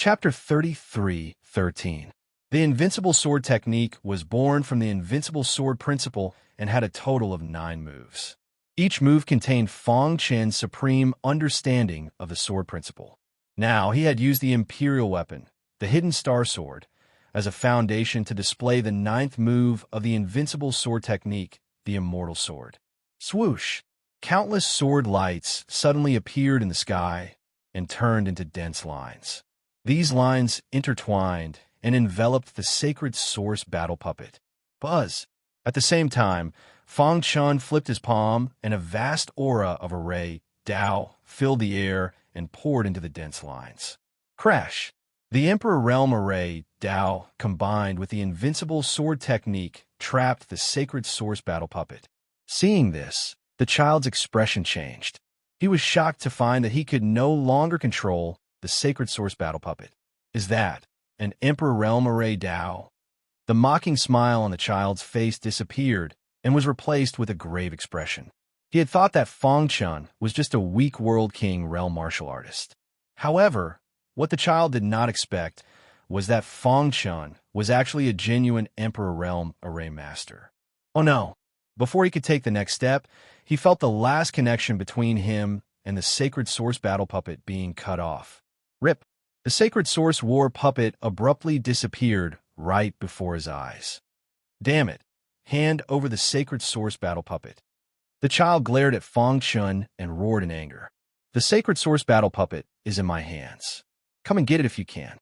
Chapter 33:13. The Invincible Sword Technique was born from the Invincible Sword Principle and had a total of 9 moves. Each move contained Feng Chen's supreme understanding of the sword principle. Now, he had used the Imperial Weapon, the Hidden Star Sword, as a foundation to display the 9th move of the Invincible Sword Technique, the Immortal Sword. Swoosh! Countless sword lights suddenly appeared in the sky and turned into dense lines. These lines intertwined and enveloped the sacred source battle puppet. Buzz! At the same time, Feng Chen flipped his palm, and a vast aura of array, Dao, filled the air and poured into the dense lines. Crash! The Emperor Realm array, Dao, combined with the Invincible Sword Technique, trapped the sacred source battle puppet. Seeing this, the child's expression changed. He was shocked to find that he could no longer control the sacred source battle puppet. Is that an Emperor Realm array Dao? The mocking smile on the child's face disappeared and was replaced with a grave expression. He had thought that Feng Chen was just a weak World King realm martial artist. However, what the child did not expect was that Feng Chen was actually a genuine Emperor Realm array master. Oh no! Before he could take the next step, he felt the last connection between him and the sacred source battle puppet being cut off. Rip! The sacred source war puppet abruptly disappeared right before his eyes. Damn it! Hand over the sacred source battle puppet. The child glared at Feng Chen and roared in anger. The sacred source battle puppet is in my hands. Come and get it if you can.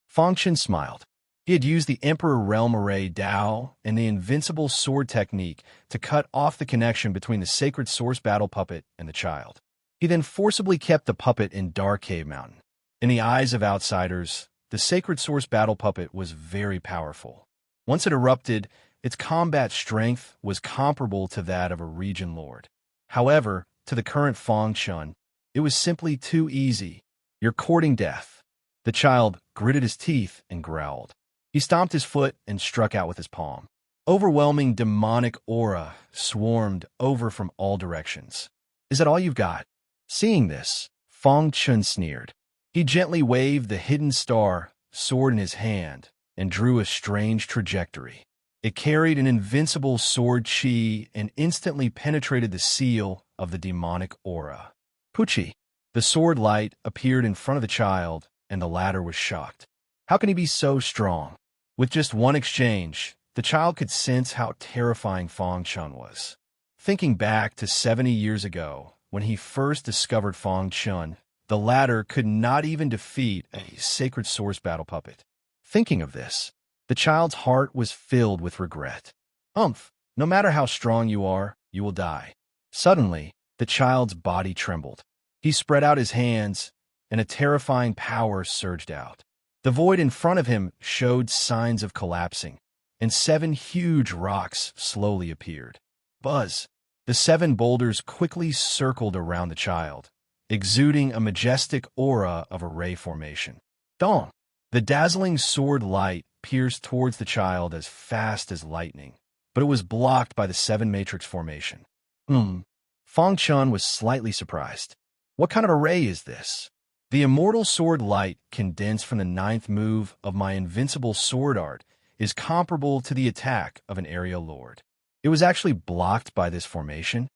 Feng Chen smiled. He had used the Emperor Realm array Dao and the Invincible Sword Technique to cut off the connection between the sacred source battle puppet and the child. He then forcibly kept the puppet in Dark Cave Mountain. In the eyes of outsiders, the sacred source battle puppet was very powerful. Once it erupted, its combat strength was comparable to that of a region lord. However, to the current Feng Chen, it was simply too easy. You're courting death. The child gritted his teeth and growled. He stomped his foot and struck out with his palm. Overwhelming demonic aura swarmed over from all directions. Is that all you've got? Seeing this, Feng Chen sneered. He gently waved the hidden star sword in his hand and drew a strange trajectory. It carried an invincible sword chi and instantly penetrated the seal of the demonic aura. Pucci! The sword light appeared in front of the child, and the latter was shocked. How can he be so strong? With just one exchange, the child could sense how terrifying Feng Chen was. Thinking back to 70 years ago, when he first discovered Feng Chen, the latter could not even defeat a sacred source battle puppet. Thinking of this, the child's heart was filled with regret. No matter how strong you are, you will die. Suddenly, the child's body trembled. He spread out his hands, and a terrifying power surged out. The void in front of him showed signs of collapsing, and 7 huge rocks slowly appeared. Buzz! The 7 boulders quickly circled around the child, exuding a majestic aura of array formation. Dong! The dazzling sword light pierced towards the child as fast as lightning, but it was blocked by the 7 matrix formation. Feng Chen was slightly surprised. What kind of array is this? The immortal sword light condensed from the 9th move of my invincible sword art is comparable to the attack of an area lord. It was actually blocked by this formation.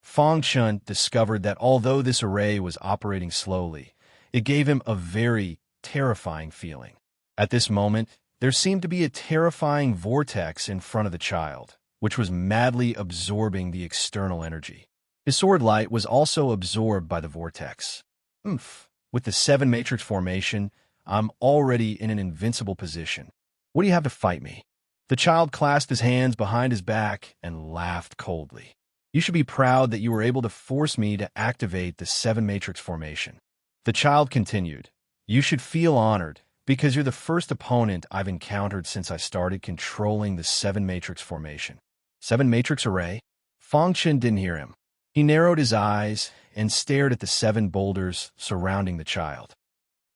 Feng Chen discovered that although this array was operating slowly, it gave him a very terrifying feeling. At this moment, there seemed to be a terrifying vortex in front of the child, which was madly absorbing the external energy. His sword light was also absorbed by the vortex. With the 7 matrix formation, I'm already in an invincible position. What do you have to fight me? The child clasped his hands behind his back and laughed coldly. You should be proud that you were able to force me to activate the 7 matrix formation. The child continued. You should feel honored, because you're the first opponent I've encountered since I started controlling the 7 matrix formation. 7 matrix array? Feng Chen didn't hear him. He narrowed his eyes and stared at the 7 boulders surrounding the child.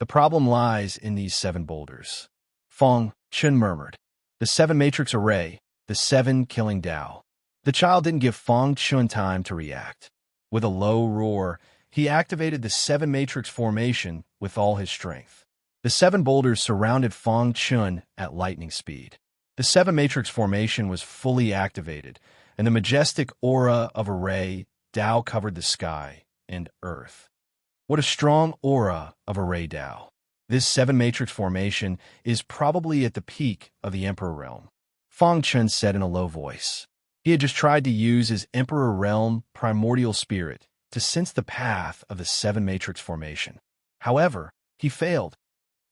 The problem lies in these 7 boulders. Feng Chen murmured. The 7 matrix array, the 7 killing Dao. The child didn't give Feng Chen time to react. With a low roar, he activated the 7 matrix formation with all his strength. The 7 boulders surrounded Fang Chun at lightning speed. The 7 matrix formation was fully activated, and the majestic aura of array Tao covered the sky and earth. What a strong aura of array Tao. This 7 matrix formation is probably at the peak of the Emperor realm, Fang Chun said in a low voice. He had just tried to use his Emperor realm primordial spirit to sense the path of the 7 matrix formation. However, he failed.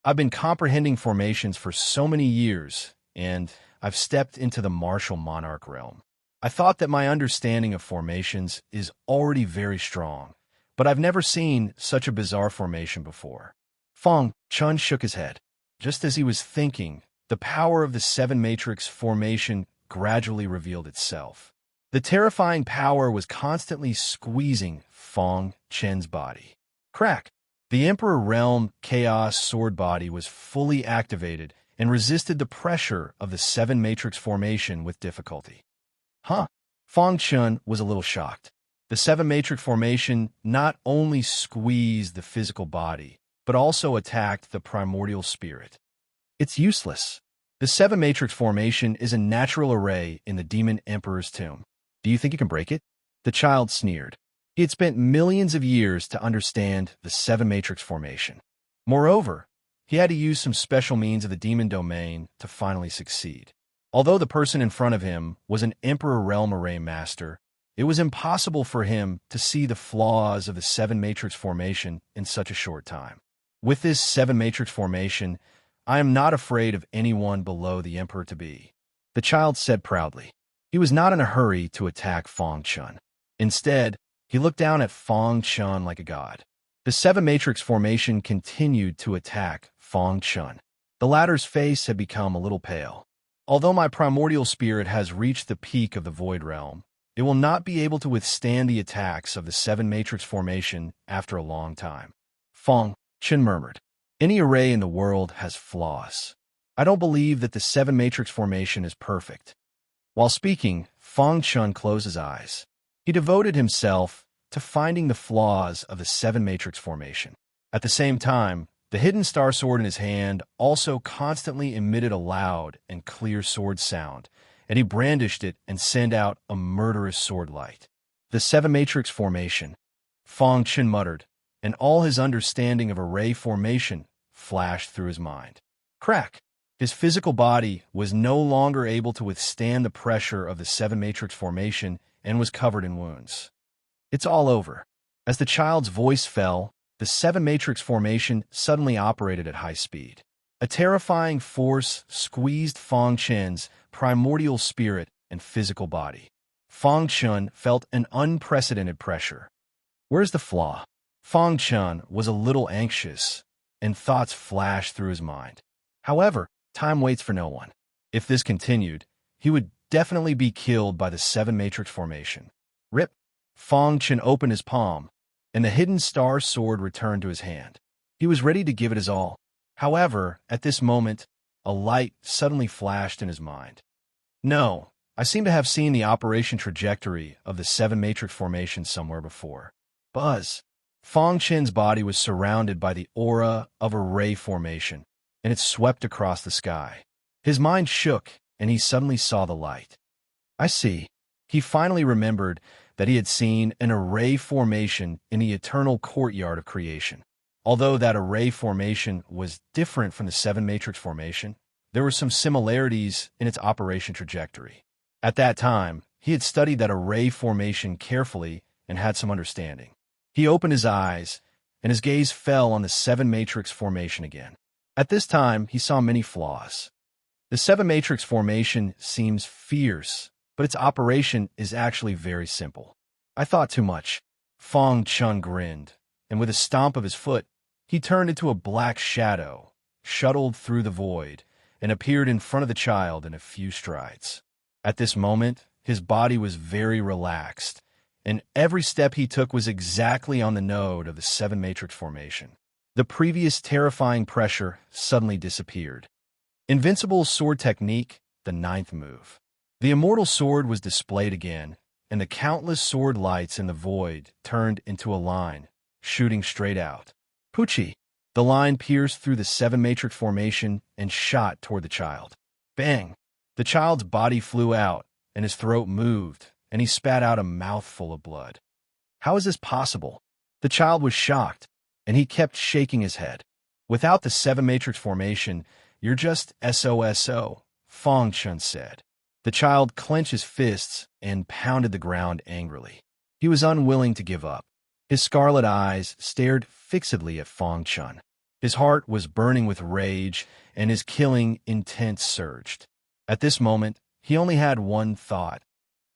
I've been comprehending formations for so many years, and I've stepped into the martial monarch realm. I thought that my understanding of formations is already very strong, but I've never seen such a bizarre formation before. Fang Chun shook his head. Just as he was thinking, the power of the 7 matrix formation gradually revealed itself. The terrifying power was constantly squeezing Fang Chen's body. Crack! The Emperor Realm Chaos Sword body was fully activated and resisted the pressure of the 7 matrix formation with difficulty. Huh? Fang Chun was a little shocked. The 7 matrix formation not only squeezed the physical body, but also attacked the primordial spirit. It's useless. The 7 matrix formation is a natural array in the Demon Emperor's tomb. Do you think you can break it? The child sneered. He had spent millions of years to understand the 7 matrix formation. Moreover, he had to use some special means of the demon domain to finally succeed. Although the person in front of him was an Emperor Realm Array Master, it was impossible for him to see the flaws of the 7 matrix formation in such a short time. With this 7 matrix formation, I am not afraid of anyone below the Emperor to be, the child said proudly. He was not in a hurry to attack Fang Chun. Instead, he looked down at Fang Chun like a god. The 7 matrix formation continued to attack Fang Chun. The latter's face had become a little pale. Although my primordial spirit has reached the peak of the Void Realm, it will not be able to withstand the attacks of the 7 matrix formation after a long time. Fang Chun murmured. Any array in the world has flaws. I don't believe that the 7 matrix formation is perfect. While speaking, Fang Chun closed his eyes. He devoted himself to finding the flaws of the 7 matrix formation. At the same time, the hidden star sword in his hand also constantly emitted a loud and clear sword sound, and he brandished it and sent out a murderous sword light. The 7 matrix formation, Fang Chun muttered, and all his understanding of array formation flashed through his mind. Crack! His physical body was no longer able to withstand the pressure of the 7 matrix formation and was covered in wounds. It's all over. As the child's voice fell, the 7 matrix formation suddenly operated at high speed. A terrifying force squeezed Fang Chun's primordial spirit and physical body. Fang Chun felt an unprecedented pressure. Where's the flaw? Fang Chun was a little anxious, and thoughts flashed through his mind. However, time waits for no one. If this continued, he would definitely be killed by the 7 matrix formation. Rip! Fang Chun opened his palm, and the hidden star sword returned to his hand. He was ready to give it his all. However, at this moment, a light suddenly flashed in his mind. No, I seem to have seen the operation trajectory of the 7 matrix formation somewhere before. Buzz! Fang Chun's body was surrounded by the aura of array formation, and it swept across the sky. His mind shook, and he suddenly saw the light. I see. He finally remembered that he had seen an array formation in the eternal courtyard of creation. Although that array formation was different from the 7 matrix formation, there were some similarities in its operation trajectory. At that time, he had studied that array formation carefully and had some understanding. He opened his eyes, and his gaze fell on the 7 matrix formation again. At this time, he saw many flaws. The 7 matrix formation seems fierce, but its operation is actually very simple. I thought too much. Fang Chun grinned, and with a stomp of his foot, he turned into a black shadow, shuttled through the void, and appeared in front of the child in a few strides. At this moment, his body was very relaxed, and every step he took was exactly on the node of the 7 matrix formation. The previous terrifying pressure suddenly disappeared. Invincible sword technique, the 9th move. The immortal sword was displayed again, and the countless sword lights in the void turned into a line, shooting straight out. Poochie! The line pierced through the 7-matrix formation and shot toward the child. Bang! The child's body flew out, and his throat moved, and he spat out a mouthful of blood. How is this possible? The child was shocked, and he kept shaking his head. Without the 7-matrix formation, you're just SOSO, Fong Chun said. The child clenched his fists and pounded the ground angrily. He was unwilling to give up. His scarlet eyes stared fixedly at Fong Chun. His heart was burning with rage, and his killing intent surged. At this moment, he only had one thought,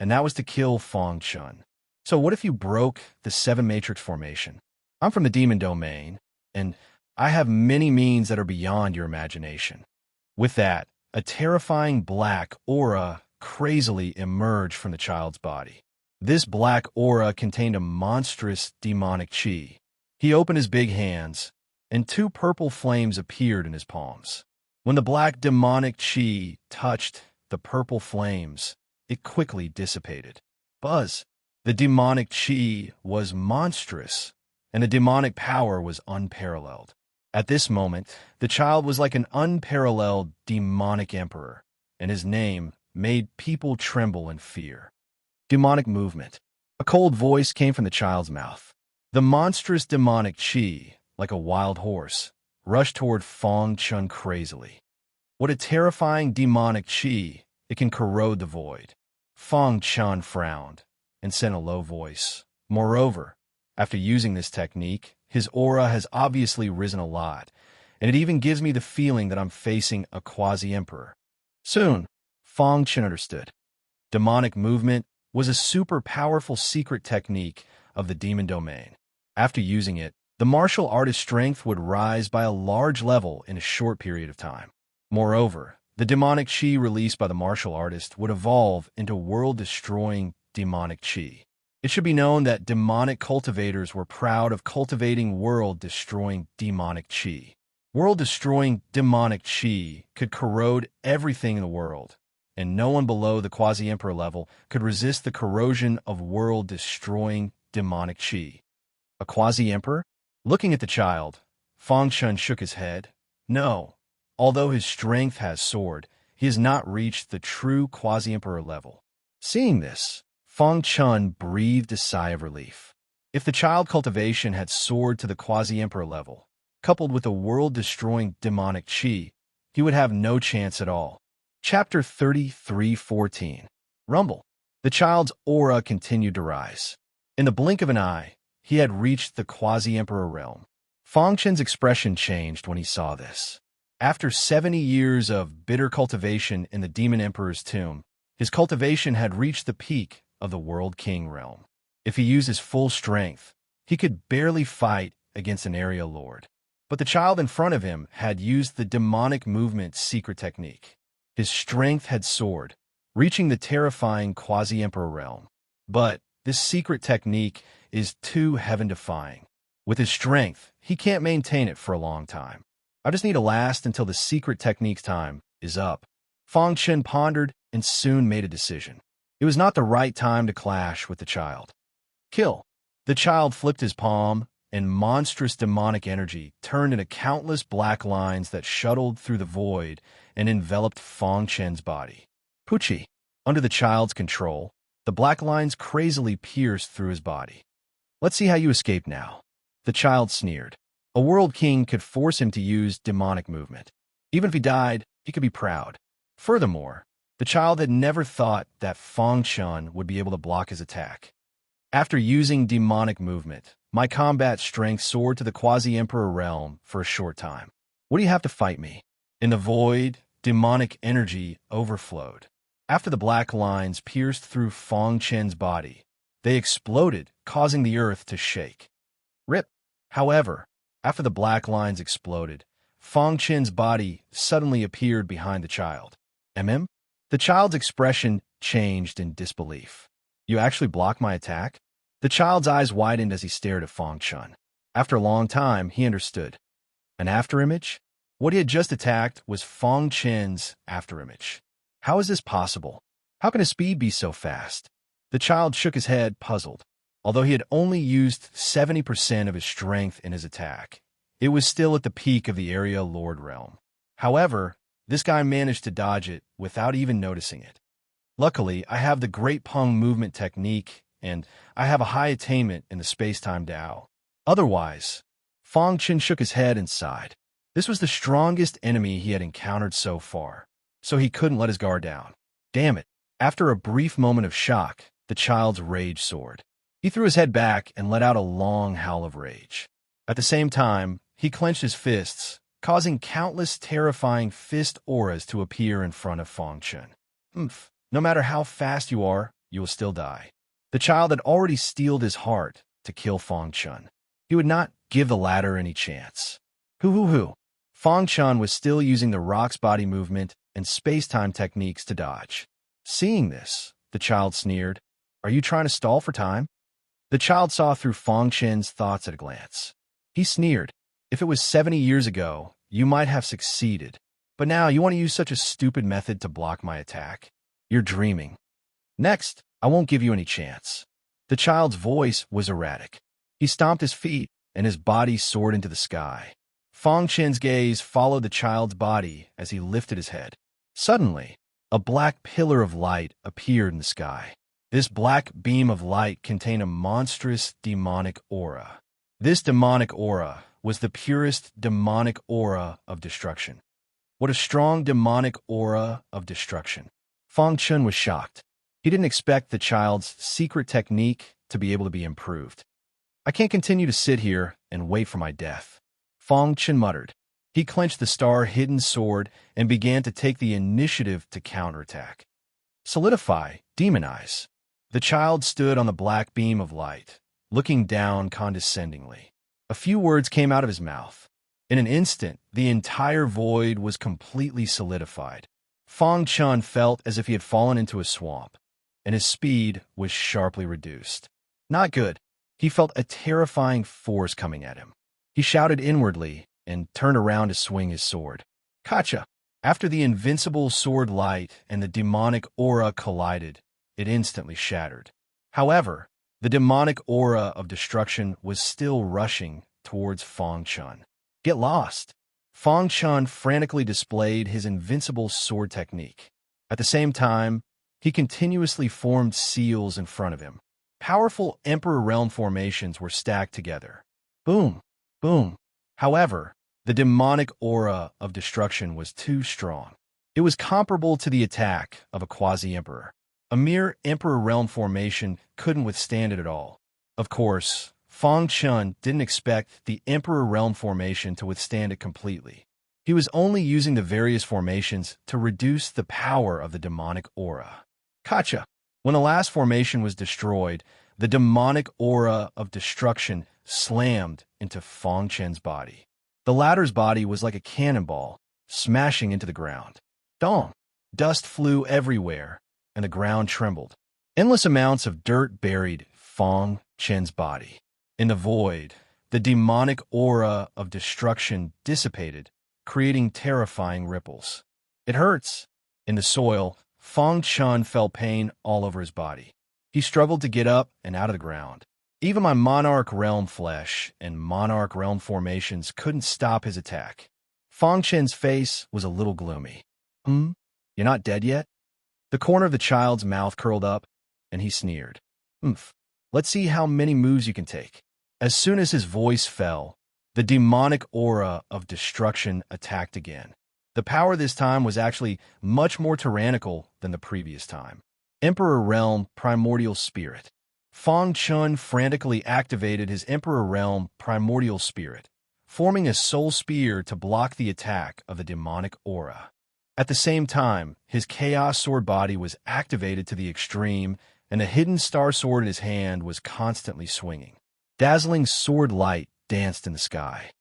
and that was to kill Fong Chun. So what if you broke the 7-matrix formation? I'm from the demon domain, and I have many means that are beyond your imagination. With that, a terrifying black aura crazily emerged from the child's body. This black aura contained a monstrous demonic chi. He opened his big hands, and 2 purple flames appeared in his palms. When the black demonic chi touched the purple flames, it quickly dissipated. Buzz! The demonic chi was monstrous, and the demonic power was unparalleled. At this moment, the child was like an unparalleled demonic emperor, and his name made people tremble in fear. Demonic movement. A cold voice came from the child's mouth. The monstrous demonic chi, like a wild horse, rushed toward Fong Chun crazily. What a terrifying demonic chi! It can corrode the void. Fong Chun frowned and said in a low voice, "Moreover, after using this technique, his aura has obviously risen a lot, and it even gives me the feeling that I'm facing a quasi-emperor." Soon, Fong Chun understood. Demonic movement was a super powerful secret technique of the demon domain. After using it, the martial artist's strength would rise by a large level in a short period of time. Moreover, the demonic chi released by the martial artist would evolve into world-destroying demonic chi. It should be known that demonic cultivators were proud of cultivating world-destroying demonic chi. World-destroying demonic chi could corrode everything in the world, and no one below the quasi-emperor level could resist the corrosion of world-destroying demonic chi. A quasi-emperor? Looking at the child, Fong Chun shook his head. No, although his strength has soared, he has not reached the true quasi-emperor level. Seeing this, Fong Chun breathed a sigh of relief. If the child cultivation had soared to the quasi-emperor level, coupled with a world-destroying demonic chi, he would have no chance at all. Chapter 33:14. Rumble. The child's aura continued to rise. In the blink of an eye, he had reached the quasi-emperor realm. Fong Chun's expression changed when he saw this. After 70 years of bitter cultivation in the demon emperor's tomb, his cultivation had reached the peak of the world king realm. If he used his full strength, he could barely fight against an area lord. But the child in front of him had used the demonic movement secret technique. His strength had soared, reaching the terrifying quasi-emperor realm. But this secret technique is too heaven-defying. With his strength, he can't maintain it for a long time. I just need to last until the secret technique's time is up. Fong Chun pondered and soon made a decision. It was not the right time to clash with the child. Kill. The child flipped his palm, and monstrous demonic energy turned into countless black lines that shuttled through the void and enveloped Fong Chun's body. Pucci. Under the child's control, the black lines crazily pierced through his body. Let's see how you escape now. The child sneered. A world king could force him to use demonic movement. Even if he died, he could be proud. Furthermore, the child had never thought that Fong Chun would be able to block his attack. After using demonic movement, my combat strength soared to the quasi-emperor realm for a short time. What do you have to fight me? In the void, demonic energy overflowed. After the black lines pierced through Fong Chun's body, they exploded, causing the earth to shake. Rip. However, after the black lines exploded, Fong Chun's body suddenly appeared behind the child. The child's expression changed in disbelief. You actually blocked my attack? The child's eyes widened as he stared at Fong Chun. After a long time, he understood. An afterimage? What he had just attacked was Fong Chun's afterimage. How is this possible? How can his speed be so fast? The child shook his head, puzzled. Although he had only used 70% of his strength in his attack, It was still at the peak of the area lord realm. However, this guy managed to dodge it without even noticing it. Luckily, I have the Great Pung movement technique, and I have a high attainment in the space-time Tao. Otherwise, Fong Chen shook his head and sighed. This was the strongest enemy he had encountered so far, so he couldn't let his guard down. Damn it. After a brief moment of shock, the child's rage soared. He threw his head back and let out a long howl of rage. At the same time, he clenched his fists, causing countless terrifying fist auras to appear in front of Fong Chen. No matter how fast you are, you will still die. The child had already steeled his heart to kill Fong Chen. He would not give the latter any chance. Hoo. Fong Chen was still using the rock's body movement and space-time techniques to dodge. Seeing this, the child sneered, "Are you trying to stall for time?" The child saw through Fong Chen's thoughts at a glance. He sneered, "If it was 70 years ago, you might have succeeded. But now you want to use such a stupid method to block my attack? You're dreaming. Next, I won't give you any chance." The child's voice was erratic. He stomped his feet, and his body soared into the sky. Fong Chen's gaze followed the child's body as he lifted his head. Suddenly, a black pillar of light appeared in the sky. This black beam of light contained a monstrous demonic aura. This demonic aura was the purest demonic aura of destruction. What a strong demonic aura of destruction. Fong Chen was shocked. He didn't expect the child's secret technique to be able to be improved. "I can't continue to sit here and wait for my death," Fong Chen muttered. He clenched the star-hidden sword and began to take the initiative to counterattack. Solidify, demonize. The child stood on the black beam of light, looking down condescendingly. A few words came out of his mouth. In an instant, the entire void was completely solidified. Fong Chen felt as if he had fallen into a swamp, and his speed was sharply reduced. Not good. He felt a terrifying force coming at him. He shouted inwardly and turned around to swing his sword. Gotcha! After the invincible sword light and the demonic aura collided, it instantly shattered. However, the demonic aura of destruction was still rushing towards Fong Chen. Get lost! Fong Chen frantically displayed his invincible sword technique. At the same time, he continuously formed seals in front of him. Powerful Emperor Realm formations were stacked together. Boom! Boom! However, the demonic aura of destruction was too strong. It was comparable to the attack of a quasi-emperor. A mere Emperor Realm formation couldn't withstand it at all. Of course, Fong Chen didn't expect the Emperor Realm formation to withstand it completely. He was only using the various formations to reduce the power of the demonic aura. Gotcha! When the last formation was destroyed, the demonic aura of destruction slammed into Fong Chen's body. The latter's body was like a cannonball, smashing into the ground. Dong! Dust flew everywhere, and the ground trembled. Endless amounts of dirt buried Fong Chen's body. In the void, the demonic aura of destruction dissipated, creating terrifying ripples. It hurts. In the soil, Fong Chen felt pain all over his body. He struggled to get up and out of the ground. Even my Monarch Realm flesh and Monarch Realm formations couldn't stop his attack. Fong Chen's face was a little gloomy. You're not dead yet? The corner of the child's mouth curled up, and he sneered. Let's see how many moves you can take. As soon as his voice fell, the demonic aura of destruction attacked again. The power this time was actually much more tyrannical than the previous time. Emperor Realm Primordial Spirit. Fong Chen frantically activated his Emperor Realm Primordial Spirit, forming a soul spear to block the attack of the demonic aura. At the same time, his Chaos Sword body was activated to the extreme, and a hidden star sword in his hand was constantly swinging. Dazzling sword light danced in the sky.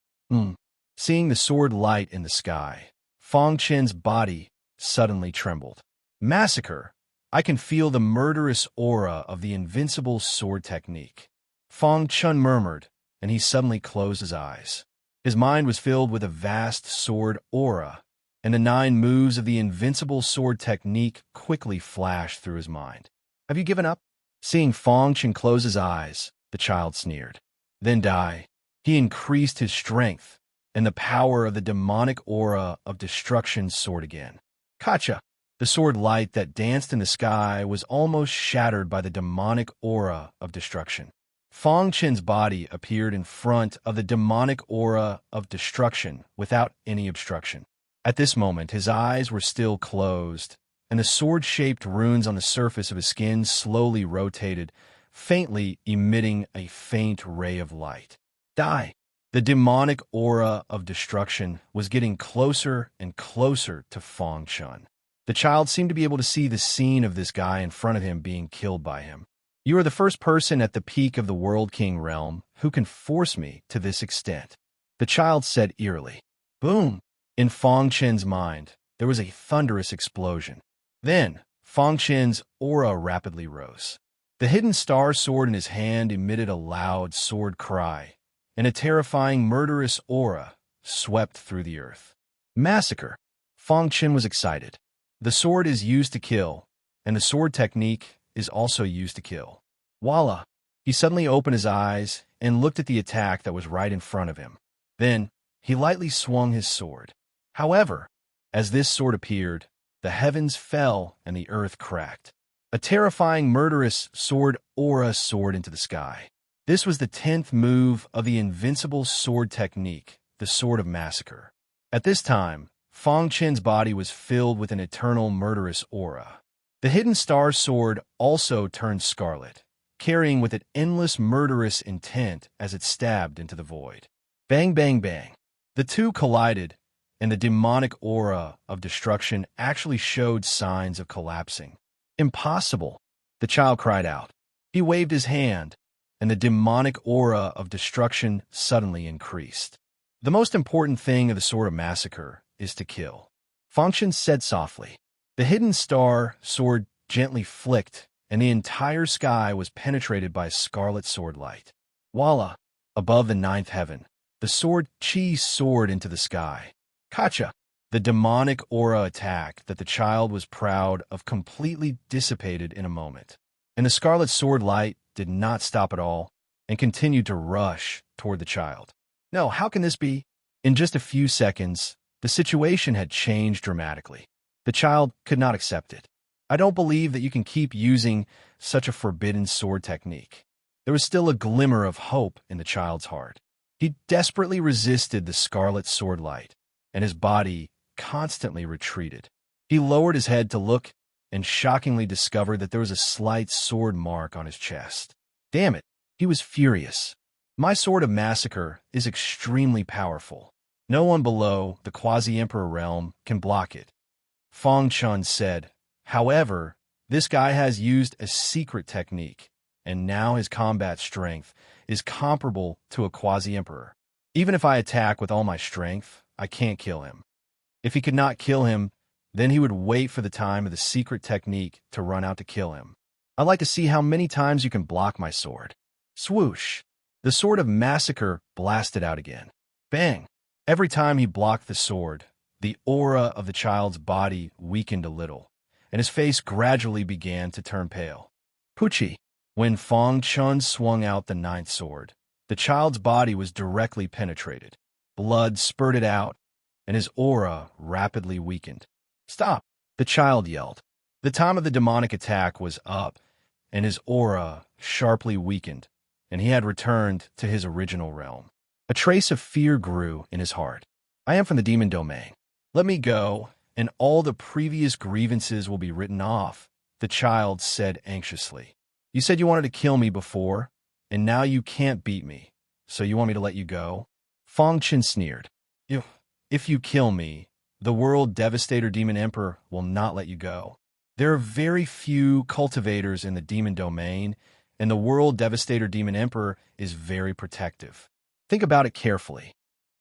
Seeing the sword light in the sky, Fong Chen's body suddenly trembled. Massacre! I can feel the murderous aura of the invincible sword technique. Fong Chen murmured, and he suddenly closed his eyes. His mind was filled with a vast sword aura, and the 9 moves of the invincible sword technique quickly flashed through his mind. Have you given up? Seeing Fong Chen close his eyes, the child sneered. Then die. He increased his strength, and the power of the demonic aura of destruction soared again. Kacha! The sword light that danced in the sky was almost shattered by the demonic aura of destruction. Fong Chen's body appeared in front of the demonic aura of destruction without any obstruction. At this moment, his eyes were still closed, and the sword-shaped runes on the surface of his skin slowly rotated, faintly emitting a faint ray of light. Die! The demonic aura of destruction was getting closer and closer to Fong Chen. The child seemed to be able to see the scene of this guy in front of him being killed by him. You are the first person at the peak of the World King realm who can force me to this extent, the child said eerily. Boom! In Fong Chen's mind, there was a thunderous explosion. Then, Fong Chen's aura rapidly rose. The hidden star sword in his hand emitted a loud sword cry, and a terrifying murderous aura swept through the earth. Massacre! Fong Chen was excited. The sword is used to kill, and the sword technique is also used to kill. Voila! He suddenly opened his eyes and looked at the attack that was right in front of him. Then, he lightly swung his sword. However, as this sword appeared, the heavens fell and the earth cracked. A terrifying murderous sword aura soared into the sky. This was the 10th move of the invincible sword technique, the Sword of Massacre. At this time, Fong Chen's body was filled with an eternal murderous aura. The hidden star sword also turned scarlet, carrying with it endless murderous intent as it stabbed into the void. Bang, bang, bang. The two collided, and the demonic aura of destruction actually showed signs of collapsing. Impossible, the child cried out. He waved his hand, and the demonic aura of destruction suddenly increased. The most important thing of the Sword of Massacre is to kill, Fong Chen said softly. The hidden star sword gently flicked, and the entire sky was penetrated by scarlet sword light. Voila! Above the 9th heaven, the sword Qi soared into the sky. Kacha! The demonic aura attack that the child was proud of completely dissipated in a moment, and the scarlet sword light did not stop at all and continued to rush toward the child. No, how can this be? In just a few seconds, the situation had changed dramatically. The child could not accept it. I don't believe that you can keep using such a forbidden sword technique. There was still a glimmer of hope in the child's heart. He desperately resisted the scarlet sword light, and his body constantly retreated. He lowered his head to look and shockingly discovered that there was a slight sword mark on his chest. Damn it, he was furious. My Sword of Massacre is extremely powerful. No one below the Quasi-Emperor realm can block it, Fong Chen said. However, this guy has used a secret technique, and now his combat strength is comparable to a Quasi-Emperor. Even if I attack with all my strength, I can't kill him. If he could not kill him, then he would wait for the time of the secret technique to run out to kill him. I'd like to see how many times you can block my sword. Swoosh! The Sword of Massacre blasted out again. Bang! Every time he blocked the sword, the aura of the child's body weakened a little, and his face gradually began to turn pale. Pucci! When Fong Chen swung out the 9th sword, the child's body was directly penetrated. Blood spurted out, and his aura rapidly weakened. Stop! The child yelled. The time of the demonic attack was up, and his aura sharply weakened, and he had returned to his original realm. A trace of fear grew in his heart. I am from the demon domain. Let me go, and all the previous grievances will be written off, the child said anxiously. You said you wanted to kill me before, and now you can't beat me, so you want me to let you go? Fong Chen sneered. If you kill me, the World Devastator Demon Emperor will not let you go. There are very few cultivators in the demon domain, and the World Devastator Demon Emperor is very protective. Think about it carefully.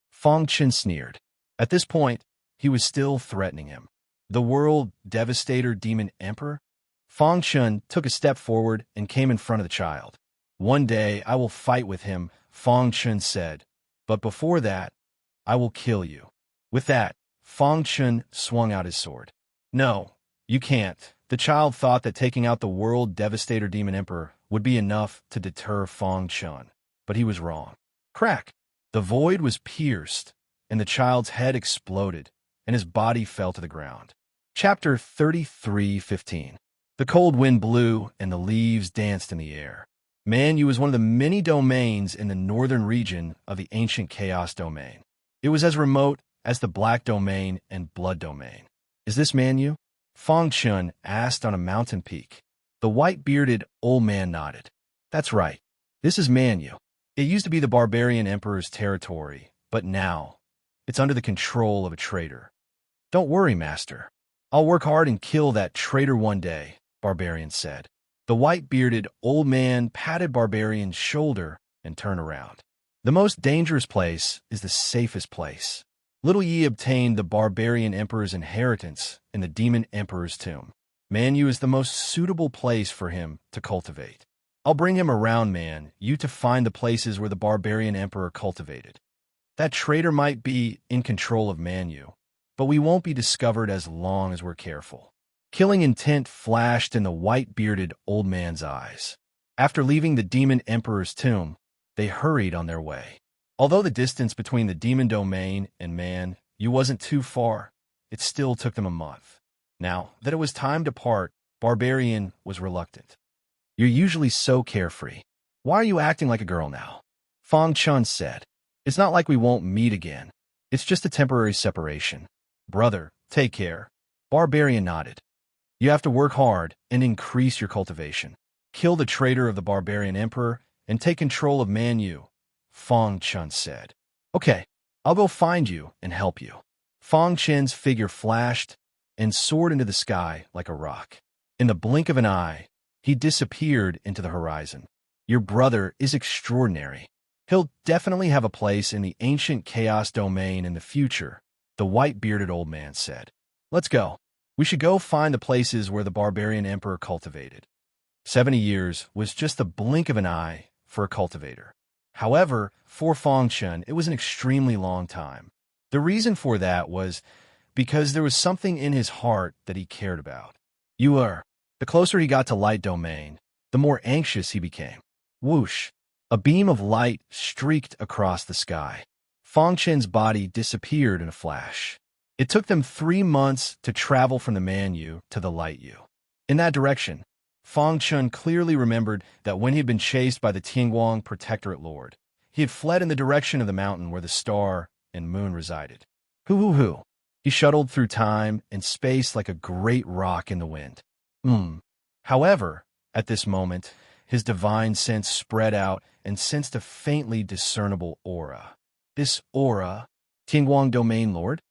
Fong Chen sneered. At this point, he was still threatening him. The World Devastator Demon Emperor? Fong Chen took a step forward and came in front of the child. One day I will fight with him, Fong Chen said, but before that, I will kill you. With that, Fong Chen swung out his sword. No, you can't. The child thought that taking out the World Devastator Demon Emperor would be enough to deter Fong Chen, but he was wrong. Crack! The void was pierced, and the child's head exploded, and his body fell to the ground. Chapter 33:15. The cold wind blew, and the leaves danced in the air. Manu was one of the many domains in the northern region of the ancient Chaos Domain. It was as remote as the Black Domain and Blood Domain. "Is this Manu?" Fong Chun asked on a mountain peak. The white-bearded old man nodded. "That's right. This is Manu. It used to be the barbarian emperor's territory, but now it's under the control of a traitor." "Don't worry, master. I'll work hard and kill that traitor one day," Barbarian said. The white-bearded old man patted Barbarian's shoulder and turned around. "The most dangerous place is the safest place. Little Yi obtained the barbarian emperor's inheritance in the demon emperor's tomb. Manu is the most suitable place for him to cultivate. I'll bring him around, man, you to find the places where the barbarian emperor cultivated. That traitor might be in control of Manu, but we won't be discovered as long as we're careful." Killing intent flashed in the white-bearded old man's eyes. After leaving the demon emperor's tomb, they hurried on their way. Although the distance between the demon domain and Manu wasn't too far, it still took them a month. Now that it was time to part, Barbarian was reluctant. "You're usually so carefree. Why are you acting like a girl now?" Fong Chun said. "It's not like we won't meet again. It's just a temporary separation. Brother, take care." Barbarian nodded. "You have to work hard and increase your cultivation. Kill the traitor of the barbarian emperor and take control of Manu," Fong Chun said. "Okay, I'll go find you and help you." Fong Chun's figure flashed and soared into the sky like a rock. In the blink of an eye, he disappeared into the horizon. "Your brother is extraordinary. He'll definitely have a place in the ancient Chaos Domain in the future," the white-bearded old man said. "Let's go. We should go find the places where the barbarian emperor cultivated." 70 years was just the blink of an eye for a cultivator. However, for Fong Chun, it was an extremely long time. The reason for that was because there was something in his heart that he cared about. The closer he got to light domain, the more anxious he became. Whoosh! A beam of light streaked across the sky. Fong Chun's body disappeared in a flash. It took them 3 months to travel from the Manu to the Light Yu. In that direction, Fong Chun clearly remembered that when he had been chased by the Tianguang Protectorate Lord, he had fled in the direction of the mountain where the star and moon resided. Hoo. He shuttled through time and space like a great rock in the wind. However, at this moment, his divine sense spread out and sensed a faintly discernible aura. This aura, Tianguang Domain Lord?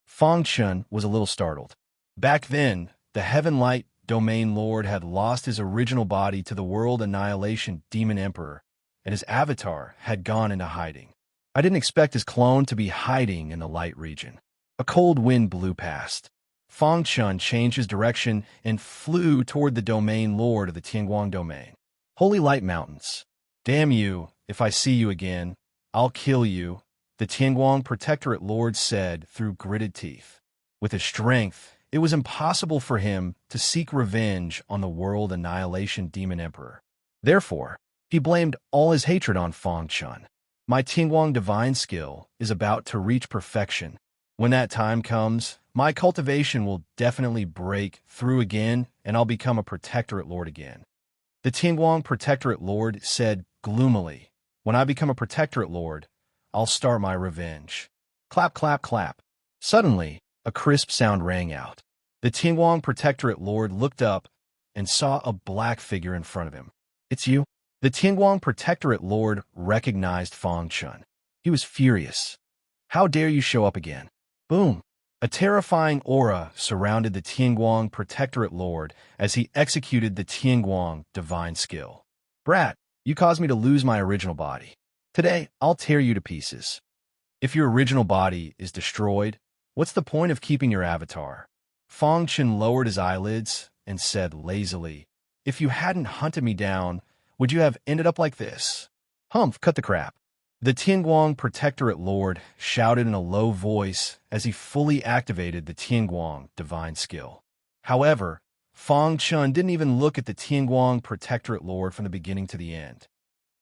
Fong Chun was a little startled. Back then, the Heaven Light Domain Lord had lost his original body to the World Annihilation Demon Emperor, and his avatar had gone into hiding. I didn't expect his clone to be hiding in the light region. A cold wind blew past. Fong Chun changed his direction and flew toward the Domain Lord of the Tianguang Domain. "Holy Light Mountains. Damn you, if I see you again, I'll kill you," the Tianguang Protectorate Lord said through gritted teeth. With his strength, it was impossible for him to seek revenge on the World Annihilation Demon Emperor. Therefore, he blamed all his hatred on Fong Chun. "My Tianguang divine skill is about to reach perfection. When that time comes, my cultivation will definitely break through again, and I'll become a Protectorate Lord again," the Tianguang Protectorate Lord said gloomily. "When I become a Protectorate Lord, I'll start my revenge." Clap, clap, clap. Suddenly, a crisp sound rang out. The Tianguang Protectorate Lord looked up and saw a black figure in front of him. "It's you?" The Tianguang Protectorate Lord recognized Fong Chun. He was furious. "How dare you show up again?" Boom! A terrifying aura surrounded the Tianguang Protectorate Lord as he executed the Tianguang divine skill. "Brat, you caused me to lose my original body. Today, I'll tear you to pieces." If your original body is destroyed, what's the point of keeping your avatar? Fong Chun lowered his eyelids and said lazily, "If you hadn't hunted me down, would you have ended up like this?" "Humph, cut the crap." The Tianguang Protectorate Lord shouted in a low voice as he fully activated the Tianguang divine skill. However, Fong Chun didn't even look at the Tianguang Protectorate Lord from the beginning to the end.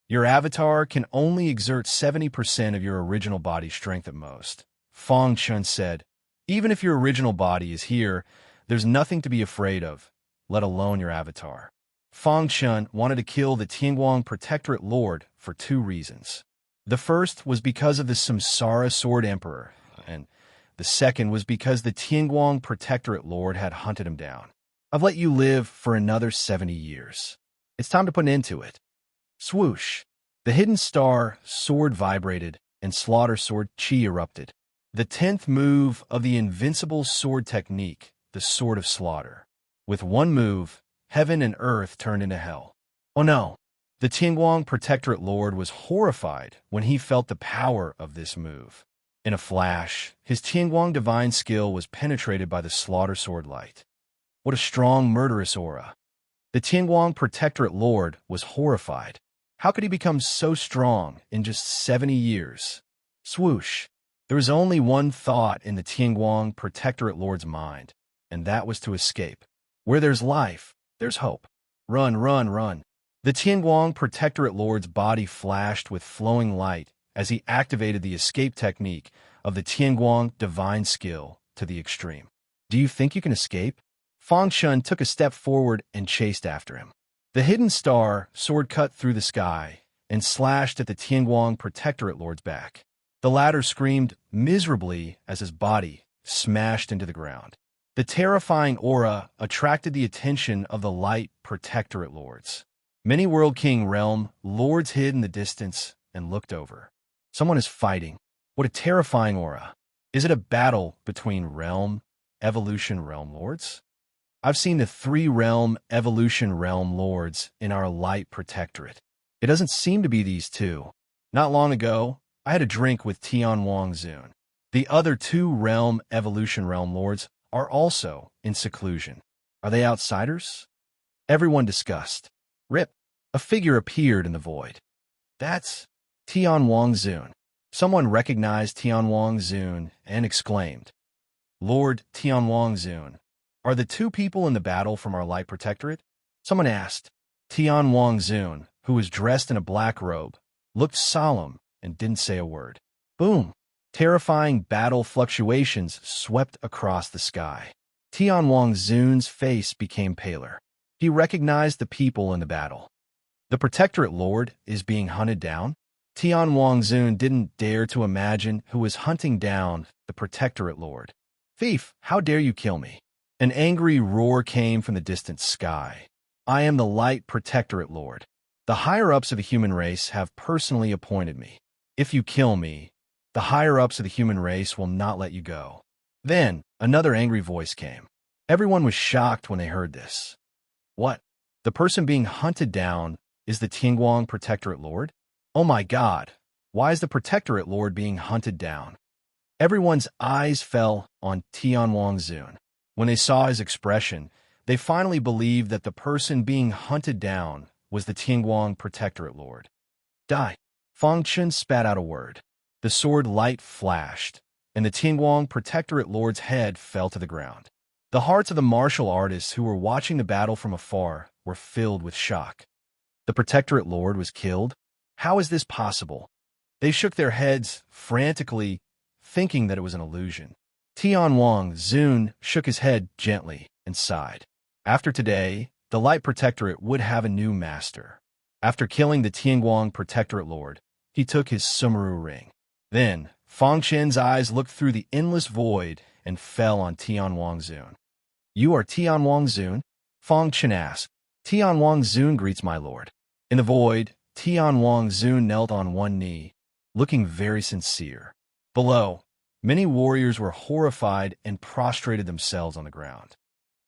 "Your avatar can only exert 70% of your original body strength at most," Fang Chun said. Even if your original body is here, there's nothing to be afraid of, let alone your avatar. Fang Chun wanted to kill the Tianguang Protectorate Lord for 2 reasons. The first was because of the Samsara Sword Emperor, and the second was because the Tianguang Protectorate Lord had hunted him down. I've let you live for another 70 years. It's time to put an end to it. Swoosh! The hidden star sword vibrated, and Slaughter Sword Chi erupted. The 10th move of the invincible sword technique, the Sword of Slaughter. With one move, heaven and earth turned into hell. Oh no! The Tianguang Protectorate Lord was horrified when he felt the power of this move. In a flash, his Tianguang divine skill was penetrated by the Slaughter Sword light. What a strong, murderous aura. The Tianguang Protectorate Lord was horrified. How could he become so strong in just 70 years? Swoosh! There was only one thought in the Tianguang Protectorate Lord's mind, and that was to escape. Where there's life, there's hope. Run, run, run. The Tianguang Protectorate Lord's body flashed with flowing light as he activated the escape technique of the Tianguang divine skill to the extreme. Do you think you can escape? Fang Chun took a step forward and chased after him. The hidden star sword cut through the sky and slashed at the Tianguang Protectorate Lord's back. The latter screamed miserably as his body smashed into the ground. The terrifying aura attracted the attention of the Light Protectorate Lords. Many World King Realm Lords hid in the distance and looked over. Someone is fighting. What a terrifying aura. Is it a battle between Evolution Realm Lords? I've seen the 3 Evolution Realm Lords in our Light Protectorate. It doesn't seem to be these 2. Not long ago, I had a drink with Tianwang Zun. The other 2 Evolution Realm Lords are also in seclusion. Are they outsiders? Everyone discussed. Rip. A figure appeared in the void. That's Tianwang Zun. Someone recognized Tianwang Zun and exclaimed, Lord Tianwang Zun, are the 2 people in the battle from our Light Protectorate? Someone asked. Tianwang Zun, who was dressed in a black robe, looked solemn and didn't say a word. Boom! Terrifying battle fluctuations swept across the sky. Tianwang Zun's face became paler. He recognized the people in the battle. The Protectorate Lord is being hunted down? Tianwang Zun didn't dare to imagine who was hunting down the Protectorate Lord. Thief, how dare you kill me? An angry roar came from the distant sky. I am the Light Protectorate Lord. The higher-ups of the human race have personally appointed me. If you kill me, the higher-ups of the human race will not let you go. Then, another angry voice came. Everyone was shocked when they heard this. What? The person being hunted down is the Tianguang Protectorate Lord? Oh my God! Why is the Protectorate Lord being hunted down? Everyone's eyes fell on Tianwang Zun. When they saw his expression, they finally believed that the person being hunted down was the Tianguang Protectorate Lord. Die! Fang Chun spat out a word. The sword light flashed, and the Tianguang Protectorate Lord's head fell to the ground. The hearts of the martial artists who were watching the battle from afar were filled with shock. The Protectorate Lord was killed? How is this possible? They shook their heads frantically, thinking that it was an illusion. Tianwang Zun shook his head gently and sighed. After today, the Light Protectorate would have a new master. After killing the Tianguang Protectorate Lord, he took his Sumeru ring. Then, Fang Chen's eyes looked through the endless void and fell on Tianwang Zun. You are Tianwang Zun? Fang Chen asked. Tianwang Zun greets my lord. In the void, Tianwang Zun knelt on one knee, looking very sincere. Below, many warriors were horrified and prostrated themselves on the ground.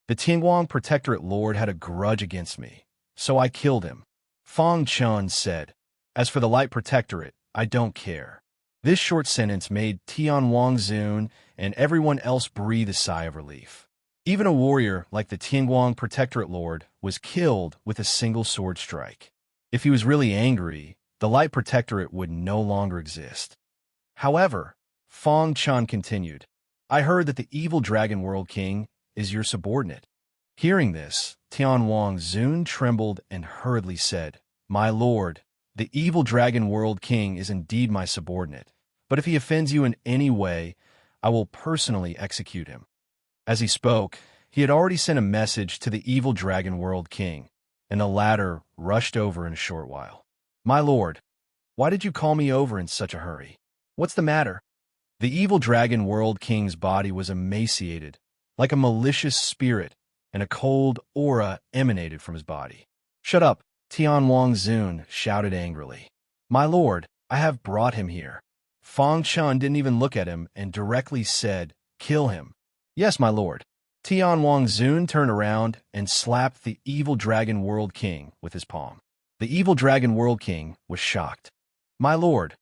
The Tianguang Protectorate Lord had a grudge against me, so I killed him. Fang Chun said, As for the Light Protectorate, I don't care. This short sentence made Tianwang Zun and everyone else breathe a sigh of relief. Even a warrior like the Tianguang Protectorate Lord was killed with a single sword strike. If he was really angry, the Light Protectorate would no longer exist. However, Fang Chun continued, I heard that the evil Dragon World King is your subordinate. Hearing this, Tianwang Zun trembled and hurriedly said, My lord, the evil Dragon World King is indeed my subordinate, but if he offends you in any way, I will personally execute him." As he spoke, he had already sent a message to the evil dragon world king, and the latter rushed over in a short while. "My lord, why did you call me over in such a hurry? What's the matter?" The evil dragon world king's body was emaciated, like a malicious spirit, and a cold aura emanated from his body. "Shut up," Tian Wang-zun shouted angrily. "My lord, I have brought him here." Fang Chun didn't even look at him and directly said, "Kill him." "Yes, my lord." Tian Wang-zun turned around and slapped the evil dragon world king with his palm. The evil dragon world king was shocked. "My lord,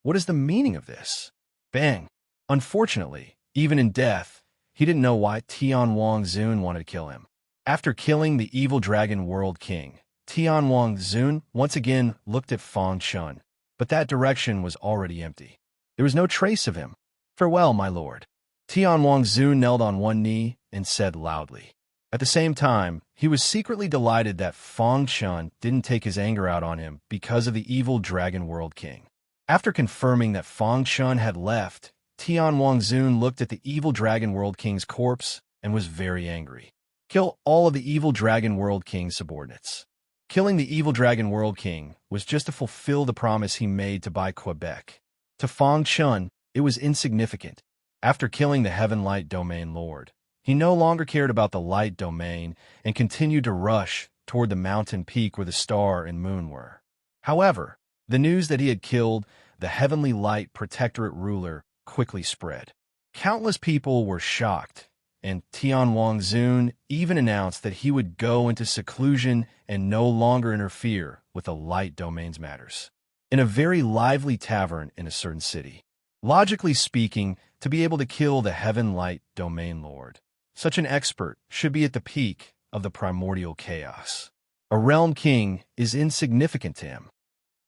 what is the meaning of this?" Bang! Unfortunately, even in death, he didn't know why Tian Wang-zun wanted to kill him. After killing the evil dragon world king, Tian Wang-zun once again looked at Fang Chun, but that direction was already empty. There was no trace of him. "Farewell, my lord." Tian Wang-zun knelt on one knee and said loudly. At the same time, he was secretly delighted that Fang Chun didn't take his anger out on him because of the evil dragon world king. After confirming that Fang Chun had left, Tian Wang-zun looked at the evil dragon world king's corpse and was very angry. Kill all of the evil dragon world king's subordinates. Killing the evil dragon world king was just to fulfill the promise he made to buy Quebec. To Fang Chun, it was insignificant. After killing the Heaven Light Domain Lord, he no longer cared about the Light Domain and continued to rush toward the mountain peak where the star and moon were. However, the news that he had killed the Heavenly Light Protectorate ruler quickly spread. Countless people were shocked, and Tian Wang-zun even announced that he would go into seclusion and no longer interfere with the Light Domain's matters. In a very lively tavern in a certain city. Logically speaking, to be able to kill the Heaven Light Domain Lord, such an expert should be at the peak of the primordial chaos. A realm king is insignificant to him.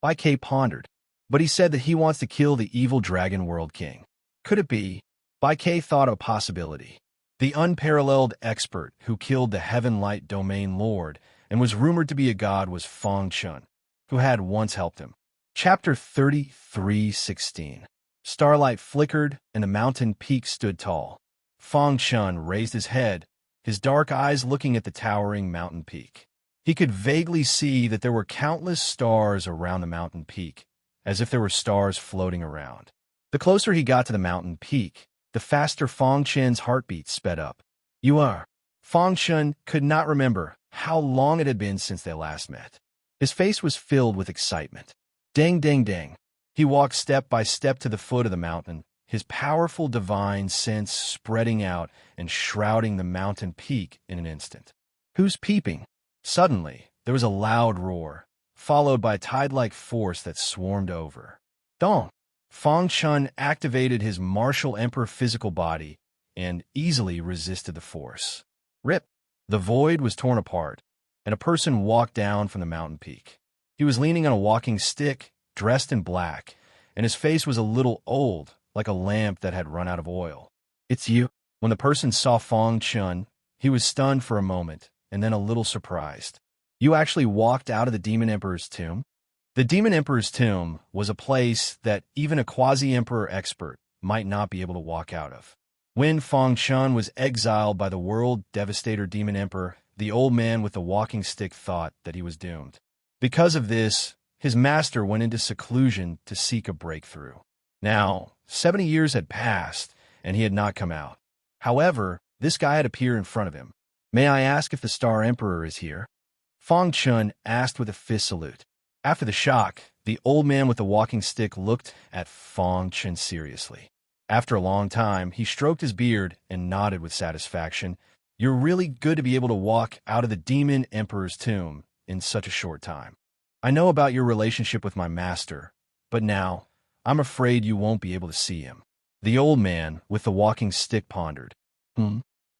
Bai Ke pondered, but he said that he wants to kill the evil dragon world king. Could it be? Bai Ke thought a possibility. The unparalleled expert who killed the Heaven Light Domain Lord and was rumored to be a god was Fang Chun, who had once helped him. Chapter 33:16. Starlight flickered, and the mountain peak stood tall. Fang Chun raised his head, his dark eyes looking at the towering mountain peak. He could vaguely see that there were countless stars around the mountain peak, as if there were stars floating around. The closer he got to the mountain peak, the faster Fang Chun's heartbeat sped up. "You are." Fang Chun could not remember how long it had been since they last met. His face was filled with excitement. Dang, dang, dang. He walked step by step to the foot of the mountain, his powerful divine sense spreading out and shrouding the mountain peak in an instant. "Who's peeping?" Suddenly, there was a loud roar, followed by a tide-like force that swarmed over. "Dong!" Fang Chun activated his martial emperor physical body and easily resisted the force. Rip! The void was torn apart, and a person walked down from the mountain peak. He was leaning on a walking stick, dressed in black, and his face was a little old, like a lamp that had run out of oil. "It's you." When the person saw Fang Chun, he was stunned for a moment, and then a little surprised. "You actually walked out of the Demon Emperor's tomb?" The Demon Emperor's tomb was a place that even a quasi-emperor expert might not be able to walk out of. When Fang Chun was exiled by the World Devastator Demon Emperor, the old man with the walking stick thought that he was doomed. Because of this, his master went into seclusion to seek a breakthrough. Now, 70 years had passed, and he had not come out. However, this guy had appeared in front of him. "May I ask if the Star Emperor is here?" Fang Chun asked with a fist salute. After the shock, the old man with the walking stick looked at Fang Chun seriously. After a long time, he stroked his beard and nodded with satisfaction. "You're really good to be able to walk out of the Demon Emperor's tomb in such a short time. I know about your relationship with my master, but now, I'm afraid you won't be able to see him." The old man with the walking stick pondered.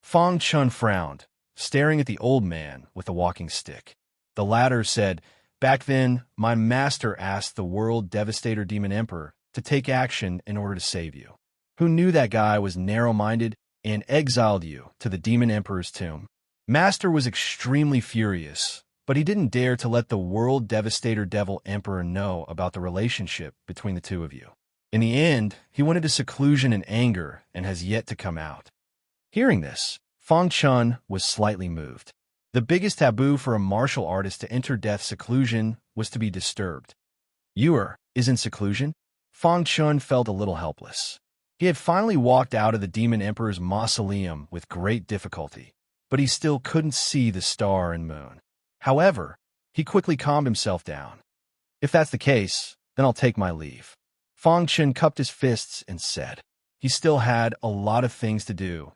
Fang Chun frowned, staring at the old man with the walking stick. The latter said, "Back then, my master asked the World Devastator Demon Emperor to take action in order to save you. Who knew that guy was narrow-minded and exiled you to the Demon Emperor's tomb? Master was extremely furious, but he didn't dare to let the World Devastator Devil Emperor know about the relationship between the two of you. In the end, he went into seclusion and anger and has yet to come out. Hearing this, Feng Chun was slightly moved. The biggest taboo for a martial artist to enter death seclusion was to be disturbed. Is in seclusion? Feng Chun felt a little helpless. He had finally walked out of the Demon Emperor's mausoleum with great difficulty, but he still couldn't see the star and moon. However, he quickly calmed himself down. If that's the case, then I'll take my leave. Feng Chun cupped his fists and said. He still had a lot of things to do,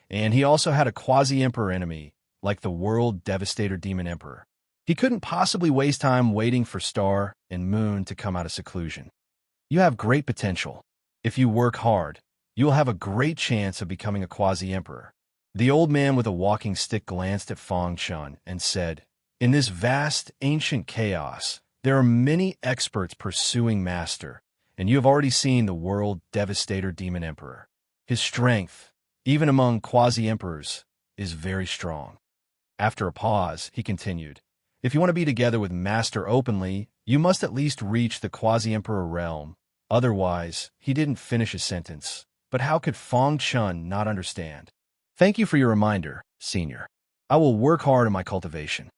and he also had a quasi-emperor enemy, like the world devastator Demon Emperor. He couldn't possibly waste time waiting for Star and Moon to come out of seclusion. You have great potential. If you work hard, you will have a great chance of becoming a quasi-emperor. The old man with a walking stick glanced at Feng Chun and said, in this vast, ancient chaos, there are many experts pursuing master, and you have already seen the world devastator Demon Emperor. His strength, even among quasi-emperors, is very strong. After a pause, he continued, if you want to be together with master openly, you must at least reach the quasi-emperor realm. Otherwise, he didn't finish his sentence. But how could Feng Chun not understand? Thank you for your reminder, senior. I will work hard on my cultivation.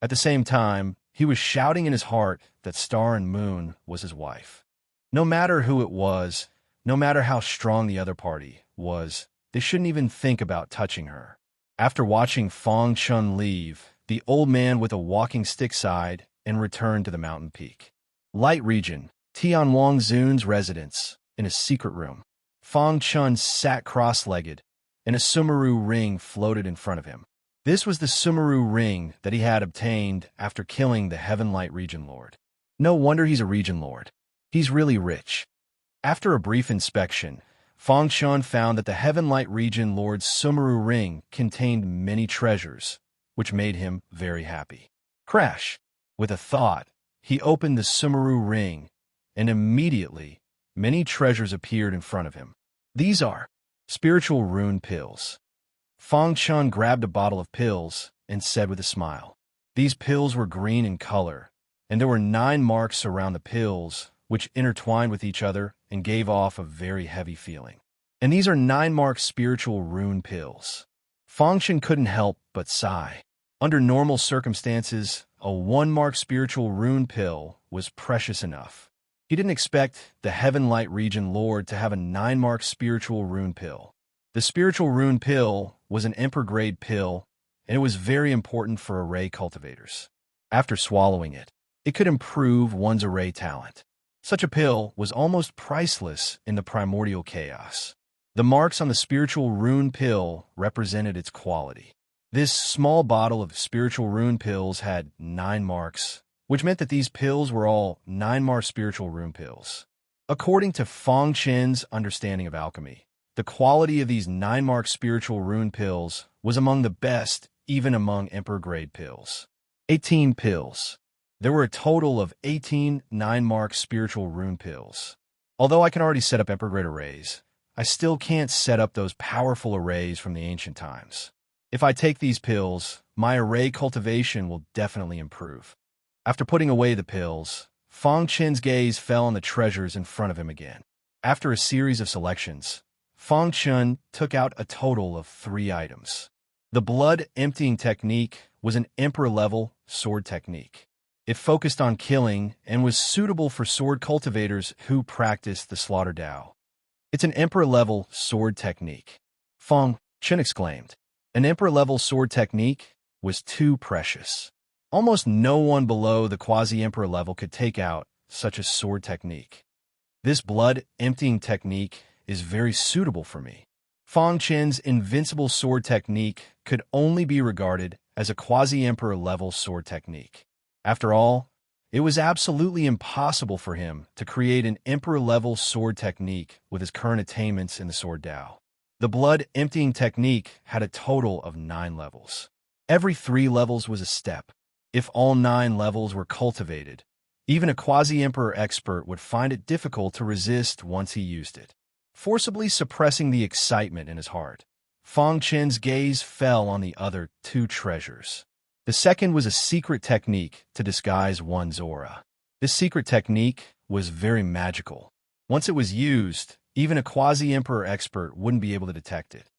At the same time, he was shouting in his heart that Star and Moon was his wife. No matter who it was, no matter how strong the other party was, they shouldn't even think about touching her. After watching Feng Chun leave, the old man with a walking stick sighed and returned to the mountain peak. Light region, Tianwang Zun's residence, in a secret room. Feng Chun sat cross-legged, and a Sumeru ring floated in front of him. This was the Sumeru ring that he had obtained after killing the Heaven Light Region Lord. No wonder he's a Region Lord. He's really rich. After a brief inspection, Feng Chun found that the Heaven Light Region Lord's Sumeru ring contained many treasures, which made him very happy. Crash! With a thought, he opened the Sumeru ring, and immediately, many treasures appeared in front of him. These are spiritual rune pills. Feng Chun grabbed a bottle of pills and said with a smile. These pills were green in color, and there were 9 marks around the pills, which intertwined with each other and gave off a very heavy feeling. And these are 9-mark spiritual rune pills. Feng Chun couldn't help but sigh. Under normal circumstances, a 1-mark spiritual rune pill was precious enough. He didn't expect the Heaven Light Region Lord to have a 9-mark spiritual rune pill. The spiritual rune pill was an emperor-grade pill, and it was very important for array cultivators. After swallowing it, it could improve one's array talent. Such a pill was almost priceless in the primordial chaos. The marks on the spiritual rune pill represented its quality. This small bottle of spiritual rune pills had 9 marks, which meant that these pills were all 9-mark spiritual rune pills. According to Feng Chun's understanding of alchemy, the quality of these 9-mark spiritual rune pills was among the best, even among emperor-grade pills. 18 pills. There were a total of 18 9-mark spiritual rune pills. Although I can already set up emperor-grade arrays, I still can't set up those powerful arrays from the ancient times. If I take these pills, my array cultivation will definitely improve. After putting away the pills, Feng Chun's gaze fell on the treasures in front of him again. After a series of selections, Feng Chun took out a total of 3 items. The blood emptying technique was an emperor-level sword technique. It focused on killing and was suitable for sword cultivators who practiced the slaughter Dao. It's an emperor-level sword technique. Feng Chun exclaimed. An emperor-level sword technique was too precious. Almost no one below the quasi-emperor level could take out such a sword technique. This blood-emptying technique is very suitable for me. Feng Chun's invincible sword technique could only be regarded as a quasi-emperor level sword technique. After all, it was absolutely impossible for him to create an emperor-level sword technique with his current attainments in the sword Dao. The blood-emptying technique had a total of 9 levels. Every 3 levels was a step. If all 9 levels were cultivated, even a quasi-emperor expert would find it difficult to resist once he used it. Forcibly suppressing the excitement in his heart, Feng Chun's gaze fell on the other 2 treasures. The second was a secret technique to disguise one's aura. This secret technique was very magical. Once it was used, even a quasi-emperor expert wouldn't be able to detect it.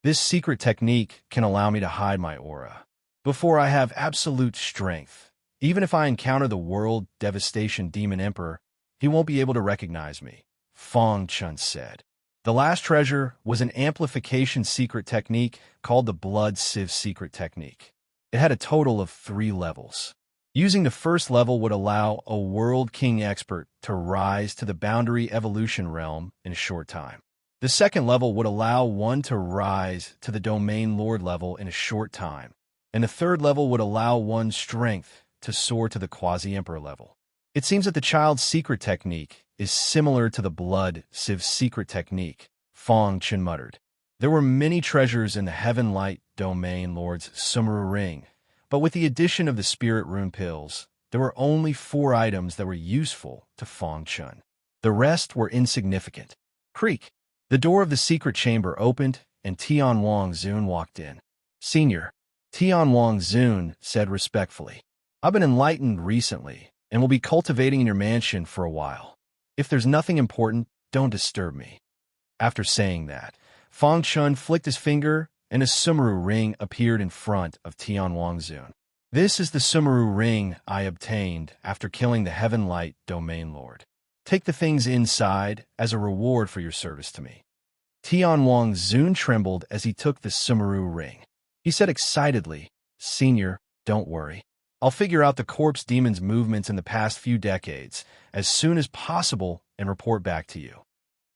This secret technique can allow me to hide my aura. Before I have absolute strength, even if I encounter the world devastation demon emperor, he won't be able to recognize me, Fong Chun said. The last treasure was an amplification secret technique called the blood sieve secret technique. It had a total of 3 levels. Using the first level would allow a world king expert to rise to the boundary evolution realm in a short time. The second level would allow one to rise to the domain lord level in a short time. And the third level would allow one's strength to soar to the quasi-emperor level. It seems that the child's secret technique is similar to the blood sieve secret technique, Fong Chun muttered. There were many treasures in the Heaven Light Domain Lord's Sumeru Ring, but with the addition of the Spirit Rune Pills, there were only 4 items that were useful to Fong Chun. The rest were insignificant. Creak! The door of the secret chamber opened, and Tian Wang Zun walked in. Senior, Tian Wang Zun said respectfully, I've been enlightened recently, and will be cultivating in your mansion for a while. If there's nothing important, don't disturb me. After saying that, Fong Chun flicked his finger, and a Sumeru ring appeared in front of Tian Wang Zun. This is the Sumeru ring I obtained after killing the Heaven Light Domain Lord. Take the things inside as a reward for your service to me. Tian Wang Zun trembled as he took the Sumeru ring. He said excitedly, Senior, don't worry. I'll figure out the corpse demon's movements in the past few decades as soon as possible and report back to you.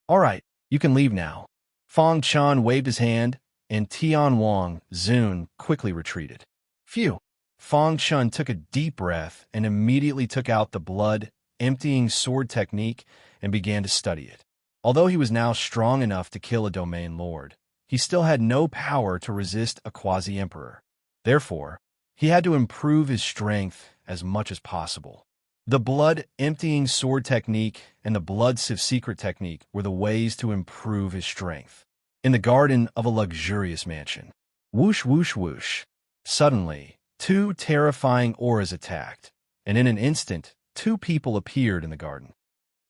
All right, you can leave now. Fong Chun waved his hand, and Tian Wang Zun quickly retreated. Phew! Fong Chun took a deep breath and immediately took out the blood-emptying sword technique and began to study it. Although he was now strong enough to kill a domain lord, he still had no power to resist a quasi-emperor. Therefore, he had to improve his strength as much as possible. The blood-emptying sword technique and the blood sieve secret technique were the ways to improve his strength. In the garden of a luxurious mansion. Whoosh, whoosh, whoosh. Suddenly, 2 terrifying auras attacked, and in an instant, 2 people appeared in the garden.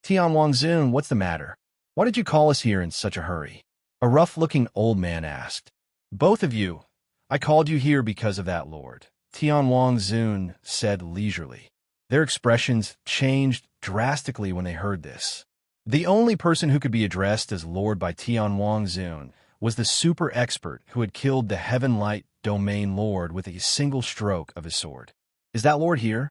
Tian Wang Zun, what's the matter? Why did you call us here in such a hurry? A rough-looking old man asked. Both of you. I called you here because of that lord, Tian Wang Zun said leisurely. Their expressions changed drastically when they heard this. The only person who could be addressed as Lord by Tian Wang Zun was the super expert who had killed the Heaven Light Domain Lord with a single stroke of his sword. Is that Lord here?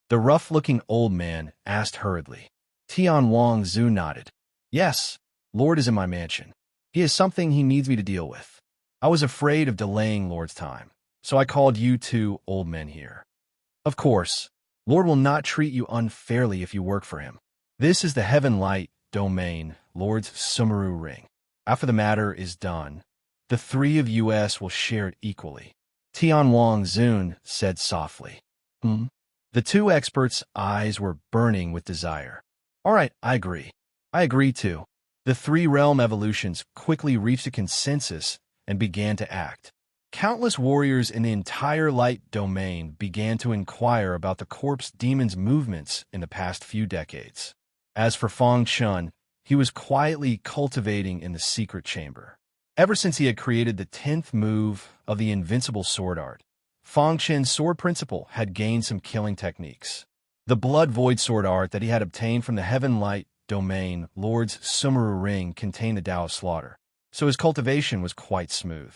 The rough-looking old man asked hurriedly. Tian Wang Zun nodded. Yes, Lord is in my mansion. He has something he needs me to deal with. I was afraid of delaying Lord's time, so I called you 2 old men here. Of course, Lord will not treat you unfairly if you work for him. This is the Heaven Light Domain Lord's Sumeru Ring. After the matter is done, the 3 of us will share it equally. Tian Wang Zun said softly. The 2 experts' eyes were burning with desire. All right, I agree. I agree too. The 3 realm evolutions quickly reached a consensus and began to act. Countless warriors in the entire light domain began to inquire about the corpse demon's movements in the past few decades. As for Fong Chun, he was quietly cultivating in the secret chamber. Ever since he had created the 10th move of the invincible sword art, Fong Chun's sword principle had gained some killing techniques. The blood void sword art that he had obtained from the Heaven Light Domain Lord's Sumeru Ring contained the Tao of Slaughter, so his cultivation was quite smooth.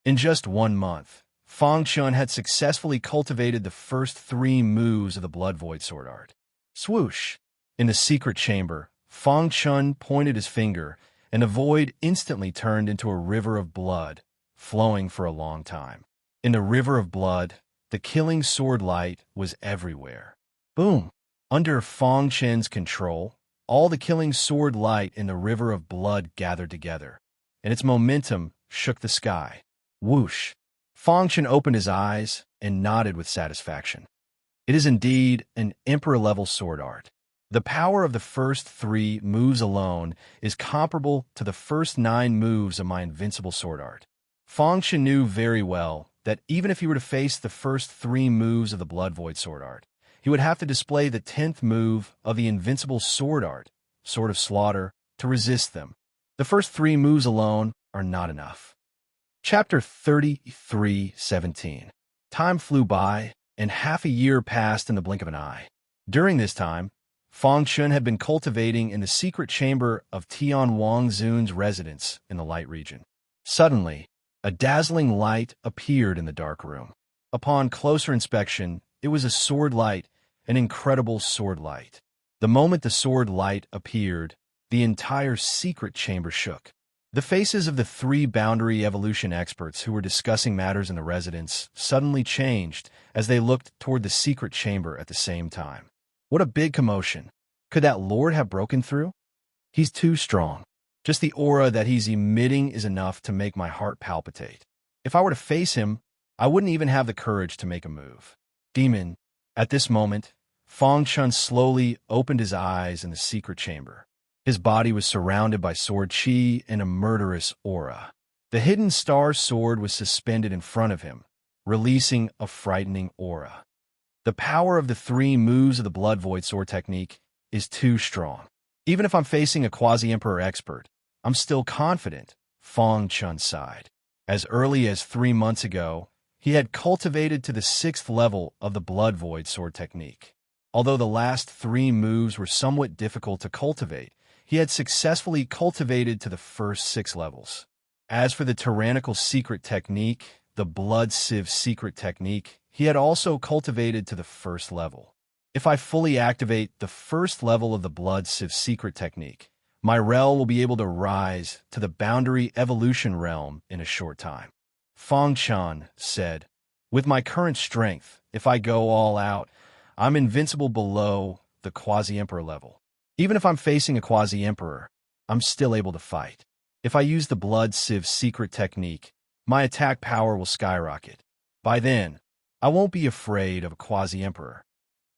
In just 1 month, Fong Chun had successfully cultivated the first 3 moves of the blood void sword art. Swoosh! In the secret chamber, Fong Chun pointed his finger, and the void instantly turned into a river of blood, flowing for a long time. In the river of blood, the killing sword light was everywhere. Boom! Under Fong Chun's control, all the killing sword light in the river of blood gathered together, and its momentum shook the sky. Whoosh! Fong Chun opened his eyes and nodded with satisfaction. It is indeed an emperor-level sword art. The power of the first 3 moves alone is comparable to the first 9 moves of my invincible sword art. Fong Chun knew very well that even if he were to face the first 3 moves of the blood void sword art, he would have to display the 10th move of the invincible sword art sword of slaughter, to resist them. The first 3 moves alone are not enough. Chapter 33:17. Time flew by, and half a year passed in the blink of an eye. During this time, Fang Chun had been cultivating in the secret chamber of Tian Wang Zun's residence in the light region. Suddenly, a dazzling light appeared in the dark room. Upon closer inspection, it was a sword light, an incredible sword light. The moment the sword light appeared, the entire secret chamber shook. The faces of the 3 boundary evolution experts who were discussing matters in the residence suddenly changed as they looked toward the secret chamber at the same time. What a big commotion. Could that lord have broken through? He's too strong. Just the aura that he's emitting is enough to make my heart palpitate. If I were to face him, I wouldn't even have the courage to make a move. Demon. At this moment, Fang Chun slowly opened his eyes in the secret chamber. His body was surrounded by sword chi and a murderous aura. The hidden star sword was suspended in front of him, releasing a frightening aura. The power of the 3 moves of the Blood Void sword technique is too strong. Even if I'm facing a quasi-emperor expert, I'm still confident, Fang Chun sighed. As early as 3 months ago, he had cultivated to the 6th level of the Blood Void sword technique. Although the last 3 moves were somewhat difficult to cultivate, he had successfully cultivated to the first 6 levels. As for the tyrannical secret technique, the Blood Sieve secret technique, he had also cultivated to the 1st level. If I fully activate the 1st level of the Blood Sieve secret technique, my realm will be able to rise to the boundary evolution realm in a short time. Fang Chun said, with my current strength, if I go all out, I'm invincible below the quasi-emperor level. Even if I'm facing a quasi-emperor, I'm still able to fight. If I use the Blood Sieve secret technique, my attack power will skyrocket. By then, I won't be afraid of a quasi-emperor.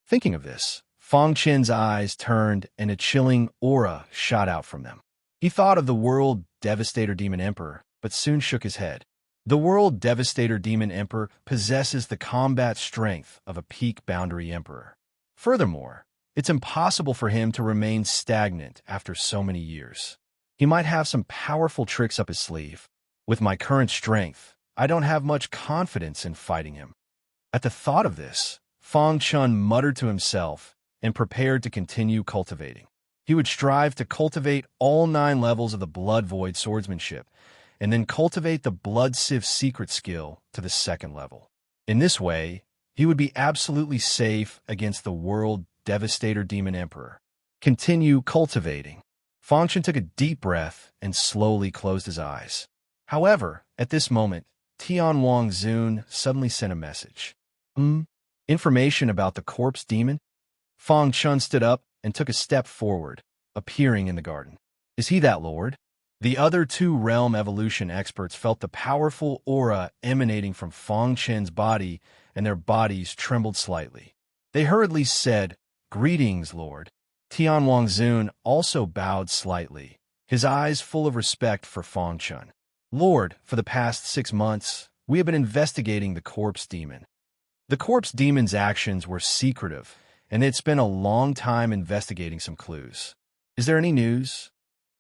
Thinking of this, Fang Chun's eyes turned and a chilling aura shot out from them. He thought of the World Devastator Demon Emperor, but soon shook his head. The World Devastator Demon Emperor possesses the combat strength of a peak boundary emperor. Furthermore, it's impossible for him to remain stagnant after so many years. He might have some powerful tricks up his sleeve. With my current strength, I don't have much confidence in fighting him. At the thought of this, Fang Chun muttered to himself and prepared to continue cultivating. He would strive to cultivate all 9 levels of the Blood Void swordsmanship, and then cultivate the Blood Sieve secret skill to the 2nd level. In this way, he would be absolutely safe against the World Devastator Demon Emperor. Continue cultivating. Fang Chun took a deep breath and slowly closed his eyes. However, at this moment, Tian Wang Zun suddenly sent a message. Information about the corpse demon? Fang Chun stood up and took a step forward, appearing in the garden. Is he that lord? The other 2 realm evolution experts felt the powerful aura emanating from Fang Chun's body, and their bodies trembled slightly. They hurriedly said, "Greetings, Lord." Tian Wang Zun also bowed slightly, his eyes full of respect for Fang Chun. Lord, for the past 6 months, we have been investigating the corpse demon. The corpse demon's actions were secretive, and they'd spent a long time investigating some clues. Is there any news?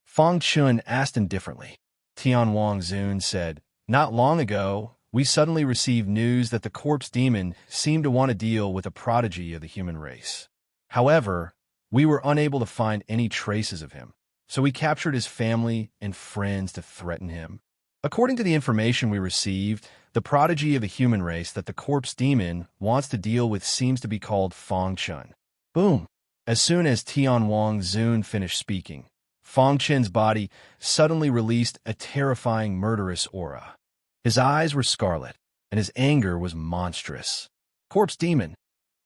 Fang Chun asked indifferently. Tian Wang Zun said, not long ago, we suddenly received news that the corpse demon seemed to want to deal with a prodigy of the human race. However, we were unable to find any traces of him, so we captured his family and friends to threaten him. According to the information we received, the prodigy of the human race that the corpse demon wants to deal with seems to be called Fang Chun. Boom! As soon as Tian Wang Zun finished speaking, Fang Chun's body suddenly released a terrifying murderous aura. His eyes were scarlet, and his anger was monstrous. Corpse demon!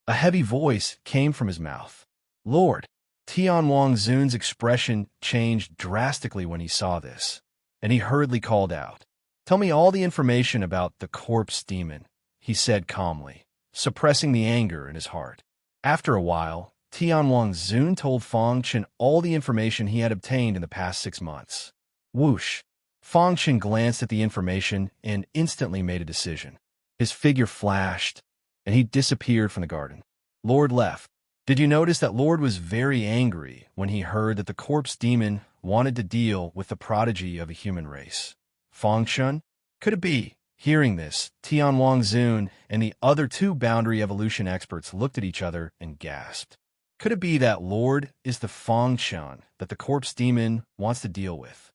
A heavy voice came from his mouth. Lord! Tian Wang Zun's expression changed drastically when he saw this, and he hurriedly called out. Tell me all the information about the corpse demon, he said calmly, suppressing the anger in his heart. After a while, Tian Wang Zun told Fang Chun all the information he had obtained in the past 6 months. Whoosh! Fang Chun glanced at the information and instantly made a decision. His figure flashed, and he disappeared from the garden. Lord left. Did you notice that Lord was very angry when he heard that the corpse demon wanted to deal with the prodigy of a human race? Feng Shun? Could it be? Hearing this, Tian Wangzun and the other two boundary evolution experts looked at each other and gasped. Could it be that Lord is the Feng Shun that the corpse demon wants to deal with?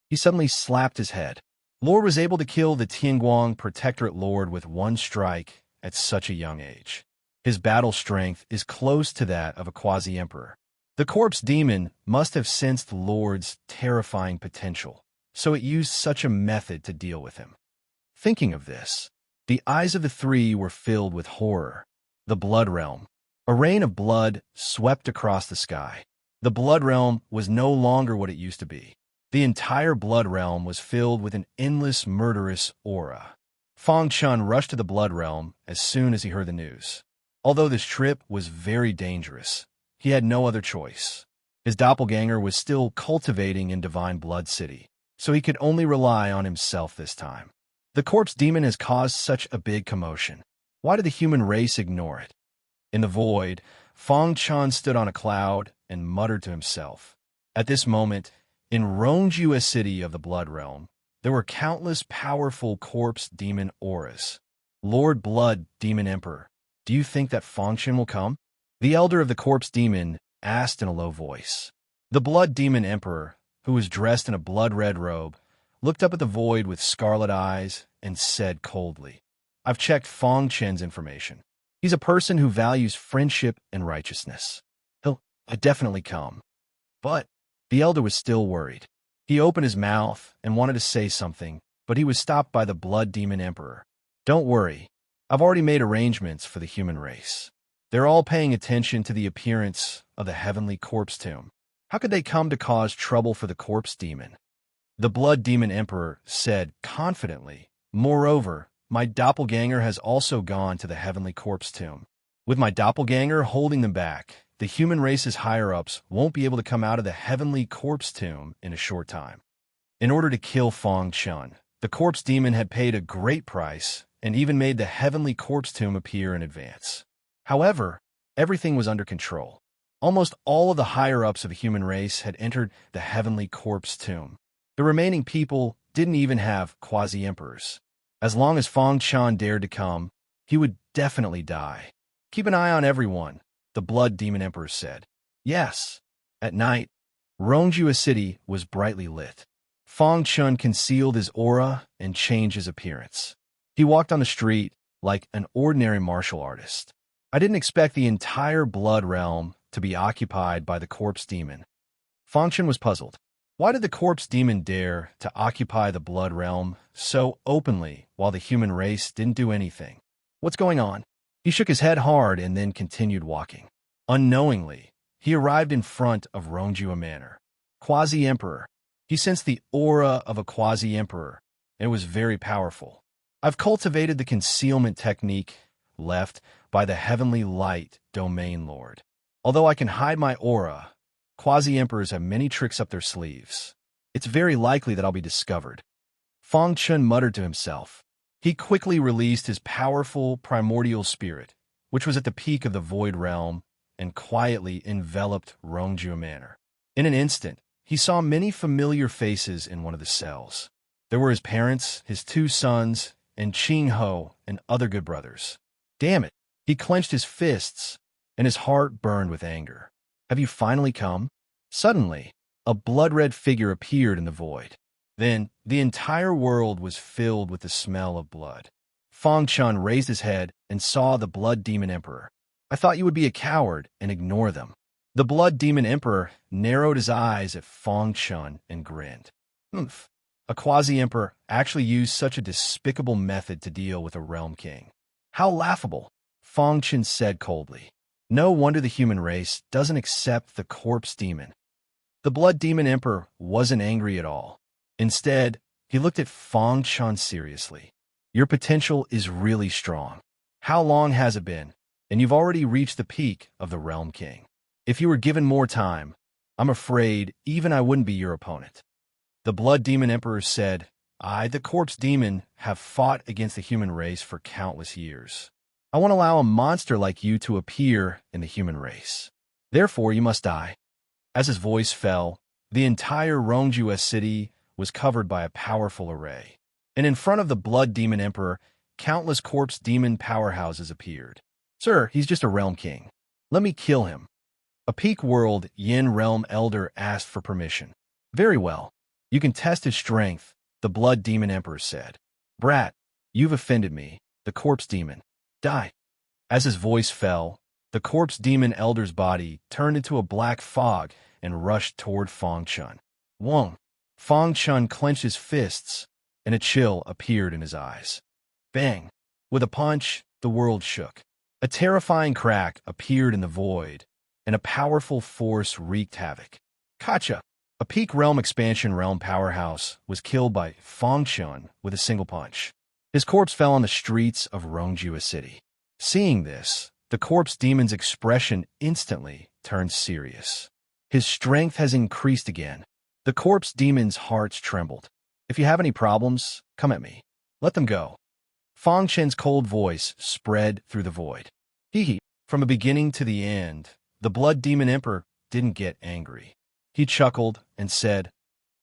He suddenly slapped his head. Lord was able to kill the Tianguang Protectorate Lord with one strike at such a young age. His battle strength is close to that of a quasi-emperor. The corpse demon must have sensed Lord's terrifying potential, so it used such a method to deal with him. Thinking of this, the eyes of the three were filled with horror. The Blood Realm. A rain of blood swept across the sky. The Blood Realm was no longer what it used to be. The entire Blood Realm was filled with an endless murderous aura. Feng Shun rushed to the Blood Realm as soon as he heard the news. Although this trip was very dangerous, he had no other choice. His doppelganger was still cultivating in Divine Blood City, so he could only rely on himself this time. The corpse demon has caused such a big commotion. Why did the human race ignore it? In the void, Feng Shun stood on a cloud and muttered to himself. At this moment, in Rongjua city of the Blood Realm, there were countless powerful corpse demon auras. Lord Blood Demon Emperor, do you think that Feng Shun will come? The elder of the corpse demon asked in a low voice. The Blood Demon Emperor, who was dressed in a blood-red robe, looked up at the void with scarlet eyes and said coldly, I've checked Feng Shun's information. He's a person who values friendship and righteousness. He'll definitely come. But the elder was still worried. He opened his mouth and wanted to say something, but he was stopped by the Blood Demon Emperor. Don't worry. I've already made arrangements for the human race. They're all paying attention to the appearance of the heavenly corpse tomb. How could they come to cause trouble for the corpse demon? The Blood Demon Emperor said confidently, Moreover, my doppelganger has also gone to the heavenly corpse tomb. With my doppelganger holding them back, the human race's higher-ups won't be able to come out of the heavenly corpse tomb in a short time. In order to kill Feng Shun, the corpse demon had paid a great price and even made the heavenly corpse tomb appear in advance. However, everything was under control. Almost all of the higher-ups of the human race had entered the heavenly corpse tomb. The remaining people didn't even have quasi-emperors. As long as Feng Shun dared to come, he would definitely die. Keep an eye on everyone, the Blood Demon Emperor said. Yes. At night, Rongjua city was brightly lit. Feng Shun concealed his aura and changed his appearance. He walked on the street like an ordinary martial artist. I didn't expect the entire Blood Realm to be occupied by the corpse demon. Feng Shun was puzzled. Why did the corpse demon dare to occupy the Blood Realm so openly while the human race didn't do anything? What's going on? He shook his head hard and then continued walking. Unknowingly, he arrived in front of Rongjua Manor. Quasi-Emperor. He sensed the aura of a quasi-emperor, and it was very powerful. I've cultivated the concealment technique left by the Heavenly Light Domain Lord. Although I can hide my aura, quasi-emperors have many tricks up their sleeves. It's very likely that I'll be discovered. Feng Shun muttered to himself. He quickly released his powerful primordial spirit, which was at the peak of the Void Realm, and quietly enveloped Rongjua Manor. In an instant, he saw many familiar faces in one of the cells. There were his parents, his two sons, and Qing Ho and other good brothers. Damn it! He clenched his fists, and his heart burned with anger. Have you finally come? Suddenly, a blood-red figure appeared in the void. Then, the entire world was filled with the smell of blood. Feng Shun raised his head and saw the Blood Demon Emperor. I thought you would be a coward and ignore them. The Blood Demon Emperor narrowed his eyes at Feng Shun and grinned. Humph. A quasi-emperor actually used such a despicable method to deal with a realm king. How laughable, Feng Shun said coldly. No wonder the human race doesn't accept the corpse demon. The Blood Demon Emperor wasn't angry at all. Instead, he looked at Feng Shun seriously. Your potential is really strong. How long has it been? And you've already reached the peak of the Realm King. If you were given more time, I'm afraid even I wouldn't be your opponent. The Blood Demon Emperor said, I, the corpse demon, have fought against the human race for countless years. I won't allow a monster like you to appear in the human race. Therefore, you must die." As his voice fell, the entire Rongjua city was covered by a powerful array. And in front of the Blood Demon Emperor, countless corpse demon powerhouses appeared. "Sir, he's just a realm king. Let me kill him." A peak world Yin realm elder asked for permission. "Very well. You can test his strength," the Blood Demon Emperor said. "Brat, you've offended me, the corpse demon. Die." As his voice fell, the corpse demon elder's body turned into a black fog and rushed toward Fong Chun. Wong. Fong Chun clenched his fists, and a chill appeared in his eyes. Bang! With a punch, the world shook. A terrifying crack appeared in the void, and a powerful force wreaked havoc. Kacha, a peak realm expansion realm powerhouse, was killed by Fong Chun with a single punch. His corpse fell on the streets of Rongjua City. Seeing this, the corpse demon's expression instantly turned serious. His strength has increased again. The corpse demon's hearts trembled. "If you have any problems, come at me. Let them go." Fong Chen's cold voice spread through the void. Hee. From the beginning to the end, the Blood Demon Emperor didn't get angry. He chuckled and said,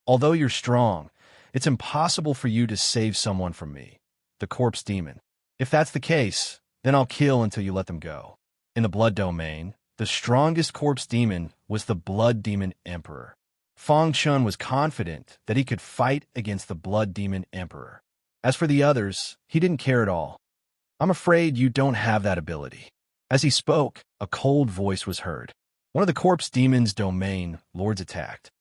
"Although you're strong, it's impossible for you to save someone from me, the corpse demon. If that's the case, then I'll kill until you let them go." In the blood domain, the strongest corpse demon was the Blood Demon Emperor. Fong Chun was confident that he could fight against the Blood Demon Emperor. As for the others, he didn't care at all. "I'm afraid you don't have that ability." As he spoke, a cold voice was heard. One of the corpse demon's domain lords attacked.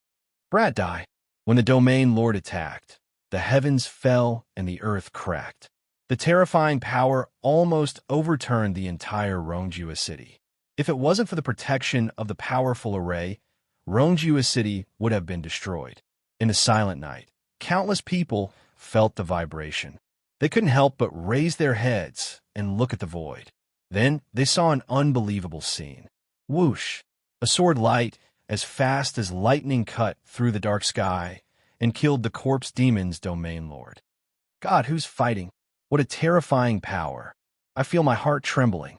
Brat die. When the domain lord attacked, the heavens fell and the earth cracked. The terrifying power almost overturned the entire Rongjua City. If it wasn't for the protection of the powerful array, Rongjua City would have been destroyed. In the silent night, countless people felt the vibration. They couldn't help but raise their heads and look at the void. Then they saw an unbelievable scene. Whoosh! A sword light, as fast as lightning, cut through the dark sky and killed the corpse demon's domain lord. God, who's fighting? What a terrifying power. I feel my heart trembling.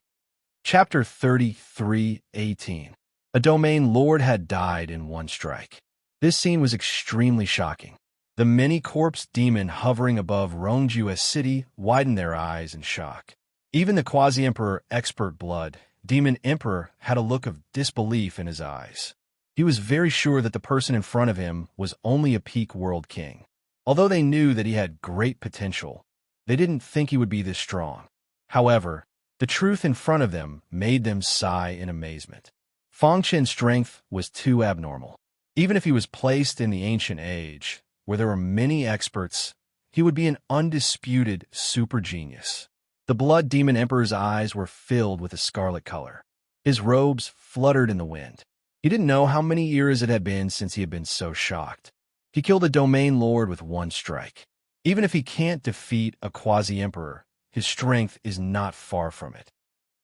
Chapter 33:18. A domain lord had died in one strike. This scene was extremely shocking. The many corpse demon hovering above Rongjua City widened their eyes in shock. Even the quasi-emperor expert blood demon emperor had a look of disbelief in his eyes. He was very sure that the person in front of him was only a peak world king. Although they knew that he had great potential, they didn't think he would be this strong. However, the truth in front of them made them sigh in amazement. Fong Chen's strength was too abnormal. Even if he was placed in the ancient age, where there were many experts, he would be an undisputed super genius. The Blood Demon Emperor's eyes were filled with a scarlet color. His robes fluttered in the wind. He didn't know how many years it had been since he had been so shocked. He killed a domain lord with one strike. Even if he can't defeat a quasi-emperor, his strength is not far from it.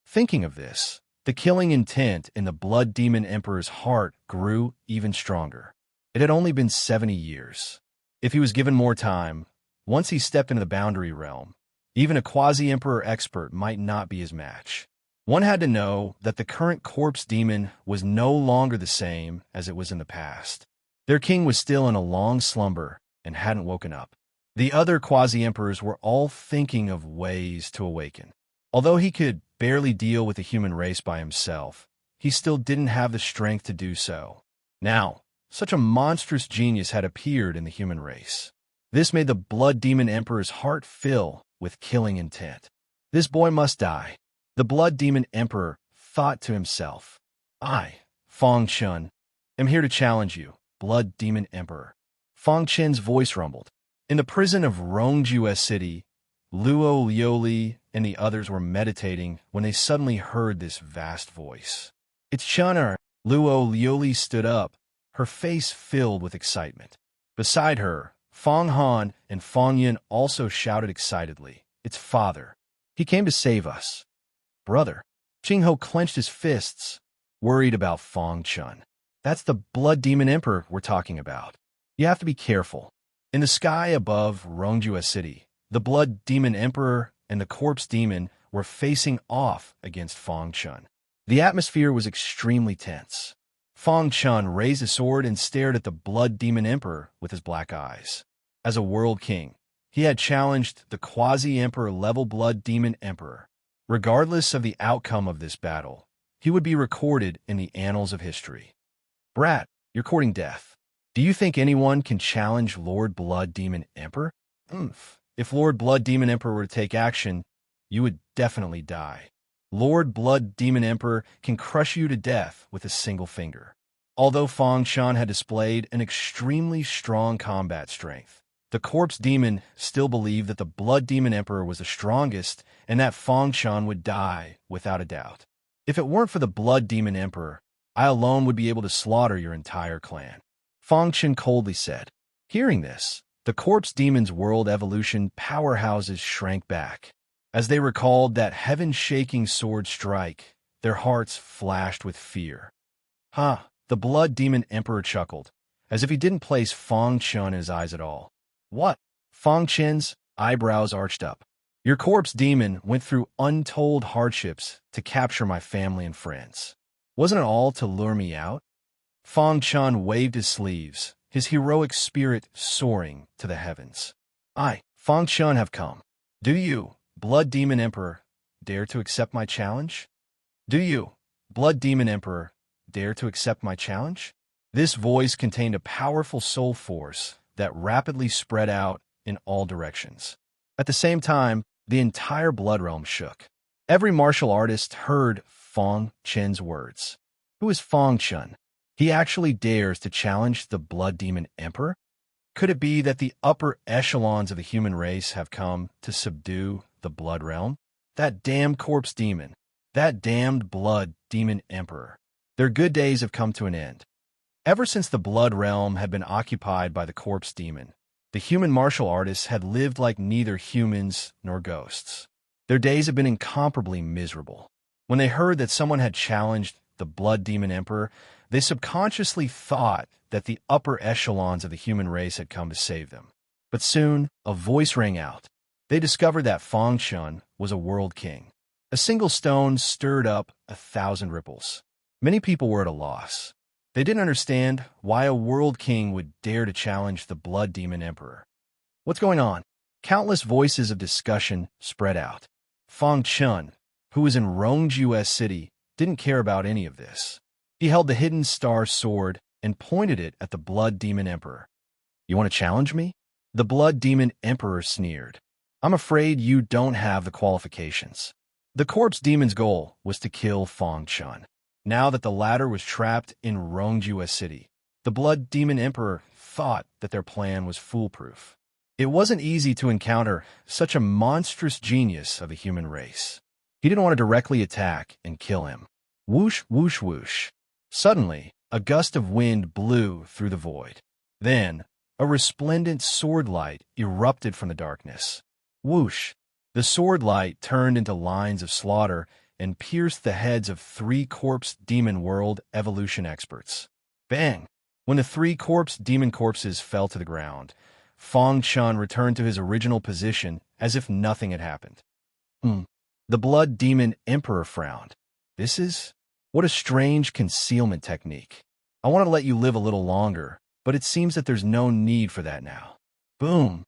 Thinking of this, the killing intent in the Blood Demon Emperor's heart grew even stronger. It had only been 70 years. If he was given more time, once he stepped into the boundary realm, even a quasi-emperor expert might not be his match. One had to know that the current corpse demon was no longer the same as it was in the past. Their king was still in a long slumber and hadn't woken up. The other quasi-emperors were all thinking of ways to awaken. Although he could barely deal with the human race by himself, he still didn't have the strength to do so. Now, such a monstrous genius had appeared in the human race. This made the Blood Demon Emperor's heart fill with killing intent. This boy must die. The Blood Demon Emperor thought to himself, "I, Fong Chun, am here to challenge you, Blood Demon Emperor." Fong Chen's voice rumbled. In the prison of Rongjua City, Luo Lioli and the others were meditating when they suddenly heard this vast voice. "It's Chun'er." Luo Lioli stood up, her face filled with excitement. Beside her, Fong Han and Fong Yin also shouted excitedly, "It's father. He came to save us." "Brother." Ching Ho clenched his fists, worried about Fong Chun. "That's the Blood Demon Emperor we're talking about. You have to be careful." In the sky above Rongjua City, the Blood Demon Emperor and the Corpse Demon were facing off against Fang Chun. The atmosphere was extremely tense. Fang Chun raised his sword and stared at the Blood Demon Emperor with his black eyes. As a world king, he had challenged the quasi-emperor level Blood Demon Emperor. Regardless of the outcome of this battle, he would be recorded in the annals of history. Brat, you're courting death. Do you think anyone can challenge Lord Blood Demon Emperor? If Lord Blood Demon Emperor were to take action, you would definitely die. Lord Blood Demon Emperor can crush you to death with a single finger. Although Fang Chun had displayed an extremely strong combat strength, the Corpse Demon still believed that the Blood Demon Emperor was the strongest and that Fang Chun would die without a doubt. If it weren't for the Blood Demon Emperor, I alone would be able to slaughter your entire clan. Fang Chun coldly said. Hearing this, the Corpse Demon's world evolution powerhouses shrank back. As they recalled that heaven-shaking sword strike, their hearts flashed with fear. The Blood Demon Emperor chuckled, as if he didn't place Fang Chun in his eyes at all. What? Fang Chun's eyebrows arched up. Your Corpse Demon went through untold hardships to capture my family and friends. Wasn't it all to lure me out? Fang Chun waved his sleeves, his heroic spirit soaring to the heavens. I, Fang Chun, have come. Do you, Blood Demon Emperor, dare to accept my challenge? Do you, Blood Demon Emperor, dare to accept my challenge? This voice contained a powerful soul force that rapidly spread out in all directions. At the same time, the entire Blood Realm shook. Every martial artist heard Fang Chun's words. Who is Fang Chun? He actually dares to challenge the Blood Demon Emperor? Could it be that the upper echelons of the human race have come to subdue the Blood Realm? That damned Corpse Demon. That damned Blood Demon Emperor. Their good days have come to an end. Ever since the Blood Realm had been occupied by the Corpse Demon, the human martial artists had lived like neither humans nor ghosts. Their days had been incomparably miserable. When they heard that someone had challenged the Blood Demon Emperor, they subconsciously thought that the upper echelons of the human race had come to save them. But soon, a voice rang out. They discovered that Fang Chun was a world king. A single stone stirred up 1,000 ripples. Many people were at a loss. They didn't understand why a world king would dare to challenge the Blood Demon Emperor. What's going on? Countless voices of discussion spread out. Fang Chun, who was in Rongju's city, didn't care about any of this. He held the Hidden Star sword and pointed it at the Blood Demon Emperor. You want to challenge me? The Blood Demon Emperor sneered. I'm afraid you don't have the qualifications. The Corpse Demon's goal was to kill Fang Chun. Now that the latter was trapped in Rongju's city, the Blood Demon Emperor thought that their plan was foolproof. It wasn't easy to encounter such a monstrous genius of the human race. He didn't want to directly attack and kill him. Whoosh, whoosh, whoosh. Suddenly, a gust of wind blew through the void. Then, a resplendent sword light erupted from the darkness. Whoosh! The sword light turned into lines of slaughter and pierced the heads of 3 Corpse Demon World evolution experts. Bang! When the 3 Corpse Demon corpses fell to the ground, Fang Chun returned to his original position as if nothing had happened. The Blood Demon Emperor frowned. What a strange concealment technique. I want to let you live a little longer, but it seems that there's no need for that now. Boom!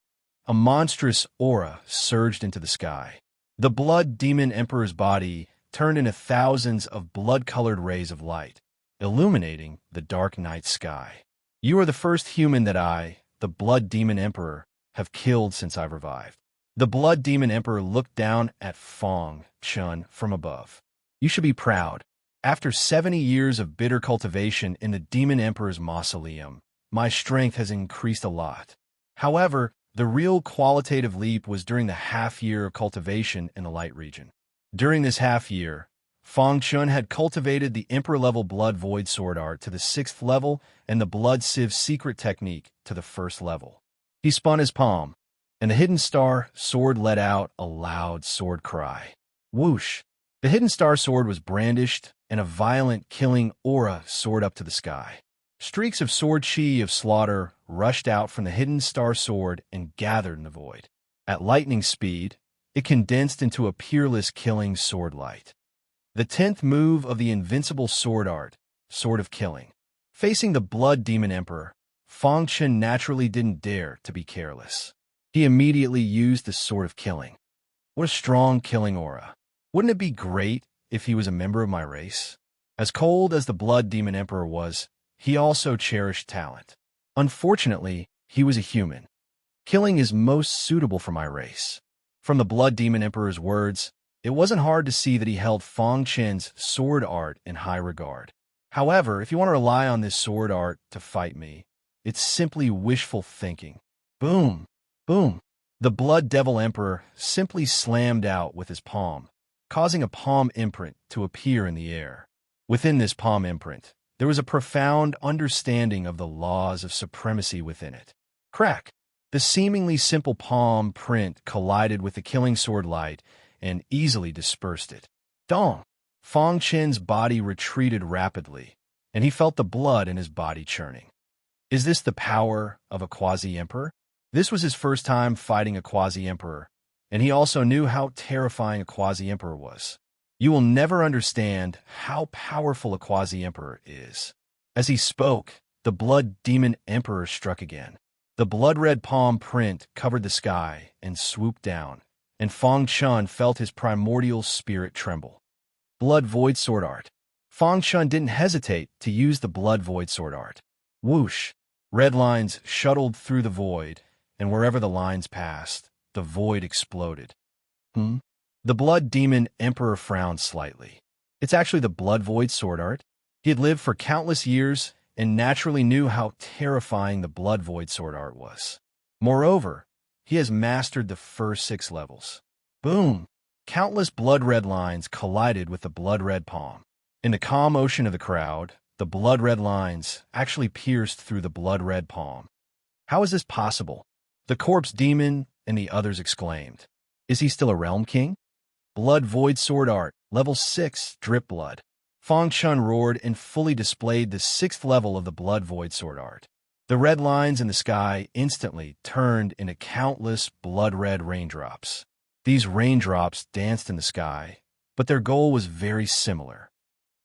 A monstrous aura surged into the sky. The Blood Demon Emperor's body turned into thousands of blood-colored rays of light, illuminating the dark night sky. You are the first human that I, the Blood Demon Emperor, have killed since I've revived. The Blood Demon Emperor looked down at Fang Chun from above. You should be proud. After 70 years of bitter cultivation in the Demon Emperor's mausoleum, my strength has increased a lot. However, the real qualitative leap was during the half-year of cultivation in the Light region. During this half-year, Fang Chun had cultivated the Emperor-level Blood Void Sword Art to the 6th level and the Blood Sieve Secret Technique to the 1st level. He spun his palm, and the Hidden Star sword let out a loud sword cry. Whoosh! The Hidden Star sword was brandished, and a violent, killing aura soared up to the sky. Streaks of sword chi of slaughter rushed out from the Hidden Star sword and gathered in the void. At lightning speed, it condensed into a peerless killing sword light. The 10th move of the invincible sword art, Sword of Killing. Facing the Blood Demon Emperor, Feng Chen naturally didn't dare to be careless. He immediately used the Sword of Killing. What a strong killing aura. Wouldn't it be great if he was a member of my race? As cold as the Blood Demon Emperor was, he also cherished talent. Unfortunately, he was a human. Killing is most suitable for my race. From the Blood Demon Emperor's words, it wasn't hard to see that he held Feng Chen's sword art in high regard. However, if you want to rely on this sword art to fight me, it's simply wishful thinking. Boom! Boom! The Blood Devil Emperor simply slammed out with his palm, causing a palm imprint to appear in the air. Within this palm imprint, there was a profound understanding of the laws of supremacy within it. Crack! The seemingly simple palm print collided with the killing sword light and easily dispersed it. Dong! Feng Chen's body retreated rapidly, and he felt the blood in his body churning. Is this the power of a quasi-emperor? This was his first time fighting a quasi-emperor, and he also knew how terrifying a quasi-emperor was. You will never understand how powerful a quasi-emperor is. As he spoke, the Blood Demon Emperor struck again. The blood-red palm print covered the sky and swooped down, and Feng Chen felt his primordial spirit tremble. Blood Void Sword Art. Feng Chen didn't hesitate to use the Blood Void Sword Art. Whoosh! Red lines shuttled through the void, and wherever the lines passed, the void exploded. The Blood Demon Emperor frowned slightly. It's actually the Blood Void Sword Art. He had lived for countless years and naturally knew how terrifying the Blood Void Sword Art was. Moreover, he has mastered the first 6 levels. Boom! Countless blood-red lines collided with the blood-red palm. In the calm ocean of the crowd, the blood-red lines actually pierced through the blood-red palm. How is this possible? The corpse demon and the others exclaimed. Is he still a realm king? Blood Void Sword Art, level 6, Drip Blood. Feng Chen roared and fully displayed the 6th level of the Blood Void Sword Art. The red lines in the sky instantly turned into countless blood-red raindrops. These raindrops danced in the sky, but their goal was very similar.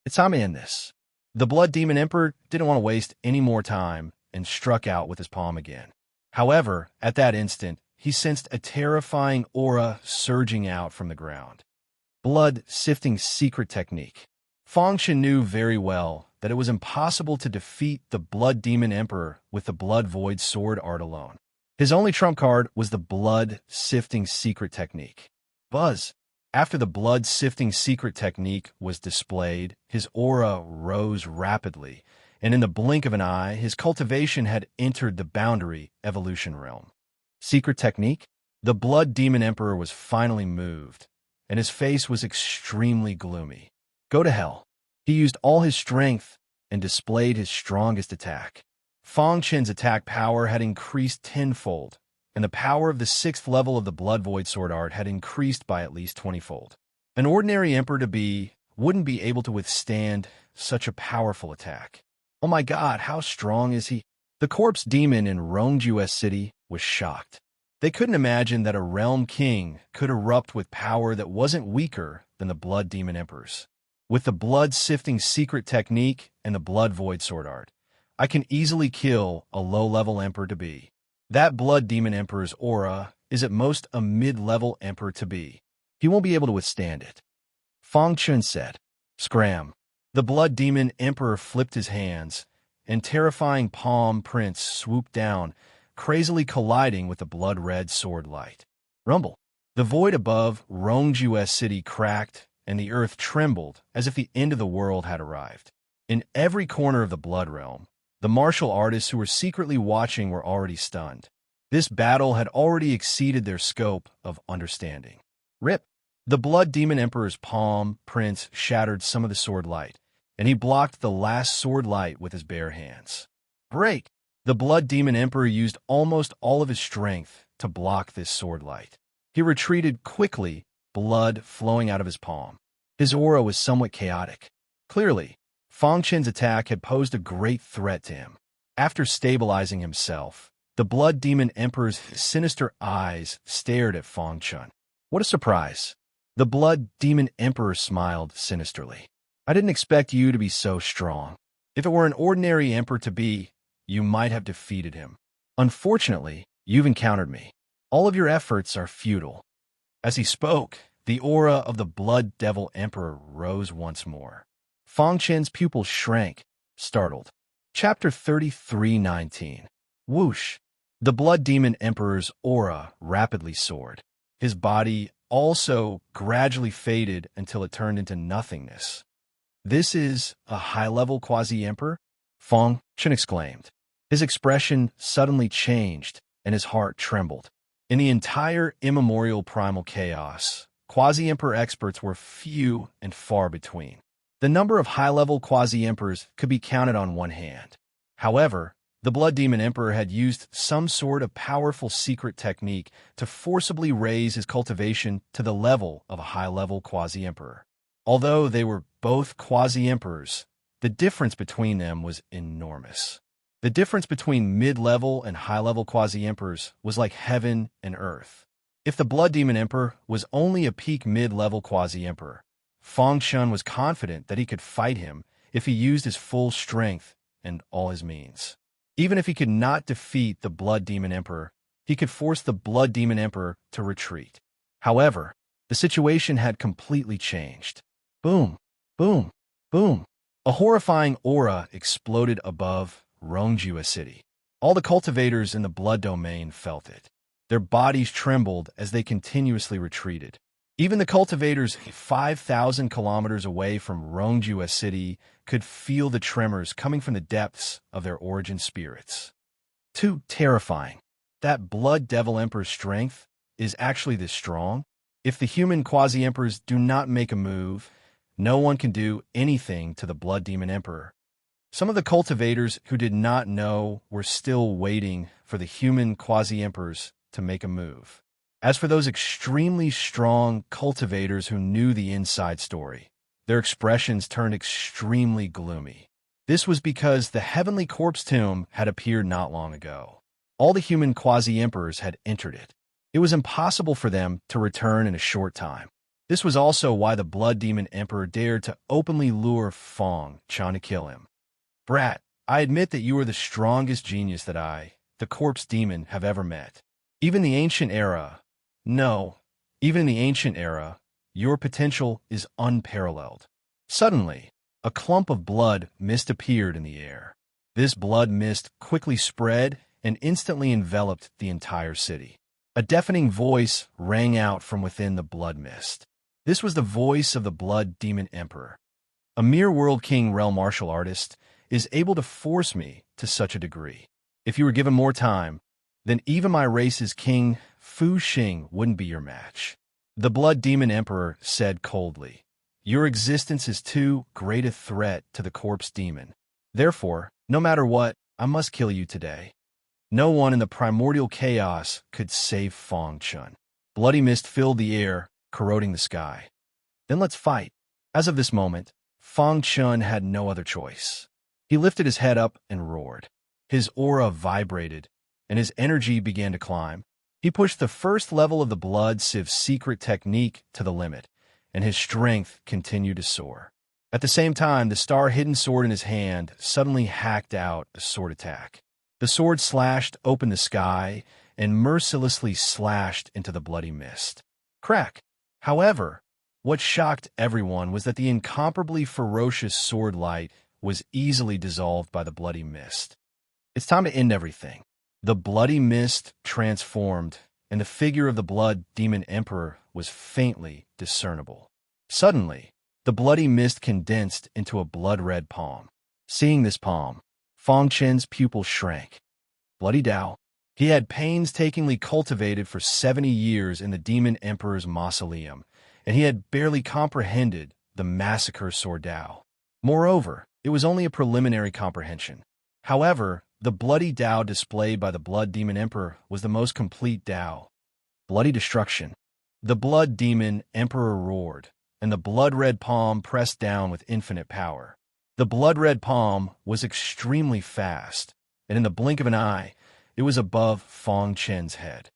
It's time to end this. The Blood Demon Emperor didn't want to waste any more time and struck out with his palm again. However, at that instant, he sensed a terrifying aura surging out from the ground. Blood-sifting secret technique. Feng Chen knew very well that it was impossible to defeat the Blood Demon Emperor with the Blood Void Sword Art alone. His only trump card was the blood-sifting secret technique. Buzz! After the blood-sifting secret technique was displayed, his aura rose rapidly, and in the blink of an eye, his cultivation had entered the boundary evolution realm. Secret technique? The Blood Demon Emperor was finally moved, and his face was extremely gloomy. Go to hell. He used all his strength and displayed his strongest attack. Feng Chen's attack power had increased tenfold, and the power of the 6th level of the Blood Void Sword Art had increased by at least 20-fold. An ordinary emperor-to-be wouldn't be able to withstand such a powerful attack. Oh my god, how strong is he? The corpse demon in Rongju's city was shocked. They couldn't imagine that a realm king could erupt with power that wasn't weaker than the Blood Demon Emperor's. With the blood-sifting secret technique and the Blood Void Sword Art, I can easily kill a low-level emperor-to-be. That Blood Demon Emperor's aura is at most a mid-level emperor-to-be. He won't be able to withstand it. Feng Chen said. Scram. The Blood Demon Emperor flipped his hands, and terrifying palm prints swooped down, crazily colliding with the blood-red sword light. Rumble. The void above Rongju's city cracked, and the earth trembled as if the end of the world had arrived. In every corner of the Blood Realm, the martial artists who were secretly watching were already stunned. This battle had already exceeded their scope of understanding. Rip! The Blood Demon Emperor's palm prints shattered some of the sword light, and he blocked the last sword light with his bare hands. Break! The Blood Demon Emperor used almost all of his strength to block this sword light. He retreated quickly, blood flowing out of his palm. His aura was somewhat chaotic. Clearly, Feng Chen's attack had posed a great threat to him. After stabilizing himself, the Blood Demon Emperor's sinister eyes stared at Feng Chen. What a surprise. The Blood Demon Emperor smiled sinisterly. I didn't expect you to be so strong. If it were an ordinary emperor-to-be, you might have defeated him. Unfortunately, you've encountered me. All of your efforts are futile. As he spoke, the aura of the Blood Devil Emperor rose once more. Fang Chen's pupils shrank, startled. Chapter 33:19. Whoosh! The Blood Demon Emperor's aura rapidly soared. His body also gradually faded until it turned into nothingness. This is a high-level quasi-emperor? Fang Chen exclaimed. His expression suddenly changed, and his heart trembled. In the entire immemorial primal chaos, quasi-emperor experts were few and far between. The number of high-level quasi-emperors could be counted on one hand. However, the Blood Demon Emperor had used some sort of powerful secret technique to forcibly raise his cultivation to the level of a high-level quasi-emperor. Although they were both quasi-emperors, the difference between them was enormous. The difference between mid-level and high-level quasi-emperors was like heaven and earth. If the Blood Demon Emperor was only a peak mid-level quasi-emperor, Fang Chen was confident that he could fight him if he used his full strength and all his means. Even if he could not defeat the Blood Demon Emperor, he could force the Blood Demon Emperor to retreat. However, the situation had completely changed. Boom, boom, boom. A horrifying aura exploded above Rongjua City. All the cultivators in the blood domain felt it. Their bodies trembled as they continuously retreated. Even the cultivators 5,000 kilometers away from Rongjua City could feel the tremors coming from the depths of their origin spirits. Too terrifying. That Blood Devil Emperor's strength is actually this strong. If the human quasi-emperors do not make a move, no one can do anything to the Blood Demon Emperor. Some of the cultivators who did not know were still waiting for the human quasi-emperors to make a move. As for those extremely strong cultivators who knew the inside story, their expressions turned extremely gloomy. This was because the heavenly corpse tomb had appeared not long ago. All the human quasi-emperors had entered it. It was impossible for them to return in a short time. This was also why the Blood Demon Emperor dared to openly lure Fang Chen to kill him. Brat, I admit that you are the strongest genius that I, the corpse demon, have ever met. Even in the ancient era, your potential is unparalleled. Suddenly, a clump of blood mist appeared in the air. This blood mist quickly spread and instantly enveloped the entire city. A deafening voice rang out from within the blood mist. This was the voice of the Blood Demon Emperor. A mere World King realm martial artist is able to force me to such a degree. If you were given more time, then even my race's king, Fu Xing, wouldn't be your match. The Blood Demon Emperor said coldly, your existence is too great a threat to the corpse demon. Therefore, no matter what, I must kill you today. No one in the primordial chaos could save Fang Chen. Bloody mist filled the air, corroding the sky. Then let's fight. As of this moment, Fang Chen had no other choice. He lifted his head up and roared. His aura vibrated, and his energy began to climb. He pushed the first level of the Blood Sieve secret technique to the limit, and his strength continued to soar. At the same time, the star-hidden sword in his hand suddenly hacked out a sword attack. The sword slashed open the sky and mercilessly slashed into the bloody mist. Crack! However, what shocked everyone was that the incomparably ferocious sword light was easily dissolved by the bloody mist. It's time to end everything. The bloody mist transformed, and the figure of the Blood Demon Emperor was faintly discernible. Suddenly, the bloody mist condensed into a blood-red palm. Seeing this palm, Fang Chen's pupils shrank. Bloody Dao. He had painstakingly cultivated for 70 years in the Demon Emperor's mausoleum, and he had barely comprehended the massacre sword Dao. Moreover, it was only a preliminary comprehension. However, the bloody Dao displayed by the Blood Demon Emperor was the most complete Dao. Bloody destruction. The Blood Demon Emperor roared, and the blood-red palm pressed down with infinite power. The blood-red palm was extremely fast, and in the blink of an eye, it was above Fang Chen's head.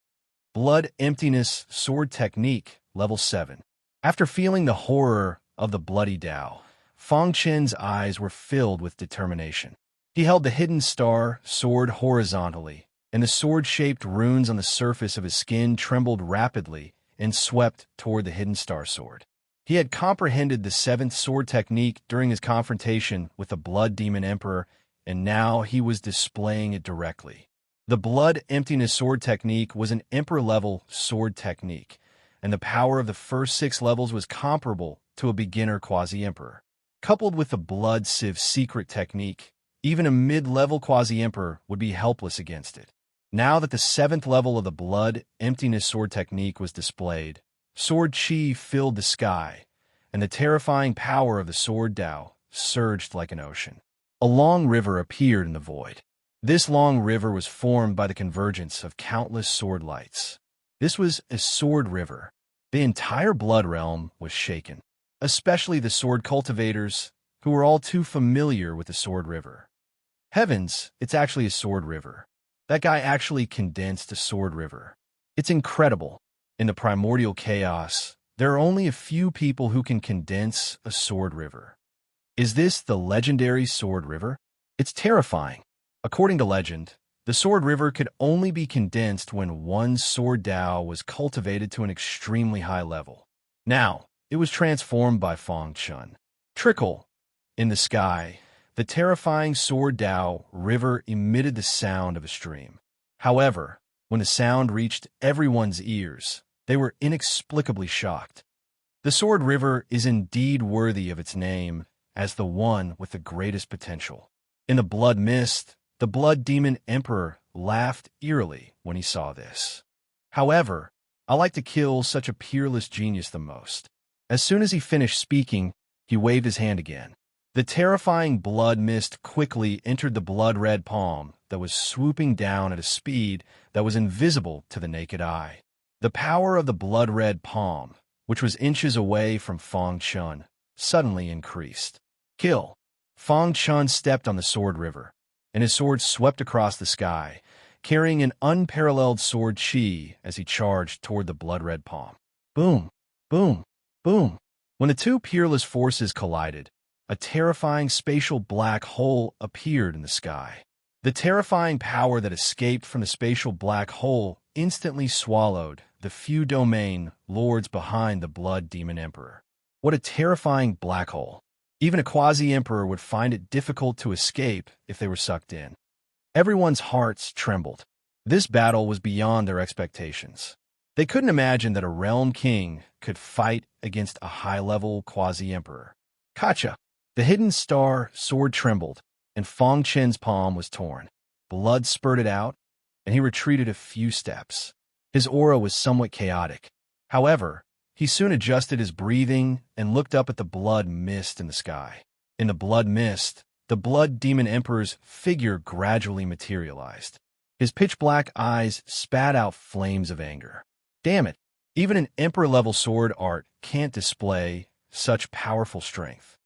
Blood Emptiness Sword Technique Level 7. After feeling the horror of the bloody Tao, Fang Chen's eyes were filled with determination. He held the hidden star sword horizontally, and the sword-shaped runes on the surface of his skin trembled rapidly and swept toward the hidden star sword. He had comprehended the seventh sword technique during his confrontation with the Blood Demon Emperor, and now he was displaying it directly. The Blood Emptiness Sword technique was an Emperor-level sword technique, and the power of the first 6 levels was comparable to a beginner Quasi-Emperor. Coupled with the Blood Sieve secret technique, even a mid-level Quasi-Emperor would be helpless against it. Now that the 7th level of the Blood Emptiness Sword technique was displayed, sword chi filled the sky, and the terrifying power of the sword Tao surged like an ocean. A long river appeared in the void. This long river was formed by the convergence of countless sword lights. This was a sword river. The entire Blood Realm was shaken, especially the sword cultivators, who were all too familiar with the sword river. Heavens, it's actually a sword river. That guy actually condensed a sword river. It's incredible. In the primordial chaos, there are only a few people who can condense a sword river. Is this the legendary sword river? It's terrifying. According to legend, the sword river could only be condensed when one sword Tao was cultivated to an extremely high level. Now, it was transformed by Fang Chun. Trickle. In the sky, the terrifying sword Tao river emitted the sound of a stream. However, when the sound reached everyone's ears, they were inexplicably shocked. The sword river is indeed worthy of its name as the one with the greatest potential. In the blood mist, the Blood Demon Emperor laughed eerily when he saw this. However, I like to kill such a peerless genius the most. As soon as he finished speaking, he waved his hand again. The terrifying blood mist quickly entered the blood-red palm that was swooping down at a speed that was invisible to the naked eye. The power of the blood-red palm, which was inches away from Fang Chun, suddenly increased. Kill! Fang Chun stepped on the sword river, and his sword swept across the sky, carrying an unparalleled sword chi as he charged toward the blood-red palm. Boom! Boom! Boom! When the two peerless forces collided, a terrifying spatial black hole appeared in the sky. The terrifying power that escaped from the spatial black hole instantly swallowed the few domain lords behind the Blood Demon Emperor. What a terrifying black hole! Even a Quasi-Emperor would find it difficult to escape if they were sucked in. Everyone's hearts trembled. This battle was beyond their expectations. They couldn't imagine that a realm king could fight against a high-level Quasi-Emperor. Kacha! The hidden star sword trembled, and Fang Chen's palm was torn. Blood spurted out, and he retreated a few steps. His aura was somewhat chaotic. However, he soon adjusted his breathing and looked up at the blood mist in the sky. In the blood mist, the Blood Demon Emperor's figure gradually materialized. His pitch-black eyes spat out flames of anger. Damn it! Even an Emperor-level sword art can't display such powerful strength.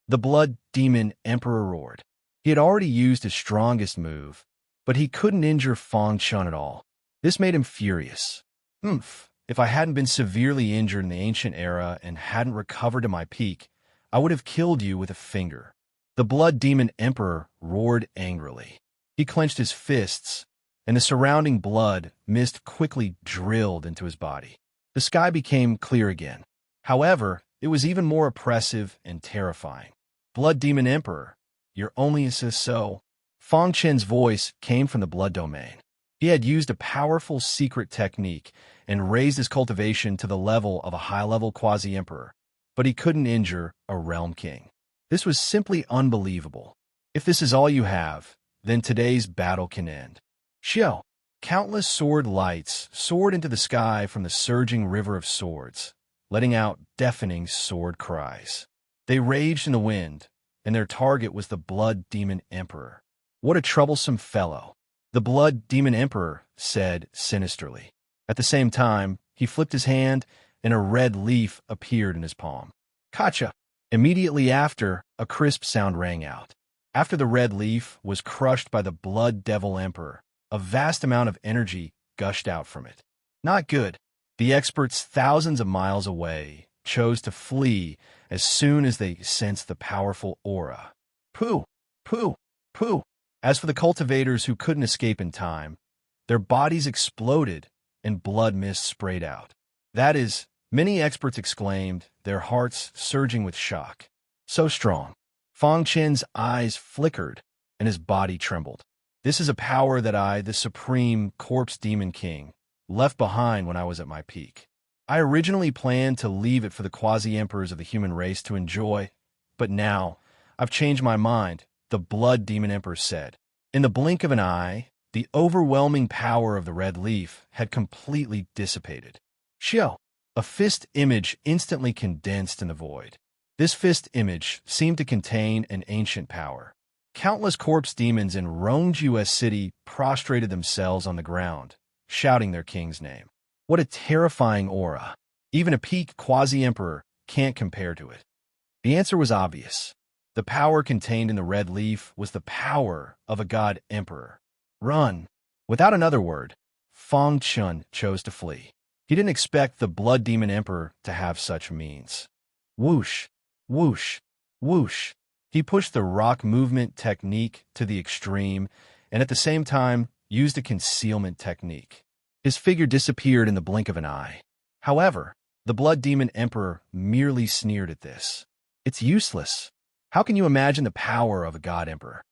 The Blood Demon Emperor roared. He had already used his strongest move, but he couldn't injure Fang Chun at all. This made him furious. If I hadn't been severely injured in the ancient era and hadn't recovered to my peak, I would have killed you with a finger. The Blood Demon Emperor roared angrily. He clenched his fists, and the surrounding blood mist quickly drilled into his body. The sky became clear again. However, it was even more oppressive and terrifying. Blood Demon Emperor, you're only so. Fang Chen's voice came from the blood domain. He had used a powerful secret technique and raised his cultivation to the level of a high-level Quasi-Emperor, but he couldn't injure a realm king. This was simply unbelievable. If this is all you have, then today's battle can end. Xiao! Countless sword lights soared into the sky from the surging river of swords, letting out deafening sword cries. They raged in the wind, and their target was the Blood Demon Emperor. What a troublesome fellow, the Blood Demon Emperor said sinisterly. At the same time, he flipped his hand, and a red leaf appeared in his palm. Kacha! Immediately after, a crisp sound rang out. After the red leaf was crushed by the Blood Devil Emperor, a vast amount of energy gushed out from it. Not good. The experts thousands of miles away chose to flee as soon as they sensed the powerful aura. Pooh, pooh, pooh. As for the cultivators who couldn't escape in time, their bodies exploded and blood mist sprayed out. That is, many experts exclaimed, their hearts surging with shock. So strong. Fang Chen's eyes flickered and his body trembled. This is a power that I, the supreme corpse demon king, left behind when I was at my peak. I originally planned to leave it for the quasi-emperors of the human race to enjoy, but now I've changed my mind, the blood demon emperor said. In the blink of an eye, the overwhelming power of the red leaf had completely dissipated. Xiao! A fist image instantly condensed in the void. This fist image seemed to contain an ancient power. Countless corpse demons in Rongju's city prostrated themselves on the ground, shouting their king's name. What a terrifying aura. Even a peak quasi-emperor can't compare to it. The answer was obvious. The power contained in the red leaf was the power of a god emperor. Run! Without another word, Fang Chun chose to flee. He didn't expect the blood demon emperor to have such means. Whoosh! Whoosh! Whoosh! He pushed the rock movement technique to the extreme and at the same time used a concealment technique. His figure disappeared in the blink of an eye. However, the blood demon emperor merely sneered at this. It's useless. How can you imagine the power of a god emperor?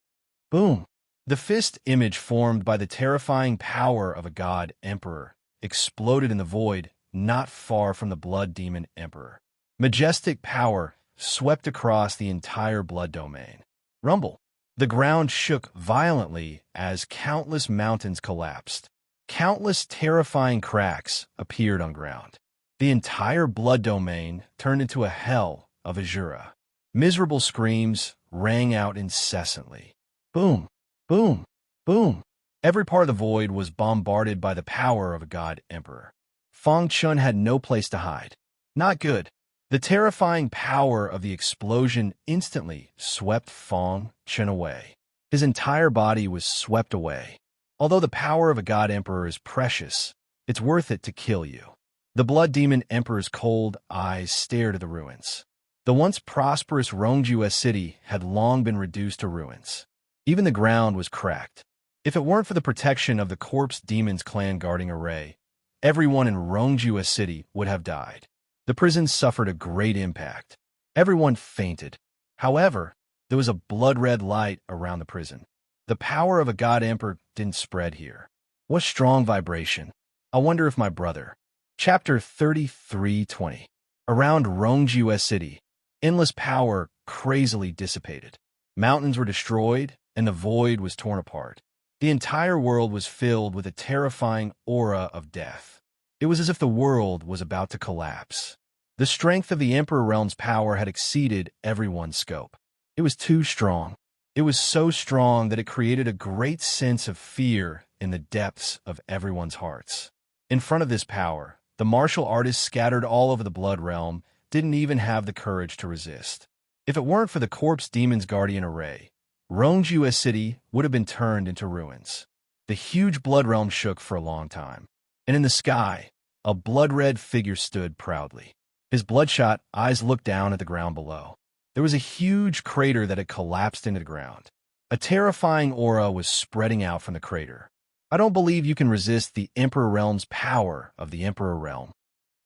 Boom! The fist image formed by the terrifying power of a god emperor exploded in the void not far from the blood demon emperor. Majestic power swept across the entire blood domain. Rumble. The ground shook violently as countless mountains collapsed. Countless terrifying cracks appeared on ground. The entire blood domain turned into a hell of azura. Miserable screams rang out incessantly. Boom, boom, boom. Every part of the void was bombarded by the power of a god emperor. Fang Chun had no place to hide. Not good. The terrifying power of the explosion instantly swept Fang Chun away. His entire body was swept away. Although the power of a god emperor is precious, it's worth it to kill you. The blood demon emperor's cold eyes stared at the ruins. The once prosperous Rongju city had long been reduced to ruins. Even the ground was cracked. If it weren't for the protection of the corpse demon's clan guarding array, everyone in Rongju city would have died. The prison suffered a great impact. Everyone fainted. However, there was a blood-red light around the prison. The power of a god emperor didn't spread here. What strong vibration. I wonder if my brother. Chapter 33:20. Around Rongju city, endless power crazily dissipated. Mountains were destroyed, and the void was torn apart. The entire world was filled with a terrifying aura of death. It was as if the world was about to collapse. The strength of the Emperor Realm's power had exceeded everyone's scope. It was too strong. It was so strong that it created a great sense of fear in the depths of everyone's hearts. In front of this power, the martial artists scattered all over the Blood Realm didn't even have the courage to resist. If it weren't for the Corpse Demon's Guardian Array, Rongju city would have been turned into ruins. The huge Blood Realm shook for a long time. And in the sky, a blood-red figure stood proudly. His bloodshot eyes looked down at the ground below. There was a huge crater that had collapsed into the ground. A terrifying aura was spreading out from the crater. I don't believe you can resist the Emperor Realm's power of the Emperor Realm.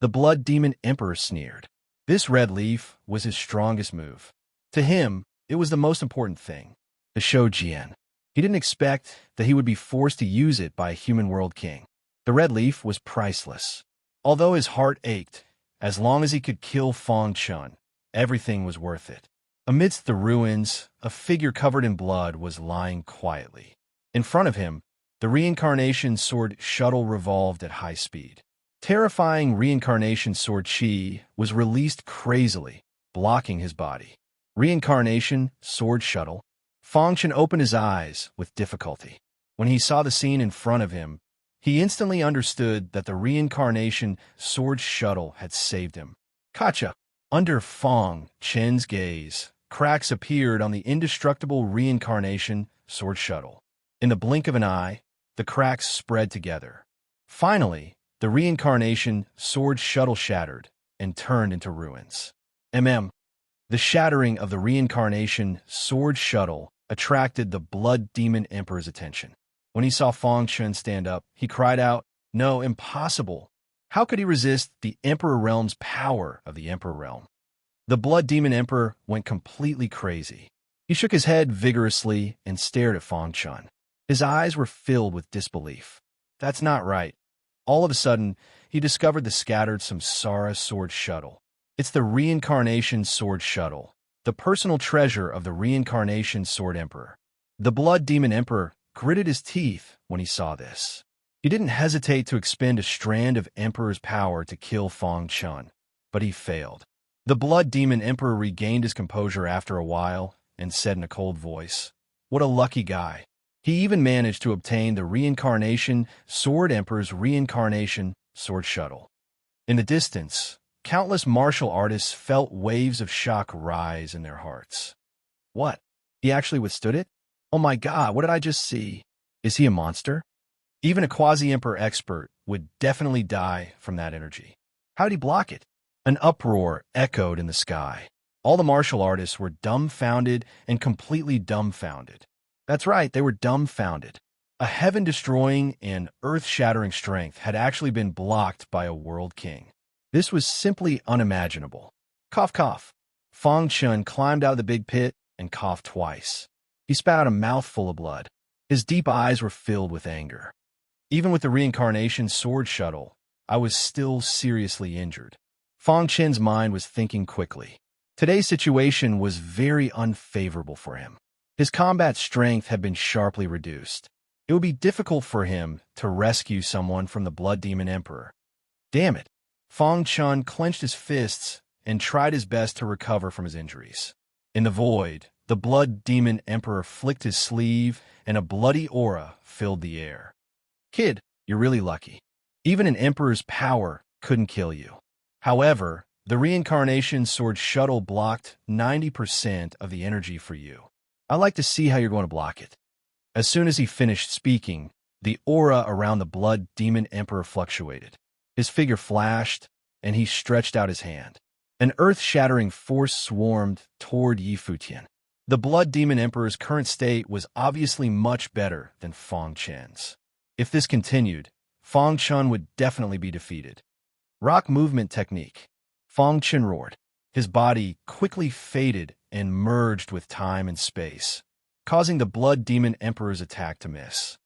The Blood Demon Emperor sneered. This red leaf was his strongest move. To him, it was the most important thing. The Shoujian. He didn't expect that he would be forced to use it by a human world king. The red leaf was priceless. Although his heart ached, as long as he could kill Fang Chun, everything was worth it. Amidst the ruins, a figure covered in blood was lying quietly. In front of him, the reincarnation sword shuttle revolved at high speed. Terrifying reincarnation sword chi was released crazily, blocking his body. Reincarnation sword shuttle. Fang Chun opened his eyes with difficulty. When he saw the scene in front of him, he instantly understood that the reincarnation sword shuttle had saved him. Kacha! Under Fang Chun's gaze, cracks appeared on the indestructible reincarnation sword shuttle. In the blink of an eye, the cracks spread together. Finally, the reincarnation sword shuttle shattered and turned into ruins. The shattering of the reincarnation sword shuttle attracted the Blood Demon Emperor's attention. When he saw Fang Chun stand up, he cried out, "No, impossible! How could he resist the Emperor Realm's power of the Emperor Realm?" The Blood Demon Emperor went completely crazy. He shook his head vigorously and stared at Fang Chun. His eyes were filled with disbelief. That's not right. All of a sudden, he discovered the scattered Samsara sword shuttle. It's the reincarnation sword shuttle, the personal treasure of the reincarnation sword emperor. The Blood Demon Emperor gritted his teeth when he saw this. He didn't hesitate to expend a strand of Emperor's power to kill Fang Chun, but he failed. The Blood Demon Emperor regained his composure after a while and said in a cold voice, "What a lucky guy." He even managed to obtain the reincarnation sword emperor's reincarnation sword shuttle. In the distance, countless martial artists felt waves of shock rise in their hearts. What? He actually withstood it? Oh my God, what did I just see? Is he a monster? Even a quasi-emperor expert would definitely die from that energy. How did he block it? An uproar echoed in the sky. All the martial artists were dumbfounded and completely dumbfounded. That's right, they were dumbfounded. A heaven-destroying and earth-shattering strength had actually been blocked by a world king. This was simply unimaginable. Cough, cough. Fang Chun climbed out of the big pit and coughed twice. He spat out a mouthful of blood. His deep eyes were filled with anger. Even with the reincarnation sword shuttle, I was still seriously injured. Fang Chun's mind was thinking quickly. Today's situation was very unfavorable for him. His combat strength had been sharply reduced. It would be difficult for him to rescue someone from the Blood Demon Emperor. Damn it! Fang Chun clenched his fists and tried his best to recover from his injuries. In the void, the Blood Demon Emperor flicked his sleeve and a bloody aura filled the air. Kid, you're really lucky. Even an emperor's power couldn't kill you. However, the reincarnation sword shuttle blocked 90% of the energy for you. I'd like to see how you're going to block it. As soon as he finished speaking, the aura around the Blood Demon Emperor fluctuated. His figure flashed, and he stretched out his hand. An earth-shattering force swarmed toward Yi Futian. The Blood Demon Emperor's current state was obviously much better than Fang Chun's. If this continued, Fang Chun would definitely be defeated. Rock movement technique. Fang Chun roared. His body quickly faded and merged with time and space, causing the Blood Demon Emperor's attack to miss.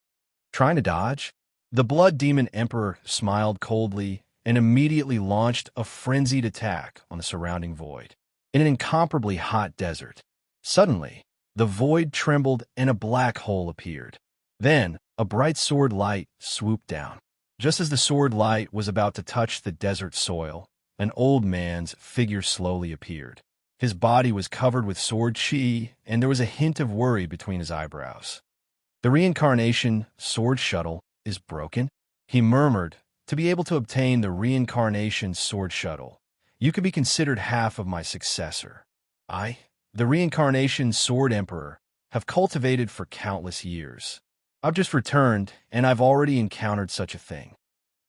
Trying to dodge? The Blood Demon Emperor smiled coldly and immediately launched a frenzied attack on the surrounding void. In an incomparably hot desert, suddenly, the void trembled and a black hole appeared. Then, a bright sword light swooped down. Just as the sword light was about to touch the desert soil, an old man's figure slowly appeared. His body was covered with sword chi, and there was a hint of worry between his eyebrows. The reincarnation sword shuttle is broken, he murmured. To be able to obtain the reincarnation sword shuttle, you could be considered half of my successor. I, the reincarnation sword emperor, have cultivated for countless years. I've just returned, and I've already encountered such a thing.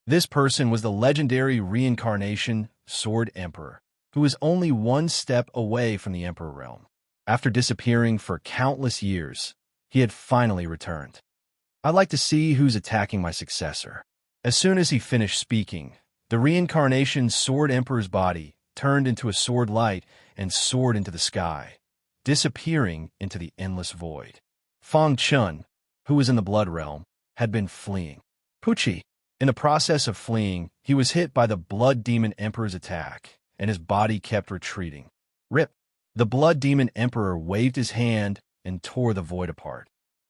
This person was the legendary reincarnation sword emperor, who was only one step away from the Emperor realm. After disappearing for countless years, he had finally returned. I'd like to see who's attacking my successor. As soon as he finished speaking, the reincarnation sword emperor's body turned into a sword light and soared into the sky, disappearing into the endless void. Fang Chun, who was in the blood realm, had been fleeing. Pucci. In the process of fleeing, he was hit by the Blood Demon Emperor's attack, and his body kept retreating. Rip. The Blood Demon Emperor waved his hand and tore the void apart.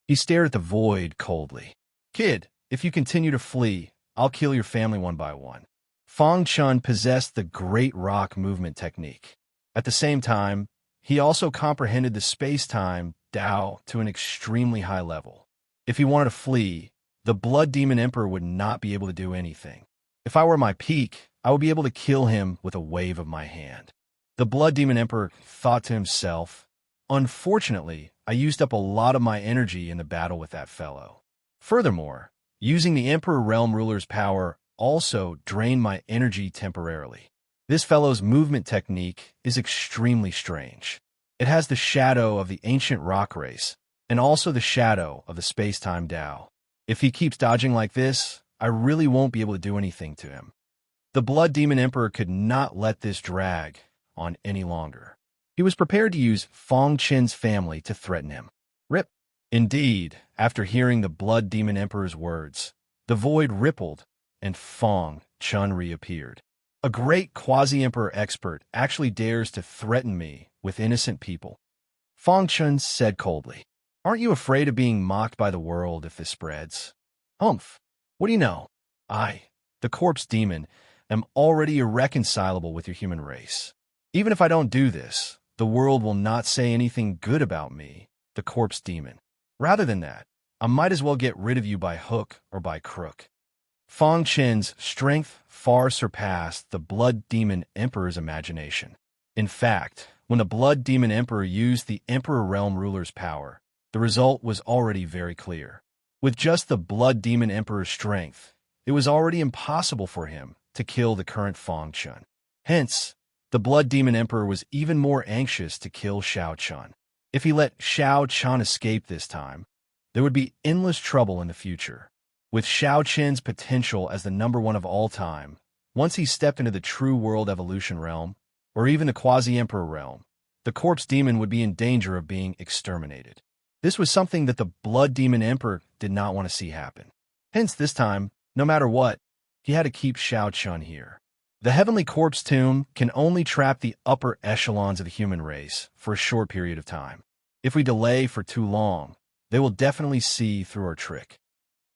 He stared at the void coldly. Kid, if you continue to flee, I'll kill your family one by one. Fang Chun possessed the Great Rock Movement technique. At the same time, he also comprehended the space-time Tao to an extremely high level. If he wanted to flee, the Blood Demon Emperor would not be able to do anything. If I were at my peak, I would be able to kill him with a wave of my hand. The Blood Demon Emperor thought to himself, unfortunately, I used up a lot of my energy in the battle with that fellow. Furthermore, using the Emperor Realm Ruler's power also drain my energy temporarily. This fellow's movement technique is extremely strange. It has the shadow of the ancient rock race, and also the shadow of the space-time Tao. If he keeps dodging like this, I really won't be able to do anything to him. The Blood Demon Emperor could not let this drag on any longer. He was prepared to use Fong Chen's family to threaten him. Rip. Indeed, after hearing the Blood Demon Emperor's words, the void rippled, and Fong Chen reappeared. A great quasi-emperor expert actually dares to threaten me with innocent people. Fong Chen said coldly, "Aren't you afraid of being mocked by the world if this spreads?" "Humph. What do you know? I, the corpse demon, am already irreconcilable with your human race. Even if I don't do this, the world will not say anything good about me, the corpse demon. Rather than that, I might as well get rid of you by hook or by crook." Fong Chen's strength far surpassed the Blood Demon Emperor's imagination. In fact, when the Blood Demon Emperor used the Emperor Realm Ruler's power, the result was already very clear. With just the Blood Demon Emperor's strength, it was already impossible for him to kill the current Fong Chen. Hence, the Blood Demon Emperor was even more anxious to kill Xiao Chun. If he let Xiao Chun escape this time, there would be endless trouble in the future. With Xiao Chen's potential as the #1 of all time, once he stepped into the true world evolution realm, or even the quasi-emperor realm, the corpse demon would be in danger of being exterminated. This was something that the Blood Demon Emperor did not want to see happen. Hence, this time, no matter what, he had to keep Xiao Chun here. The Heavenly Corpse Tomb can only trap the upper echelons of the human race for a short period of time. If we delay for too long, they will definitely see through our trick.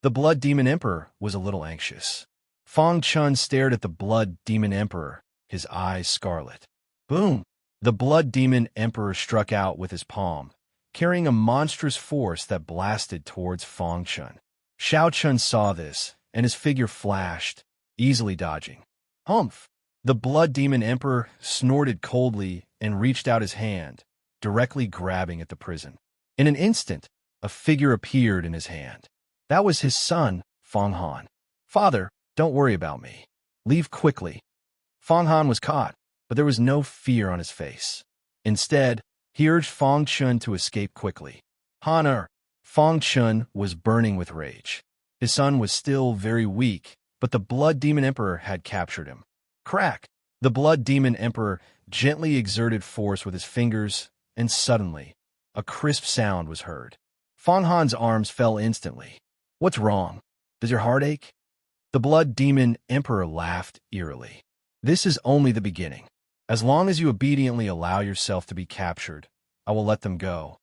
The Blood Demon Emperor was a little anxious. Fong Chen stared at the Blood Demon Emperor, his eyes scarlet. Boom! The Blood Demon Emperor struck out with his palm, carrying a monstrous force that blasted towards Fong Chen. Xiao Chun saw this, and his figure flashed, easily dodging. Humph! The Blood Demon Emperor snorted coldly and reached out his hand, directly grabbing at the prison. In an instant, a figure appeared in his hand. That was his son, Fong Han. "Father, don't worry about me. Leave quickly." Fong Han was caught, but there was no fear on his face. Instead, he urged Fong Chen to escape quickly. "Honor!" Fong Chen was burning with rage. His son was still very weak, but the Blood Demon Emperor had captured him. Crack! The Blood Demon Emperor gently exerted force with his fingers, and suddenly, a crisp sound was heard. Fong Han's arms fell instantly. "What's wrong? Does your heart ache?" The Blood Demon Emperor laughed eerily. "This is only the beginning. As long as you obediently allow yourself to be captured, I will let them go."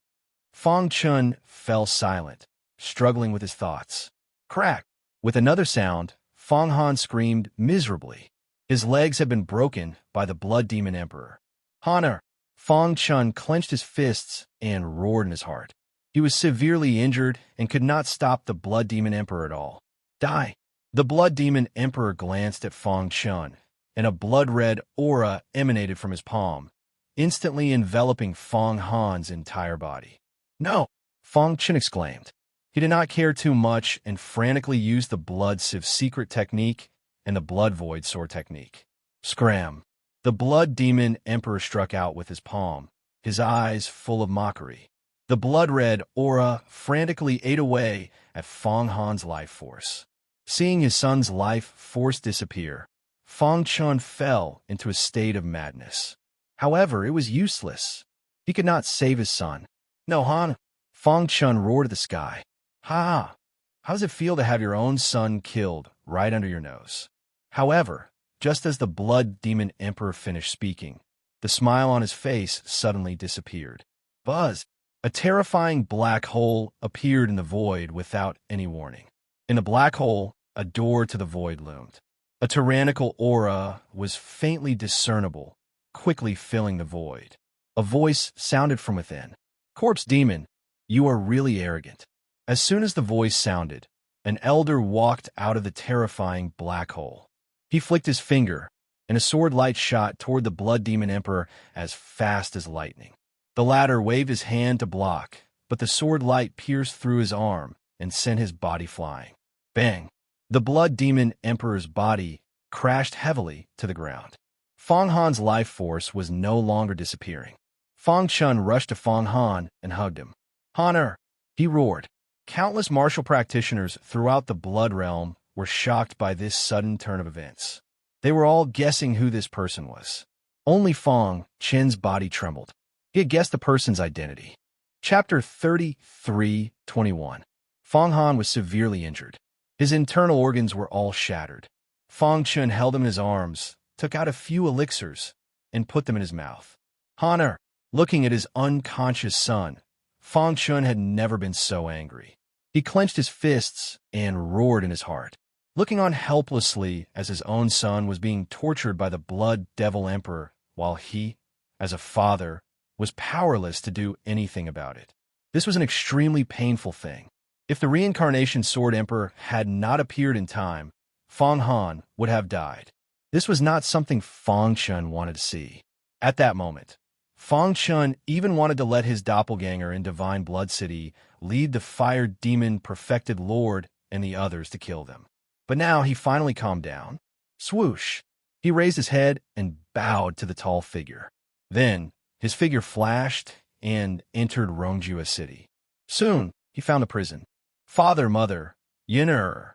Fong Chen fell silent, struggling with his thoughts. Crack! With another sound, Fong Han screamed miserably. His legs had been broken by the Blood Demon Emperor. "Honor!" Fong Chen clenched his fists and roared in his heart. He was severely injured and could not stop the Blood Demon Emperor at all. "Die!" The Blood Demon Emperor glanced at Fong Chen, and a blood-red aura emanated from his palm, instantly enveloping Fong Han's entire body. "No!" Fong Chen exclaimed. He did not care too much and frantically used the Blood Sieve secret technique and the Blood Void sword technique. Scram! The Blood Demon Emperor struck out with his palm, his eyes full of mockery. The blood-red aura frantically ate away at Fong Han's life force. Seeing his son's life force disappear, Fong Chen fell into a state of madness. However, it was useless. He could not save his son. "No, Han!" Fong Chen roared at the sky. "Ha! How does it feel to have your own son killed right under your nose?" However, just as the Blood Demon Emperor finished speaking, the smile on his face suddenly disappeared. Buzz! A terrifying black hole appeared in the void without any warning. In the black hole, a door to the void loomed. A tyrannical aura was faintly discernible, quickly filling the void. A voice sounded from within. "Corpse Demon, you are really arrogant." As soon as the voice sounded, an elder walked out of the terrifying black hole. He flicked his finger, and a sword light shot toward the Blood Demon Emperor as fast as lightning. The latter waved his hand to block, but the sword light pierced through his arm and sent his body flying. Bang! The Blood Demon Emperor's body crashed heavily to the ground. Feng Han's life force was no longer disappearing. Feng Chun rushed to Feng Han and hugged him. "Honor!" he roared. Countless martial practitioners throughout the Blood Realm were shocked by this sudden turn of events. They were all guessing who this person was. Only Feng Chen's body trembled. He had guessed the person's identity. Chapter 33:21. Feng Han was severely injured. His internal organs were all shattered. Feng Chun held him in his arms, took out a few elixirs, and put them in his mouth. Honor! Looking at his unconscious son, Feng Chun had never been so angry. He clenched his fists and roared in his heart, looking on helplessly as his own son was being tortured by the Blood Devil Emperor, while he, as a father, was powerless to do anything about it. This was an extremely painful thing. If the Reincarnation Sword Emperor had not appeared in time, Feng Han would have died. This was not something Feng Chun wanted to see. At that moment, Feng Chun even wanted to let his doppelganger in Divine Blood City lead the Fire Demon Perfected Lord and the others to kill them. But now he finally calmed down. Swoosh! He raised his head and bowed to the tall figure. Then, his figure flashed and entered Rongjua City. Soon, he found a prison. Father, Mother, Yin'er,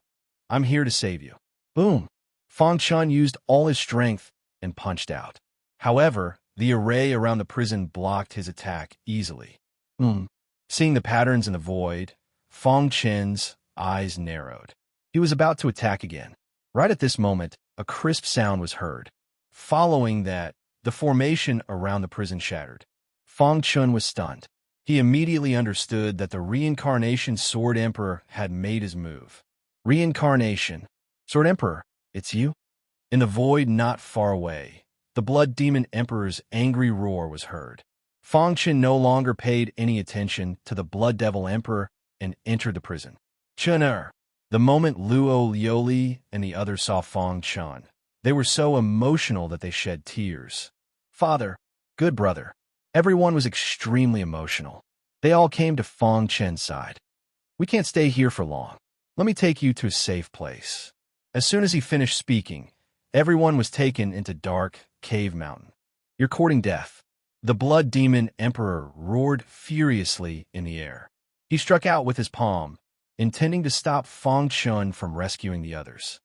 I'm here to save you. Boom! Feng Chun used all his strength and punched out. However, the array around the prison blocked his attack easily. Seeing the patterns in the void, Feng Chen's eyes narrowed. He was about to attack again. Right at this moment, a crisp sound was heard. Following that, the formation around the prison shattered. Feng Chun was stunned. He immediately understood that the Reincarnation Sword Emperor had made his move. Reincarnation. Sword Emperor, it's you? In the void not far away, the Blood Demon Emperor's angry roar was heard. Feng Chun no longer paid any attention to the Blood Devil Emperor and entered the prison. Chun'er. The moment Luo Lioli and the others saw Feng Chun, they were so emotional that they shed tears. Father, good brother. Everyone was extremely emotional. They all came to Feng Chen's side. We can't stay here for long. Let me take you to a safe place. As soon as he finished speaking, everyone was taken into dark cave mountain. You're courting death. The Blood Demon Emperor roared furiously in the air. He struck out with his palm, intending to stop Feng Chun from rescuing the others.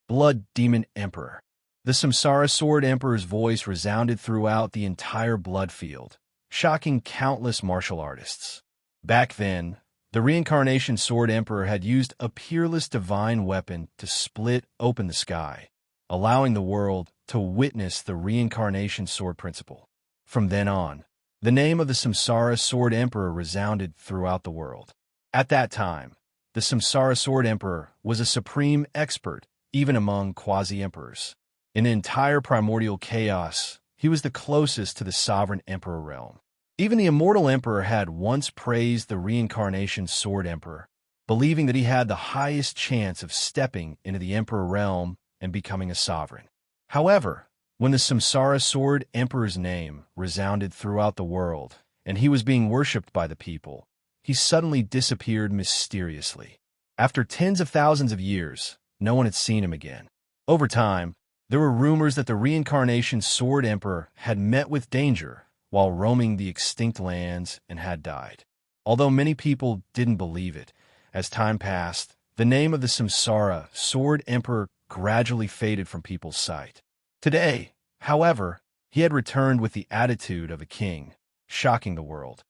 Blood Demon Emperor. The Samsara Sword Emperor's voice resounded throughout the entire blood field, shocking countless martial artists. Back then, the Reincarnation Sword Emperor had used a peerless divine weapon to split open the sky, allowing the world to witness the Reincarnation Sword Principle. From then on, the name of the Samsara Sword Emperor resounded throughout the world. At that time, the Samsara Sword Emperor was a supreme expert even among quasi-emperors. In the entire primordial chaos, he was the closest to the sovereign emperor realm. Even the immortal emperor had once praised the Reincarnation Sword Emperor, believing that he had the highest chance of stepping into the emperor realm and becoming a sovereign. However, when the Samsara Sword Emperor's name resounded throughout the world and he was being worshipped by the people, he suddenly disappeared mysteriously. After tens of thousands of years, no one had seen him again. Over time, there were rumors that the Reincarnation Sword Emperor had met with danger while roaming the extinct lands and had died. Although many people didn't believe it, as time passed, the name of the Samsara Sword Emperor gradually faded from people's sight. Today, however, he had returned with the attitude of a king, shocking the world.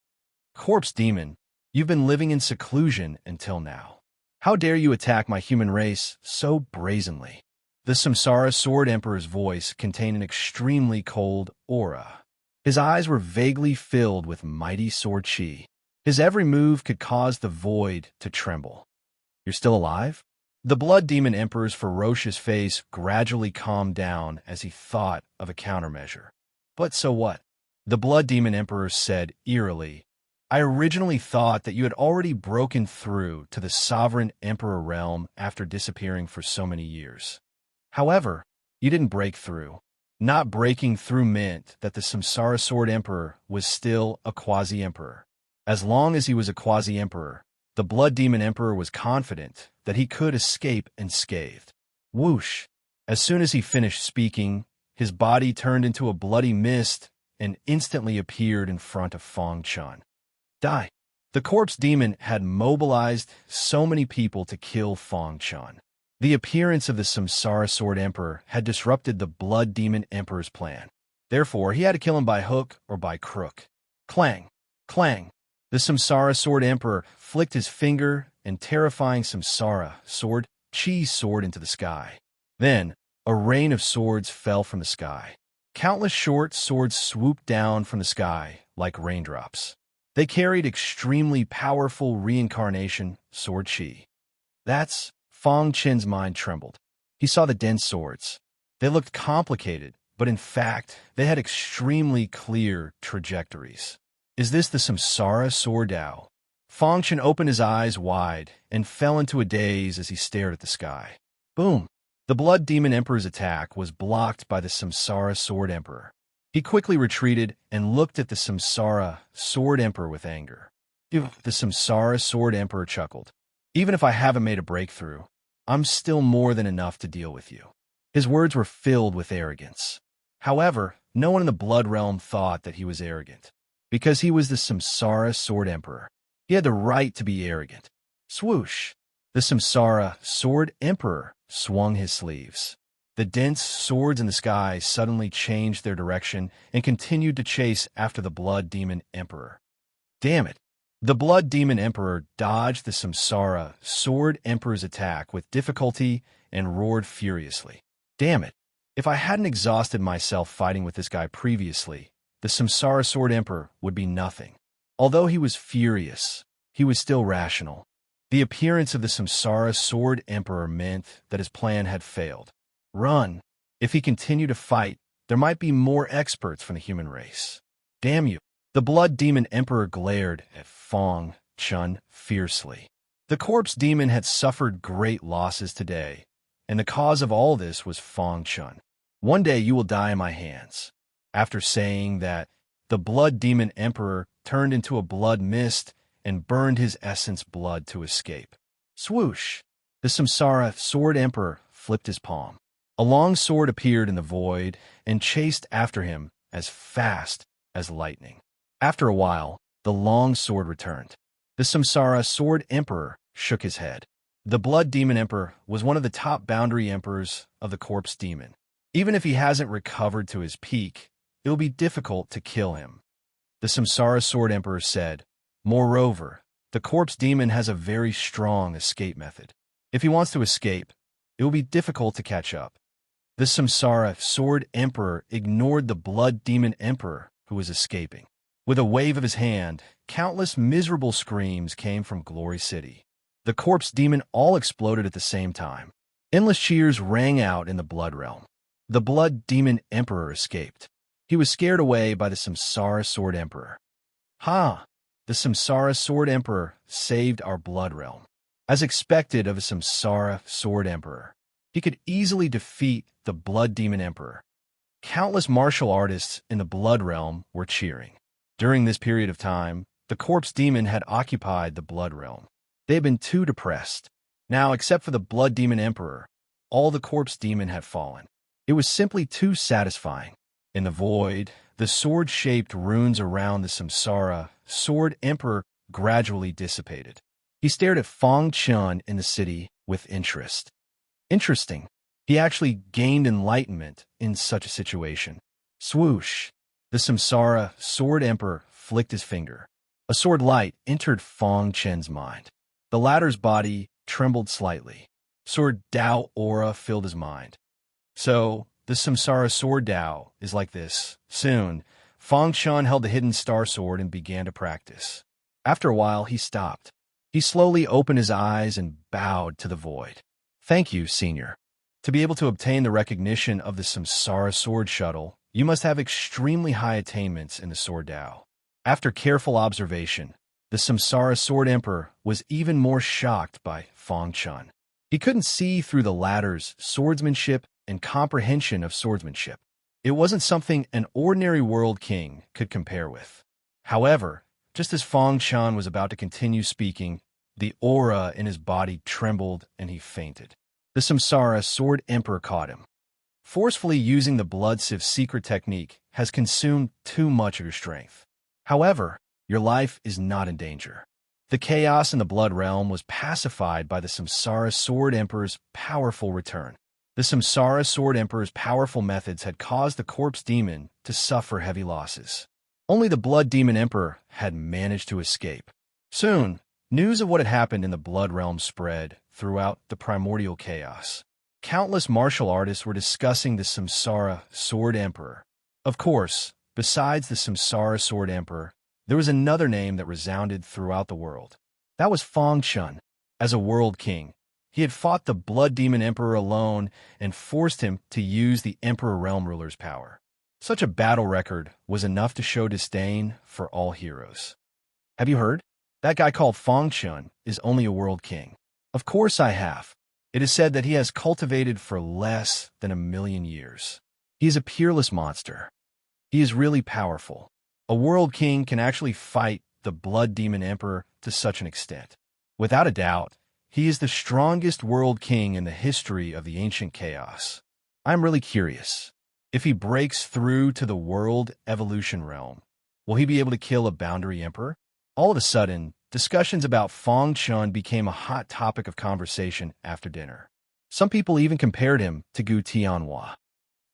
Corpse Demon, you've been living in seclusion until now. How dare you attack my human race so brazenly? The Samsara Sword Emperor's voice contained an extremely cold aura. His eyes were vaguely filled with mighty sword chi. His every move could cause the void to tremble. You're still alive? The Blood Demon Emperor's ferocious face gradually calmed down as he thought of a countermeasure. But so what? The Blood Demon Emperor said eerily, I originally thought that you had already broken through to the sovereign emperor realm after disappearing for so many years. However, you didn't break through. Not breaking through meant that the Samsara Sword Emperor was still a quasi-emperor. As long as he was a quasi-emperor, The Blood Demon Emperor was confident that he could escape unscathed. Whoosh! As soon as he finished speaking, his body turned into a bloody mist and instantly appeared in front of Fang Chun. Die! The corpse demon had mobilized so many people to kill Fang Chun. The appearance of the Samsara Sword Emperor had disrupted the Blood Demon Emperor's plan. Therefore, he had to kill him by hook or by crook. Clang! Clang! The Samsara Sword Emperor flicked his finger and terrifying Samsara sword, Chi's sword, into the sky. Then, a rain of swords fell from the sky. Countless short swords swooped down from the sky like raindrops. They carried extremely powerful reincarnation sword Chi. That's Fang Chen's mind trembled. He saw the dense swords. They looked complicated, but in fact, they had extremely clear trajectories. Is this the Samsara Sword Dao? Fang Chen opened his eyes wide and fell into a daze as he stared at the sky. Boom! The Blood Demon Emperor's attack was blocked by the Samsara Sword Emperor. He quickly retreated and looked at the Samsara Sword Emperor with anger. The Samsara Sword Emperor chuckled. Even if I haven't made a breakthrough, I'm still more than enough to deal with you. His words were filled with arrogance. However, no one in the Blood Realm thought that he was arrogant, because he was the Samsara Sword Emperor. He had the right to be arrogant. Swoosh! The Samsara Sword Emperor swung his sleeves. The dense swords in the sky suddenly changed their direction and continued to chase after the Blood Demon Emperor. Damn it! The Blood Demon Emperor dodged the Samsara Sword Emperor's attack with difficulty and roared furiously. Damn it! If I hadn't exhausted myself fighting with this guy previously, the Samsara Sword Emperor would be nothing. Although he was furious, he was still rational. The appearance of the Samsara Sword Emperor meant that his plan had failed. Run! If he continued to fight, there might be more experts from the human race. Damn you! The Blood Demon Emperor glared at Fang Chun fiercely. The corpse demon had suffered great losses today, and the cause of all this was Fang Chun. One day you will die in my hands. After saying that, the Blood Demon Emperor turned into a blood mist and burned his essence blood to escape. Swoosh! The Samsara Sword Emperor flipped his palm. A long sword appeared in the void and chased after him as fast as lightning. After a while, the long sword returned. The Samsara Sword Emperor shook his head. The Blood Demon Emperor was one of the top boundary emperors of the corpse demon. Even if he hasn't recovered to his peak, it will be difficult to kill him. The Samsara Sword Emperor said, moreover, the corpse demon has a very strong escape method. If he wants to escape, it will be difficult to catch up. The Samsara Sword Emperor ignored the Blood Demon Emperor who was escaping. With a wave of his hand, countless miserable screams came from Glory City. The corpse demon all exploded at the same time. Endless cheers rang out in the Blood Realm. The Blood Demon Emperor escaped. He was scared away by the Samsara Sword Emperor. Ha! The Samsara Sword Emperor saved our Blood Realm. As expected of a Samsara Sword Emperor, he could easily defeat the Blood Demon Emperor. Countless martial artists in the Blood Realm were cheering. During this period of time, the corpse demon had occupied the Blood Realm. They had been too depressed. Now, except for the Blood Demon Emperor, all the corpse demon had fallen. It was simply too satisfying. In the void, the sword-shaped runes around the Samsara Sword Emperor gradually dissipated. He stared at Fang Chun in the city with interest. Interesting. He actually gained enlightenment in such a situation. Swoosh! The Samsara Sword Emperor flicked his finger. A sword light entered Fang Chen's mind. The latter's body trembled slightly. Sword Dao aura filled his mind. So, the Samsara Sword Dao is like this. Soon, Fang Chun held the hidden star sword and began to practice. After a while, he stopped. He slowly opened his eyes and bowed to the void. Thank you, Senior. To be able to obtain the recognition of the Samsara Sword Shuttle, you must have extremely high attainments in the Sword Dao. After careful observation, the Samsara Sword Emperor was even more shocked by Fang Chun. He couldn't see through the latter's swordsmanship and comprehension of swordsmanship. It wasn't something an ordinary world king could compare with. However, just as Fang Chun was about to continue speaking, The aura in his body trembled and he fainted. The Samsara Sword Emperor caught him. Forcefully using the blood sieve secret technique has consumed too much of your strength. However, your life is not in danger. The chaos in the blood realm was pacified by the Samsara Sword Emperor's powerful return. The Samsara Sword Emperor's powerful methods had caused the corpse demon to suffer heavy losses. Only the Blood Demon Emperor had managed to escape. Soon, news of what had happened in the blood realm spread throughout the primordial chaos. Countless martial artists were discussing the Samsara Sword Emperor. Of course, besides the Samsara Sword Emperor, there was another name that resounded throughout the world. That was Feng Chun. As a world king, he had fought the Blood Demon Emperor alone and forced him to use the Emperor Realm Ruler's power. Such a battle record was enough to show disdain for all heroes. Have you heard? That guy called Feng Chun is only a world king. Of course I have. It is said that he has cultivated for less than 1,000,000 years. He is a peerless monster. He is really powerful. A world king can actually fight the Blood Demon Emperor to such an extent. Without a doubt, he is the strongest world king in the history of the ancient chaos. I'm really curious. If he breaks through to the world evolution realm, will he be able to kill a boundary emperor? All of a sudden, discussions about Feng Chun became a hot topic of conversation after dinner. Some people even compared him to Gu Tianhua.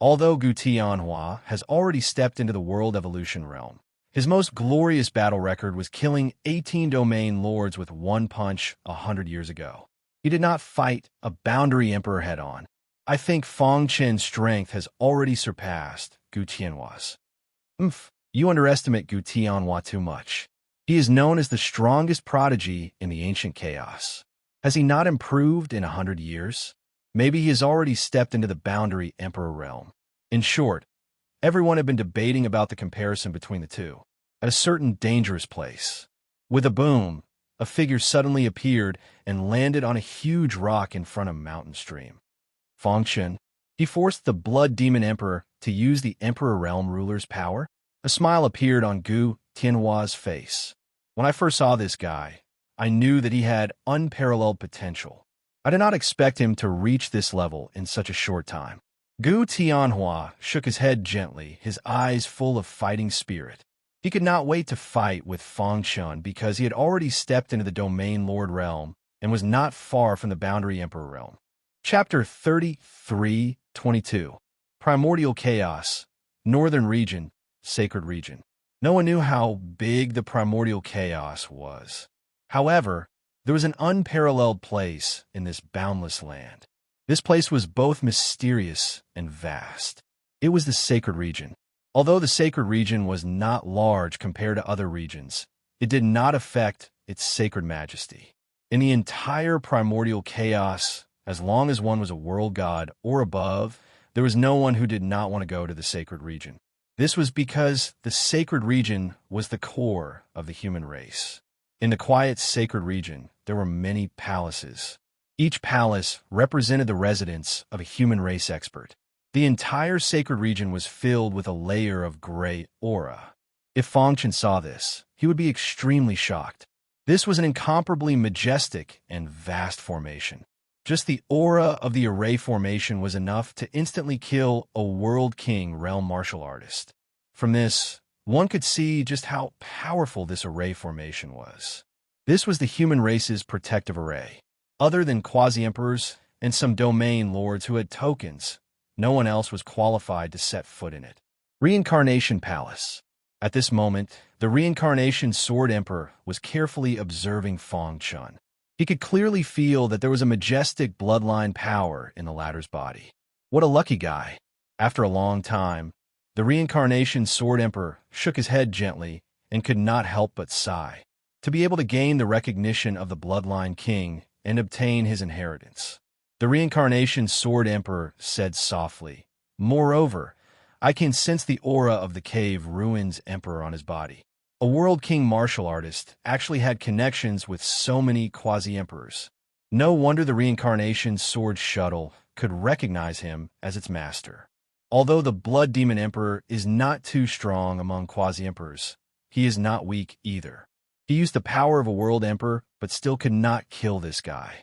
Although Gu Tianhua has already stepped into the world evolution realm, his most glorious battle record was killing 18 domain lords with one punch 100 years ago. He did not fight a boundary emperor head-on. I think Feng Chun's strength has already surpassed Gu Tianhua's. You underestimate Gu Tianhua too much. He is known as the strongest prodigy in the ancient chaos. Has he not improved in 100 years? Maybe he has already stepped into the boundary emperor realm. In short, everyone had been debating about the comparison between the two. At a certain dangerous place, with a boom, a figure suddenly appeared and landed on a huge rock in front of a mountain stream. Feng Chun. He forced the Blood Demon Emperor to use the Emperor Realm Ruler's power. A smile appeared on Gu Tianhua's face. When I first saw this guy, I knew that he had unparalleled potential. I did not expect him to reach this level in such a short time. Gu Tianhua shook his head gently, his eyes full of fighting spirit. He could not wait to fight with Feng Chun because he had already stepped into the Domain Lord realm and was not far from the Boundary Emperor realm. Chapter 33:22. Primordial Chaos, Northern Region, Sacred Region. No one knew how big the primordial chaos was. However, there was an unparalleled place in this boundless land. This place was both mysterious and vast. It was the Sacred Region. Although the Sacred Region was not large compared to other regions, it did not affect its sacred majesty. In the entire primordial chaos, as long as one was a world god or above, there was no one who did not want to go to the Sacred Region. This was because the Sacred Region was the core of the human race. In the quiet Sacred Region, there were many palaces. Each palace represented the residence of a human race expert. The entire Sacred Region was filled with a layer of gray aura. If Feng Chun saw this, he would be extremely shocked. This was an incomparably majestic and vast formation. Just the aura of the array formation was enough to instantly kill a world king realm martial artist. From this, one could see just how powerful this array formation was. This was the human race's protective array. Other than quasi-emperors and some domain lords who had tokens, no one else was qualified to set foot in it. Reincarnation Palace. At this moment, the Reincarnation Sword Emperor was carefully observing Feng Chun. He could clearly feel that there was a majestic bloodline power in the latter's body. What a lucky guy. After a long time, the Reincarnation Sword Emperor shook his head gently and could not help but sigh. To be able to gain the recognition of the Bloodline King and obtain his inheritance. The Reincarnation Sword Emperor said softly, "Moreover, I can sense the aura of the Cave Ruins Emperor on his body." A World King martial artist actually had connections with so many quasi-emperors. No wonder the Reincarnation Sword Shuttle could recognize him as its master. Although the Blood Demon Emperor is not too strong among quasi-emperors, he is not weak either. He used the power of a world emperor, but still could not kill this guy.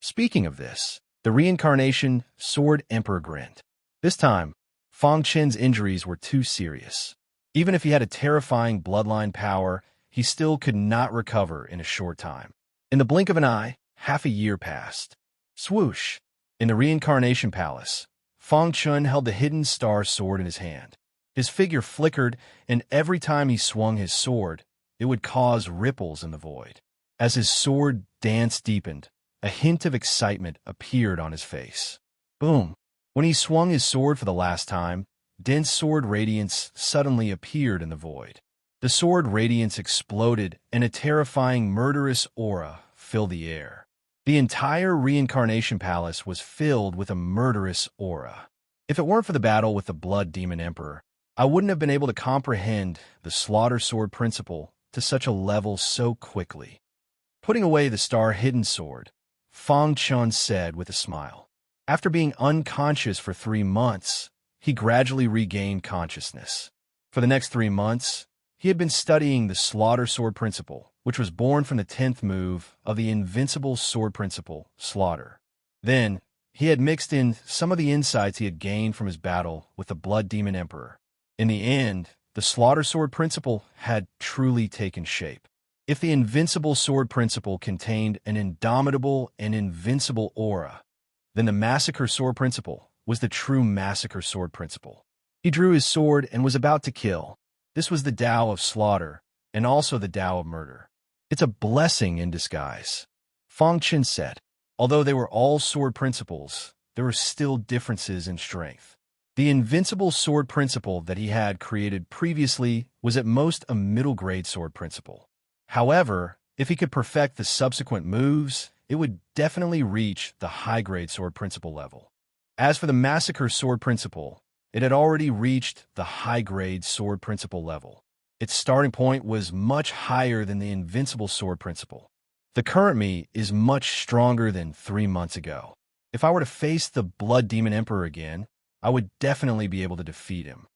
Speaking of this, the reincarnation Sword Emperor grinned. This time, Fang Chen's injuries were too serious. Even if he had a terrifying bloodline power, he still could not recover in a short time. In the blink of an eye, half a year passed. Swoosh! In the reincarnation palace, Fang Chun held the hidden star sword in his hand. His figure flickered, and every time he swung his sword, it would cause ripples in the void. As his sword dance deepened, a hint of excitement appeared on his face. Boom! When he swung his sword for the last time, dense sword radiance suddenly appeared in the void. The sword radiance exploded, and a terrifying murderous aura filled the air. The entire reincarnation palace was filled with a murderous aura. If it weren't for the battle with the Blood Demon Emperor, I wouldn't have been able to comprehend the Slaughter Sword principle to such a level so quickly. Putting away the star-hidden sword, Fang Chun said with a smile. After being unconscious for 3 months, he gradually regained consciousness. For the next 3 months, he had been studying the Slaughter Sword principle, which was born from the 10th move of the invincible sword principle, Slaughter. Then, he had mixed in some of the insights he had gained from his battle with the Blood Demon Emperor. In the end, the Slaughter Sword principle had truly taken shape. If the invincible sword principle contained an indomitable and invincible aura, then the Massacre Sword principle was the true Massacre Sword principle. He drew his sword and was about to kill. This was the Tao of slaughter, and also the Tao of murder. It's a blessing in disguise. Fang Chen said. Although they were all sword principles, there were still differences in strength. The invincible sword principle that he had created previously was at most a middle-grade sword principle. However, if he could perfect the subsequent moves, it would definitely reach the high-grade sword principle level. As for the Massacre Sword principle, it had already reached the high-grade sword principle level. Its starting point was much higher than the invincible sword principle. The current me is much stronger than 3 months ago. If I were to face the Blood Demon Emperor again, I would definitely be able to defeat him.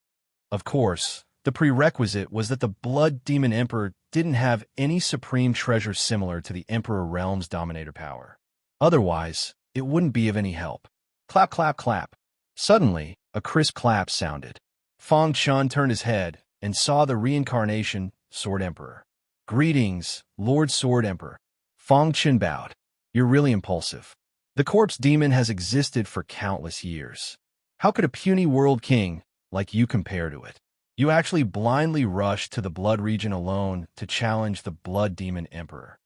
Of course, the prerequisite was that the Blood Demon Emperor didn't have any supreme treasure similar to the Emperor Realm's Dominator power. Otherwise, it wouldn't be of any help. Clap, clap, clap. Suddenly, a crisp clap sounded. Fang Chun turned his head and saw the reincarnation Sword Emperor. Greetings, Lord Sword Emperor. Fang Chun bowed. You're really impulsive. The corpse demon has existed for countless years. How could a puny world king like you compare to it? You actually blindly rushed to the Blood region alone to challenge the Blood Demon Emperor.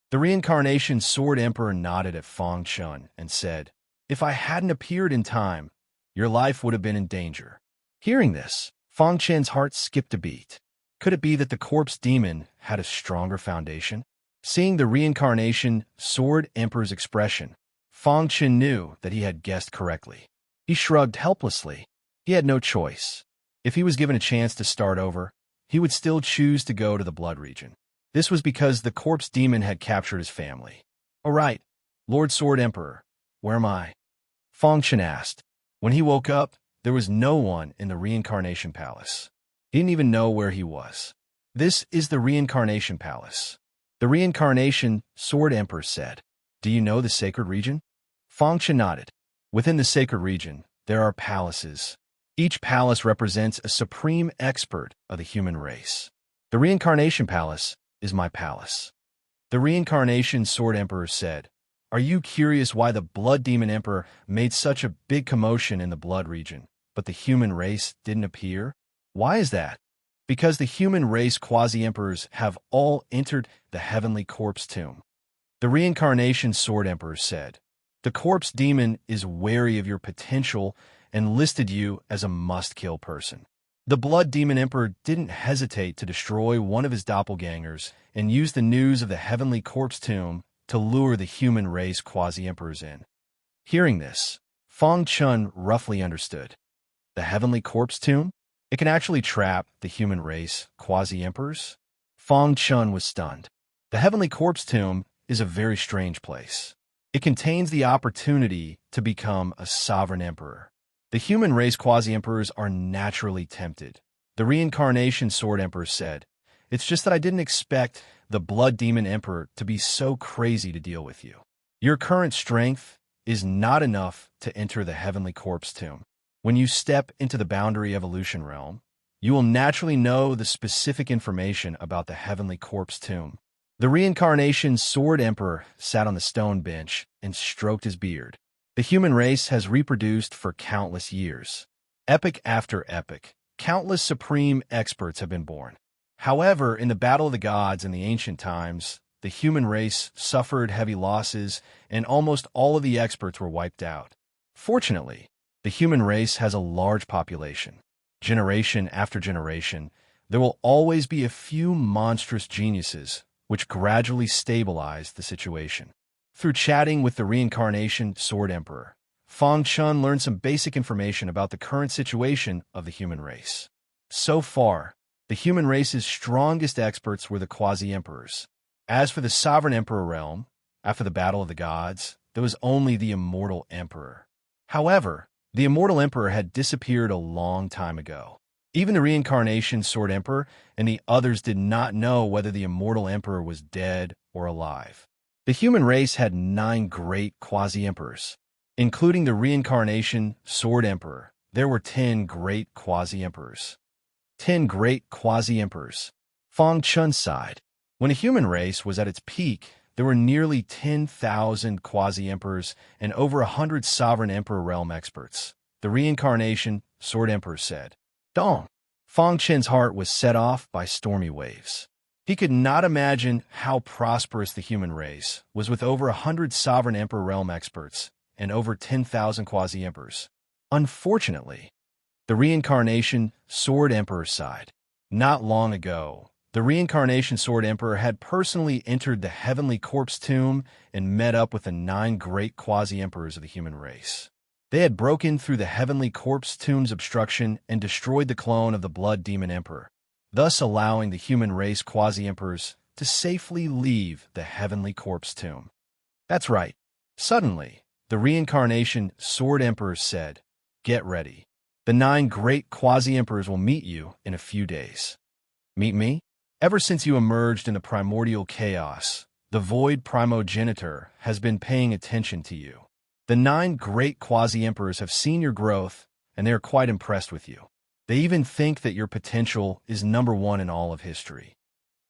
The reincarnation Sword Emperor nodded at Fang Chun and said, If I hadn't appeared in time, your life would have been in danger. Hearing this, Fang Chen's heart skipped a beat. Could it be that the corpse demon had a stronger foundation? Seeing the reincarnation Sword Emperor's expression, Fang Chen knew that he had guessed correctly. He shrugged helplessly. He had no choice. If he was given a chance to start over, he would still choose to go to the Blood region. This was because the corpse demon had captured his family. All right, Lord Sword Emperor, where am I? Fang Chen asked. When he woke up, there was no one in the reincarnation palace. He didn't even know where he was. This is the reincarnation palace. The reincarnation Sword Emperor said. Do you know the sacred region? Fang Chen nodded. Within the sacred region, there are palaces. Each palace represents a supreme expert of the human race. The reincarnation palace is my palace. The reincarnation Sword Emperor said, Are you curious why the Blood Demon Emperor made such a big commotion in the Blood region, but the human race didn't appear? Why is that? Because the human race quasi-emperors have all entered the heavenly corpse tomb. The reincarnation Sword Emperor said, The corpse demon is wary of your potential and listed you as a must-kill person. The Blood Demon Emperor didn't hesitate to destroy one of his doppelgangers and use the news of the heavenly corpse tomb to lure the human race quasi-emperors in. Hearing this, Fang Chun roughly understood. The heavenly corpse tomb? It can actually trap the human race quasi-emperors? Fang Chun was stunned. The heavenly corpse tomb is a very strange place. It contains the opportunity to become a sovereign emperor. The human race quasi-emperors are naturally tempted. The reincarnation Sword Emperor said, It's just that I didn't expect the Blood Demon Emperor to be so crazy to deal with you. Your current strength is not enough to enter the Heavenly Corpse Tomb. When you step into the Boundary Evolution realm, you will naturally know the specific information about the Heavenly Corpse Tomb. The Reincarnation Sword Emperor sat on the stone bench and stroked his beard. The human race has reproduced for countless years. Epoch after epoch, countless supreme experts have been born. However, in the Battle of the Gods in the ancient times, the human race suffered heavy losses and almost all of the experts were wiped out. Fortunately, the human race has a large population. Generation after generation, there will always be a few monstrous geniuses which gradually stabilize the situation. Through chatting with the Reincarnation Sword Emperor, Fang Chun learned some basic information about the current situation of the human race. So far, the human race's strongest experts were the Quasi-Emperors. As for the Sovereign Emperor realm, after the Battle of the Gods, there was only the Immortal Emperor. However, the Immortal Emperor had disappeared a long time ago. Even the Reincarnation Sword Emperor and the others did not know whether the Immortal Emperor was dead or alive. The human race had 9 great Quasi-Emperors. Including the Reincarnation Sword Emperor, there were 10 great Quasi-Emperors. 10 great Quasi-Emperors. Fang Chun sighed. When a human race was at its peak, there were nearly 10,000 Quasi-Emperors and over 100 Sovereign Emperor realm experts. The Reincarnation Sword Emperor said. Dong! Fang Chen's heart was set off by stormy waves. He could not imagine how prosperous the human race was with over 100 Sovereign Emperor realm experts and over 10,000 Quasi-Emperors. Unfortunately, the Reincarnation Sword Emperor sighed. Not long ago, the Reincarnation Sword Emperor had personally entered the Heavenly Corpse Tomb and met up with the 9 great Quasi-Emperors of the human race. They had broken through the Heavenly Corpse Tomb's obstruction and destroyed the clone of the Blood Demon Emperor, thus allowing the human race Quasi-Emperors to safely leave the Heavenly Corpse Tomb. That's right. Suddenly, the Reincarnation Sword Emperor said, "Get ready. The 9 great Quasi-Emperors will meet you in a few days." Meet me? Ever since you emerged in the primordial chaos, the Void Primogenitor has been paying attention to you. The 9 great Quasi-Emperors have seen your growth, and they are quite impressed with you. They even think that your potential is #1 in all of history.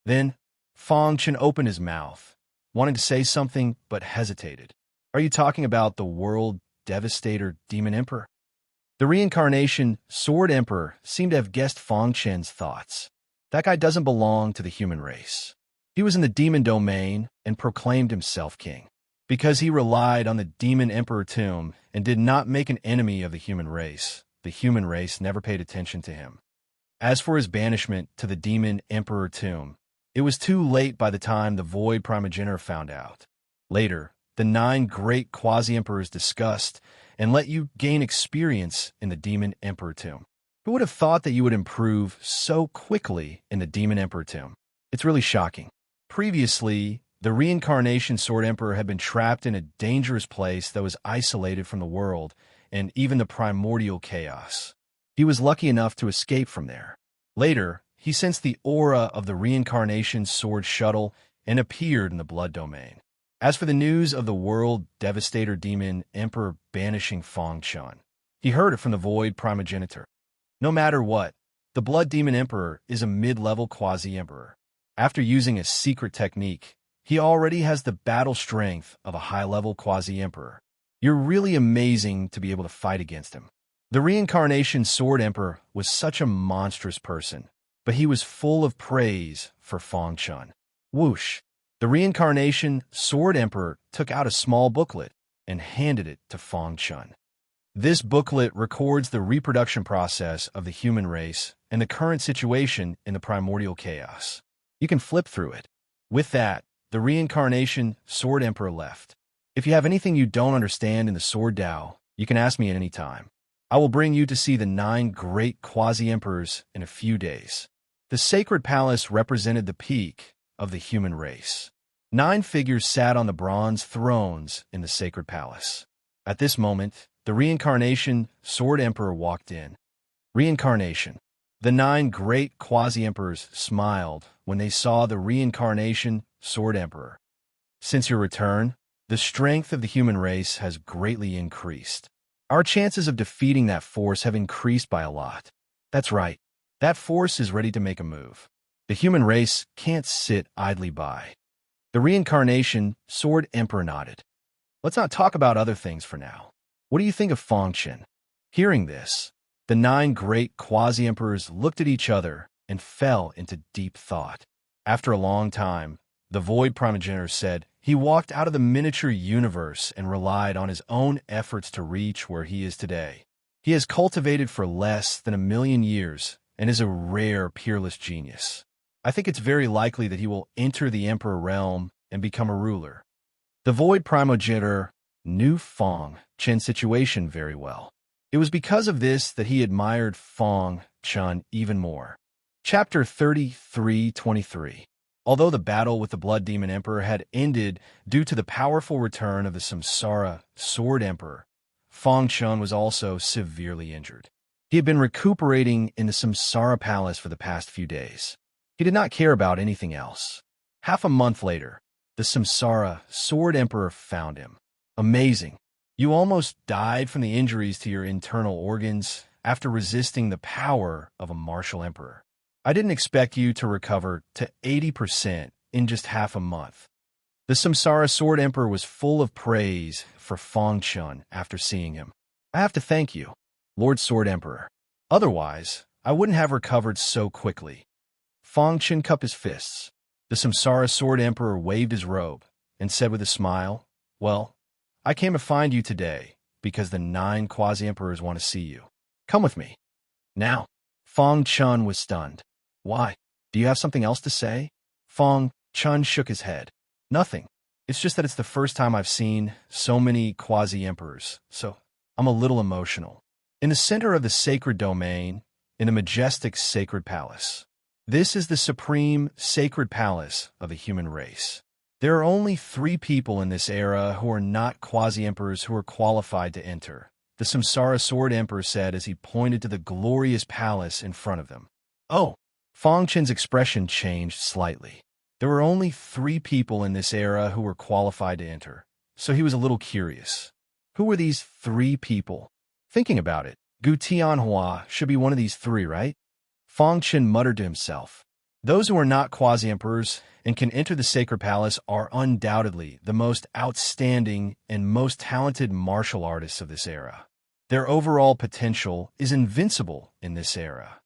Then, Fang Chen opened his mouth, wanting to say something, but hesitated. Are you talking about the World Devastator Demon Emperor? The Reincarnation Sword Emperor seemed to have guessed Fang Chen's thoughts. That guy doesn't belong to the human race. He was in the demon domain and proclaimed himself king. Because he relied on the Demon Emperor tomb and did not make an enemy of the human race never paid attention to him. As for his banishment to the Demon Emperor tomb, it was too late by the time the Void Primogenitor found out. Later, the 9 great Quasi-Emperors discussed and let you gain experience in the Demon Emperor tomb. Who would have thought that you would improve so quickly in the Demon Emperor tomb? It's really shocking. Previously, the Reincarnation Sword Emperor had been trapped in a dangerous place that was isolated from the world and even the primordial chaos. He was lucky enough to escape from there. Later, he sensed the aura of the Reincarnation Sword Shuttle and appeared in the blood domain. As for the news of the World Devastator Demon Emperor banishing Fang Chun, he heard it from the Void Primogenitor. No matter what, the Blood Demon Emperor is a mid-level Quasi-Emperor. After using a secret technique, he already has the battle strength of a high-level Quasi-Emperor. You're really amazing to be able to fight against him. The Reincarnation Sword Emperor was such a monstrous person, but he was full of praise for Fang Chun. Whoosh! The Reincarnation Sword Emperor took out a small booklet and handed it to Fang Chun. This booklet records the reproduction process of the human race and the current situation in the primordial chaos. You can flip through it. With that, the Reincarnation Sword Emperor left. If you have anything you don't understand in the Sword Tao, you can ask me at any time. I will bring you to see the 9 great Quasi-Emperors in a few days. The Sacred Palace represented the peak of the human race. 9 figures sat on the bronze thrones in the Sacred Palace. At this moment, the Reincarnation Sword Emperor walked in. Reincarnation. The 9 great quasi-emperors smiled when they saw the reincarnation Sword Emperor. Since your return, the strength of the human race has greatly increased. Our chances of defeating that force have increased by a lot. That's right. That force is ready to make a move. The human race can't sit idly by. The reincarnation Sword Emperor nodded. Let's not talk about other things for now. What do you think of Fong Chen? Hearing this, the 9 great quasi-emperors looked at each other and fell into deep thought. After a long time, the Void Primogenitor said he walked out of the miniature universe and relied on his own efforts to reach where he is today. He has cultivated for less than 1,000,000 years and is a rare, peerless genius. I think it's very likely that he will enter the Emperor realm and become a ruler. The Void Primogenitor knew Fong Chen's situation very well. It was because of this that he admired Fong Chen even more. Chapter 33:23. Although the battle with the Blood Demon Emperor had ended due to the powerful return of the Samsara Sword Emperor, Fong Chen was also severely injured. He had been recuperating in the Samsara Palace for the past few days. He did not care about anything else. Half a month later, the Samsara Sword Emperor found him. Amazing. You almost died from the injuries to your internal organs after resisting the power of a martial emperor. I didn't expect you to recover to 80% in just half a month. The Samsara Sword Emperor was full of praise for Fong Chen after seeing him. I have to thank you, Lord Sword Emperor. Otherwise, I wouldn't have recovered so quickly. Fong Chen cupped his fists. The Samsara Sword Emperor waved his robe and said with a smile, "Well, I came to find you today because the 9 quasi-emperors want to see you. Come with me." Now, Fong Chen was stunned. "Why? Do you have something else to say?" Fong Chen shook his head. "Nothing. It's just that it's the first time I've seen so many quasi-emperors, so I'm a little emotional." In the center of the sacred domain, in a majestic sacred palace. This is the supreme sacred palace of the human race. There are only 3 people in this era who are not quasi-emperors who are qualified to enter, the Samsara Sword Emperor said as he pointed to the glorious palace in front of them. Oh, Fong Chen's expression changed slightly. There were only 3 people in this era who were qualified to enter, so he was a little curious. Who were these 3 people? Thinking about it, Gu Tianhua should be one of these 3, right? Fong Chen muttered to himself. Those who are not quasi-emperors and can enter the sacred palace are undoubtedly the most outstanding and most talented martial artists of this era. Their overall potential is invincible in this era.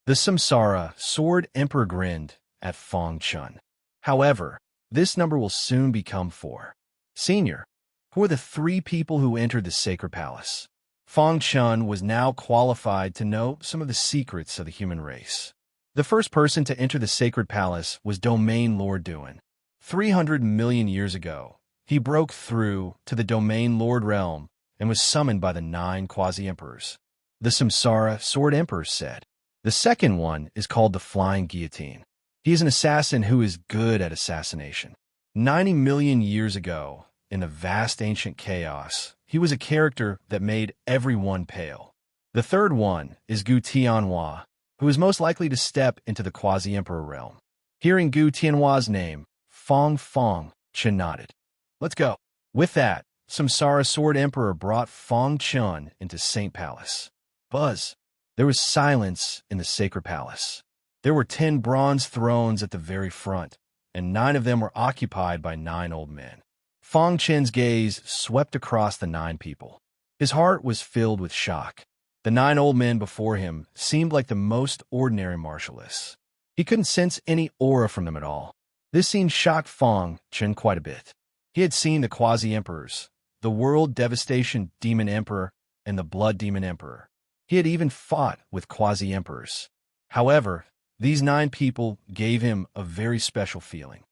The Samsara Sword Emperor grinned at Fong Chen. However, this number will soon become 4. Senior, who are the 3 people who entered the sacred palace? Fong Chen was now qualified to know some of the secrets of the human race. The first person to enter the sacred palace was Domain Lord Duan. 300 million years ago, he broke through to the Domain Lord realm and was summoned by the 9 quasi-emperors. The Samsara Sword Emperor said. The second one is called the Flying Guillotine. He is an assassin who is good at assassination. 90 million years ago, in the vast ancient chaos, he was a character that made everyone pale. The third one is Gu Tianhua, who is most likely to step into the quasi-emperor realm. Hearing Gu Tianhua's name, Fong Chen nodded. Let's go. With that, Samsara Sword Emperor brought Fong Chen into Saint Palace. Buzz. There was silence in the sacred palace. There were 10 bronze thrones at the very front, and 9 of them were occupied by 9 old men. Fong Chen's gaze swept across the 9 people. His heart was filled with shock. The 9 old men before him seemed like the most ordinary martialists. He couldn't sense any aura from them at all. This scene shocked Fong Chen quite a bit. He had seen the quasi-emperors, the World Devastation Demon Emperor, and the Blood Demon Emperor. He had even fought with quasi-emperors. However, these 9 people gave him a very special feeling.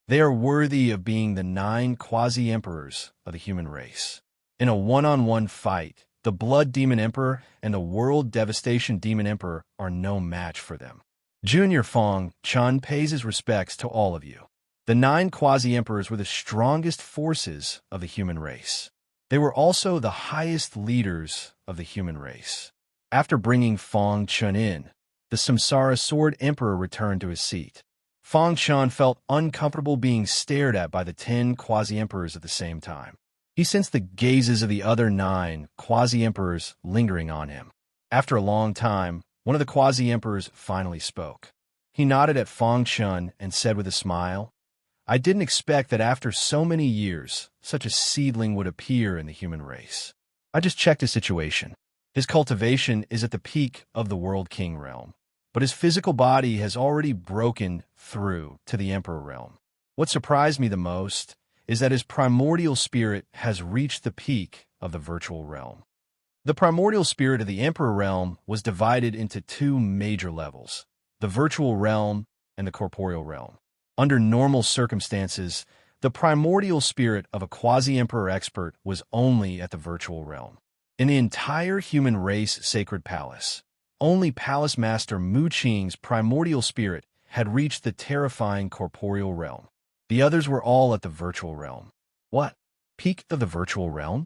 They are worthy of being the 9 quasi-emperors of the human race. In a one-on-one fight, the Blood Demon Emperor and the World Devastation Demon Emperor are no match for them. Junior Fong Chen pays his respects to all of you. The 9 quasi-emperors were the strongest forces of the human race. They were also the highest leaders of the human race. After bringing Fong Chen in, The Samsara Sword Emperor returned to his seat. Fang Chun felt uncomfortable being stared at by the 10 quasi-emperors at the same time. He sensed the gazes of the other 9 quasi-emperors lingering on him. After a long time, one of the quasi-emperors finally spoke. He nodded at Fang Chun and said with a smile, "I didn't expect that after so many years, such a seedling would appear in the human race. I just checked his situation. His cultivation is at the peak of the World King realm, but his physical body has already broken through to the Emperor realm. What surprised me the most is that his primordial spirit has reached the peak of the virtual realm." The primordial spirit of the Emperor realm was divided into 2 major levels, the virtual realm and the corporeal realm. Under normal circumstances, the primordial spirit of a quasi-emperor expert was only at the virtual realm. In the entire human race sacred palace, only Palace Master Mu Qing's primordial spirit had reached the terrifying corporeal realm. The others were all at the virtual realm. What? Peak of the virtual realm?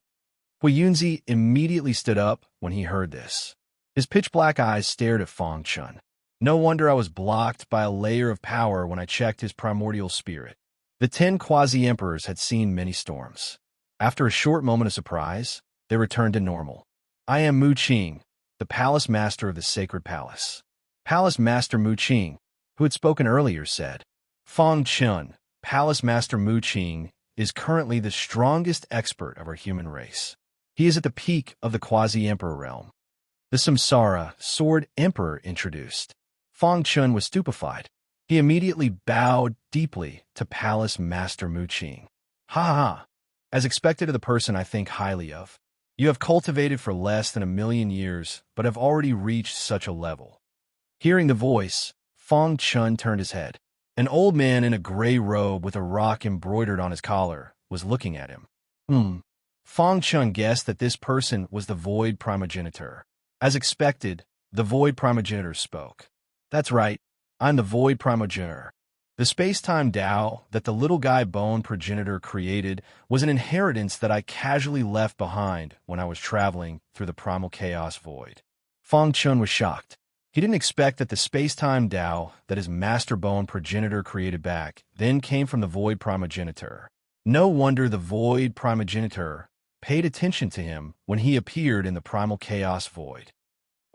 Hui Yunzi immediately stood up when he heard this. His pitch-black eyes stared at Fang Chun. No wonder I was blocked by a layer of power when I checked his primordial spirit. The 10 quasi-emperors had seen many storms. After a short moment of surprise, they returned to normal. "I am Mu Qing, the Palace Master of the Sacred Palace." Palace Master Mu Qing, who had spoken earlier, said, "Fang Chun, Palace Master Mu Qing, is currently the strongest expert of our human race. He is at the peak of the quasi-emperor realm." The Samsara Sword Emperor introduced. Fang Chun was stupefied. He immediately bowed deeply to Palace Master Mu Qing. "Ha ha! As expected of the person I think highly of. You have cultivated for less than 1,000,000 years, but have already reached such a level." Hearing the voice, Fang Chun turned his head. An old man in a gray robe with a rock embroidered on his collar was looking at him. Fang Chun guessed that this person was the Void Primogenitor. As expected, the Void Primogenitor spoke. "That's right, I'm the Void Primogenitor. The space-time Tao that the little guy Bone Progenitor created was an inheritance that I casually left behind when I was traveling through the primal chaos void." Fang Chun was shocked. He didn't expect that the space-time Tao that his Master Bone Progenitor created back then came from the Void Primogenitor. No wonder the Void Primogenitor paid attention to him when he appeared in the primal chaos void.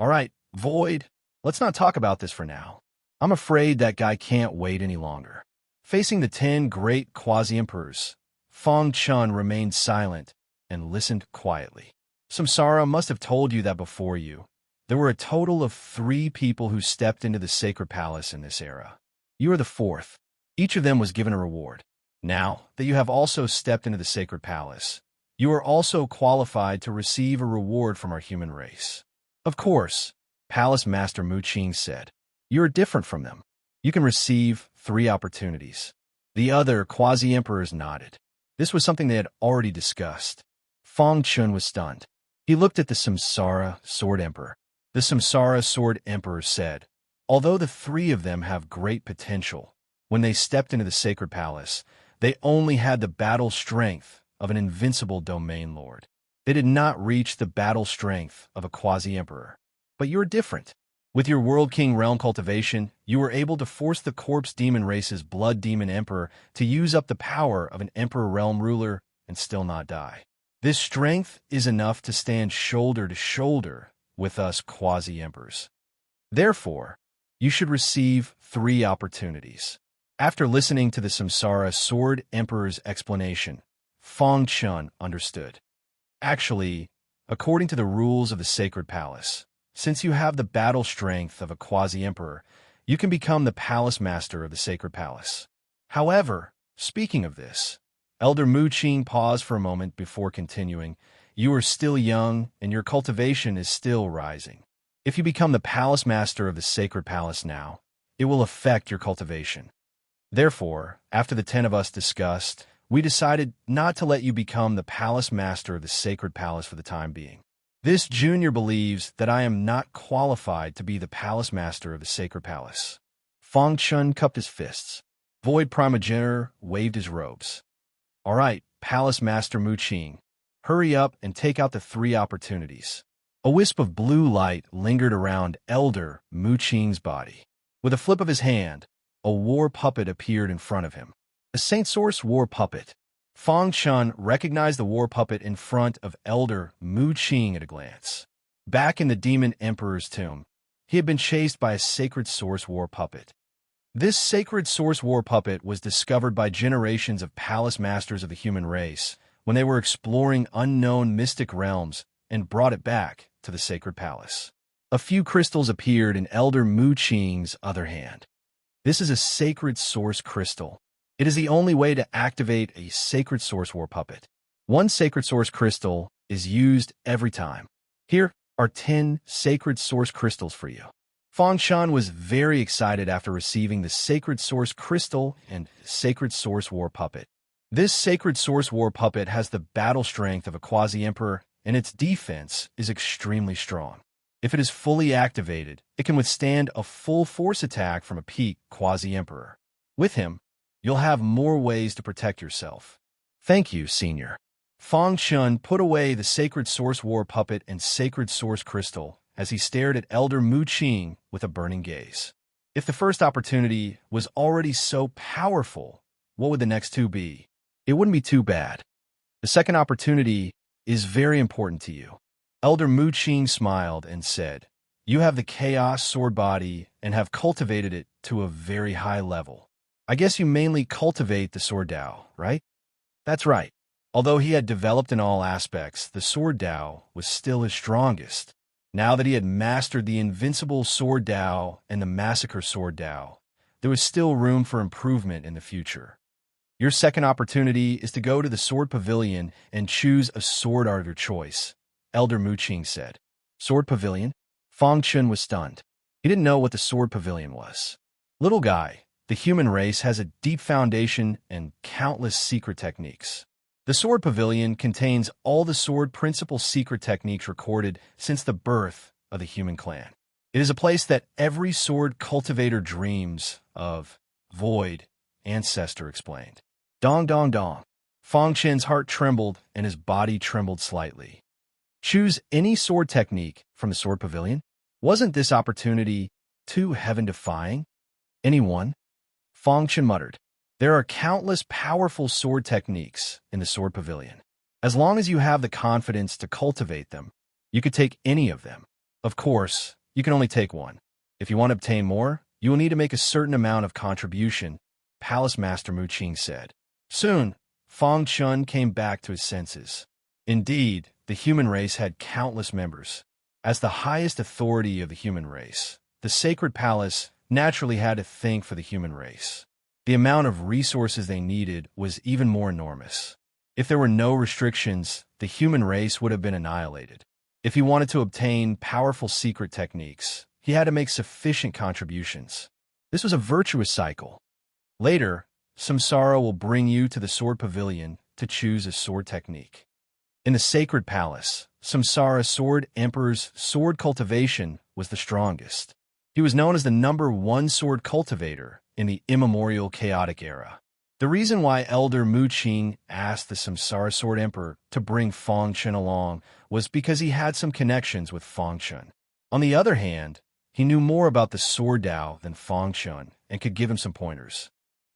"All right, Void, let's not talk about this for now. I'm afraid that guy can't wait any longer." Facing the 10 great quasi-emperors, Fang Chun remained silent and listened quietly. "Samsara must have told you that before you. There were a total of 3 people who stepped into the sacred palace in this era. You are the 4th. Each of them was given a reward. Now that you have also stepped into the sacred palace, you are also qualified to receive a reward from our human race." "Of course," Palace Master Mu Qing said. "You are different from them. You can receive 3 opportunities." The other quasi-emperors nodded. This was something they had already discussed. Fang Chun was stunned. He looked at the Samsara Sword Emperor. The Samsara Sword Emperor said, "Although the 3 of them have great potential, when they stepped into the sacred palace, they only had the battle strength of an invincible domain lord. They did not reach the battle strength of a quasi-emperor. But you're different. With your World King realm cultivation, you were able to force the corpse demon race's blood demon emperor to use up the power of an emperor realm ruler and still not die. This strength is enough to stand shoulder to shoulder with us quasi-emperors. Therefore, you should receive 3 opportunities." After listening to the Samsara Sword Emperor's explanation, Fang Chun understood. Actually, according to the rules of the Sacred Palace, since you have the battle strength of a quasi-emperor, you can become the Palace Master of the Sacred Palace. However, speaking of this, Elder Mu Qing paused for a moment before continuing. "You are still young, and your cultivation is still rising. If you become the Palace Master of the Sacred Palace now, it will affect your cultivation. Therefore, after the 10 of us discussed, we decided not to let you become the Palace Master of the Sacred Palace for the time being. This junior believes that I am not qualified to be the Palace Master of the Sacred Palace." Fang Chun cupped his fists. Void Primogenitor waved his robes. "All right, Palace Master Mu Qing, hurry up and take out the 3 opportunities." A wisp of blue light lingered around Elder Mu Qing's body. With a flip of his hand, a war puppet appeared in front of him. A Saint Source war puppet. Fang Chun recognized the war puppet in front of Elder Mu Qing at a glance. Back in the Demon Emperor's tomb, he had been chased by a Sacred Source war puppet. This Sacred Source war puppet was discovered by generations of palace masters of the human race when they were exploring unknown mystic realms and brought it back to the Sacred Palace. A few crystals appeared in Elder Mu Qing's other hand. This is a Sacred Source crystal. It is the only way to activate a Sacred Source war puppet. One Sacred Source crystal is used every time. Here are 10 Sacred Source crystals for you. Fang Shan was very excited after receiving the Sacred Source crystal and Sacred Source war puppet. This Sacred Source war puppet has the battle strength of a quasi-emperor, and its defense is extremely strong. If it is fully activated, it can withstand a full force attack from a peak quasi-emperor. With him, you'll have more ways to protect yourself. Thank you, Senior. Fang Chun put away the Sacred Source war puppet and Sacred Source crystal as he stared at Elder Mu Qing with a burning gaze. If the first opportunity was already so powerful, what would the next two be? It wouldn't be too bad. The second opportunity is very important to you. Elder Mu Qing smiled and said, "You have the Chaos Sword body and have cultivated it to a very high level. I guess you mainly cultivate the Sword Dao, right?" That's right. Although he had developed in all aspects, the Sword Dao was still his strongest. Now that he had mastered the Invincible Sword Dao and the Massacre Sword Dao, there was still room for improvement in the future. Your second opportunity is to go to the Sword Pavilion and choose a sword art of your choice, Elder Mu Qing said. Sword Pavilion? Fang Chun was stunned. He didn't know what the Sword Pavilion was. Little guy, the human race has a deep foundation and countless secret techniques. The Sword Pavilion contains all the sword principle secret techniques recorded since the birth of the human clan. It is a place that every sword cultivator dreams of. Void, Ancestor explained. Dong dong dong. Fang Chen's heart trembled and his body trembled slightly. Choose any sword technique from the Sword Pavilion? Wasn't this opportunity too heaven-defying? Anyone? Fang Chen muttered. There are countless powerful sword techniques in the Sword Pavilion. As long as you have the confidence to cultivate them, you could take any of them. Of course, you can only take one. If you want to obtain more, you will need to make a certain amount of contribution, Palace Master Mu Qing said. Soon, Fang Chun came back to his senses. Indeed, the human race had countless members. As the highest authority of the human race, the Sacred Palace naturally had to think for the human race. The amount of resources they needed was even more enormous. If there were no restrictions, the human race would have been annihilated. If he wanted to obtain powerful secret techniques, he had to make sufficient contributions. This was a virtuous cycle. Later, Samsara will bring you to the Sword Pavilion to choose a sword technique. In the Sacred Palace, Samsara Sword Emperor's sword cultivation was the strongest. He was known as the #1 sword cultivator in the immemorial chaotic era. The reason why Elder Mu Qing asked the Samsara Sword Emperor to bring Fang Chen along was because he had some connections with Fang Chen. On the other hand, he knew more about the Sword Dao than Fang Chen and could give him some pointers.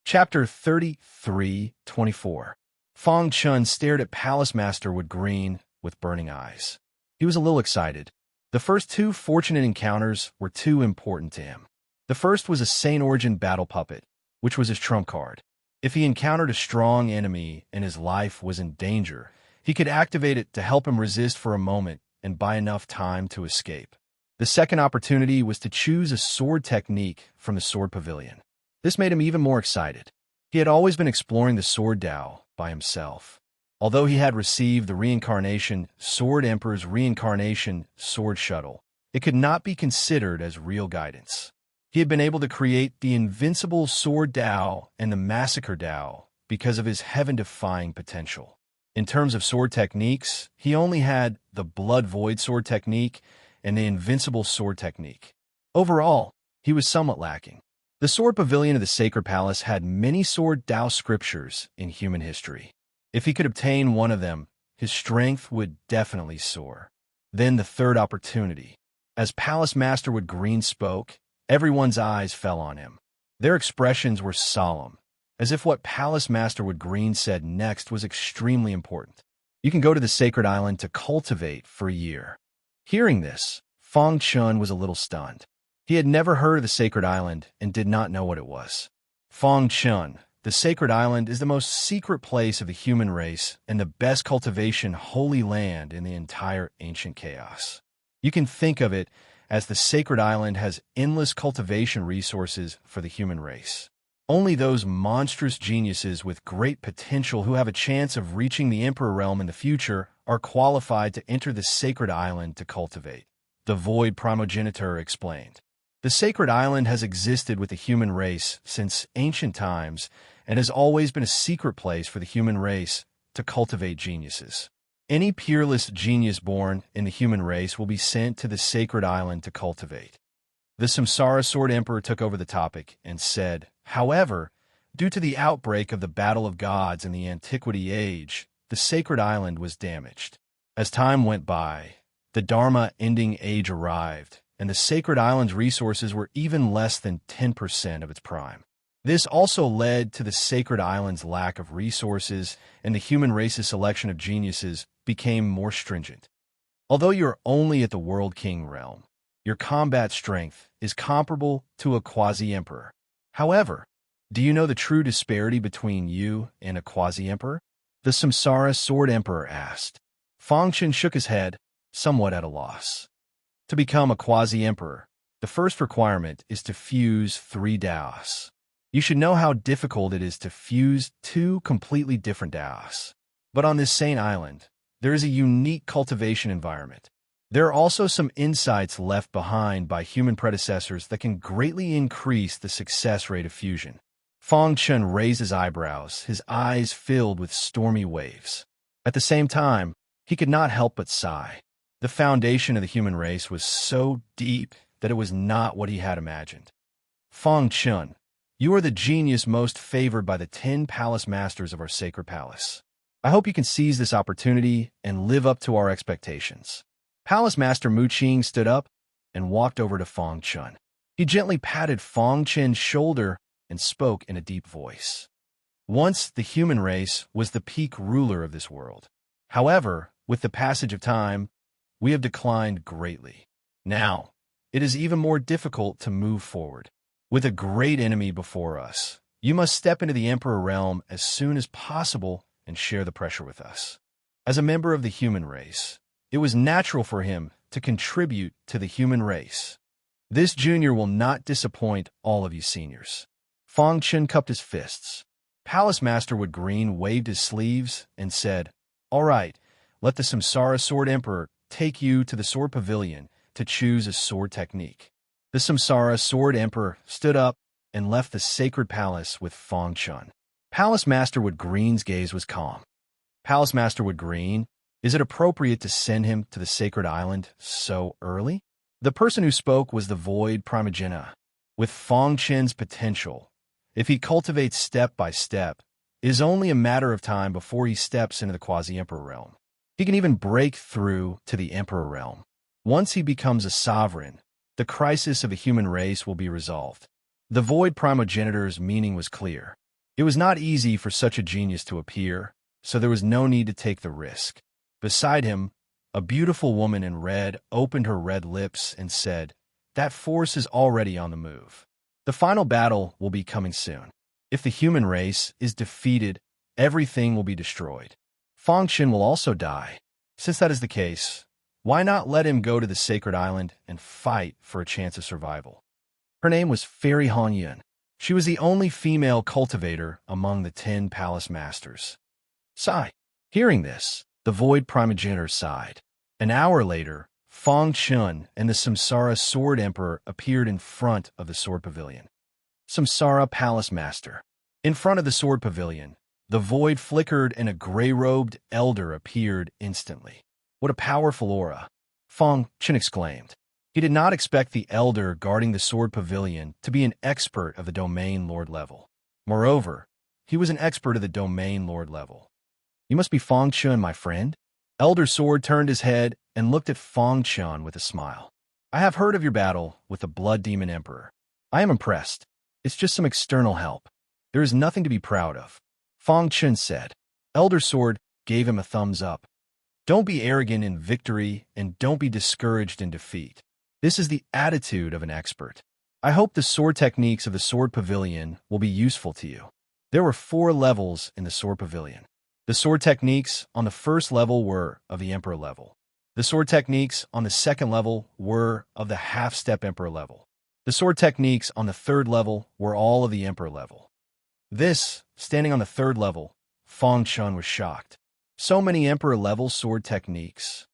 Chapter 33-24. Fang Chen stared at Palace Master Wood Green with burning eyes. He was a little excited. The first two fortunate encounters were too important to him. The first was a Saint Origin battle puppet, which was his trump card. If he encountered a strong enemy and his life was in danger, he could activate it to help him resist for a moment and buy enough time to escape. The second opportunity was to choose a sword technique from the Sword Pavilion. This made him even more excited. He had always been exploring the Sword Dao by himself. Although he had received the reincarnation Sword Emperor's reincarnation Sword Shuttle, it could not be considered as real guidance. He had been able to create the Invincible Sword Dao and the Massacre Dao because of his heaven-defying potential. In terms of sword techniques, he only had the Blood Void sword technique and the Invincible sword technique. Overall, he was somewhat lacking. The Sword Pavilion of the Sacred Palace had many Sword Dao scriptures in human history. If he could obtain one of them, his strength would definitely soar. Then the third opportunity. As Palace Masterwood Green spoke, everyone's eyes fell on him. Their expressions were solemn, as if what Palace Masterwood Green said next was extremely important. You can go to the sacred island to cultivate for a year. Hearing this, Fong Chun was a little stunned. He had never heard of the sacred island and did not know what it was. Fong Chun, the sacred island is the most secret place of the human race and the best cultivation holy land in the entire ancient chaos. You can think of it as the sacred island has endless cultivation resources for the human race. Only those monstrous geniuses with great potential who have a chance of reaching the Emperor realm in the future are qualified to enter the sacred island to cultivate. The Void Primogenitor explained. The sacred island has existed with the human race since ancient times and has always been a secret place for the human race to cultivate geniuses. Any peerless genius born in the human race will be sent to the sacred island to cultivate. The Samsara Sword Emperor took over the topic and said, however, due to the outbreak of the Battle of Gods in the Antiquity Age, the sacred island was damaged. As time went by, the Dharma Ending Age arrived, and the sacred island's resources were even less than 10% of its prime. This also led to the sacred island's lack of resources, and the human race's selection of geniuses became more stringent. Although you're only at the World King realm, your combat strength is comparable to a quasi-emperor. However, do you know the true disparity between you and a quasi-emperor? The Samsara Sword Emperor asked. Fong Chun shook his head, somewhat at a loss. To become a quasi-emperor, the first requirement is to fuse 3 Daos. You should know how difficult it is to fuse 2 completely different Daos. But on this same island, there is a unique cultivation environment. There are also some insights left behind by human predecessors that can greatly increase the success rate of fusion. Fong Chun raised his eyebrows, his eyes filled with stormy waves. At the same time, he could not help but sigh. The foundation of the human race was so deep that it was not what he had imagined. Fong Chun, you are the genius most favored by the 10 palace masters of our sacred palace. I hope you can seize this opportunity and live up to our expectations. Palace Master Mu Qing stood up and walked over to Fong Chun. He gently patted Fong Chun's shoulder and spoke in a deep voice. Once the human race was the peak ruler of this world. However, with the passage of time, we have declined greatly. Now, it is even more difficult to move forward. With a great enemy before us, you must step into the Emperor realm as soon as possible and share the pressure with us. As a member of the human race, it was natural for him to contribute to the human race. This junior will not disappoint all of you seniors. Fong Chun cupped his fists. Palace Masterwood Green waved his sleeves and said, all right, let the Samsara Sword Emperor take you to the Sword Pavilion to choose a sword technique. The Samsara Sword Emperor stood up and left the sacred palace with Fong Chun. Palace Masterwood Green's gaze was calm. Palace Masterwood Green, is it appropriate to send him to the sacred island so early? The person who spoke was the Void Primogenitor. With Fong Chun's potential, if he cultivates step by step, it is only a matter of time before he steps into the quasi-emperor realm. He can even break through to the emperor realm. Once he becomes a sovereign, the crisis of the human race will be resolved. The Void Primogenitor's meaning was clear. It was not easy for such a genius to appear, so there was no need to take the risk. Beside him, a beautiful woman in red opened her red lips and said, that force is already on the move. The final battle will be coming soon. If the human race is defeated, everything will be destroyed. Fong Chun will also die. Since that is the case, why not let him go to the sacred island and fight for a chance of survival? Her name was Fairy Han Yun. She was the only female cultivator among the 10 palace masters. Sigh. Hearing this, the Void Primogenitor sighed. An hour later, Fong Chun and the Samsara Sword Emperor appeared in front of the Sword Pavilion. Samsara Palace Master. In front of the Sword Pavilion, the void flickered and a gray-robed elder appeared instantly. What a powerful aura! Fong Chun exclaimed. He did not expect the elder guarding the Sword Pavilion to be an expert of the Domain Lord level. Moreover, he was an expert of the Domain Lord level. You must be Fong Chun, my friend? Elder Sword turned his head and looked at Fong Chun with a smile. I have heard of your battle with the Blood Demon Emperor. I am impressed. It's just some external help. There is nothing to be proud of. Fong Chun said. Elder Sword gave him a thumbs up. Don't be arrogant in victory and don't be discouraged in defeat. This is the attitude of an expert. I hope the sword techniques of the Sword Pavilion will be useful to you. There were 4 levels in the Sword Pavilion. The sword techniques on the first level were of the Emperor level. The sword techniques on the second level were of the half-step Emperor level. The sword techniques on the third level were all of the Emperor level. This, standing on the third level, Fong Chun was shocked. So many Emperor-level sword techniques.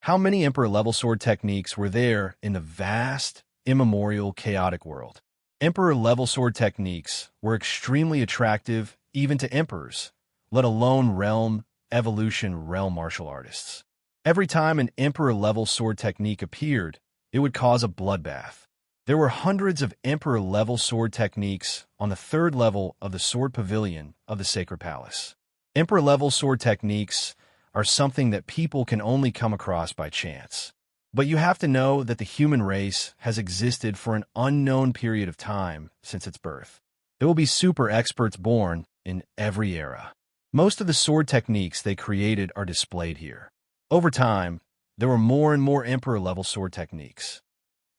How many Emperor-level sword techniques were there in the vast, immemorial, chaotic world? Emperor-level sword techniques were extremely attractive even to emperors, let alone realm, evolution, realm martial artists. Every time an Emperor-level sword technique appeared, it would cause a bloodbath. There were hundreds of Emperor-level sword techniques on the third level of the Sword Pavilion of the Sacred Palace. Emperor-level sword techniques are something that people can only come across by chance. But you have to know that the human race has existed for an unknown period of time since its birth. There will be super experts born in every era. Most of the sword techniques they created are displayed here. Over time, there were more and more Emperor-level sword techniques.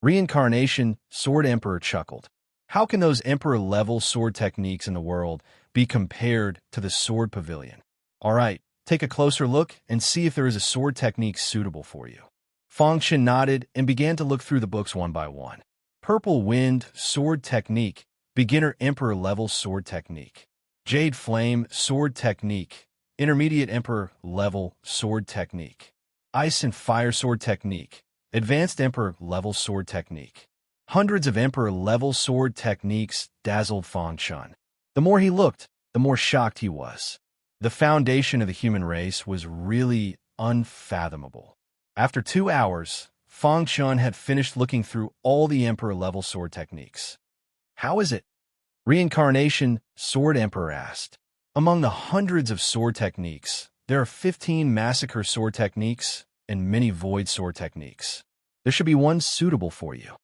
Reincarnation Sword Emperor chuckled. How can those Emperor-level sword techniques in the world be compared to the Sword Pavilion? All right, take a closer look and see if there is a sword technique suitable for you. Fong Chun nodded and began to look through the books one by one. Purple Wind Sword Technique, Beginner Emperor-level sword technique. Jade Flame sword technique, Intermediate Emperor-level sword technique. Ice and Fire sword technique, Advanced Emperor-level sword technique. Hundreds of Emperor-level sword techniques dazzled Fong Chun. The more he looked, the more shocked he was. The foundation of the human race was really unfathomable. After 2 hours, Fong Chun had finished looking through all the Emperor-level sword techniques. How is it? Reincarnation Sword Emperor asked. Among the hundreds of sword techniques, there are 15 massacre sword techniques and many void sword techniques. There should be one suitable for you.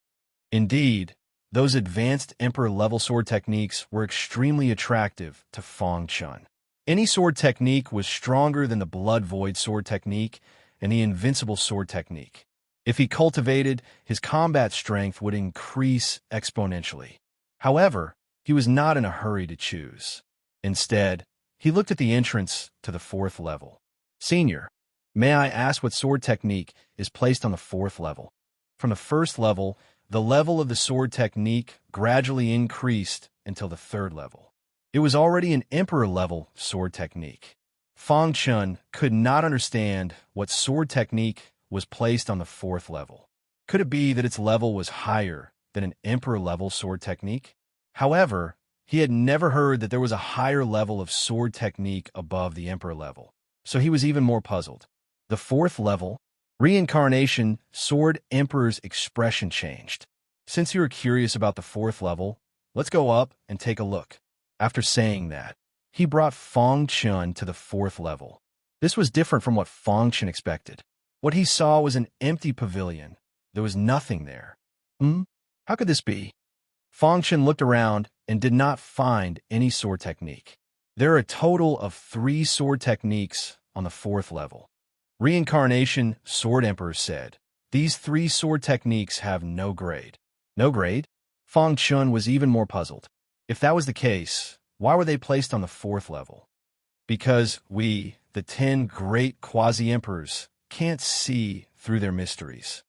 Indeed, those advanced Emperor-level sword techniques were extremely attractive to Fong Chun. Any sword technique was stronger than the Blood Void sword technique and the Invincible sword technique. If he cultivated, his combat strength would increase exponentially. However, he was not in a hurry to choose. Instead, he looked at the entrance to the 4th level. Senior, may I ask what sword technique is placed on the 4th level? From the 1st level, the level of the sword technique gradually increased until the 3rd level. It was already an Emperor-level sword technique. Fong Chun could not understand what sword technique was placed on the 4th level. Could it be that its level was higher than an Emperor-level sword technique? However, he had never heard that there was a higher level of sword technique above the Emperor level, so he was even more puzzled. The 4th level, Reincarnation Sword Emperor's expression changed. Since you are curious about the 4th level, let's go up and take a look. After saying that, he brought Fong Chun to the 4th level. This was different from what Fong Chun expected. What he saw was an empty pavilion. There was nothing there. How could this be? Fong Chun looked around and did not find any sword technique. There are a total of 3 sword techniques on the 4th level. Reincarnation Sword Emperor said, these 3 sword techniques have no grade. No grade? Fong Chun was even more puzzled. If that was the case, why were they placed on the 4th level? Because we, the 10 great quasi-emperors, can't see through their mysteries.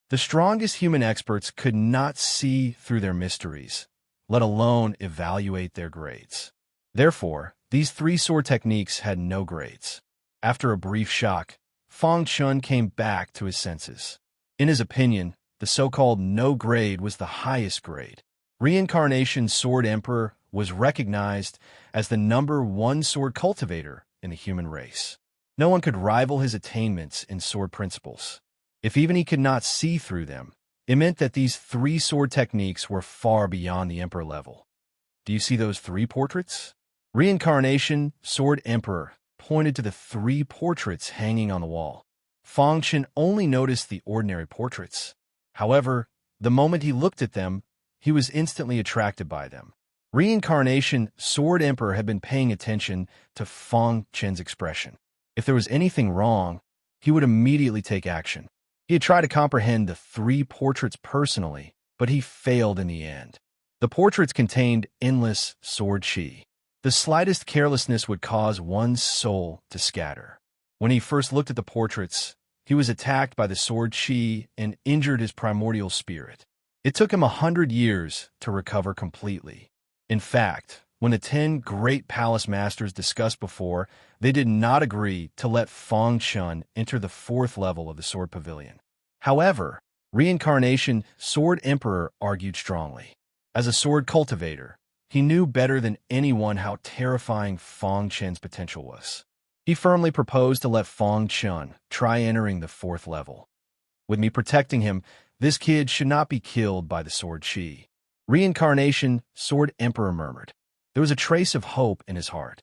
The strongest human experts could not see through their mysteries, let alone evaluate their grades. Therefore, these 3 sword techniques had no grades. After a brief shock, Fong Chun came back to his senses. In his opinion, the so-called no grade was the highest grade. Reincarnation Sword Emperor was recognized as the #1 sword cultivator in the human race. No one could rival his attainments in sword principles. If even he could not see through them, it meant that these 3 sword techniques were far beyond the Emperor level. Do you see those 3 portraits? Reincarnation Sword Emperor pointed to the three portraits hanging on the wall. Fang Chen only noticed the ordinary portraits. However, the moment he looked at them, he was instantly attracted by them. Reincarnation Sword Emperor had been paying attention to Fang Chen's expression. If there was anything wrong, he would immediately take action. He had tried to comprehend the three portraits personally, but he failed in the end. The portraits contained endless sword chi. The slightest carelessness would cause one's soul to scatter. When he first looked at the portraits, he was attacked by the sword chi and injured his primordial spirit. It took him 100 years to recover completely. In fact, when the 10 great palace masters discussed before, they did not agree to let Fang Chen enter the 4th level of the Sword Pavilion. However, Reincarnation Sword Emperor argued strongly. As a sword cultivator, he knew better than anyone how terrifying Fang Chen's potential was. He firmly proposed to let Fang Chen try entering the 4th level. With me protecting him, this kid should not be killed by the sword chi. Reincarnation Sword Emperor murmured. There was a trace of hope in his heart.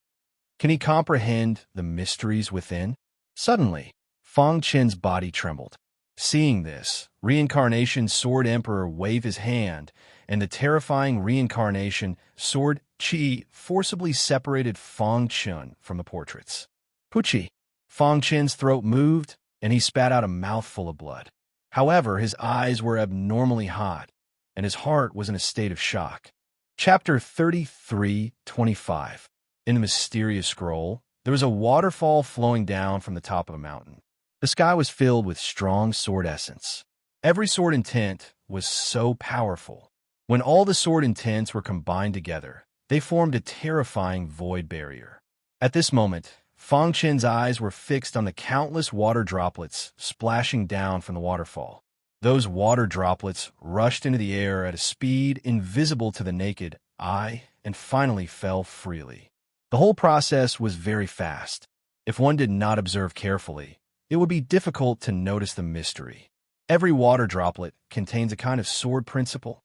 Can he comprehend the mysteries within? Suddenly, Fang Chen's body trembled. Seeing this, Reincarnation Sword Emperor waved his hand, and the terrifying Reincarnation Sword Chi forcibly separated Fang Chen from the portraits. Puchi! Fang Chen's throat moved, and he spat out a mouthful of blood. However, his eyes were abnormally hot, and his heart was in a state of shock. Chapter 33:25. In the mysterious scroll, there was a waterfall flowing down from the top of a mountain. The sky was filled with strong sword essence. Every sword intent was so powerful. When all the sword intents were combined together, they formed a terrifying void barrier. At this moment, Fang Chen's eyes were fixed on the countless water droplets splashing down from the waterfall. Those water droplets rushed into the air at a speed invisible to the naked eye and finally fell freely. The whole process was very fast. If one did not observe carefully, it would be difficult to notice the mystery. Every water droplet contains a kind of sword principle.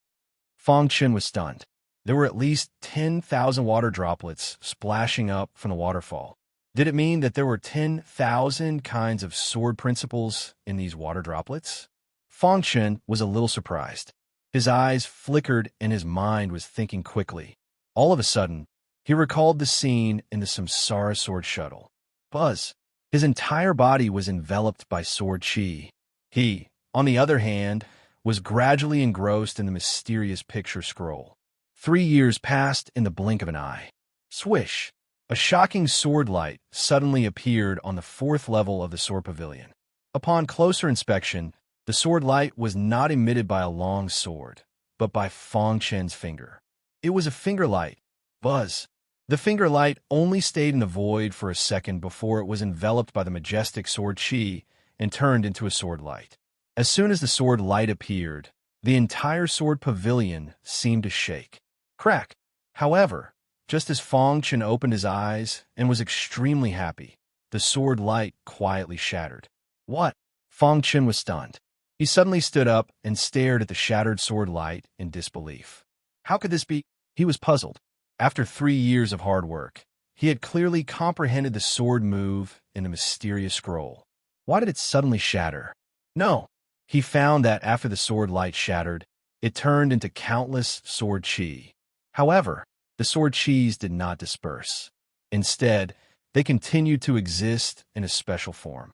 Fang Chen was stunned. There were at least 10,000 water droplets splashing up from the waterfall. Did it mean that there were 10,000 kinds of sword principles in these water droplets? Fang Chen was a little surprised. His eyes flickered and his mind was thinking quickly. All of a sudden, he recalled the scene in the Samsara sword shuttle. Buzz! His entire body was enveloped by sword chi. He, on the other hand, was gradually engrossed in the mysterious picture scroll. 3 years passed in the blink of an eye. Swish! A shocking sword light suddenly appeared on the 4th level of the sword pavilion. Upon closer inspection, the sword light was not emitted by a long sword, but by Fang Chen's finger. It was a finger light. Buzz! The finger light only stayed in the void for a second before it was enveloped by the majestic sword chi and turned into a sword light. As soon as the sword light appeared, the entire sword pavilion seemed to shake. Crack! However, just as Fang Chen opened his eyes and was extremely happy, the sword light quietly shattered. What? Fang Chen was stunned. He suddenly stood up and stared at the shattered sword light in disbelief. How could this be? He was puzzled. After 3 years of hard work, he had clearly comprehended the sword move in the mysterious scroll. Why did it suddenly shatter? No. He found that after the sword light shattered, it turned into countless sword chi. However, the sword chis did not disperse. Instead, they continued to exist in a special form.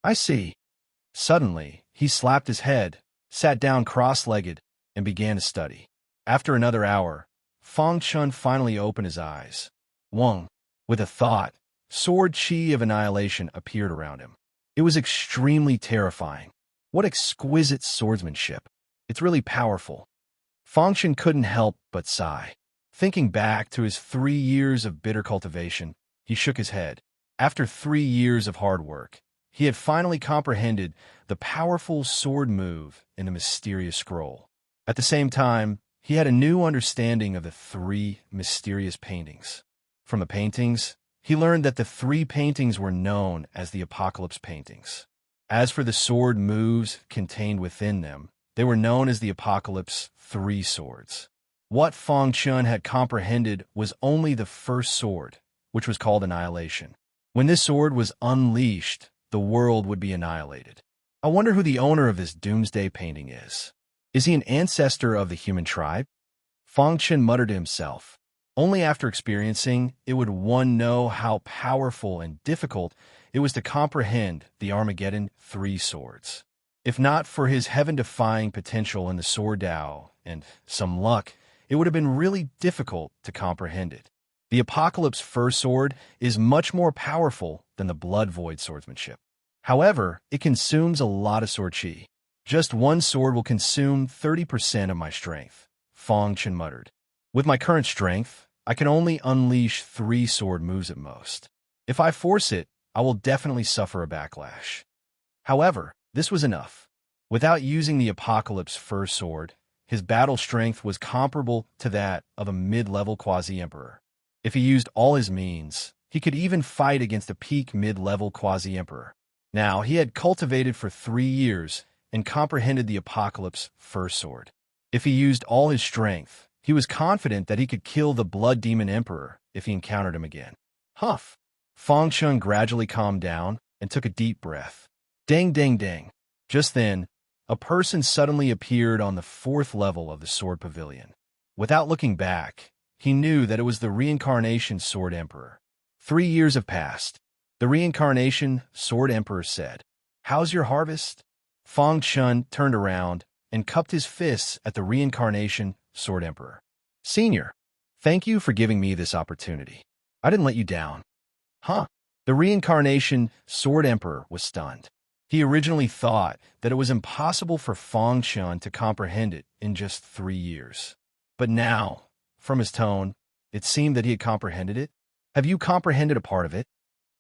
I see. Suddenly, he slapped his head, sat down cross-legged, and began to study. After another hour, Fang Chen finally opened his eyes. Wang, with a thought, sword chi of annihilation appeared around him. It was extremely terrifying. What exquisite swordsmanship. It's really powerful. Fang Chen couldn't help but sigh. Thinking back to his 3 years of bitter cultivation, he shook his head. After 3 years of hard work, he had finally comprehended the powerful sword move in the mysterious scroll. At the same time, he had a new understanding of the 3 mysterious paintings. From the paintings, he learned that the 3 paintings were known as the Apocalypse paintings. As for the sword moves contained within them, they were known as the Apocalypse 3 swords. What Fang Chen had comprehended was only the first sword, which was called Annihilation. When this sword was unleashed, the world would be annihilated. I wonder who the owner of this doomsday painting is. Is he an ancestor of the human tribe? Fang Chen muttered to himself. Only after experiencing it would one know how powerful and difficult it was to comprehend the Armageddon three swords. If not for his heaven-defying potential in the sword Tao and some luck, it would have been really difficult to comprehend it. The Apocalypse First Sword is much more powerful than the Blood Void swordsmanship. However, it consumes a lot of sword chi. Just one sword will consume 30% of my strength, Fang Chen muttered. With my current strength, I can only unleash 3 sword moves at most. If I force it, I will definitely suffer a backlash. However, this was enough. Without using the Apocalypse First Sword, his battle strength was comparable to that of a mid-level quasi-emperor. If he used all his means, he could even fight against a peak mid-level quasi-emperor. Now, he had cultivated for 3 years and comprehended the Apocalypse First Sword. If he used all his strength, he was confident that he could kill the Blood Demon Emperor if he encountered him again. Huff! Fang Chen gradually calmed down and took a deep breath. Dang, dang, dang. Just then, a person suddenly appeared on the 4th level of the Sword Pavilion. Without looking back, he knew that it was the Reincarnation Sword Emperor. 3 years have passed. The Reincarnation Sword Emperor said, "How's your harvest?" Fang Chen turned around and cupped his fists at the Reincarnation Sword Emperor. "Senior, thank you for giving me this opportunity. I didn't let you down." Huh? The Reincarnation Sword Emperor was stunned. He originally thought that it was impossible for Fang Chen to comprehend it in just 3 years. But now, from his tone, it seemed that he had comprehended it. Have you comprehended a part of it?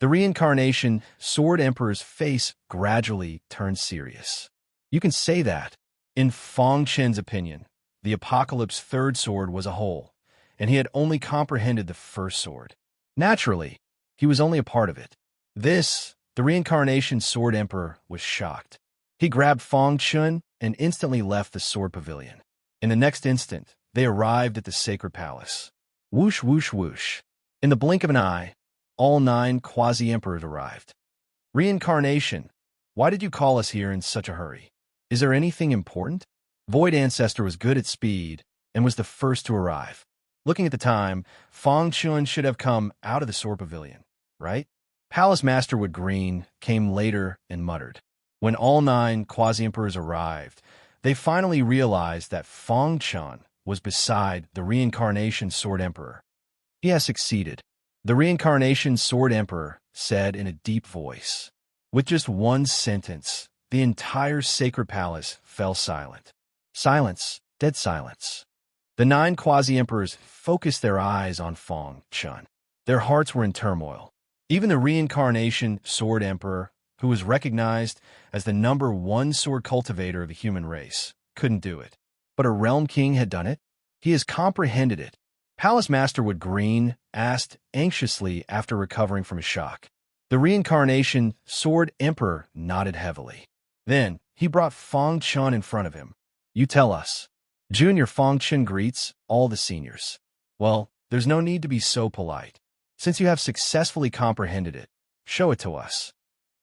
The Reincarnation Sword Emperor's face gradually turned serious. You can say that. In Fang Chen's opinion, the Apocalypse Third Sword was a whole, and he had only comprehended the first sword. Naturally, he was only a part of it. The Reincarnation Sword Emperor was shocked. He grabbed Fang Chen and instantly left the Sword Pavilion. In the next instant, they arrived at the Sacred Palace. Whoosh, whoosh, whoosh. In the blink of an eye, all 9 quasi-emperors arrived. Reincarnation, why did you call us here in such a hurry? Is there anything important? Void Ancestor was good at speed and was the first to arrive. Looking at the time, Fang Chen should have come out of the Sword Pavilion, right? Palace Master Wood Green came later and muttered. When all 9 quasi-emperors arrived, they finally realized that Fang Chen was beside the Reincarnation Sword Emperor. He has succeeded, the Reincarnation Sword Emperor said in a deep voice. With just one sentence, the entire Sacred Palace fell silent. Silence, dead silence. The 9 quasi-emperors focused their eyes on Fang Chen. Their hearts were in turmoil. Even the Reincarnation Sword Emperor, who was recognized as the #1 sword cultivator of the human race, couldn't do it. But a Realm King had done it. He has comprehended it. Palace Master Wood Green asked anxiously after recovering from his shock. The Reincarnation Sword Emperor nodded heavily. Then, he brought Fang Chen in front of him. You tell us. Junior Fang Chen greets all the seniors. Well, there's no need to be so polite. Since you have successfully comprehended it, show it to us.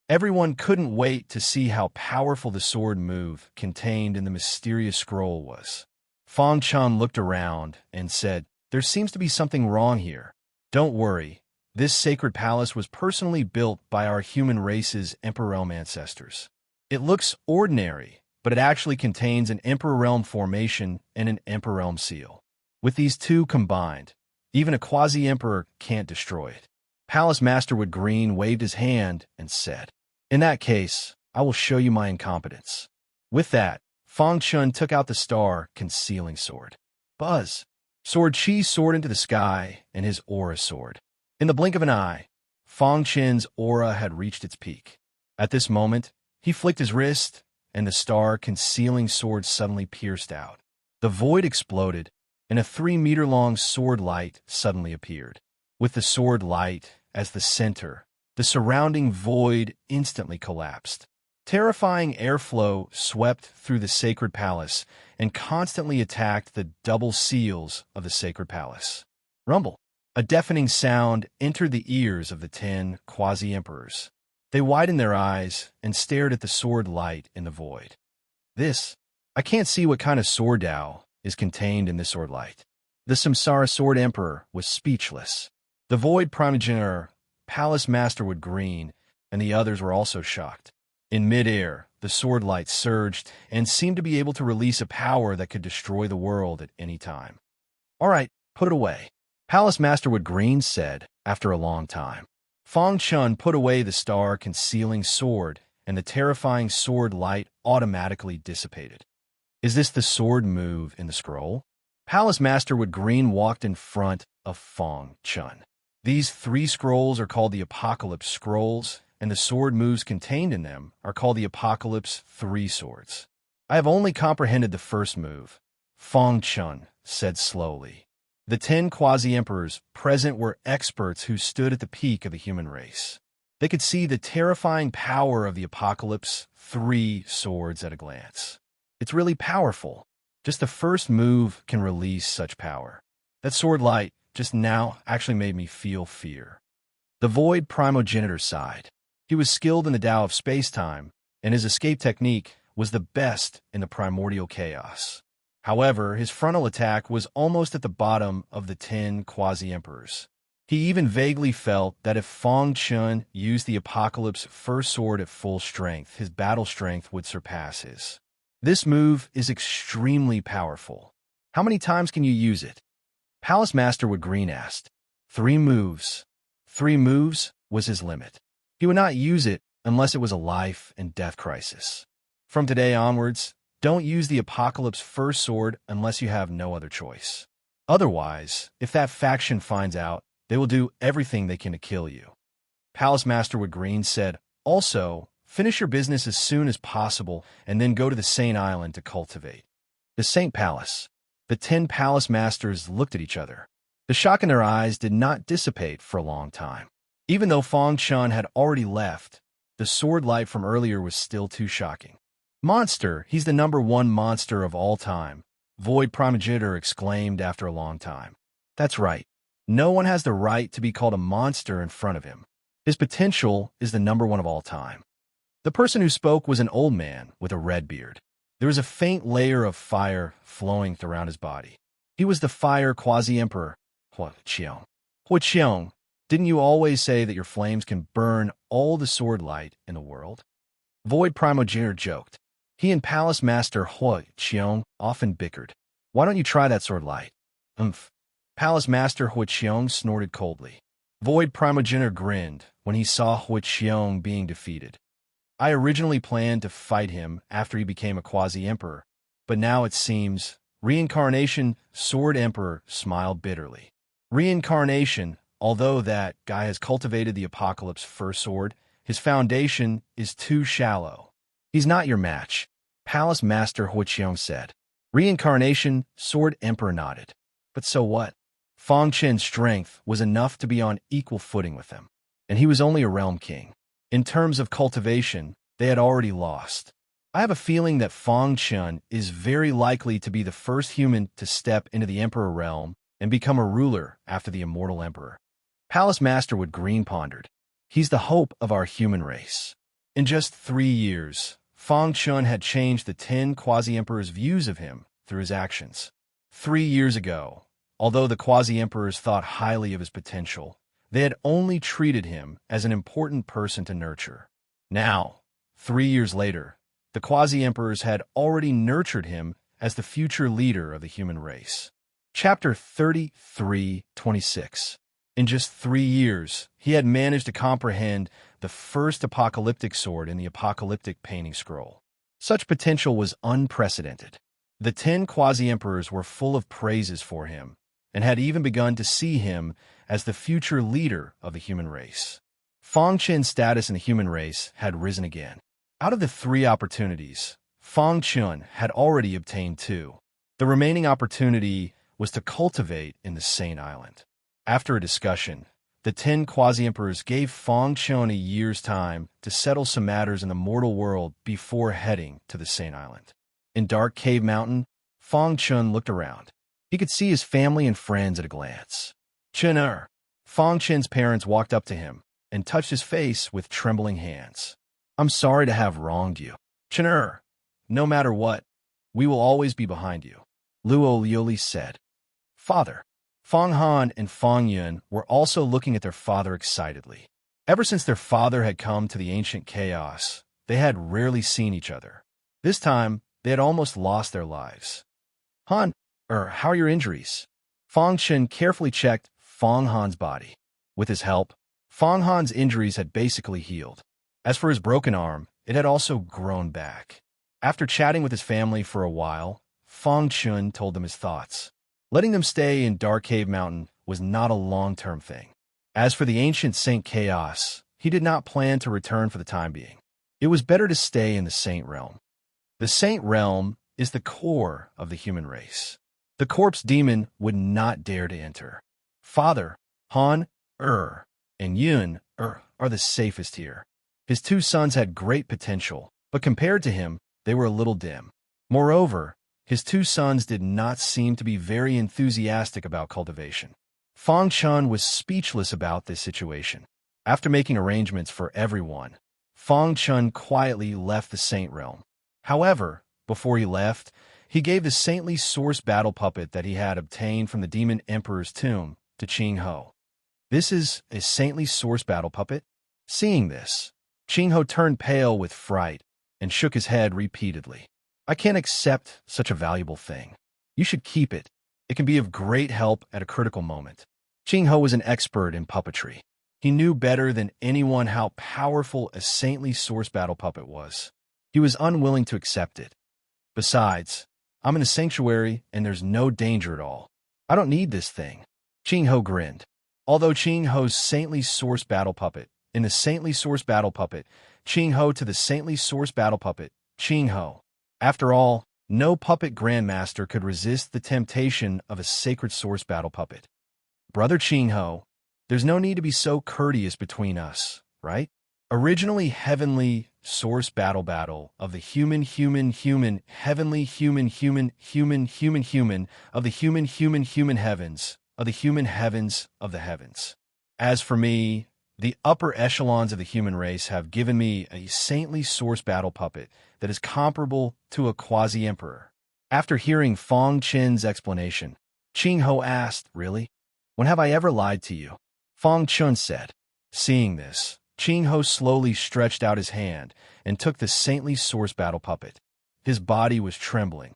Everyone couldn't wait to see how powerful the sword move contained in the mysterious scroll was. Fang Chen looked around and said, "There seems to be something wrong here. Don't worry. This sacred palace was personally built by our human race's Emperor Realm ancestors. It looks ordinary, but it actually contains an Emperor Realm formation and an Emperor Realm seal. With these two combined, even a quasi-emperor can't destroy it." Palace Master Wood Green waved his hand and said, "In that case, I will show you my incompetence." With that, Fang Chen took out the star concealing sword. Buzz! Sword Chi soared into the sky and his aura soared. In the blink of an eye, Fang Chen's aura had reached its peak. At this moment, he flicked his wrist, and the star concealing sword suddenly pierced out. The void exploded, and a 3-meter-long sword light suddenly appeared. With the sword light as the center, the surrounding void instantly collapsed. Terrifying airflow swept through the sacred palace and constantly attacked the double seals of the sacred palace. Rumble! A deafening sound entered the ears of the 10 quasi-emperors. They widened their eyes and stared at the sword light in the void. I can't see what kind of sword Tao is contained in this sword light. The Samsara Sword Emperor was speechless. The Void Primogenitor, Palace Masterwood Green, and the others were also shocked. In midair, the sword light surged and seemed to be able to release a power that could destroy the world at any time. "All right, put it away," Palace Masterwood Green said after a long time. Fong Chun put away the star-concealing sword, and the terrifying sword light automatically dissipated. "Is this the sword move in the scroll?" Palace Masterwood Green walked in front of Fong Chun. "These 3 scrolls are called the Apocalypse Scrolls, and the sword moves contained in them are called the Apocalypse 3 Swords. I have only comprehended the first move," Fong Chun said slowly. The 10 quasi-emperors present were experts who stood at the peak of the human race. They could see the terrifying power of the Apocalypse 3 Swords at a glance. "It's really powerful. Just the first move can release such power. That sword light just now actually made me feel fear." The Void Primogenitor sighed. He was skilled in the Tao of space-time, and his escape technique was the best in the primordial chaos. However, his frontal attack was almost at the bottom of the 10 quasi-emperors. He even vaguely felt that if Fong Chun used the Apocalypse First Sword at full strength, his battle strength would surpass his. "This move is extremely powerful. How many times can you use it?" Palace Masterwood Green asked. 3 moves. 3 moves was his limit. He would not use it unless it was a life and death crisis. From today onwards, don't use the Apocalypse First Sword unless you have no other choice. Otherwise, if that faction finds out, they will do everything they can to kill you. Palace Masterwood Green said, "Also, finish your business as soon as possible and then go to the Saint Island to cultivate." The Saint Palace. The 10 palace masters looked at each other. The shock in their eyes did not dissipate for a long time. Even though Fong Chun had already left, the sword light from earlier was still too shocking. "Monster, he's the #1 monster of all time," Void Primogenitor exclaimed after a long time. "That's right. No one has the right to be called a monster in front of him. His potential is the #1 of all time." The person who spoke was an old man with a red beard. There was a faint layer of fire flowing around his body. He was the fire quasi-emperor, Hua Qiong. "Hua Qiong, didn't you always say that your flames can burn all the sword light in the world?" Void Primogenitor joked. He and Palace Master Hua Qiong often bickered. "Why don't you try that sword light?" "Umph." Palace Master Hua Qiong snorted coldly. Void Primogenitor grinned when he saw Hua Qiong being defeated. "I originally planned to fight him after he became a quasi-emperor, but now it seems—" Reincarnation Sword Emperor smiled bitterly. "Reincarnation, although that guy has cultivated the Apocalypse First Sword, his foundation is too shallow. He's not your match," Palace Master Hua Qiong said. Reincarnation Sword Emperor nodded. "But so what? Fong Chen's strength was enough to be on equal footing with him, and he was only a realm king. In terms of cultivation, they had already lost. I have a feeling that Fong Chun is very likely to be the first human to step into the Emperor realm and become a ruler after the Immortal Emperor." Palace Masterwood Green pondered. "He's the hope of our human race." In just 3 years, Fong Chun had changed the 10 quasi-emperors' views of him through his actions. 3 years ago, although the quasi-emperors thought highly of his potential, they had only treated him as an important person to nurture. Now, 3 years later, the quasi-emperors had already nurtured him as the future leader of the human race. Chapter 33:26. In just 3 years, he had managed to comprehend the first apocalyptic sword in the apocalyptic painting scroll. Such potential was unprecedented. The 10 quasi-emperors were full of praises for him, and had even begun to see him as the future leader of the human race. Fong Chen's status in the human race had risen again. Out of the 3 opportunities, Fong Chun had already obtained 2. The remaining opportunity was to cultivate in the Saint Island. After a discussion, the 10 quasi-emperors gave Fong Chun a year's time to settle some matters in the mortal world before heading to the Saint Island. In Dark Cave Mountain, Fong Chun looked around. He could see his family and friends at a glance. Chen. Fang Chen's parents walked up to him and touched his face with trembling hands. I'm sorry to have wronged you. Chen. No matter what, we will always be behind you, Luo Liuli said. Father. Fang Han and Fang Yun were also looking at their father excitedly. Ever since their father had come to the ancient chaos, they had rarely seen each other. This time, they had almost lost their lives. Han, how are your injuries? Fang Chen carefully checked Fang Han's body. With his help, Fang Han's injuries had basically healed. As for his broken arm, it had also grown back. After chatting with his family for a while, Fang Chen told them his thoughts. Letting them stay in Dark Cave Mountain was not a long-term thing. As for the ancient Saint Chaos, he did not plan to return for the time being. It was better to stay in the Saint Realm. The Saint Realm is the core of the human race. The corpse demon would not dare to enter. Father, Han, and Yun, are the safest here. His two sons had great potential, but compared to him, they were a little dim. Moreover, his two sons did not seem to be very enthusiastic about cultivation. Fang Chen was speechless about this situation. After making arrangements for everyone, Fang Chen quietly left the Saint Realm. However, before he left, he gave the saintly source battle puppet that he had obtained from the Demon Emperor's tomb to Qing Ho. This is a saintly source battle puppet? Seeing this, Qing Ho turned pale with fright and shook his head repeatedly. I can't accept such a valuable thing. You should keep it. It can be of great help at a critical moment. Qing Ho was an expert in puppetry. He knew better than anyone how powerful a saintly source battle puppet was. He was unwilling to accept it. Besides, I'm in a sanctuary and there's no danger at all. I don't need this thing. Qing Ho grinned. Although Qing Ho's saintly source battle puppet, in the saintly source battle puppet, Qing Ho to the saintly source battle puppet, Qing Ho. After all, no puppet grandmaster could resist the temptation of a sacred source battle puppet. Brother Qing Ho, there's no need to be so courteous between us, right? Originally heavenly source battle of the human heavenly human of the human heavens of the human heavens of the heavens. As for me, the upper echelons of the human race have given me a saintly source battle puppet that is comparable to a quasi-emperor. After hearing Fang Chen's explanation, Qing Ho asked, Really? When have I ever lied to you? Fang Chen said. Seeing this, Qing Ho slowly stretched out his hand and took the saintly source battle puppet. His body was trembling.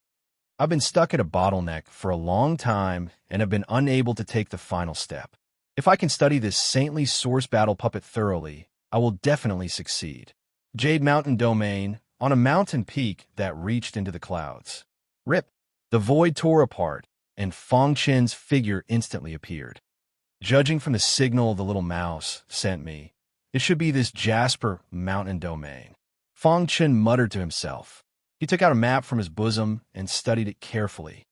I've been stuck at a bottleneck for a long time and have been unable to take the final step. If I can study this saintly source battle puppet thoroughly, I will definitely succeed. Jade Mountain Domain, on a mountain peak that reached into the clouds. Rip! The void tore apart, and Fang Chen's figure instantly appeared. Judging from the signal the little mouse sent me, it should be this Jasper Mountain Domain. Fang Chen muttered to himself. He took out a map from his bosom and studied it carefully.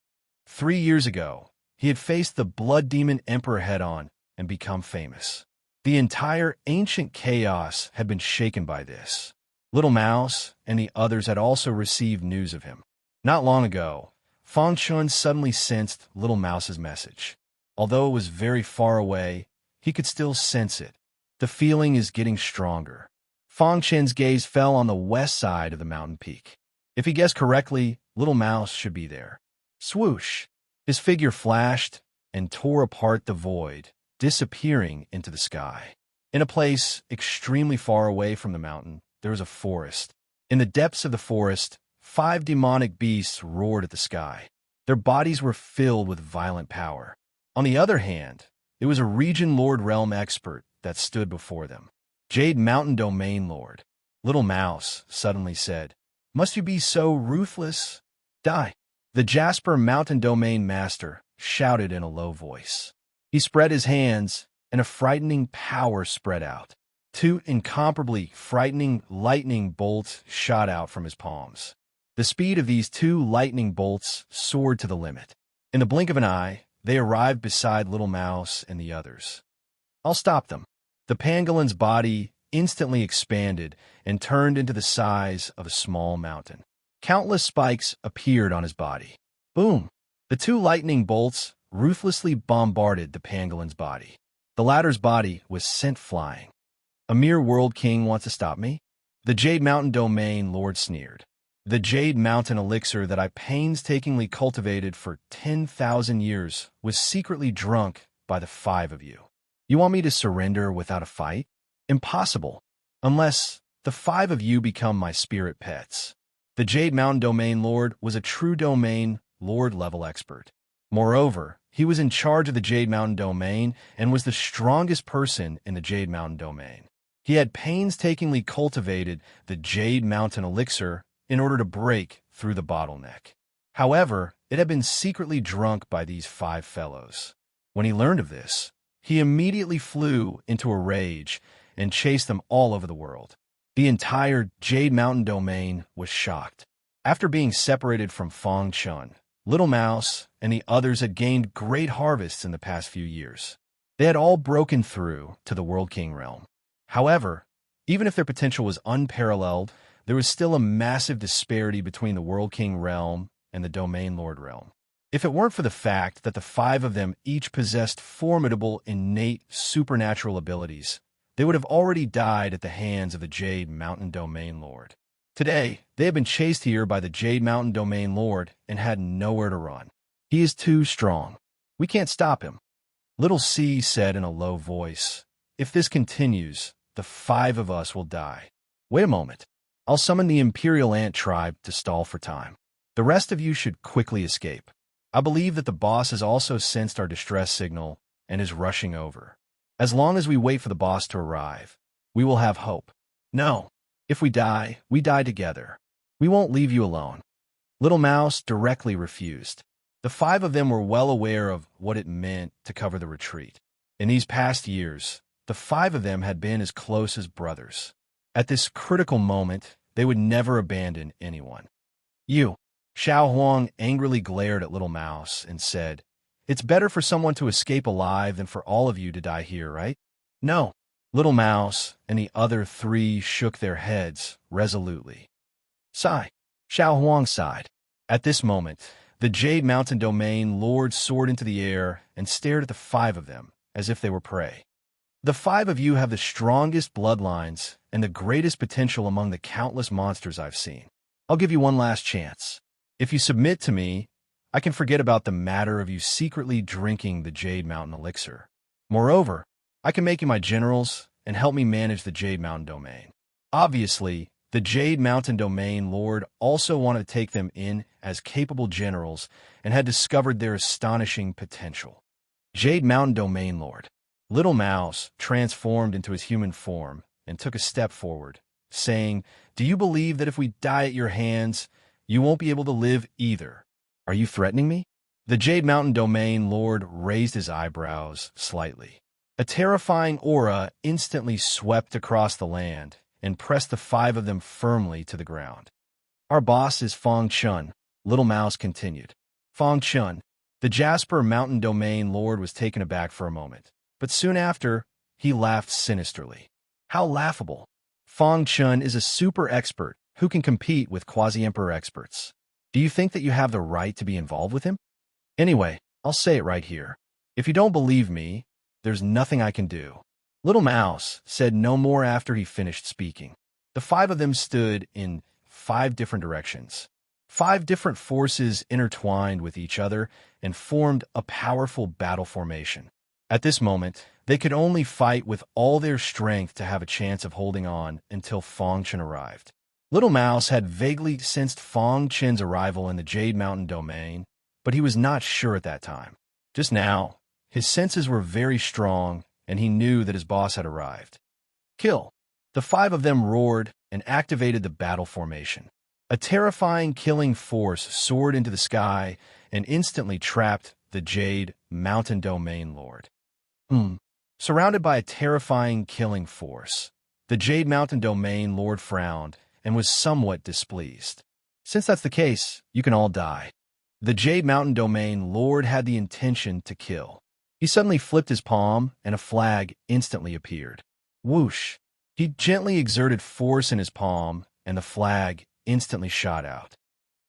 3 years ago, he had faced the Blood Demon Emperor head-on and become famous. The entire ancient chaos had been shaken by this. Little Mouse and the others had also received news of him. Not long ago, Fang Chen suddenly sensed Little Mouse's message. Although it was very far away, he could still sense it. The feeling is getting stronger. Fang Chen's gaze fell on the west side of the mountain peak. If he guessed correctly, Little Mouse should be there. Swoosh! His figure flashed and tore apart the void, disappearing into the sky. In a place extremely far away from the mountain, there was a forest. In the depths of the forest, 5 demonic beasts roared at the sky. Their bodies were filled with violent power. On the other hand, it was a Region Lord Realm expert that stood before them. Jade Mountain Domain Lord. Little Mouse suddenly said, Must you be so ruthless? Die! The Jasper Mountain Domain Master shouted in a low voice. He spread his hands, and a frightening power spread out. 2 incomparably frightening lightning bolts shot out from his palms. The speed of these 2 lightning bolts soared to the limit. In the blink of an eye, they arrived beside Little Mouse and the others. I'll stop them. The pangolin's body instantly expanded and turned into the size of a small mountain. Countless spikes appeared on his body. Boom! The 2 lightning bolts ruthlessly bombarded the pangolin's body. The latter's body was sent flying. A mere world king wants to stop me? The Jade Mountain Domain Lord sneered. The Jade Mountain elixir that I painstakingly cultivated for 10,000 years was secretly drunk by the 5 of you. You want me to surrender without a fight? Impossible, unless the 5 of you become my spirit pets. The Jade Mountain Domain Lord was a true Domain Lord level expert. Moreover, he was in charge of the Jade Mountain Domain and was the strongest person in the Jade Mountain Domain. He had painstakingly cultivated the Jade Mountain elixir in order to break through the bottleneck. However, it had been secretly drunk by these 5 fellows. When he learned of this, he immediately flew into a rage and chased them all over the world. The entire Jade Mountain Domain was shocked. After being separated from Fong Chun, Little Mouse and the others had gained great harvests in the past few years. They had all broken through to the World King realm. However, even if their potential was unparalleled, there was still a massive disparity between the World King realm and the Domain Lord realm. If it weren't for the fact that the 5 of them each possessed formidable innate supernatural abilities, they would have already died at the hands of the Jade Mountain Domain Lord. Today, they had been chased here by the Jade Mountain Domain Lord and had nowhere to run. He is too strong. We can't stop him. Little C said in a low voice, "If this continues, the 5 of us will die." Wait a moment. I'll summon the Imperial Ant tribe to stall for time. The rest of you should quickly escape. I believe that the boss has also sensed our distress signal and is rushing over. As long as we wait for the boss to arrive, we will have hope. No, if we die together. We won't leave you alone. Little Mouse directly refused. The 5 of them were well aware of what it meant to cover the retreat. In these past years, the 5 of them had been as close as brothers. At this critical moment, they would never abandon anyone. You, Xiao Huang angrily glared at Little Mouse and said, "It's better for someone to escape alive than for all of you to die here, right?" "No." Little Mouse and the other 3 shook their heads resolutely. Sigh. Xiao Huang sighed. At this moment, the Jade Mountain Domain Lord soared into the air and stared at the 5 of them as if they were prey. The 5 of you have the strongest bloodlines and the greatest potential among the countless monsters I've seen. I'll give you one last chance. If you submit to me, I can forget about the matter of you secretly drinking the Jade Mountain elixir. Moreover, I can make you my generals and help me manage the Jade Mountain Domain. Obviously, the Jade Mountain Domain Lord also wanted to take them in as capable generals and had discovered their astonishing potential. Jade Mountain Domain Lord. Little Mouse transformed into his human form and took a step forward, saying, "Do you believe that if we die at your hands, you won't be able to live either? Are you threatening me?" The Jade Mountain Domain Lord raised his eyebrows slightly. A terrifying aura instantly swept across the land and pressed the 5 of them firmly to the ground. "Our boss is Fong Chun," Little Mouse continued. Fong Chun, the Jasper Mountain Domain Lord, was taken aback for a moment, but soon after, he laughed sinisterly. "How laughable. Fong Chun is a super expert who can compete with quasi-emperor experts. Do you think that you have the right to be involved with him? Anyway, I'll say it right here. If you don't believe me, there's nothing I can do." Little Mouse said no more after he finished speaking. The 5 of them stood in 5 different directions. 5 different forces intertwined with each other and formed a powerful battle formation. At this moment, they could only fight with all their strength to have a chance of holding on until Fong Chun arrived. Little Mouse had vaguely sensed Fong Chun's arrival in the Jade Mountain Domain, but he was not sure at that time. Just now, his senses were very strong, and he knew that his boss had arrived. "Kill!" The 5 of them roared and activated the battle formation. A terrifying killing force soared into the sky and instantly trapped the Jade Mountain Domain Lord. Surrounded by a terrifying killing force, the Jade Mountain Domain Lord frowned and was somewhat displeased. "Since that's the case, you can all die." The Jade Mountain Domain Lord had the intention to kill. He suddenly flipped his palm, and a flag instantly appeared. Whoosh! He gently exerted force in his palm, and the flag instantly shot out.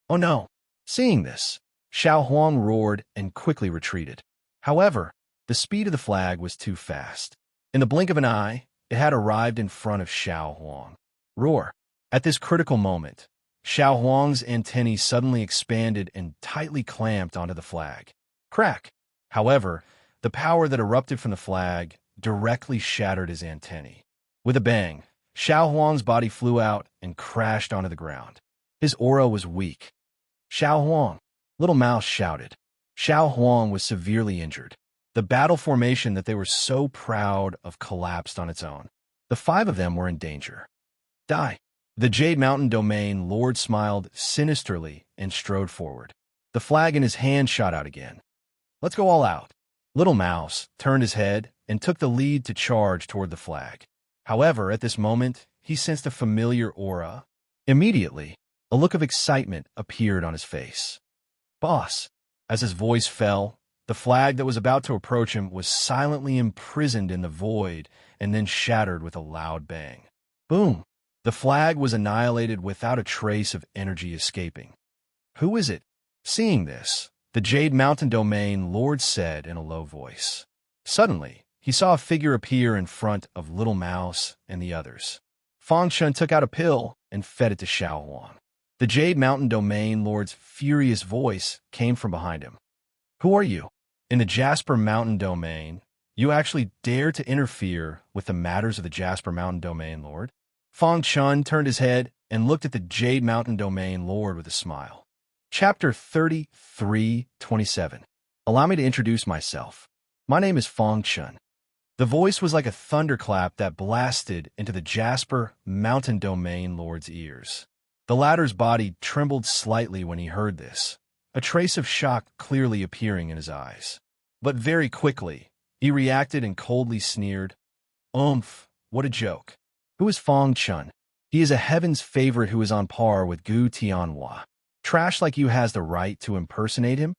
"Oh no!" Seeing this, Xiao Huang roared and quickly retreated. However, the speed of the flag was too fast. In the blink of an eye, it had arrived in front of Xiao Huang. Roar! At this critical moment, Xiao Huang's antennae suddenly expanded and tightly clamped onto the flag. Crack! However, the power that erupted from the flag directly shattered his antennae. With a bang, Xiao Huang's body flew out and crashed onto the ground. His aura was weak. Xiao Huang! Little Mouse shouted. Xiao Huang was severely injured. The battle formation that they were so proud of collapsed on its own. The five of them were in danger. Die! The Jade Mountain Domain Lord smiled sinisterly and strode forward. The flag in his hand shot out again. Let's go all out. Little Mouse turned his head and took the lead to charge toward the flag. However, at this moment, he sensed a familiar aura. Immediately, a look of excitement appeared on his face. Boss! As his voice fell, the flag that was about to approach him was silently imprisoned in the void and then shattered with a loud bang. Boom! The flag was annihilated without a trace of energy escaping. Who is it? Seeing this, the Jade Mountain Domain Lord said in a low voice. Suddenly, he saw a figure appear in front of Little Mouse and the others. Fang Chun took out a pill and fed it to Xiao Huang. The Jade Mountain Domain Lord's furious voice came from behind him. Who are you? In the Jasper Mountain Domain, you actually dare to interfere with the matters of the Jasper Mountain Domain Lord? Fang Chun turned his head and looked at the Jade Mountain Domain Lord with a smile. Chapter 33:27. Allow me to introduce myself. My name is Fang Chun. The voice was like a thunderclap that blasted into the Jasper Mountain Domain Lord's ears. The latter's body trembled slightly when he heard this, a trace of shock clearly appearing in his eyes. But very quickly, he reacted and coldly sneered, "Oomph, what a joke. Who is Fang Chun? He is a heaven's favorite who is on par with Gu Tianhua. Trash like you has the right to impersonate him?"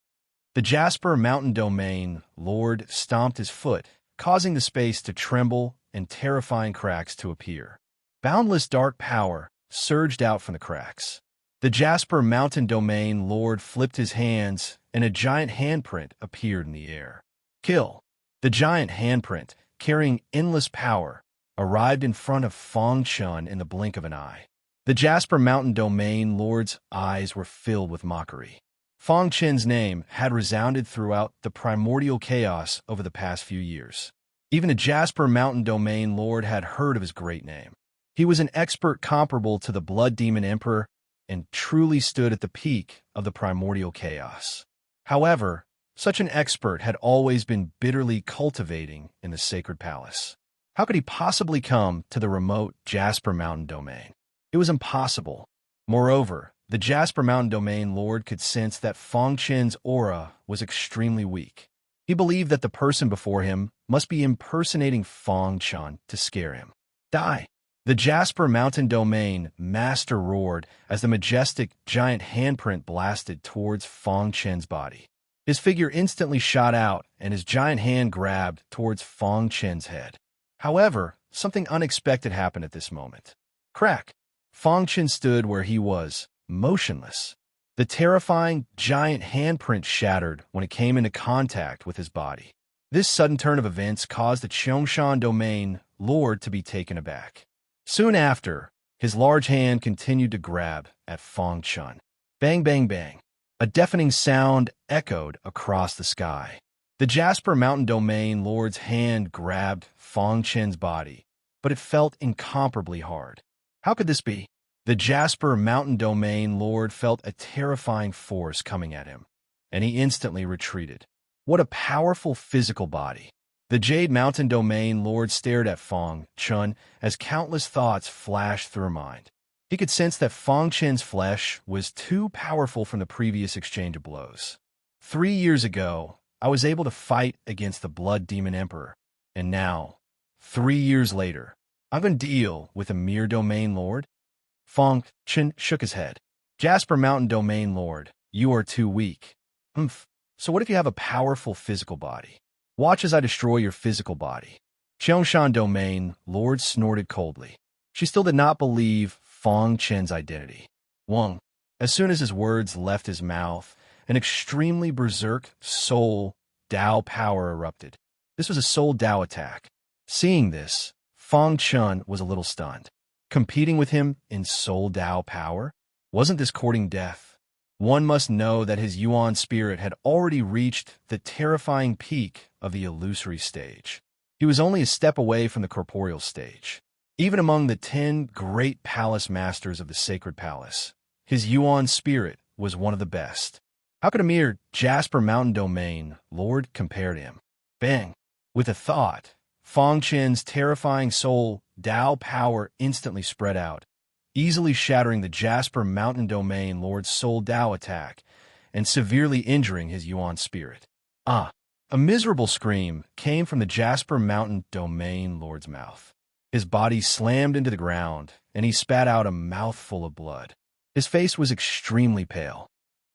The Jasper Mountain Domain Lord stomped his foot, causing the space to tremble and terrifying cracks to appear. Boundless dark power surged out from the cracks. The Jasper Mountain Domain Lord flipped his hands, and a giant handprint appeared in the air. Kill! The giant handprint, carrying endless power, arrived in front of Fang Chun in the blink of an eye. The Jasper Mountain Domain Lord's eyes were filled with mockery. Fang Chun's name had resounded throughout the primordial chaos over the past few years. Even the Jasper Mountain Domain Lord had heard of his great name. He was an expert comparable to the Blood Demon Emperor and truly stood at the peak of the primordial chaos. However, such an expert had always been bitterly cultivating in the sacred palace. How could he possibly come to the remote Jasper Mountain Domain? It was impossible. Moreover, the Jasper Mountain Domain Lord could sense that Fang Chun's aura was extremely weak. He believed that the person before him must be impersonating Fang Chun to scare him. Die! The Jasper Mountain Domain Master roared as the majestic giant handprint blasted towards Fang Chun's body. His figure instantly shot out, and his giant hand grabbed towards Fang Chun's head. However, something unexpected happened at this moment. Crack! Fang Chun stood where he was, motionless. The terrifying giant handprint shattered when it came into contact with his body. This sudden turn of events caused the Chongshan Domain Lord to be taken aback. Soon after, his large hand continued to grab at Fang Chun. Bang, bang, bang. A deafening sound echoed across the sky. The Jasper Mountain Domain Lord's hand grabbed Fang Chun's body, but it felt incomparably hard. How could this be? The Jasper Mountain Domain Lord felt a terrifying force coming at him, and he instantly retreated. What a powerful physical body. The Jade Mountain Domain Lord stared at Fang Chun as countless thoughts flashed through her mind. He could sense that Fang Chun's flesh was too powerful from the previous exchange of blows. 3 years ago, I was able to fight against the Blood Demon Emperor, and now, 3 years later, I'm going to deal with a mere Domain Lord? Fang Chun shook his head. Jasper Mountain Domain Lord, you are too weak. So what if you have a powerful physical body? Watch as I destroy your physical body. Chongshan Domain Lord snorted coldly. She still did not believe Fang Chun's identity. Wang. As soon as his words left his mouth, an extremely berserk soul Dao power erupted. This was a soul Dao attack. Seeing this, Fang Chun was a little stunned. Competing with him in soul Dao power? Wasn't this courting death? One must know that his Yuan spirit had already reached the terrifying peak of the illusory stage. He was only a step away from the corporeal stage. Even among the 10 great palace masters of the sacred palace, his Yuan spirit was one of the best. How could a mere Jasper Mountain Domain Lord compare to him? Bang! With a thought, Fang Chen's terrifying soul Dao power instantly spread out, easily shattering the Jasper Mountain Domain Lord's soul Dao attack and severely injuring his Yuan spirit. Ah! A miserable scream came from the Jasper Mountain Domain Lord's mouth. His body slammed into the ground, and he spat out a mouthful of blood. His face was extremely pale.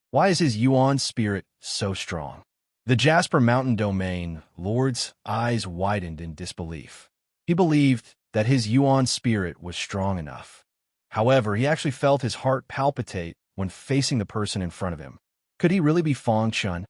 Why is his Yuan spirit so strong? The Jasper Mountain Domain Lord's eyes widened in disbelief. He believed that his Yuan spirit was strong enough. However, he actually felt his heart palpitate when facing the person in front of him. Could he really be Fang Chun?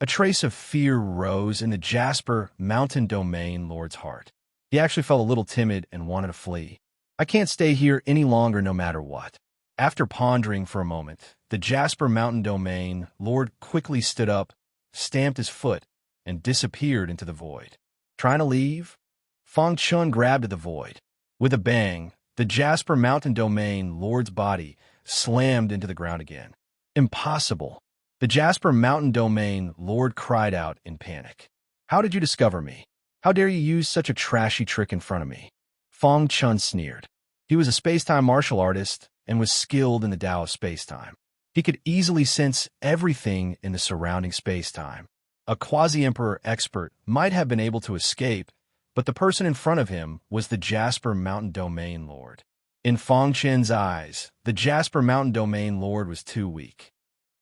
A trace of fear rose in the Jasper Mountain Domain Lord's heart. He actually felt a little timid and wanted to flee. I can't stay here any longer no matter what. After pondering for a moment, the Jasper Mountain Domain Lord quickly stood up, stamped his foot, and disappeared into the void. Trying to leave? Fang Chun grabbed at the void. With a bang, the Jasper Mountain Domain Lord's body slammed into the ground again. Impossible! The Jasper Mountain Domain Lord cried out in panic. How did you discover me? How dare you use such a trashy trick in front of me? Fang Chun sneered. He was a space-time martial artist and was skilled in the Tao of space-time. He could easily sense everything in the surrounding space-time. A quasi-emperor expert might have been able to escape, but the person in front of him was the Jasper Mountain Domain Lord. In Fang Chen's eyes, the Jasper Mountain Domain Lord was too weak.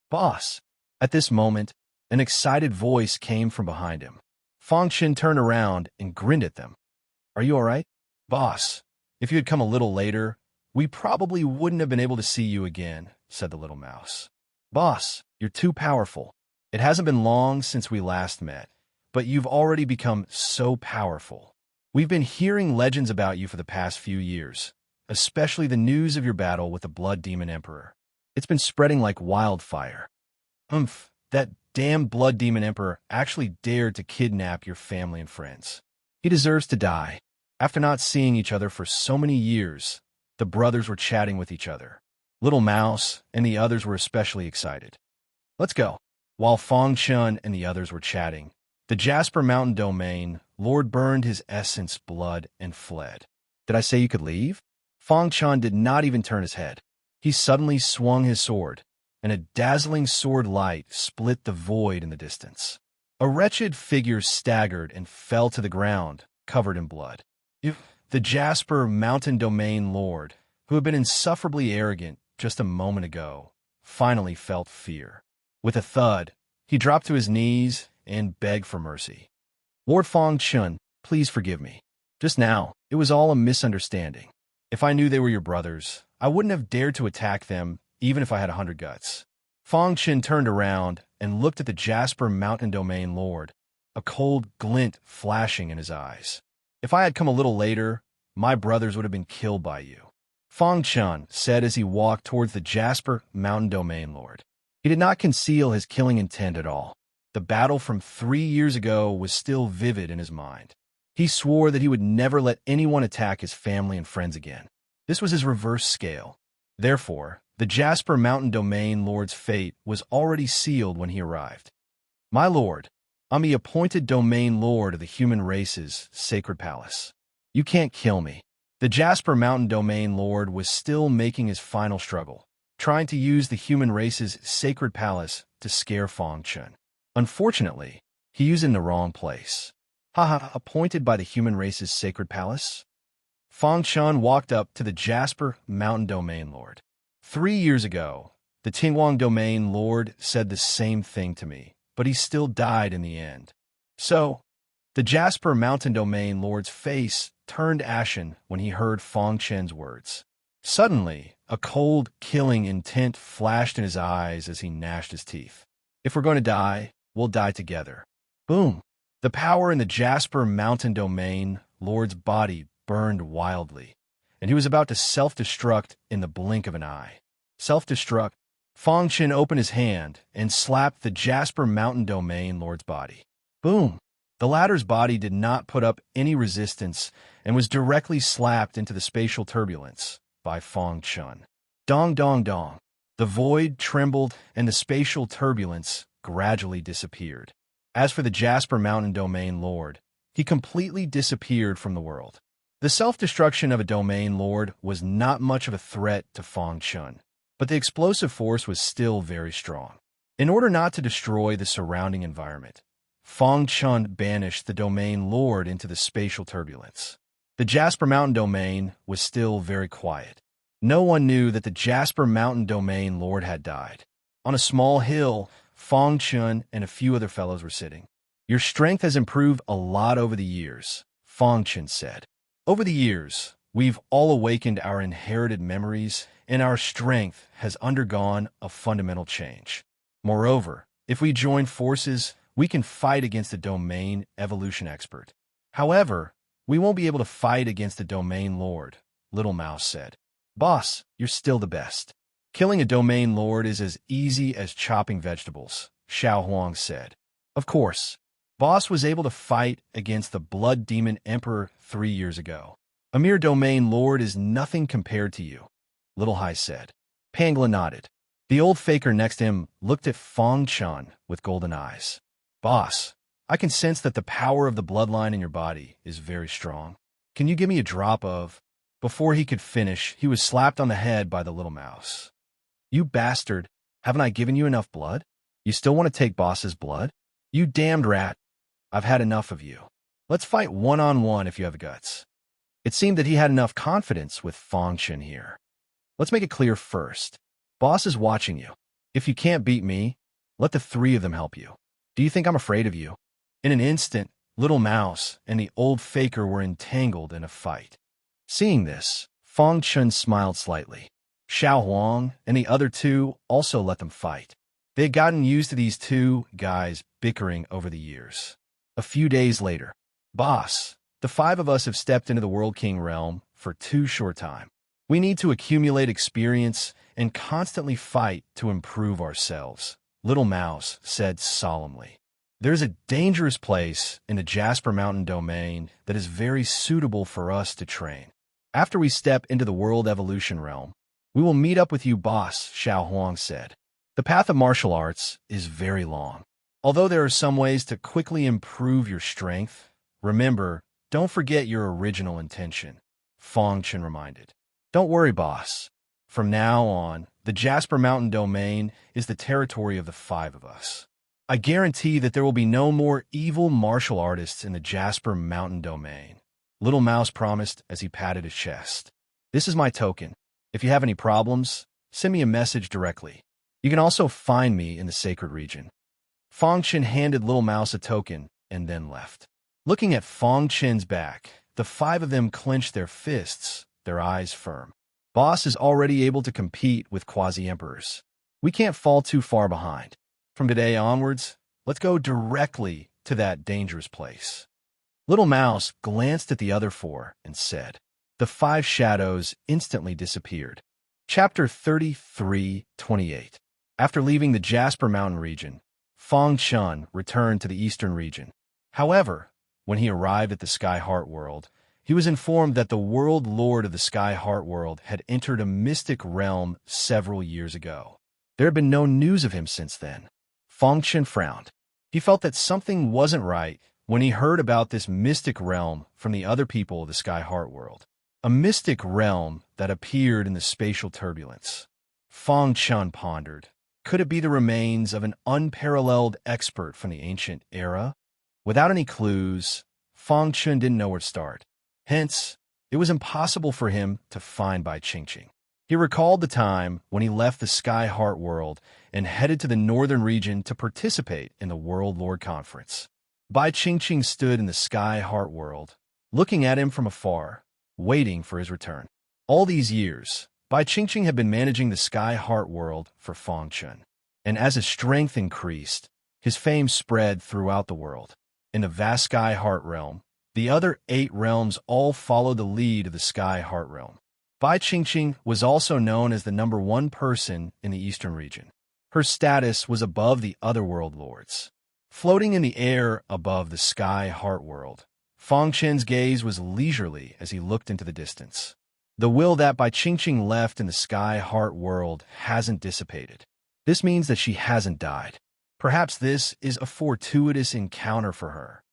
Boss! At this moment, an excited voice came from behind him. Fang Chen turned around and grinned at them. Are you all right? Boss, if you had come a little later, we probably wouldn't have been able to see you again, said the little mouse. Boss, you're too powerful. It hasn't been long since we last met, but you've already become so powerful. We've been hearing legends about you for the past few years, especially the news of your battle with the Blood Demon Emperor. It's been spreading like wildfire. That damn Blood Demon Emperor actually dared to kidnap your family and friends. He deserves to die. After not seeing each other for so many years, the brothers were chatting with each other. Little Mouse and the others were especially excited. Let's go. While Fang Chun and the others were chatting, the Jasper Mountain Domain Lord burned his essence blood and fled. Did I say you could leave? Fang Chun did not even turn his head. He suddenly swung his sword, and a dazzling sword light split the void in the distance. A wretched figure staggered and fell to the ground, covered in blood. The Jasper Mountain Domain Lord, who had been insufferably arrogant just a moment ago, finally felt fear. With a thud, he dropped to his knees and begged for mercy. Lord Fang Chun, please forgive me. Just now, it was all a misunderstanding. If I knew they were your brothers, I wouldn't have dared to attack them, even if I had 100 guts. Fang Chun turned around and looked at the Jasper Mountain Domain Lord, a cold glint flashing in his eyes. If I had come a little later, my brothers would have been killed by you. Fang Chun said as he walked towards the Jasper Mountain Domain Lord. He did not conceal his killing intent at all. The battle from 3 years ago was still vivid in his mind. He swore that he would never let anyone attack his family and friends again. This was his reverse scale. Therefore, the Jasper Mountain Domain Lord's fate was already sealed when he arrived. My lord, I'm the appointed Domain Lord of the human race's sacred palace. You can't kill me. The Jasper Mountain Domain Lord was still making his final struggle, trying to use the human race's sacred palace to scare Fang Chun. Unfortunately, he used it in the wrong place. Appointed by the human race's sacred palace? Fang Chun walked up to the Jasper Mountain Domain Lord. 3 years ago, the Tingwang Domain Lord said the same thing to me, but he still died in the end. So, the Jasper Mountain Domain Lord's face turned ashen when he heard Fang Chen's words. Suddenly, a cold, killing intent flashed in his eyes as he gnashed his teeth. If we're going to die, we'll die together. Boom! The power in the Jasper Mountain domain, Lord's body burned wildly, and he was about to self-destruct in the blink of an eye. Self-destruct? Fong Chen opened his hand and slapped the Jasper Mountain domain Lord's body. Boom! The latter's body did not put up any resistance and was directly slapped into the spatial turbulence by Fong Chen. Dong dong dong. The void trembled and the spatial turbulence gradually disappeared. As for the Jasper Mountain domain lord, he completely disappeared from the world. The self-destruction of a domain lord was not much of a threat to Fong Chen, but the explosive force was still very strong. In order not to destroy the surrounding environment, Fong Chen banished the domain lord into the spatial turbulence. The Jasper Mountain domain was still very quiet. No one knew that the Jasper Mountain domain lord had died. On a small hill, Fong Chen and a few other fellows were sitting. Your strength has improved a lot over the years, Fong Chen said. Over the years, we've all awakened our inherited memories, and our strength has undergone a fundamental change. Moreover, if we join forces, we can fight against the domain evolution expert. However, we won't be able to fight against the domain lord, Little Mouse said. Boss, you're still the best. Killing a domain lord is as easy as chopping vegetables, Xiao Huang said. Of course, Boss was able to fight against the Blood Demon Emperor 3 years ago. A mere domain lord is nothing compared to you, Little Hai said. Pangla nodded. The old faker next to him looked at Fong Chen with golden eyes. Boss, I can sense that the power of the bloodline in your body is very strong. Can you give me a drop of... Before he could finish, he was slapped on the head by the little mouse. You bastard, haven't I given you enough blood? You still want to take Boss's blood? You damned rat. I've had enough of you. Let's fight one-on-one if you have guts. It seemed that he had enough confidence with Fong Chen here. Let's make it clear first. Boss is watching you. If you can't beat me, let the 3 of them help you. Do you think I'm afraid of you? In an instant, Little Mouse and the old faker were entangled in a fight. Seeing this, Fong Chen smiled slightly. Xiao Huang and the other 2 also let them fight. They had gotten used to these 2 guys bickering over the years. A few days later, Boss, the 5 of us have stepped into the World King realm for 2 short time. We need to accumulate experience and constantly fight to improve ourselves, Little Mouse said solemnly. There's a dangerous place in the Jasper Mountain domain that is very suitable for us to train. After we step into the world evolution realm, we will meet up with you, Boss, Xiao Huang said. The path of martial arts is very long. Although there are some ways to quickly improve your strength, remember, don't forget your original intention, Fong Chen reminded. Don't worry, Boss. From now on, the Jasper Mountain domain is the territory of the 5 of us. I guarantee that there will be no more evil martial artists in the Jasper Mountain domain, Little Mouse promised as he patted his chest. This is my token. If you have any problems, send me a message directly. You can also find me in the sacred region. Fong Chen handed Little Mouse a token and then left. Looking at Fong Chen's back, the 5 of them clenched their fists, their eyes firm. Boss is already able to compete with quasi-emperors. We can't fall too far behind. From today onwards, let's go directly to that dangerous place. Little Mouse glanced at the other 4 and said. The 5 shadows instantly disappeared. Chapter 33:28. After leaving the Jasper Mountain region, Fong Chen returned to the eastern region. However, when he arrived at the Sky Heart World, he was informed that the World Lord of the Sky Heart World had entered a mystic realm several years ago. There had been no news of him since then. Fong Chen frowned. He felt that something wasn't right when he heard about this mystic realm from the other people of the Sky Heart World. A mystic realm that appeared in the spatial turbulence. Fong Chen pondered. Could it be the remains of an unparalleled expert from the ancient era? Without any clues, Fong Chen didn't know where to start. Hence, it was impossible for him to find Bai Qingqing. He recalled the time when he left the Sky Heart World and headed to the northern region to participate in the World Lord Conference. Bai Qingqing stood in the Sky Heart World, looking at him from afar, waiting for his return. All these years, Bai Qingqing had been managing the Sky Heart World for Fong Chen, and as his strength increased, his fame spread throughout the world. in the vast Sky Heart Realm. The other 8 realms all followed the lead of the Sky Heart Realm. Bai Qingqing was also known as the #1 person in the Eastern region. Her status was above the other world lords. Floating in the air above the Sky Heart World, Fang Chen's gaze was leisurely as he looked into the distance. The will that Bai Qingqing left in the Sky Heart World hasn't dissipated. This means that she hasn't died. Perhaps this is a fortuitous encounter for her.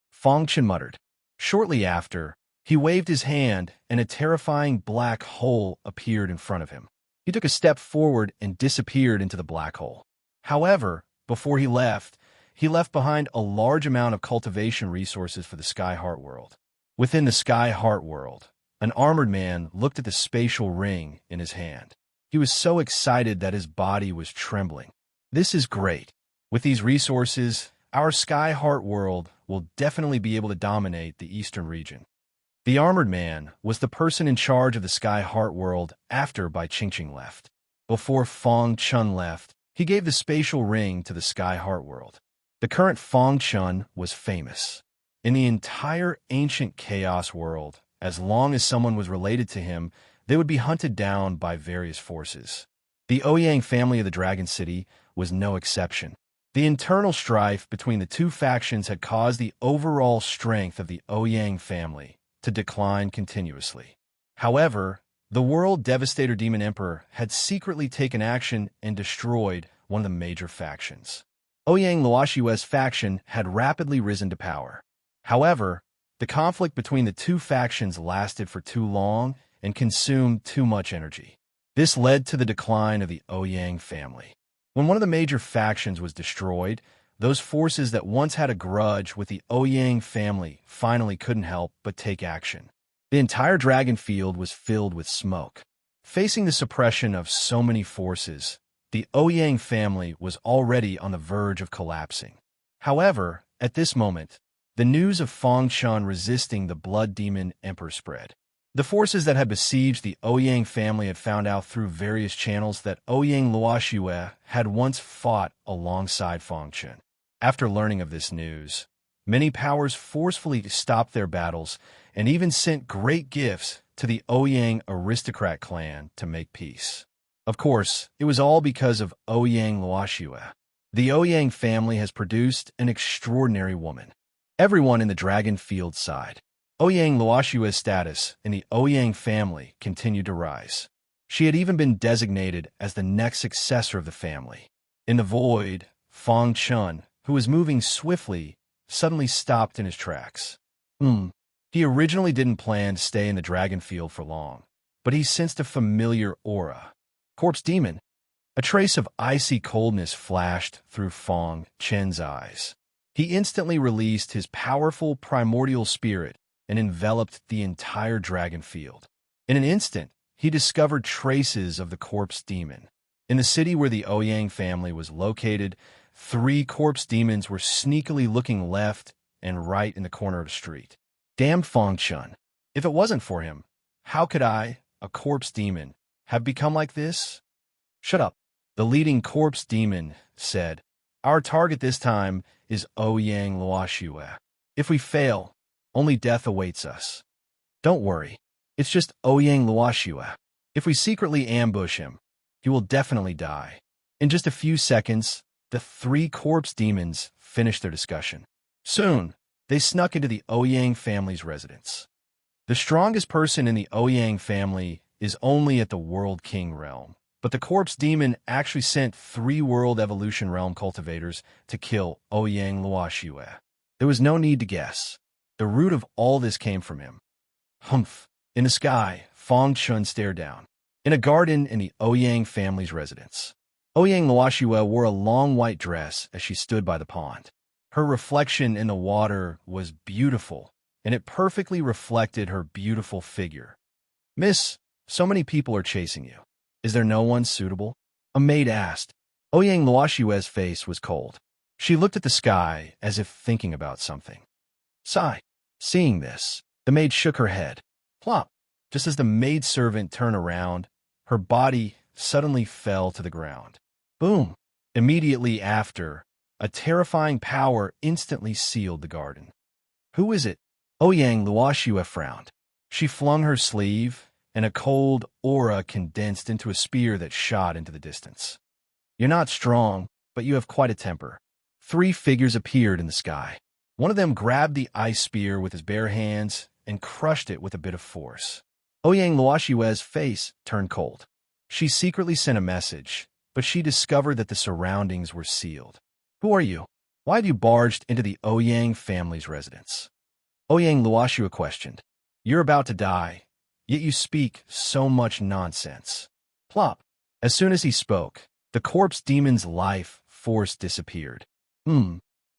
Fang Chen muttered. Shortly after, he waved his hand and a terrifying black hole appeared in front of him. He took a step forward and disappeared into the black hole. However, before he left behind a large amount of cultivation resources for the Sky Heart World. Within the Sky Heart World, an armored man looked at the spatial ring in his hand. He was so excited that his body was trembling. This is great. With these resources, our Sky Heart World will definitely be able to dominate the Eastern region. The armored man was the person in charge of the Sky Heart World after Bai Qingqing left. Before Fang Chun left, he gave the spatial ring to the Sky Heart World. The current Fang Chun was famous. In the entire ancient chaos world, as long as someone was related to him, they would be hunted down by various forces. The Ouyang family of the Dragon City was no exception. The internal strife between the two factions had caused the overall strength of the Ouyang family to decline continuously. However, the World Devastator Demon Emperor had secretly taken action and destroyed one of the major factions. Ouyang Luoshue's faction had rapidly risen to power. However, the conflict between the two factions lasted for too long and consumed too much energy. This led to the decline of the Ouyang family. When one of the major factions was destroyed, those forces that once had a grudge with the Ouyang family finally couldn't help but take action. The entire dragon field was filled with smoke. Facing the suppression of so many forces, the Ouyang family was already on the verge of collapsing. However, at this moment, the news of Fang Chun resisting the Blood Demon Emperor spread. The forces that had besieged the Ouyang family had found out through various channels that Ouyang Luoshue had once fought alongside Fang Chun. After learning of this news, many powers forcefully stopped their battles and even sent great gifts to the Ouyang aristocrat clan to make peace. Of course, it was all because of Ouyang Luoshue. The Ouyang family has produced an extraordinary woman. Everyone in the Dragon Field sighed. Ouyang Luoshue's status in the Ouyang family continued to rise. She had even been designated as the next successor of the family. In the void, Fang Chun, who was moving swiftly, suddenly stopped in his tracks. He originally didn't plan to stay in the Dragon Field for long, but he sensed a familiar aura. Corpse Demon. A trace of icy coldness flashed through Fang Chen's eyes. He instantly released his powerful primordial spirit and enveloped the entire dragon field. In an instant, he discovered traces of the Corpse Demon. In the city where the Ouyang family was located, 3 corpse demons were sneakily looking left and right in the corner of the street. Damn Fang Chun. If it wasn't for him, how could I, a corpse demon, have become like this? Shut up. The leading corpse demon said, Our target this time is Ouyang Luoshue. If we fail, only death awaits us. Don't worry. It's just Ouyang Luoshue. If we secretly ambush him, he will definitely die. In just a few seconds, the 3 corpse demons finished their discussion. Soon, they snuck into the Ouyang family's residence. The strongest person in the Ouyang family is only at the World King realm, but the Corpse Demon actually sent 3 World Evolution Realm cultivators to kill Ouyang Luoshue. There was no need to guess. The root of all this came from him. Humph! In the sky, Fang Chun stared down. In a garden in the Ouyang family's residence. Ouyang Luoshue wore a long white dress as she stood by the pond. Her reflection in the water was beautiful, and it perfectly reflected her beautiful figure. Miss, so many people are chasing you. Is there no one suitable? A maid asked. Ouyang Luoshue's face was cold. She looked at the sky as if thinking about something. Sigh. Seeing this, the maid shook her head. Plop. Just as the maidservant turned around, her body suddenly fell to the ground. Boom. Immediately after, A terrifying power instantly sealed the garden. "Who is it?" Ouyang Luoxue frowned. She flung her sleeve, and a cold aura condensed into a spear that shot into the distance. "You're not strong, but you have quite a temper." 3 figures appeared in the sky. One of them grabbed the ice spear with his bare hands and crushed it with a bit of force. Ouyang Luoxue's face turned cold. She secretly sent a message, but she discovered that the surroundings were sealed. "Who are you? Why have you barged into the Ouyang family's residence?" Ouyang Luoxue questioned. "You're about to die, yet you speak so much nonsense." Plop. As soon as he spoke, the corpse demon's life force disappeared.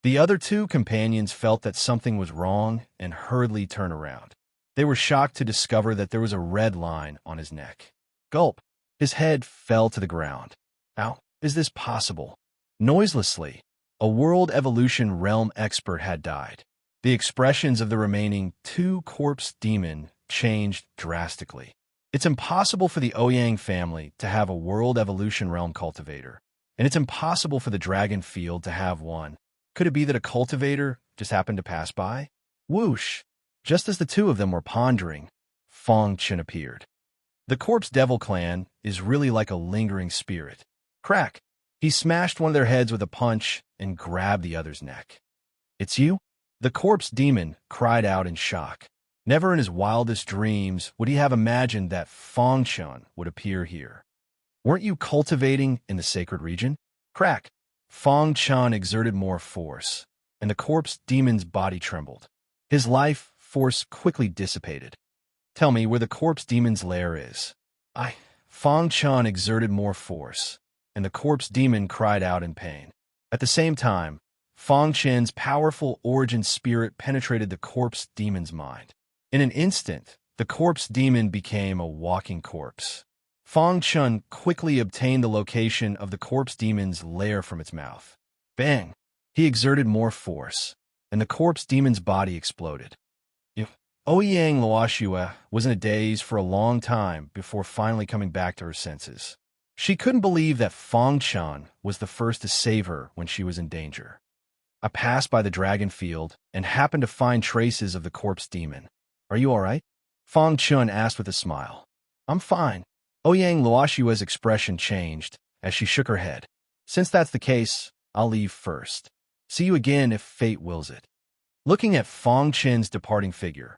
The other 2 companions felt that something was wrong and hurriedly turned around. They were shocked to discover that there was a red line on his neck. Gulp. His head fell to the ground. How is this possible? Noiselessly, a world evolution realm expert had died. The expressions of the remaining 2 corpse demon changed drastically. It's impossible for the Ouyang family to have a world evolution realm cultivator, and it's impossible for the dragon field to have one. Could it be that a cultivator just happened to pass by? Whoosh! Just as the 2 of them were pondering, Fong Chen appeared. The corpse devil clan is really like a lingering spirit. Crack! He smashed one of their heads with a punch and grabbed the other's neck. "It's you?" The corpse demon cried out in shock. Never in his wildest dreams would he have imagined that Fong Chen would appear here. "Weren't you cultivating in the sacred region?" Crack! Fong Chen exerted more force, and the corpse demon's body trembled. His life force quickly dissipated. "Tell me where the corpse demon's lair is." Fong Chen exerted more force, and the corpse demon cried out in pain. At the same time, Fong Chen's powerful origin spirit penetrated the corpse demon's mind. In an instant, the corpse demon became a walking corpse. Fong Chen quickly obtained the location of the corpse demon's lair from its mouth. Bang! He exerted more force, and the corpse demon's body exploded. Ouyang Luoxue was in a daze for a long time before finally coming back to her senses. She couldn't believe that Fong Chen was the first to save her when she was in danger. "I passed by the dragon field and happened to find traces of the corpse demon. Are you all right?" Fong Chen asked with a smile. "I'm fine." Ouyang Luoxue's expression changed as she shook her head. "Since that's the case, I'll leave first. See you again if fate wills it." Looking at Fong Chen's departing figure,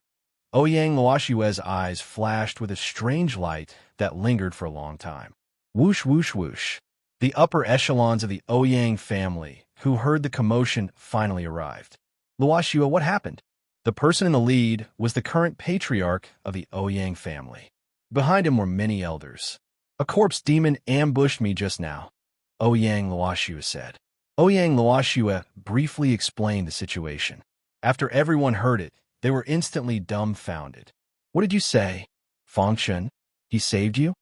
Ouyang Luoxue's eyes flashed with a strange light that lingered for a long time. Whoosh, whoosh, whoosh. The upper echelons of the Ouyang family, who heard the commotion, finally arrived. "Luoxue, what happened?" The person in the lead was the current patriarch of the Ouyang family. Behind him were many elders. "A corpse demon ambushed me just now," Ouyang Luoxue said. Ouyang Luoxue briefly explained the situation. After everyone heard it, they were instantly dumbfounded. "What did you say? Fong Chen? He saved you?"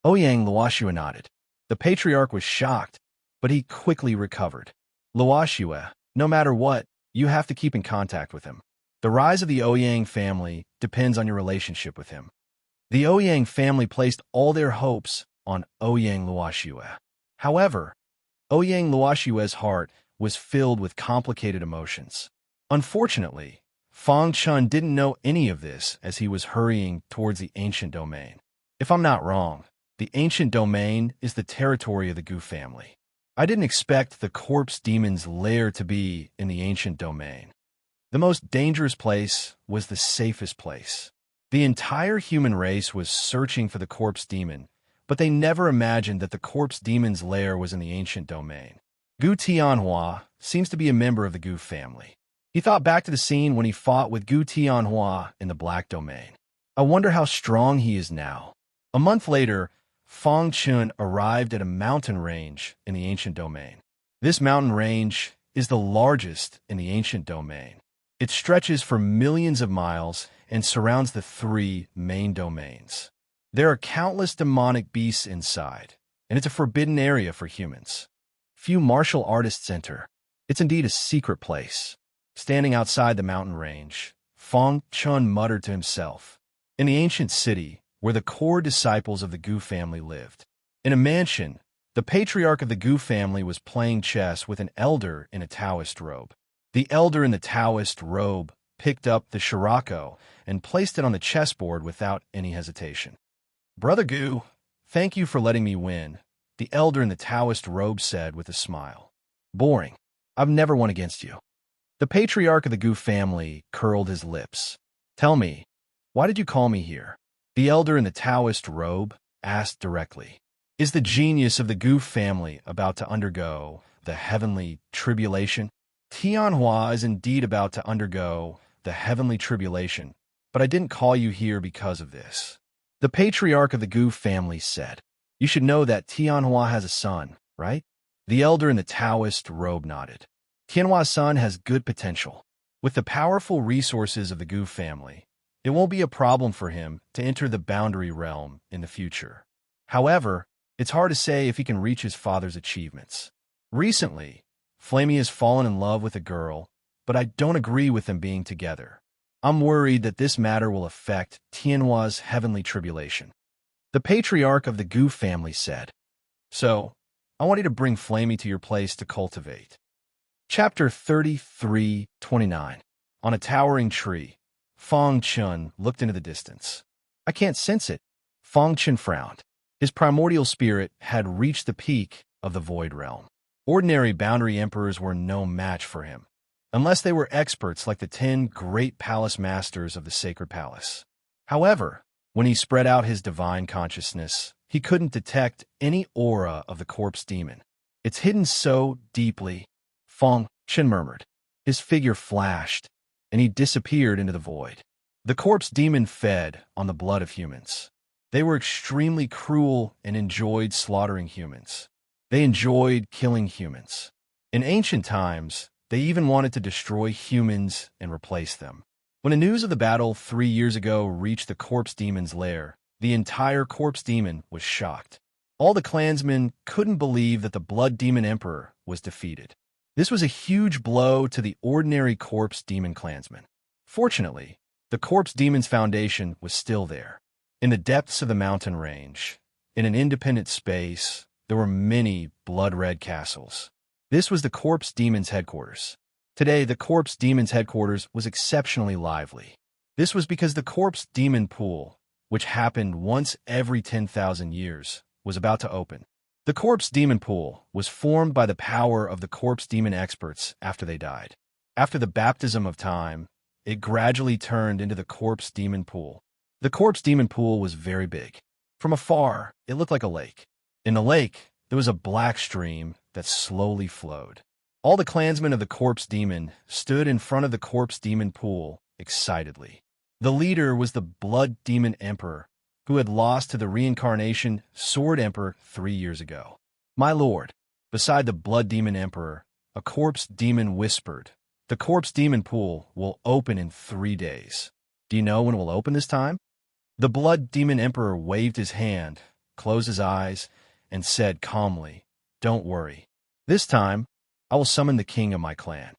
Ouyang Luoxue nodded. The patriarch was shocked, but he quickly recovered. "Luoxue, no matter what, you have to keep in contact with him. The rise of the Ouyang family depends on your relationship with him." The Ouyang family placed all their hopes on Ouyang Luoxue. However, Ouyang Luoxue's heart was filled with complicated emotions. Unfortunately, Fong Chen didn't know any of this as he was hurrying towards the ancient domain. If I'm not wrong, the ancient domain is the territory of the Gu family. I didn't expect the corpse demon's lair to be in the ancient domain. The most dangerous place was the safest place. The entire human race was searching for the corpse demon, but they never imagined that the corpse demon's lair was in the ancient domain. Gu Tianhua seems to be a member of the Gu family. He thought back to the scene when he fought with Gu Tianhua in the Black Domain. I wonder how strong he is now. A month later, Fong Chen arrived at a mountain range in the ancient domain. This mountain range is the largest in the ancient domain. It stretches for millions of miles and surrounds the 3 main domains. There are countless demonic beasts inside, and it's a forbidden area for humans. Few martial artists enter. It's indeed a secret place. Standing outside the mountain range, Fong Chen muttered to himself. In the ancient city, where the core disciples of the Gu family lived. In a mansion, The patriarch of the Gu family was playing chess with an elder in a Taoist robe. The elder in the Taoist robe picked up the shirako and placed it on the chessboard without any hesitation. "Brother Gu, thank you for letting me win," the elder in the Taoist robe said with a smile. "Boring. I've never won against you." The patriarch of the Gu family curled his lips. "Tell me, why did you call me here?" The elder in the Taoist robe asked directly. "Is the genius of the Gu family about to undergo the heavenly tribulation?" "Tianhua is indeed about to undergo the heavenly tribulation, but I didn't call you here because of this," the patriarch of the Gu family said. "You should know that Tianhua has a son, right?" The elder in the Taoist robe nodded. "Tianhua's son has good potential. With the powerful resources of the Gu family, it won't be a problem for him to enter the boundary realm in the future. However, it's hard to say if he can reach his father's achievements. Recently, Flamey has fallen in love with a girl, but I don't agree with them being together. I'm worried that this matter will affect Tianhua's heavenly tribulation," the patriarch of the Gu family said. "So, I want you to bring Flamey to your place to cultivate." Chapter 33:29. On a towering tree, Fong Chun looked into the distance. "I can't sense it." Fong Chun frowned. His primordial spirit had reached the peak of the void realm. Ordinary boundary emperors were no match for him, unless they were experts like the 10 great palace masters of the sacred palace. However, when he spread out his divine consciousness, he couldn't detect any aura of the corpse demon. "It's hidden so deeply," Fong Chun murmured. His figure flashed, and he disappeared into the void. The corpse demon fed on the blood of humans. They were extremely cruel and enjoyed slaughtering humans. They enjoyed killing humans. In ancient times, they even wanted to destroy humans and replace them. When the news of the battle 3 years ago reached the corpse demon's lair, the entire corpse demon was shocked. All the clansmen couldn't believe that the blood demon emperor was defeated. This was a huge blow to the ordinary corpse demon clansmen. Fortunately, the corpse demon's foundation was still there. In the depths of the mountain range, in an independent space, there were many blood-red castles. This was the corpse demon's headquarters. Today, the corpse demon's headquarters was exceptionally lively. This was because the corpse demon pool, which happened once every 10,000 years, was about to open. The corpse demon pool was formed by the power of the corpse demon experts after they died. After the baptism of time, it gradually turned into the corpse demon pool. The corpse demon pool was very big. From afar, it looked like a lake. In the lake, there was a black stream that slowly flowed. All the clansmen of the corpse demon stood in front of the corpse demon pool excitedly. The leader was the blood demon emperor, who had lost to the reincarnation sword emperor 3 years ago. "My lord," beside the blood demon emperor, a corpse demon whispered, "the corpse demon pool will open in 3 days. Do you know when it will open this time?" The blood demon emperor waved his hand, closed his eyes, and said calmly, "Don't worry. This time, I will summon the king of my clan."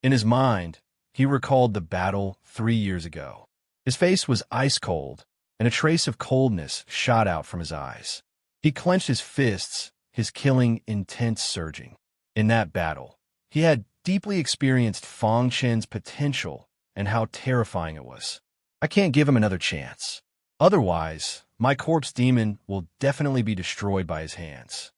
In his mind, he recalled the battle 3 years ago. His face was ice cold, and a trace of coldness shot out from his eyes. He clenched his fists, his killing intent surging. In that battle, he had deeply experienced Fong Chen's potential and how terrifying it was. "I can't give him another chance. Otherwise, my corpse demon will definitely be destroyed by his hands."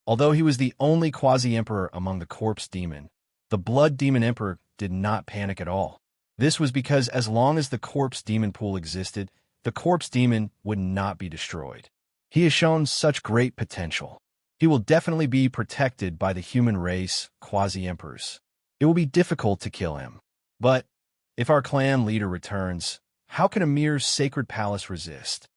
Although he was the only quasi-emperor among the corpse demon, the blood demon emperor did not panic at all. This was because as long as the corpse demon pool existed, the corpse demon would not be destroyed. He has shown such great potential. He will definitely be protected by the human race quasi-emperors. It will be difficult to kill him. But if our clan leader returns, how can a mere sacred palace resist?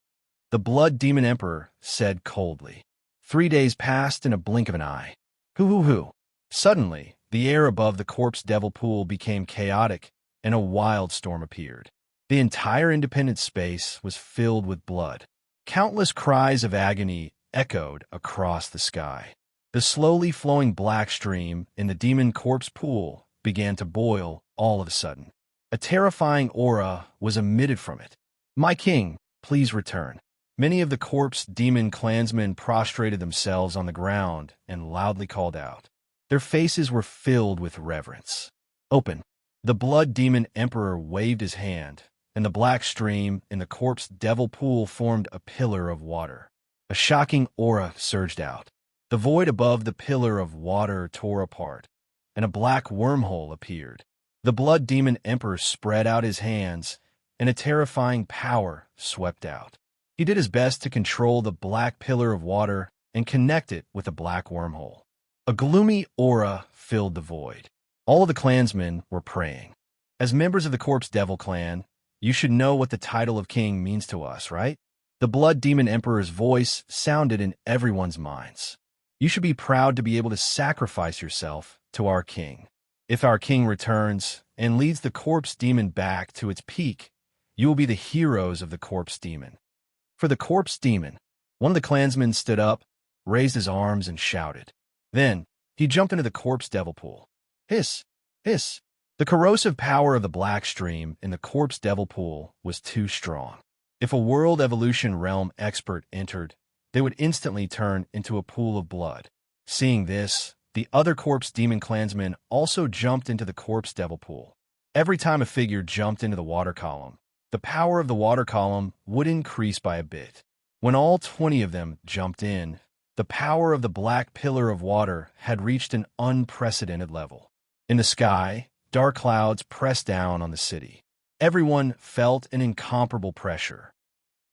The blood demon emperor said coldly. 3 days passed in a blink of an eye. Hoo. Suddenly, the air above the corpse devil pool became chaotic, and a wild storm appeared. The entire independent space was filled with blood. Countless cries of agony echoed across the sky. The slowly flowing black stream in the demon corpse pool began to boil all of a sudden. A terrifying aura was emitted from it. "My king, please return." Many of the corpse demon clansmen prostrated themselves on the ground and loudly called out. Their faces were filled with reverence. Open. The blood demon emperor waved his hand, and the black stream in the corpse devil pool formed a pillar of water. A shocking aura surged out. The void above the pillar of water tore apart, and a black wormhole appeared. The blood demon emperor spread out his hands, and a terrifying power swept out. He did his best to control the black pillar of water and connect it with a black wormhole. A gloomy aura filled the void. All of the clansmen were praying. As members of the Corpse Devil clan, you should know what the title of king means to us, right? The Blood Demon Emperor's voice sounded in everyone's minds. You should be proud to be able to sacrifice yourself to our king. If our king returns and leads the Corpse Demon back to its peak, you will be the heroes of the Corpse Demon. For the Corpse Demon, one of the clansmen stood up, raised his arms, and shouted. Then, he jumped into the Corpse Devil pool. Hiss! Hiss! The corrosive power of the black stream in the Corpse Devil pool was too strong. If a World Evolution Realm expert entered, they would instantly turn into a pool of blood. Seeing this, the other Corpse Demon clansmen also jumped into the Corpse Devil pool. Every time a figure jumped into the water column, the power of the water column would increase by a bit. When all 20 of them jumped in, the power of the black pillar of water had reached an unprecedented level. In the sky, dark clouds pressed down on the city. Everyone felt an incomparable pressure.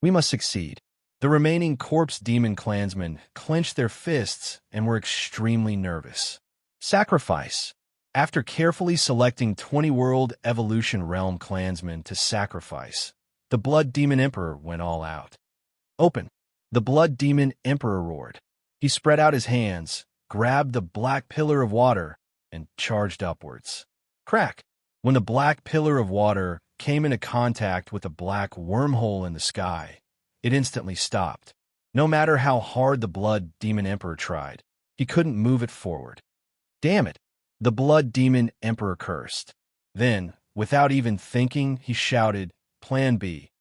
We must succeed. The remaining Corpse Demon clansmen clenched their fists and were extremely nervous. Sacrifice. After carefully selecting 20 World Evolution Realm clansmen to sacrifice, the Blood Demon Emperor went all out. Open. The Blood Demon Emperor roared. He spread out his hands, grabbed the black pillar of water, and charged upwards. Crack! When the black pillar of water came into contact with a black wormhole in the sky, it instantly stopped. No matter how hard the Blood Demon Emperor tried, he couldn't move it forward. Damn it! The Blood Demon Emperor cursed. Then, without even thinking, he shouted, Plan B.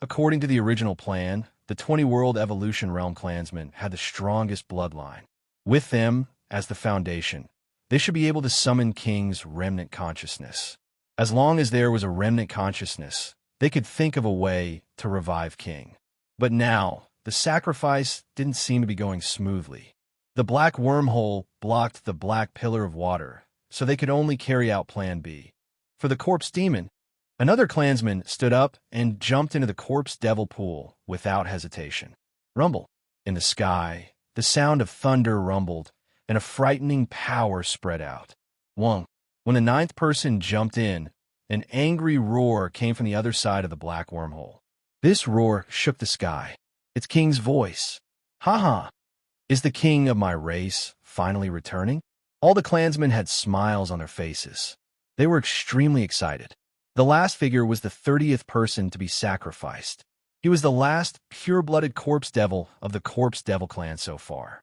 According to the original plan, the 20 World Evolution Realm clansmen had the strongest bloodline. With them, as the foundation, they should be able to summon King's remnant consciousness. As long as there was a remnant consciousness, they could think of a way to revive King. But now, the sacrifice didn't seem to be going smoothly. The black wormhole blocked the black pillar of water, so they could only carry out Plan B. For the Corpse Demon, another clansman stood up and jumped into the Corpse Devil pool without hesitation. Rumble. In the sky, the sound of thunder rumbled, and a frightening power spread out. Wong. When the ninth person jumped in, an angry roar came from the other side of the black wormhole. This roar shook the sky. It's King's voice. Ha ha! Is the king of my race finally returning? All the clansmen had smiles on their faces. They were extremely excited. The last figure was the 30th person to be sacrificed. He was the last pure-blooded corpse devil of the Corpse Devil clan so far.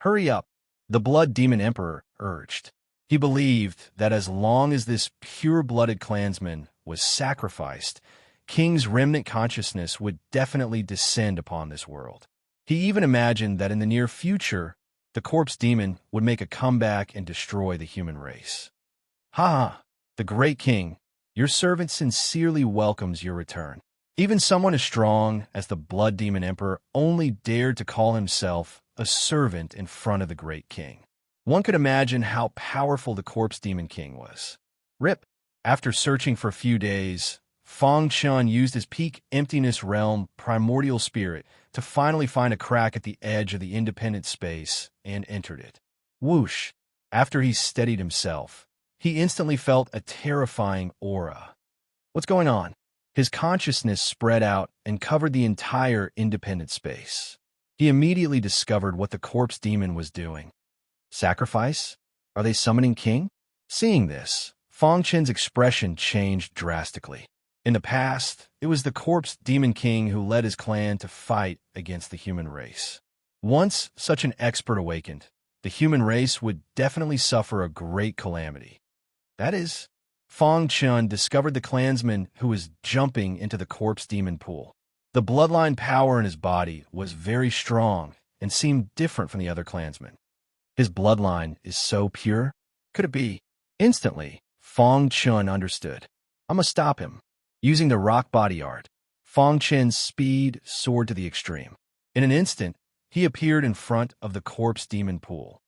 Hurry up, the Blood Demon Emperor urged. He believed that as long as this pure-blooded clansman was sacrificed, King's remnant consciousness would definitely descend upon this world. He even imagined that in the near future, the Corpse Demon would make a comeback and destroy the human race. Ha ha, the great king, your servant sincerely welcomes your return. Even someone as strong as the Blood Demon Emperor only dared to call himself a servant in front of the great king. One could imagine how powerful the Corpse Demon King was. Rip. After searching for a few days, Fong Chun used his peak emptiness realm primordial spirit to finally find a crack at the edge of the independent space and entered it. Whoosh! After he steadied himself, he instantly felt a terrifying aura. What's going on? His consciousness spread out and covered the entire independent space. He immediately discovered what the Corpse Demon was doing. Sacrifice? Are they summoning King? Seeing this, Fong Chen's expression changed drastically. In the past, it was the Corpse Demon King who led his clan to fight against the human race. Once such an expert awakened, the human race would definitely suffer a great calamity. That is, Fong Chun discovered the clansman who was jumping into the Corpse Demon pool. The bloodline power in his body was very strong and seemed different from the other clansmen. His bloodline is so pure? Could it be? Instantly, Fong Chun understood. I must stop him. Using the rock body art, Fong Chen's speed soared to the extreme. In an instant, he appeared in front of the corpse demon pool.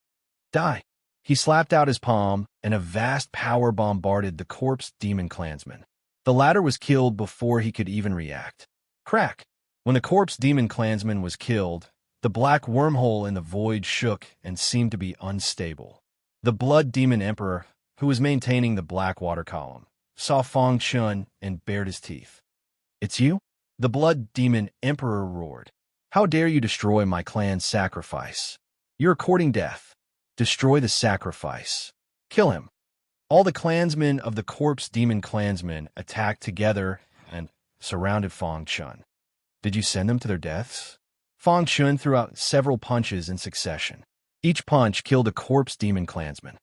Die! He slapped out his palm, and a vast power bombarded the corpse demon clansman. The latter was killed before he could even react. Crack! When the corpse demon clansman was killed, the black wormhole in the void shook and seemed to be unstable. The blood demon emperor, who was maintaining the black water column, saw Fong Chun and bared his teeth. It's you? The blood demon emperor roared. How dare you destroy my clan's sacrifice? You're courting death. Destroy the sacrifice. Kill him. All the clansmen of the corpse demon clansmen attacked together and surrounded Fong Chun. Did you send them to their deaths? Fong Chun threw out several punches in succession. Each punch killed a corpse demon clansman.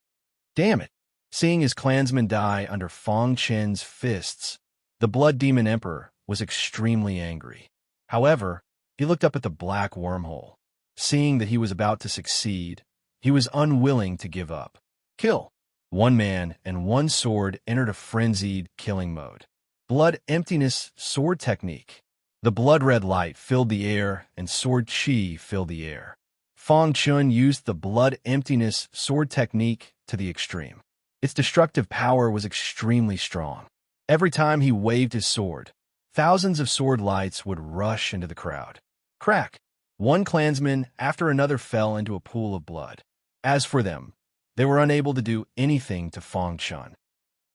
Damn it! Seeing his clansmen die under Fong Chen's fists, the blood demon emperor was extremely angry. However, he looked up at the black wormhole. Seeing that he was about to succeed, he was unwilling to give up. Kill! One man and one sword entered a frenzied killing mode. Blood emptiness sword technique. The blood-red light filled the air and sword chi filled the air. Fong Chun used the blood emptiness sword technique to the extreme. Its destructive power was extremely strong. Every time he waved his sword, thousands of sword lights would rush into the crowd. Crack! One clansman after another fell into a pool of blood. As for them, they were unable to do anything to Fong Chun.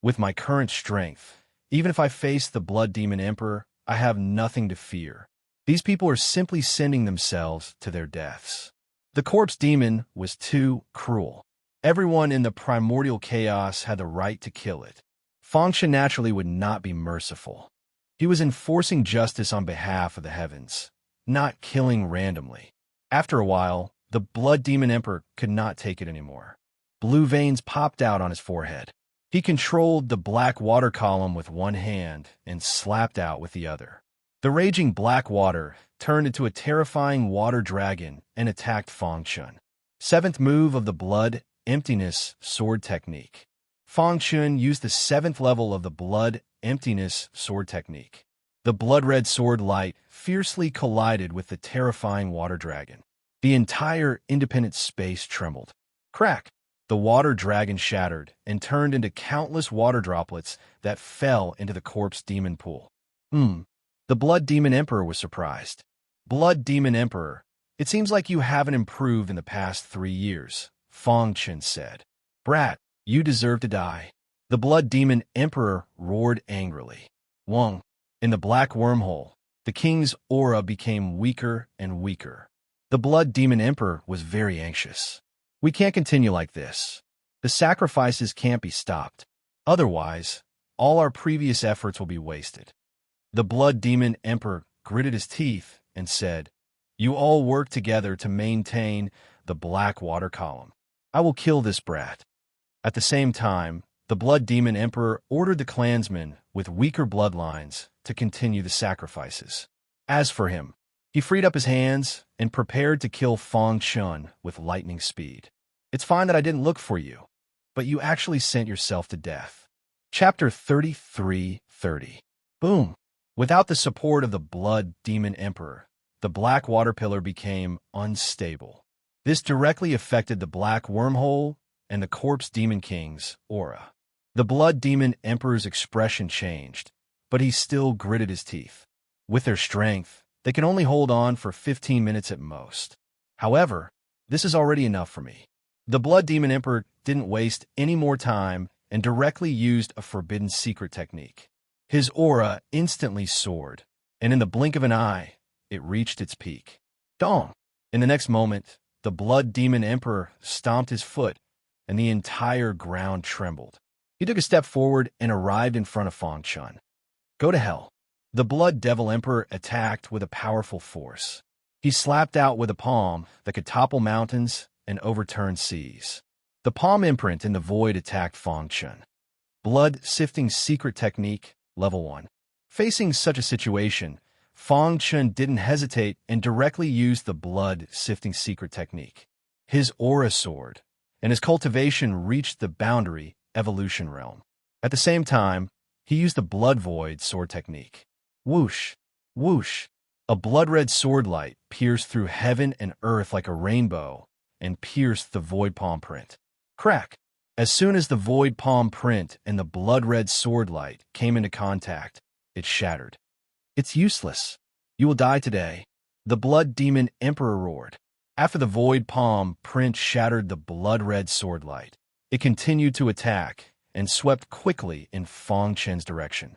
With my current strength, even if I face the blood demon emperor, I have nothing to fear. These people are simply sending themselves to their deaths. The corpse demon was too cruel. Everyone in the primordial chaos had the right to kill it. Fong Chun naturally would not be merciful. He was enforcing justice on behalf of the heavens, not killing randomly. After a while, the blood demon emperor could not take it anymore. Blue veins popped out on his forehead. He controlled the black water column with one hand and slapped out with the other. The raging black water turned into a terrifying water dragon and attacked Fong Chun. Seventh move of the blood emptiness sword technique. Fong Chun used the 7th level of the blood emptiness sword technique. The blood-red sword light fiercely collided with the terrifying water dragon. The entire independent space trembled. Crack! The water dragon shattered and turned into countless water droplets that fell into the corpse demon pool. The blood demon emperor was surprised. Blood demon emperor, it seems like you haven't improved in the past 3 years, Fong Chun said. Brat, you deserve to die. The blood demon emperor roared angrily. Wong. In the black wormhole, the king's aura became weaker and weaker. The blood demon emperor was very anxious. We can't continue like this. The sacrifices can't be stopped. Otherwise, all our previous efforts will be wasted. The blood demon emperor gritted his teeth and said, You all work together to maintain the black water column. I will kill this brat. At the same time, the blood demon emperor ordered the clansmen with weaker bloodlines to continue the sacrifices. As for him, he freed up his hands and prepared to kill Fong Chun with lightning speed. It's fine that I didn't look for you, but you actually sent yourself to death. Chapter 33:30. Boom! Without the support of the blood demon emperor, the black water pillar became unstable. This directly affected the black wormhole and the corpse demon king's aura. The blood demon emperor's expression changed, but he still gritted his teeth. With their strength, they can only hold on for 15 minutes at most. However, this is already enough for me. The blood demon emperor didn't waste any more time and directly used a forbidden secret technique. His aura instantly soared, and in the blink of an eye, it reached its peak. Dong! In the next moment, the blood demon emperor stomped his foot, and the entire ground trembled. He took a step forward and arrived in front of Fong Chun. Go to hell. The blood devil emperor attacked with a powerful force. He slapped out with a palm that could topple mountains and overturn seas. The palm imprint in the void attacked Fong Chun. Blood sifting secret technique, level 1. Facing such a situation, Fong Chun didn't hesitate and directly used the blood-sifting secret technique. His aura soared, and his cultivation reached the boundary evolution realm. At the same time, he used the blood void sword technique. Whoosh, whoosh. A blood-red sword light pierced through heaven and earth like a rainbow and pierced the void palm print. Crack! As soon as the void palm print and the blood-red sword light came into contact, it shattered. It's useless. You will die today. The blood demon emperor roared. After the void palm print shattered the blood-red sword light, it continued to attack and swept quickly in Fong Chen's direction.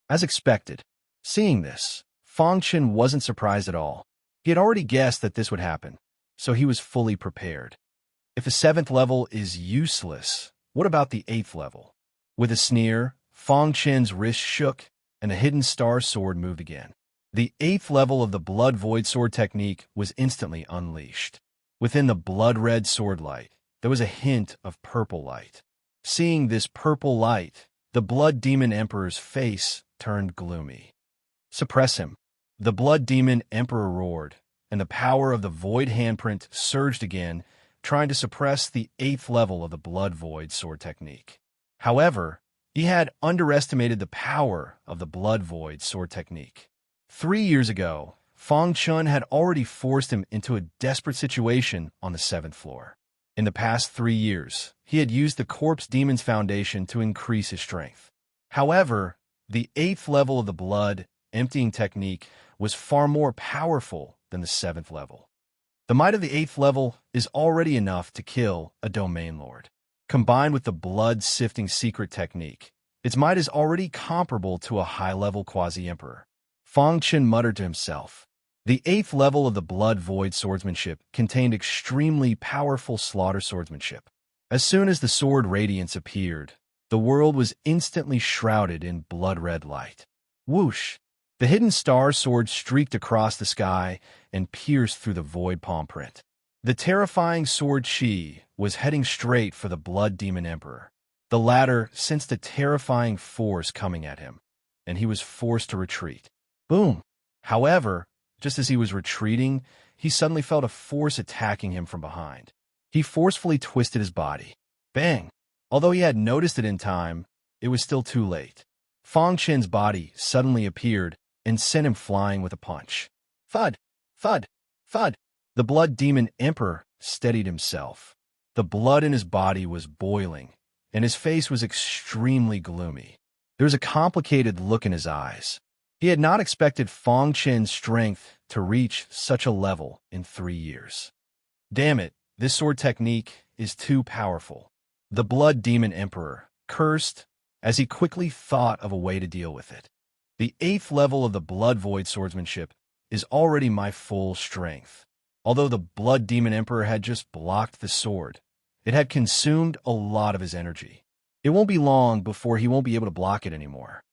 As expected, seeing this, Fong Chen wasn't surprised at all. He had already guessed that this would happen, so he was fully prepared. If the 7th level is useless, what about the 8th level? With a sneer, Fong Chen's wrist shook, and the hidden star sword moved again. The 8th level of the blood void sword technique was instantly unleashed. Within the blood-red sword light, there was a hint of purple light. Seeing this purple light, the blood demon emperor's face turned gloomy. Suppress him. The blood demon emperor roared, and the power of the void handprint surged again, trying to suppress the 8th level of the blood void sword technique. However, he had underestimated the power of the blood void sword technique. 3 years ago, Fong Chun had already forced him into a desperate situation on the 7th floor. In the past 3 years, he had used the Corpse Demon's Foundation to increase his strength. However, the 8th level of the blood emptying technique was far more powerful than the 7th level. The might of the 8th level is already enough to kill a domain lord. Combined with the blood-sifting secret technique, its might is already comparable to a high-level quasi-emperor. Fong Chen muttered to himself. The 8th level of the blood void swordsmanship contained extremely powerful slaughter swordsmanship. As soon as the sword radiance appeared, the world was instantly shrouded in blood-red light. Whoosh! The hidden star sword streaked across the sky and pierced through the void palm print. The terrifying sword Qi was heading straight for the blood demon emperor. The latter sensed a terrifying force coming at him, and he was forced to retreat. Boom! However, just as he was retreating, he suddenly felt a force attacking him from behind. He forcefully twisted his body. Bang! Although he had noticed it in time, it was still too late. Fong Chen's body suddenly appeared and sent him flying with a punch. Thud! Thud! Thud! The blood demon emperor steadied himself. The blood in his body was boiling, and his face was extremely gloomy. There was a complicated look in his eyes. He had not expected Fong Chen's strength to reach such a level in 3 years. Damn it, this sword technique is too powerful. The blood demon emperor cursed as he quickly thought of a way to deal with it. The 8th level of the blood void swordsmanship is already my full strength. Although the blood demon emperor had just blocked the sword, it had consumed a lot of his energy. It won't be long before he won't be able to block it anymore.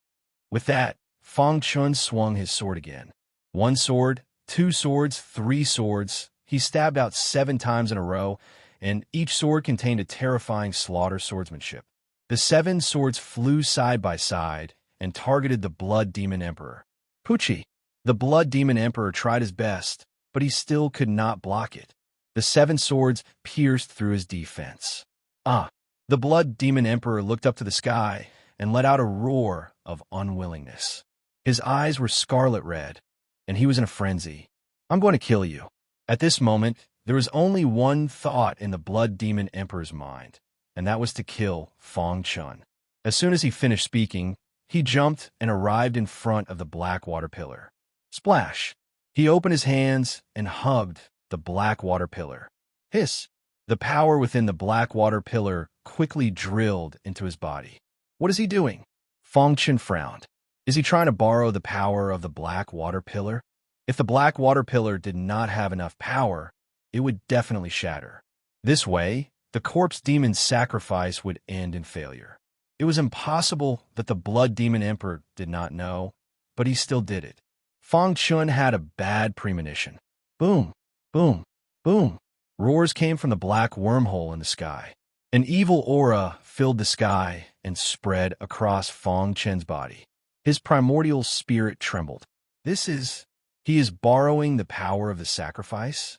With that, Fong Chun swung his sword again. 1 sword, 2 swords, 3 swords. He stabbed out 7 times in a row, and each sword contained a terrifying slaughter swordsmanship. The 7 swords flew side by side and targeted the blood demon emperor. Poochie! The blood demon emperor tried his best, but he still could not block it. The 7 swords pierced through his defense. Ah! The blood demon emperor looked up to the sky and let out a roar of unwillingness. His eyes were scarlet red, and he was in a frenzy. I'm going to kill you. At this moment, there was only one thought in the blood demon emperor's mind, and that was to kill Fong Chun. As soon as he finished speaking, he jumped and arrived in front of the black water pillar. Splash! He opened his hands and hugged the black water pillar. Hiss! The power within the black water pillar quickly drilled into his body. What is he doing? Fong Chun frowned. Is he trying to borrow the power of the black water pillar? If the black water pillar did not have enough power, it would definitely shatter. This way, the corpse demon's sacrifice would end in failure. It was impossible that the blood demon emperor did not know, but he still did it. Fong Chun had a bad premonition. Boom, boom, boom. Roars came from the black wormhole in the sky. An evil aura filled the sky and spread across Fong Chen's body. His primordial spirit trembled. He is borrowing the power of the sacrifice?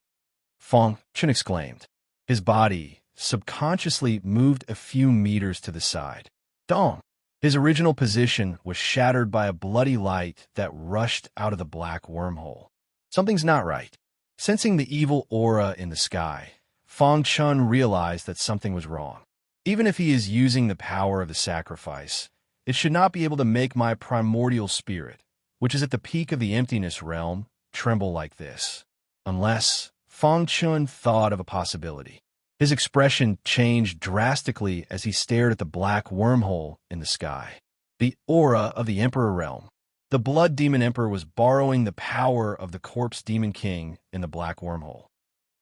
Feng Chen exclaimed. His body subconsciously moved a few meters to the side. Dong! His original position was shattered by a bloody light that rushed out of the black wormhole. Something's not right. Sensing the evil aura in the sky, Feng Chen realized that something was wrong. Even if he is using the power of the sacrifice, it should not be able to make my primordial spirit, which is at the peak of the emptiness realm, tremble like this. Unless Feng Chen thought of a possibility. His expression changed drastically as he stared at the black wormhole in the sky. The aura of the Emperor realm. The Blood Demon Emperor was borrowing the power of the Corpse Demon King in the black wormhole.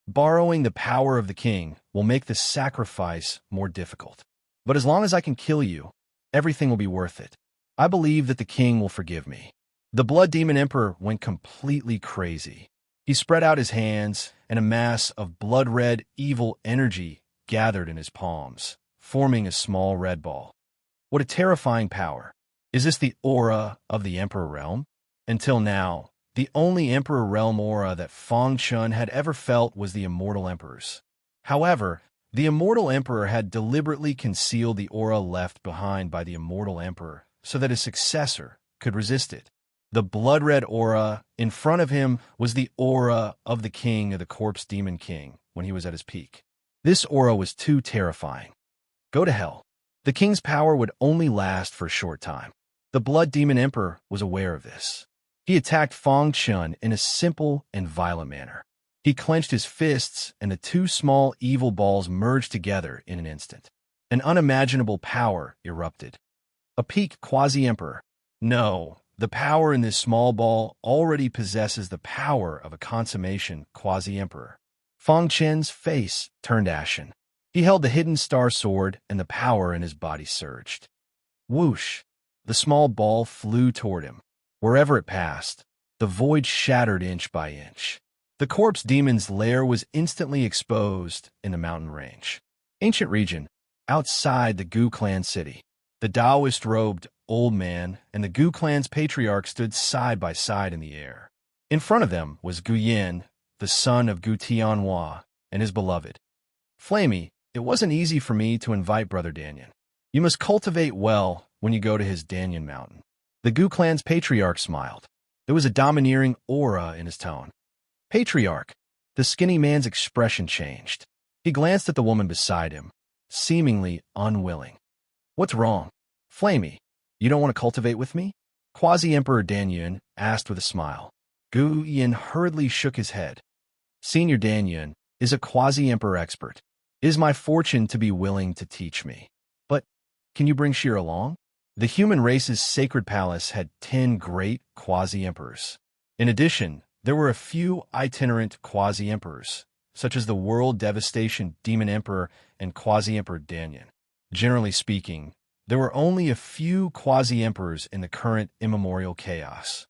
Borrowing the power of the king will make the sacrifice more difficult. But as long as I can kill you, everything will be worth it. I believe that the king will forgive me. The Blood Demon Emperor went completely crazy. He spread out his hands, and a mass of blood-red evil energy gathered in his palms, forming a small red ball. What a terrifying power. Is this the aura of the Emperor Realm? Until now, the only Emperor Realm aura that Feng Chen had ever felt was the Immortal Emperor's. However, the Immortal Emperor had deliberately concealed the aura left behind by the Immortal Emperor so that his successor could resist it. The blood-red aura in front of him was the aura of the king of the Corpse Demon King when he was at his peak. This aura was too terrifying. Go to hell. The king's power would only last for a short time. The Blood Demon Emperor was aware of this. He attacked Feng Chen in a simple and violent manner. He clenched his fists, and the two small evil balls merged together in an instant. An unimaginable power erupted. A peak quasi-emperor. No. The power in this small ball already possesses the power of a consummation quasi-emperor. Feng Chen's face turned ashen. He held the hidden star sword, and the power in his body surged. Whoosh! The small ball flew toward him. Wherever it passed, the void shattered inch by inch. The corpse demon's lair was instantly exposed in the mountain range. Ancient region, outside the Gu clan city. The Taoist-robed old man and the Gu clan's patriarch stood side by side in the air. In front of them was Gu Yin, the son of Gu Tianhua, and his beloved. Flamey, it wasn't easy for me to invite Brother Danyan. You must cultivate well when you go to his Danyan mountain. The Gu clan's patriarch smiled. There was a domineering aura in his tone. Patriarch, the skinny man's expression changed. He glanced at the woman beside him, seemingly unwilling. What's wrong? Flamey, you don't want to cultivate with me? Quasi-Emperor Danyan asked with a smile. Gu Yin hurriedly shook his head. Senior Danyan is a quasi-Emperor expert. It is my fortune to be willing to teach me. But can you bring Shir along? The human race's sacred palace had 10 great quasi-emperors. In addition, there were a few itinerant quasi-emperors, such as the World Devastation Demon Emperor and Quasi-Emperor Danyan. Generally speaking, there were only a few quasi-emperors in the current immemorial chaos.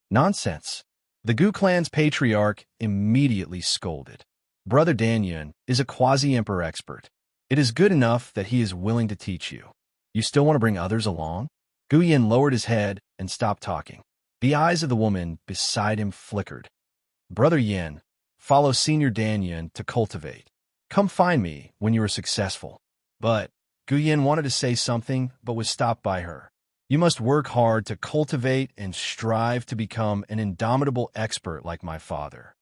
Nonsense. The Gu clan's patriarch immediately scolded. Brother Danyan is a quasi-emperor expert. It is good enough that he is willing to teach you. You still want to bring others along? Gu Yin lowered his head and stopped talking. The eyes of the woman beside him flickered. Brother Yin, follow Senior Danyan to cultivate. Come find me when you are successful. But Gu Yin wanted to say something, but was stopped by her. You must work hard to cultivate and strive to become an indomitable expert like my father.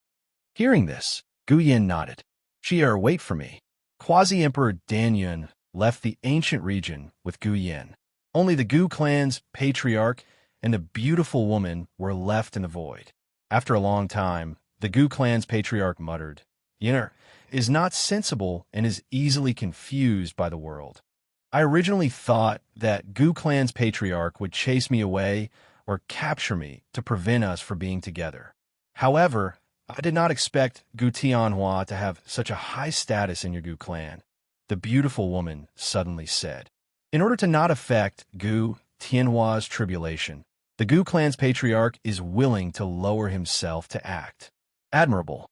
Hearing this, Gu Yin nodded. Shi'er, wait for me. Quasi-Emperor Danyan left the ancient region with Gu Yin. Only the Gu clan's patriarch and the beautiful woman were left in the void. After a long time, the Gu clan's patriarch muttered, Yinner is not sensible and is easily confused by the world. I originally thought that Gu clan's patriarch would chase me away or capture me to prevent us from being together. However, I did not expect Gu Tianhua to have such a high status in your Gu clan, the beautiful woman suddenly said. In order to not affect Gu Tianhua's tribulation, the Gu clan's patriarch is willing to lower himself to act. Admirable.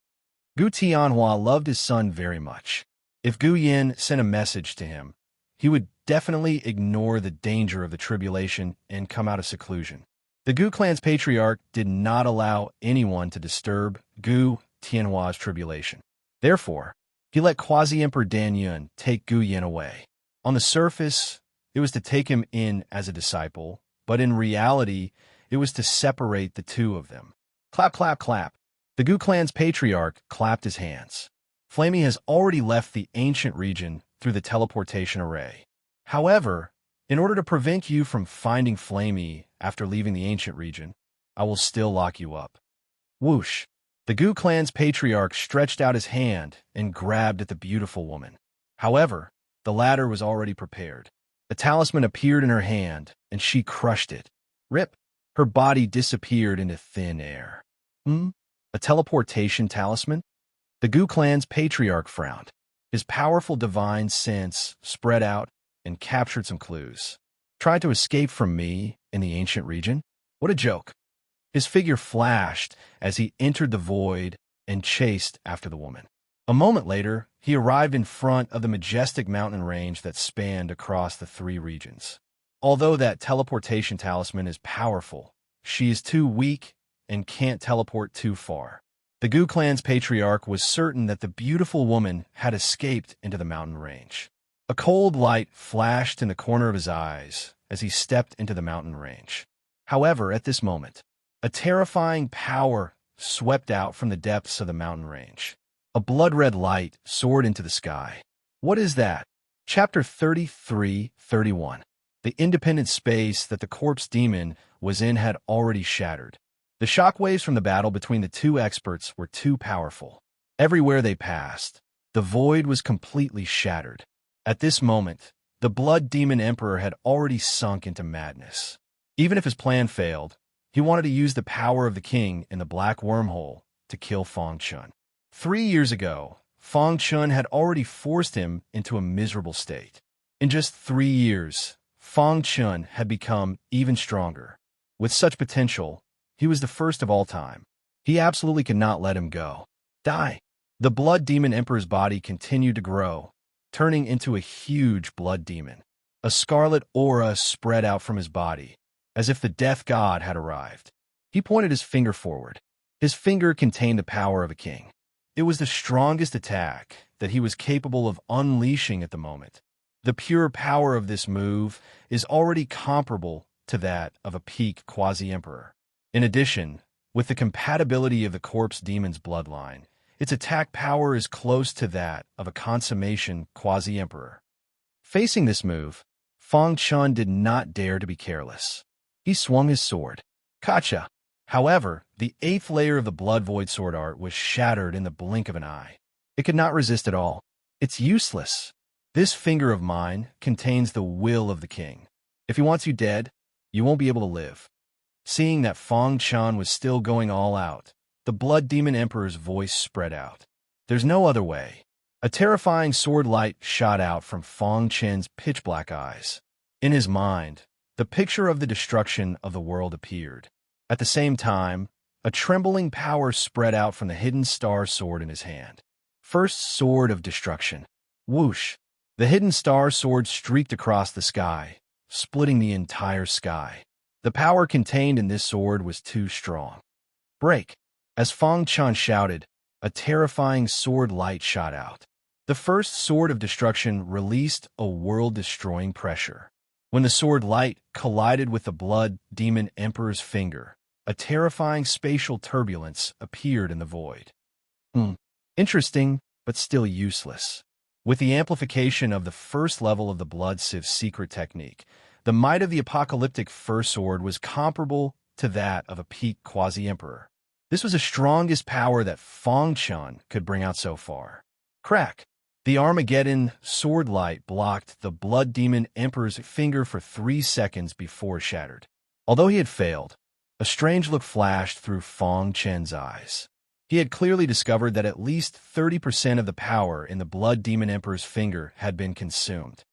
Gu Tianhua loved his son very much. If Gu Yin sent a message to him, he would definitely ignore the danger of the tribulation and come out of seclusion. The Gu clan's patriarch did not allow anyone to disturb Gu Tianhua's tribulation. Therefore, he let Quasi-Emperor Dan Yun take Gu Yin away. On the surface, it was to take him in as a disciple, but in reality, it was to separate the two of them. Clap, clap, clap. The Gu clan's patriarch clapped his hands. Flamey has already left the ancient region through the teleportation array. However, in order to prevent you from finding Flamey after leaving the ancient region, I will still lock you up. Whoosh! The Gu clan's patriarch stretched out his hand and grabbed at the beautiful woman. However, the latter was already prepared. A talisman appeared in her hand, and she crushed it. Rip! Her body disappeared into thin air. A teleportation talisman? The Gu clan's patriarch frowned. His powerful divine sense spread out and captured some clues. Tried to escape from me in the ancient region? What a joke. His figure flashed as he entered the void and chased after the woman. A moment later, he arrived in front of the majestic mountain range that spanned across the three regions. Although that teleportation talisman is powerful, she is too weak and can't teleport too far. The Gu clan's patriarch was certain that the beautiful woman had escaped into the mountain range. A cold light flashed in the corner of his eyes as he stepped into the mountain range. However, at this moment, a terrifying power swept out from the depths of the mountain range. A blood-red light soared into the sky. What is that? Chapter 33-31. The independent space that the corpse demon was in had already shattered. The shockwaves from the battle between the two experts were too powerful. Everywhere they passed, the void was completely shattered. At this moment, the Blood Demon Emperor had already sunk into madness. Even if his plan failed, he wanted to use the power of the king in the black wormhole to kill Feng Chun. 3 years ago, Feng Chun had already forced him into a miserable state. In just 3 years, Feng Chun had become even stronger. With such potential, he was the first of all time. He absolutely could not let him go. Die! The Blood Demon Emperor's body continued to grow, turning into a huge blood demon. A scarlet aura spread out from his body, as if the death god had arrived. He pointed his finger forward. His finger contained the power of a king. It was the strongest attack that he was capable of unleashing at the moment. The pure power of this move is already comparable to that of a peak quasi-emperor. In addition, with the compatibility of the corpse demon's bloodline, its attack power is close to that of a consummation quasi-emperor. Facing this move, Feng Chun did not dare to be careless. He swung his sword. Kacha! However, the 8th layer of the Blood Void sword art was shattered in the blink of an eye. It could not resist at all. It's useless. This finger of mine contains the will of the king. If he wants you dead, you won't be able to live. Seeing that Feng Chun was still going all out, the Blood Demon Emperor's voice spread out. There's no other way. A terrifying sword light shot out from Feng Chen's pitch-black eyes. In his mind, the picture of the destruction of the world appeared. At the same time, a trembling power spread out from the hidden star sword in his hand. First sword of destruction. Whoosh! The hidden star sword streaked across the sky, splitting the entire sky. The power contained in this sword was too strong. Break! As Feng Chun shouted, a terrifying sword light shot out. The first sword of destruction released a world-destroying pressure. When the sword light collided with the Blood Demon Emperor's finger, a terrifying spatial turbulence appeared in the void. Interesting, but still useless. With the amplification of the first level of the Blood Siv's secret technique, the might of the apocalyptic first sword was comparable to that of a peak quasi-emperor. This was the strongest power that Feng Chun could bring out so far. Crack! The Armageddon sword light blocked the Blood Demon Emperor's finger for 3 seconds before it shattered. Although he had failed, a strange look flashed through Feng Chen's eyes. He had clearly discovered that at least 30% of the power in the Blood Demon Emperor's finger had been consumed.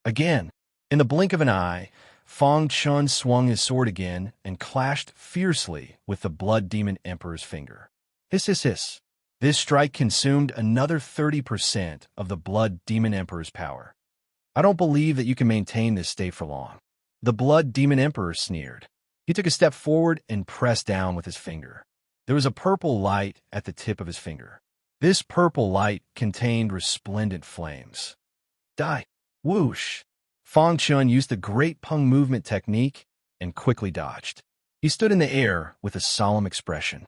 Again, in the blink of an eye, Feng Chun swung his sword again and clashed fiercely with the Blood Demon Emperor's finger. Hiss, hiss, hiss. This strike consumed another 30% of the Blood Demon Emperor's power. I don't believe that you can maintain this state for long. The Blood Demon Emperor sneered. He took a step forward and pressed down with his finger. There was a purple light at the tip of his finger. This purple light contained resplendent flames. Die. Whoosh. Fang Chun used the Great Pung movement technique and quickly dodged. He stood in the air with a solemn expression.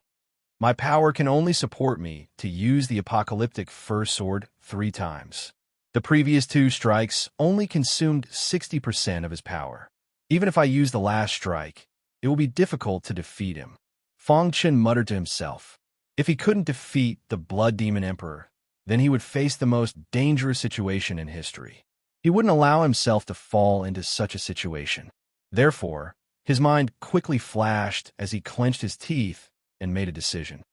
My power can only support me to use the apocalyptic fur sword 3 times. The previous 2 strikes only consumed 60% of his power. Even if I use the last strike, it will be difficult to defeat him. Fang Chun muttered to himself. If he couldn't defeat the Blood Demon Emperor, then he would face the most dangerous situation in history. He wouldn't allow himself to fall into such a situation. Therefore, his mind quickly flashed as he clenched his teeth and made a decision.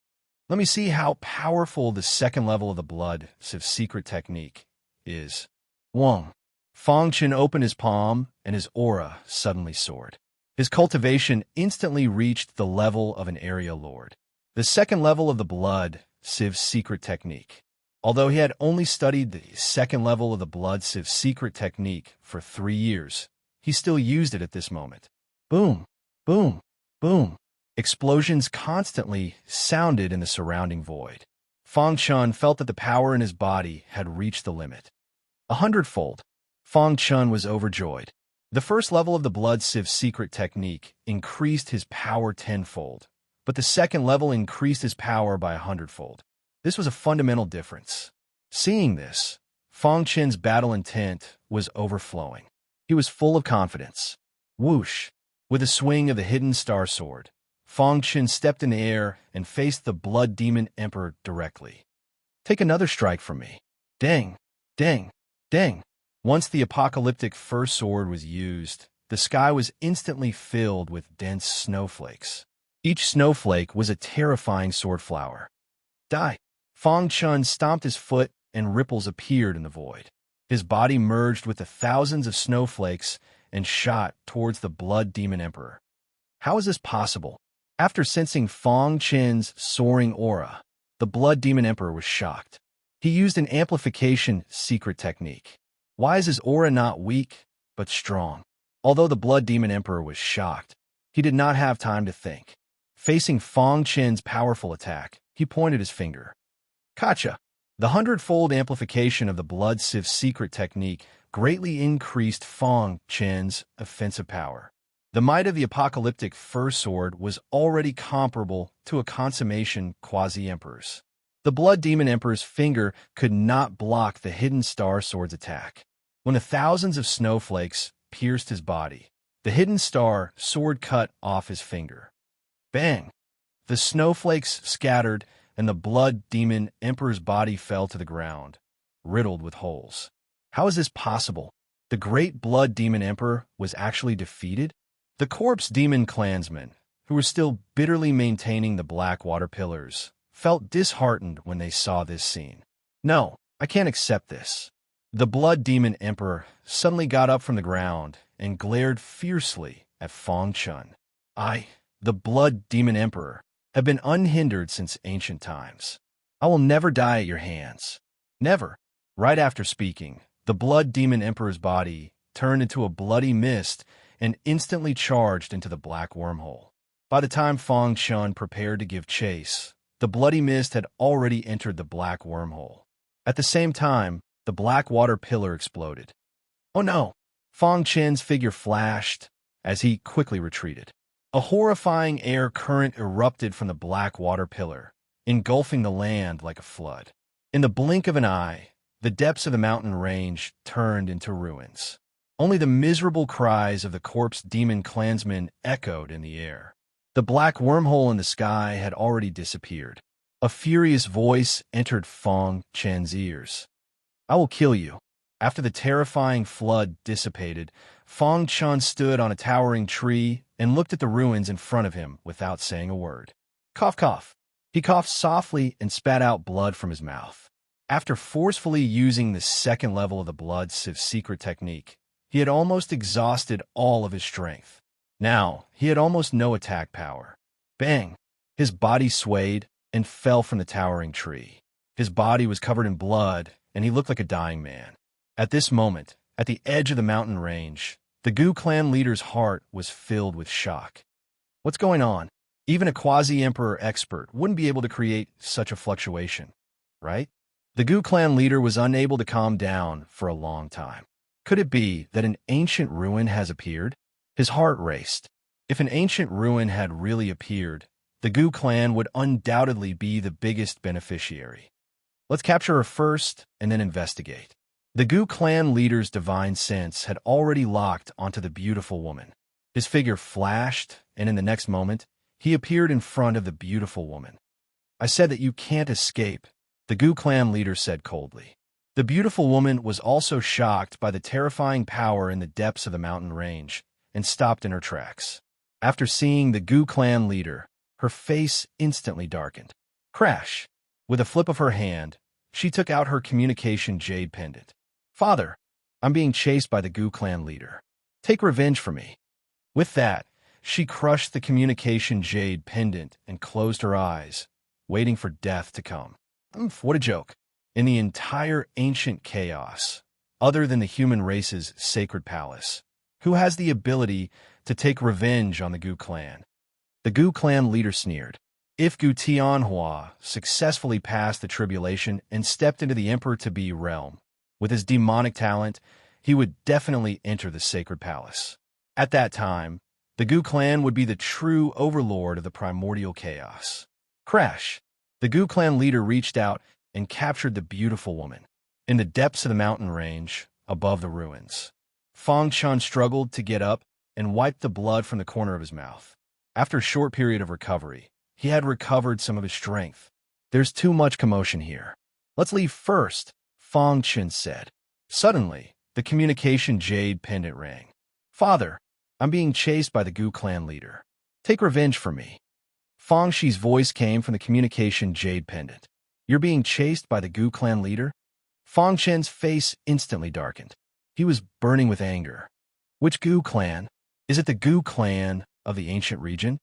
Let me see how powerful the second level of the Blood Civ secret technique is. Wong. Fang Chun opened his palm, and his aura suddenly soared. His cultivation instantly reached the level of an area lord. The second level of the Blood Civ secret technique. Although he had only studied the second level of the Blood Civ secret technique for 3 years, he still used it at this moment. Boom, boom, boom. Explosions constantly sounded in the surrounding void. Fang Chun felt that the power in his body had reached the limit. 100-fold. Fang Chun was overjoyed. The first level of the Blood Civ secret technique increased his power 10-fold, but the second level increased his power by 100-fold. This was a fundamental difference. Seeing this, Fang Chun's battle intent was overflowing. He was full of confidence. Whoosh! With a swing of the hidden star sword, Fang Chun stepped in the air and faced the Blood Demon Emperor directly. Take another strike from me. Dang! Dang! Dang! Once the apocalyptic fur sword was used, the sky was instantly filled with dense snowflakes. Each snowflake was a terrifying sword flower. Die! Fang Chun stomped his foot and ripples appeared in the void. His body merged with the thousands of snowflakes and shot towards the Blood Demon Emperor. How is this possible? After sensing Fang Chun's soaring aura, the Blood Demon Emperor was shocked. He used an amplification secret technique. Why is his aura not weak, but strong? Although the Blood Demon Emperor was shocked, he did not have time to think. Facing Fang Chun's powerful attack, he pointed his finger. Gotcha! The 100-fold amplification of the Blood Civ secret technique greatly increased Fang Chun's offensive power. The might of the apocalyptic fur sword was already comparable to a consummation quasi-emperor's. The Blood Demon Emperor's finger could not block the hidden star sword's attack. When the thousands of snowflakes pierced his body, the hidden star sword cut off his finger. Bang! The snowflakes scattered, and the Blood Demon Emperor's body fell to the ground, riddled with holes. How is this possible? The great Blood Demon Emperor was actually defeated? The corpse demon clansmen, who were still bitterly maintaining the black water pillars, felt disheartened when they saw this scene. No, I can't accept this. The Blood Demon Emperor suddenly got up from the ground and glared fiercely at Fang Chun. The Blood Demon Emperor, have been unhindered since ancient times. I will never die at your hands. Never. Right after speaking, the Blood Demon Emperor's body turned into a bloody mist and instantly charged into the black wormhole. By the time Fang Chun prepared to give chase, the bloody mist had already entered the black wormhole. At the same time, the black water pillar exploded. Oh no! Fang Chun's figure flashed as he quickly retreated. A horrifying air current erupted from the black water pillar, engulfing the land like a flood. In the blink of an eye, the depths of the mountain range turned into ruins. Only the miserable cries of the corpse demon clansmen echoed in the air. The black wormhole in the sky had already disappeared. A furious voice entered Fang Chun's ears. I will kill you. After the terrifying flood dissipated, Fang Chun stood on a towering tree and looked at the ruins in front of him without saying a word. Cough, cough. He coughed softly and spat out blood from his mouth. After forcefully using the second level of the Blood Civ secret technique, he had almost exhausted all of his strength. Now, he had almost no attack power. Bang! His body swayed and fell from the towering tree. His body was covered in blood, and he looked like a dying man. At this moment, at the edge of the mountain range, the Gu clan leader's heart was filled with shock. What's going on? Even a quasi-emperor expert wouldn't be able to create such a fluctuation, right? The Gu clan leader was unable to calm down for a long time. Could it be that an ancient ruin has appeared? His heart raced. If an ancient ruin had really appeared, the Gu clan would undoubtedly be the biggest beneficiary. Let's capture her first and then investigate. The Gu clan leader's divine sense had already locked onto the beautiful woman. His figure flashed, and in the next moment, he appeared in front of the beautiful woman. I said that you can't escape, the Gu clan leader said coldly. The beautiful woman was also shocked by the terrifying power in the depths of the mountain range and stopped in her tracks. After seeing the Gu clan leader, her face instantly darkened. Crash! With a flip of her hand, she took out her communication jade pendant. Father, I'm being chased by the Gu clan leader. Take revenge for me. With that, she crushed the communication jade pendant and closed her eyes, waiting for death to come. What a joke. In the entire ancient chaos, other than the human race's sacred palace, who has the ability to take revenge on the Gu clan? The Gu clan leader sneered. If Gu Tianhua successfully passed the tribulation and stepped into the Emperor-to-be realm, with his demonic talent, he would definitely enter the sacred palace. At that time, the Gu clan would be the true overlord of the primordial chaos. Crash! The Gu clan leader reached out and captured the beautiful woman. In the depths of the mountain range, above the ruins, Fang Chun struggled to get up and wiped the blood from the corner of his mouth. After a short period of recovery, he had recovered some of his strength. There's too much commotion here. Let's leave first, Fang Chun said. Suddenly, the communication jade pendant rang. Father, I'm being chased by the Gu clan leader. Take revenge for me. Fang Shi's voice came from the communication jade pendant. You're being chased by the Gu clan leader? Fang Chen's face instantly darkened. He was burning with anger. Which Gu clan? Is it the Gu clan of the ancient region?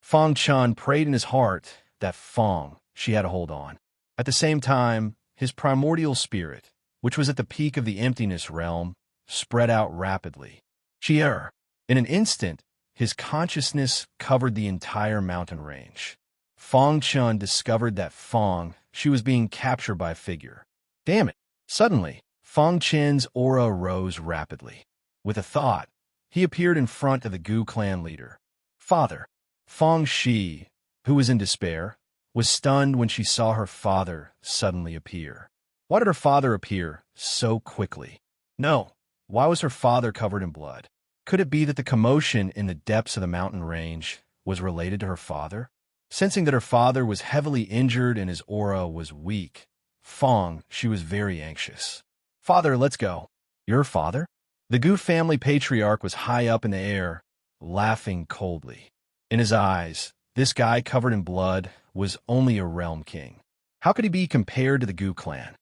Fang Chun prayed in his heart that Fang Shi had a hold on. At the same time, his primordial spirit, which was at the peak of the emptiness realm, spread out rapidly. Chi'er. In an instant, his consciousness covered the entire mountain range. Fang Chun discovered that Fang Shi was being captured by a figure. Damn it! Suddenly, Fang Chen's aura rose rapidly. With a thought, he appeared in front of the Gu clan leader. Father. Fang Shi, who was in despair, was stunned when she saw her father suddenly appear. Why did her father appear so quickly? No, why was her father covered in blood? Could it be that the commotion in the depths of the mountain range was related to her father? Sensing that her father was heavily injured and his aura was weak, Fang Shi was very anxious. Father, let's go. Your father? The Gu family patriarch was high up in the air, laughing coldly. In his eyes, this guy covered in blood was only a realm king. How could he be compared to the Gu clan?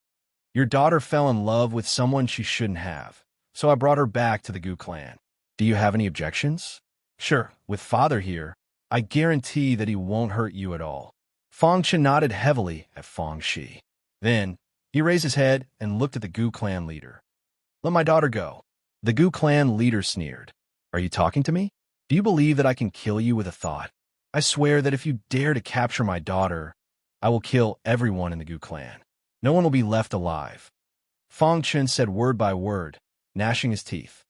Your daughter fell in love with someone she shouldn't have, so I brought her back to the Gu clan. Do you have any objections? Sure, with father here, I guarantee that he won't hurt you at all. Fang Chen nodded heavily at Fang Shi. Then, he raised his head and looked at the Gu clan leader. Let my daughter go. The Gu clan leader sneered. Are you talking to me? Do you believe that I can kill you with a thought? I swear that if you dare to capture my daughter, I will kill everyone in the Gu clan. No one will be left alive. Fang Chen said word by word, gnashing his teeth.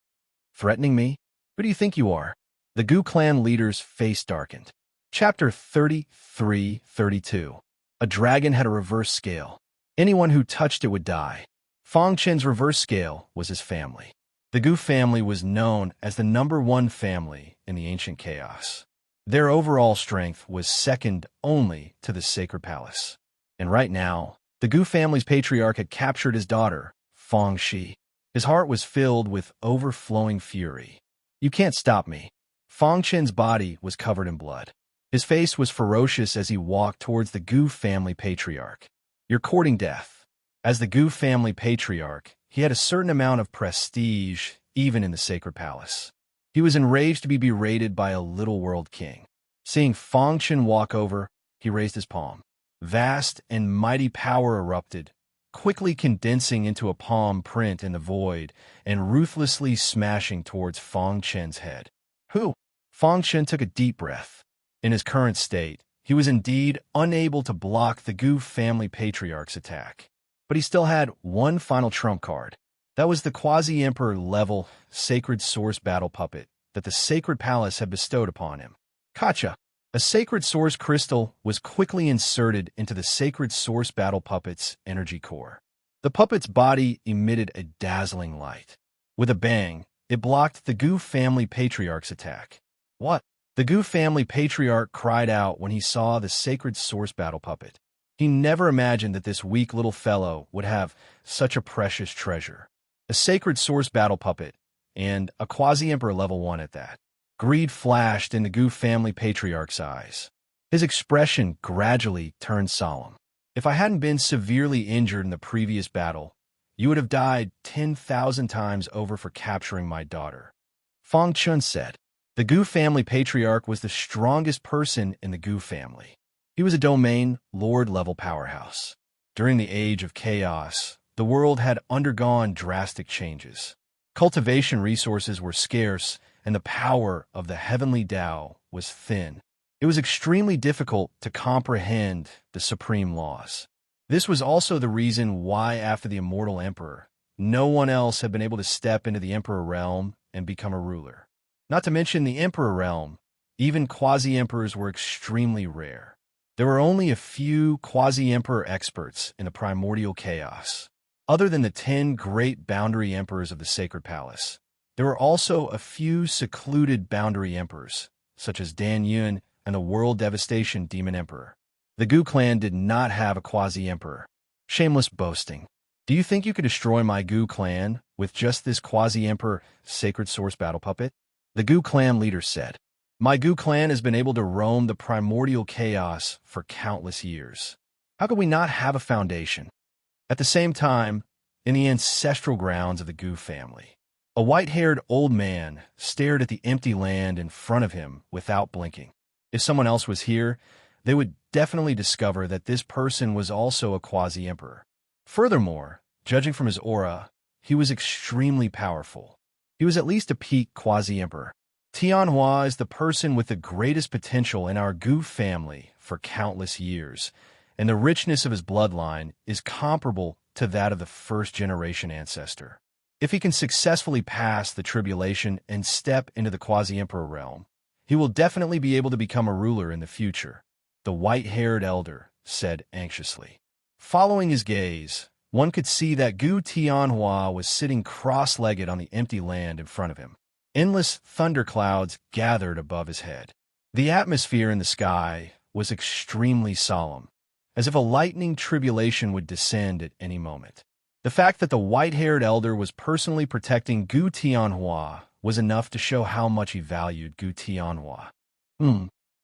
Threatening me? Who do you think you are? The Gu clan leader's face darkened. Chapter 33-32. A dragon had a reverse scale. Anyone who touched it would die. Fang Chen's reverse scale was his family. The Gu family was known as the #1 family in the ancient chaos. Their overall strength was second only to the sacred palace. And right now, the Gu family's patriarch had captured his daughter, Fang Shi. His heart was filled with overflowing fury. You can't stop me. Fang Chen's body was covered in blood. His face was ferocious as he walked towards the Gu family patriarch. You're courting death. As the Gu family patriarch, he had a certain amount of prestige, even in the sacred palace. He was enraged to be berated by a little world king. Seeing Fang Chen walk over, he raised his palm. Vast and mighty power erupted, quickly condensing into a palm print in the void and ruthlessly smashing towards Fang Chen's head. Who? Fang Chen took a deep breath. In his current state, he was indeed unable to block the Gu family patriarch's attack. But he still had one final trump card. That was the quasi-emperor level sacred source battle puppet that the sacred palace had bestowed upon him. Kacha. A sacred source crystal was quickly inserted into the sacred source battle puppet's energy core. The puppet's body emitted a dazzling light. With a bang, it blocked the Gu family patriarch's attack. What? The Gu family patriarch cried out when he saw the sacred source battle puppet. He never imagined that this weak little fellow would have such a precious treasure. A sacred source battle puppet, and a quasi-emperor level 1 at that. Greed flashed in the Gu family patriarch's eyes. His expression gradually turned solemn. If I hadn't been severely injured in the previous battle, you would have died 10,000 times over for capturing my daughter. Fang Chun said. The Gu family patriarch was the strongest person in the Gu family. He was a domain lord-level powerhouse. During the Age of Chaos, the world had undergone drastic changes. Cultivation resources were scarce, and the power of the heavenly Tao was thin. It was extremely difficult to comprehend the supreme laws. This was also the reason why, after the immortal emperor, no one else had been able to step into the emperor realm and become a ruler. Not to mention the emperor realm, even quasi-emperors were extremely rare. There were only a few quasi-emperor experts in the primordial chaos. Other than the 10 great boundary emperors of the sacred palace, there were also a few secluded boundary emperors, such as Dan Yun and the World Devastation Demon Emperor. The Gu clan did not have a quasi-emperor. Shameless boasting. Do you think you could destroy my Gu clan with just this quasi-emperor sacred source battle puppet? The Gu clan leader said. My Gu clan has been able to roam the primordial chaos for countless years. How could we not have a foundation? At the same time, in the ancestral grounds of the Gu family, a white-haired old man stared at the empty land in front of him without blinking. If someone else was here, they would definitely discover that this person was also a quasi-emperor. Furthermore, judging from his aura, he was extremely powerful. He was at least a peak quasi-emperor. Tianhua is the person with the greatest potential in our Gu family for countless years, and the richness of his bloodline is comparable to that of the first-generation ancestor. If he can successfully pass the tribulation and step into the quasi-emperor realm, he will definitely be able to become a ruler in the future, the white-haired elder said anxiously. Following his gaze, one could see that Gu Tianhua was sitting cross-legged on the empty land in front of him. Endless thunderclouds gathered above his head. The atmosphere in the sky was extremely solemn, as if a lightning tribulation would descend at any moment. The fact that the white-haired elder was personally protecting Gu Tianhua was enough to show how much he valued Gu Tianhua.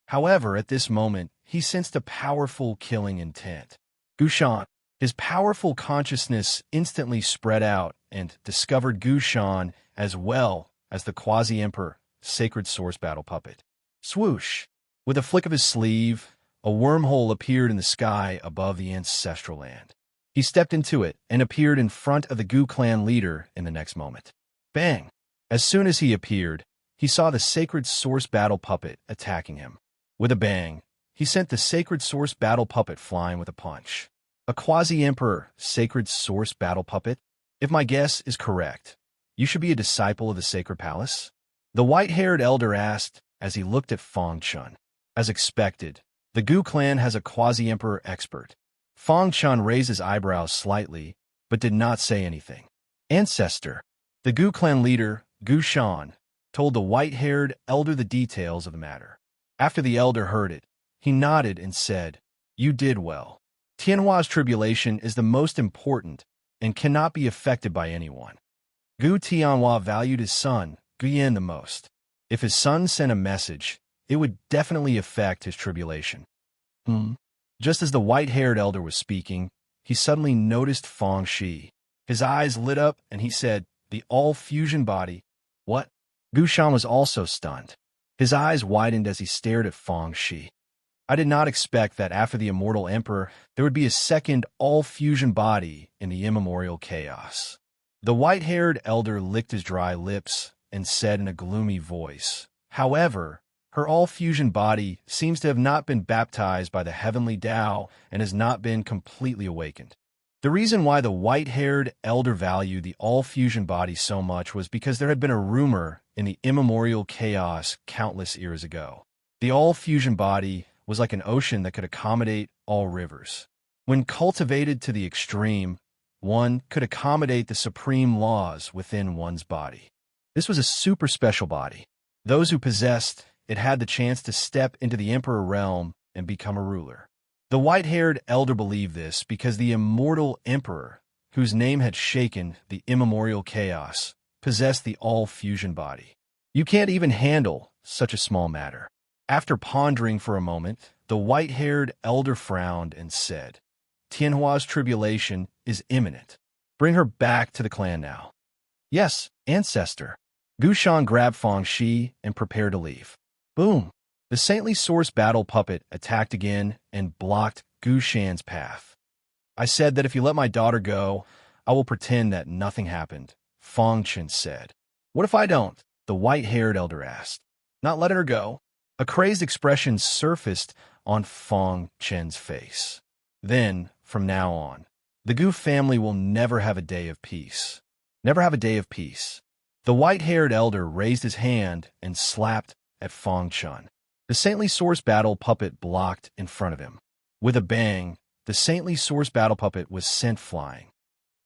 However, at this moment, he sensed a powerful killing intent. Gu Shan, his powerful consciousness instantly spread out and discovered Gu Shan as well as the quasi-emperor sacred source battle puppet. Swoosh! With a flick of his sleeve, a wormhole appeared in the sky above the ancestral land. He stepped into it and appeared in front of the Gu clan leader in the next moment. Bang! As soon as he appeared, he saw the sacred source battle puppet attacking him. With a bang, he sent the sacred source battle puppet flying with a punch. A quasi-emperor sacred source battle puppet? If my guess is correct, you should be a disciple of the sacred palace? The white-haired elder asked as he looked at Fang Chun. As expected, the Gu clan has a quasi-emperor expert. Fang Chun raised his eyebrows slightly, but did not say anything. Ancestor. The Gu clan leader, Gu Shan, told the white-haired elder the details of the matter. After the elder heard it, he nodded and said, "You did well. Tianhua's tribulation is the most important and cannot be affected by anyone. Gu Tianhua valued his son, Gu Yan, the most. If his son sent a message, it would definitely affect his tribulation." Just as the white-haired elder was speaking, he suddenly noticed Fang Shi. His eyes lit up and he said, "The all-fusion body." What? Gu Shan was also stunned. His eyes widened as he stared at Fang Shi. I did not expect that after the immortal emperor, there would be a second all-fusion body in the immemorial chaos. The white-haired elder licked his dry lips and said in a gloomy voice, "However, Her all-fusion body seems to have not been baptized by the heavenly Tao and has not been completely awakened. The reason why the white-haired elder valued the all-fusion body so much was because there had been a rumor in the immemorial chaos countless eras ago. The all-fusion body was like an ocean that could accommodate all rivers. When cultivated to the extreme, one could accommodate the supreme laws within one's body. This was a super special body. Those who possessed it had the chance to step into the emperor realm and become a ruler. The white-haired elder believed this because the immortal emperor, whose name had shaken the immemorial chaos, possessed the all-fusion body. You can't even handle such a small matter. After pondering for a moment, the white-haired elder frowned and said, Tianhua's tribulation is imminent. Bring her back to the clan now. Yes, ancestor. Gu Shan grabbed Fang Shi and prepared to leave. Boom! The saintly source battle puppet attacked again and blocked Gu Shan's path. I said that if you let my daughter go, I will pretend that nothing happened, Fang Chen said. What if I don't? The white-haired elder asked. Not letting her go. A crazed expression surfaced on Fang Chen's face. Then, from now on, the Gu family will never have a day of peace. Never have a day of peace. The white-haired elder raised his hand and slapped at Fang Chen. The saintly source battle puppet blocked in front of him. With a bang, the saintly source battle puppet was sent flying.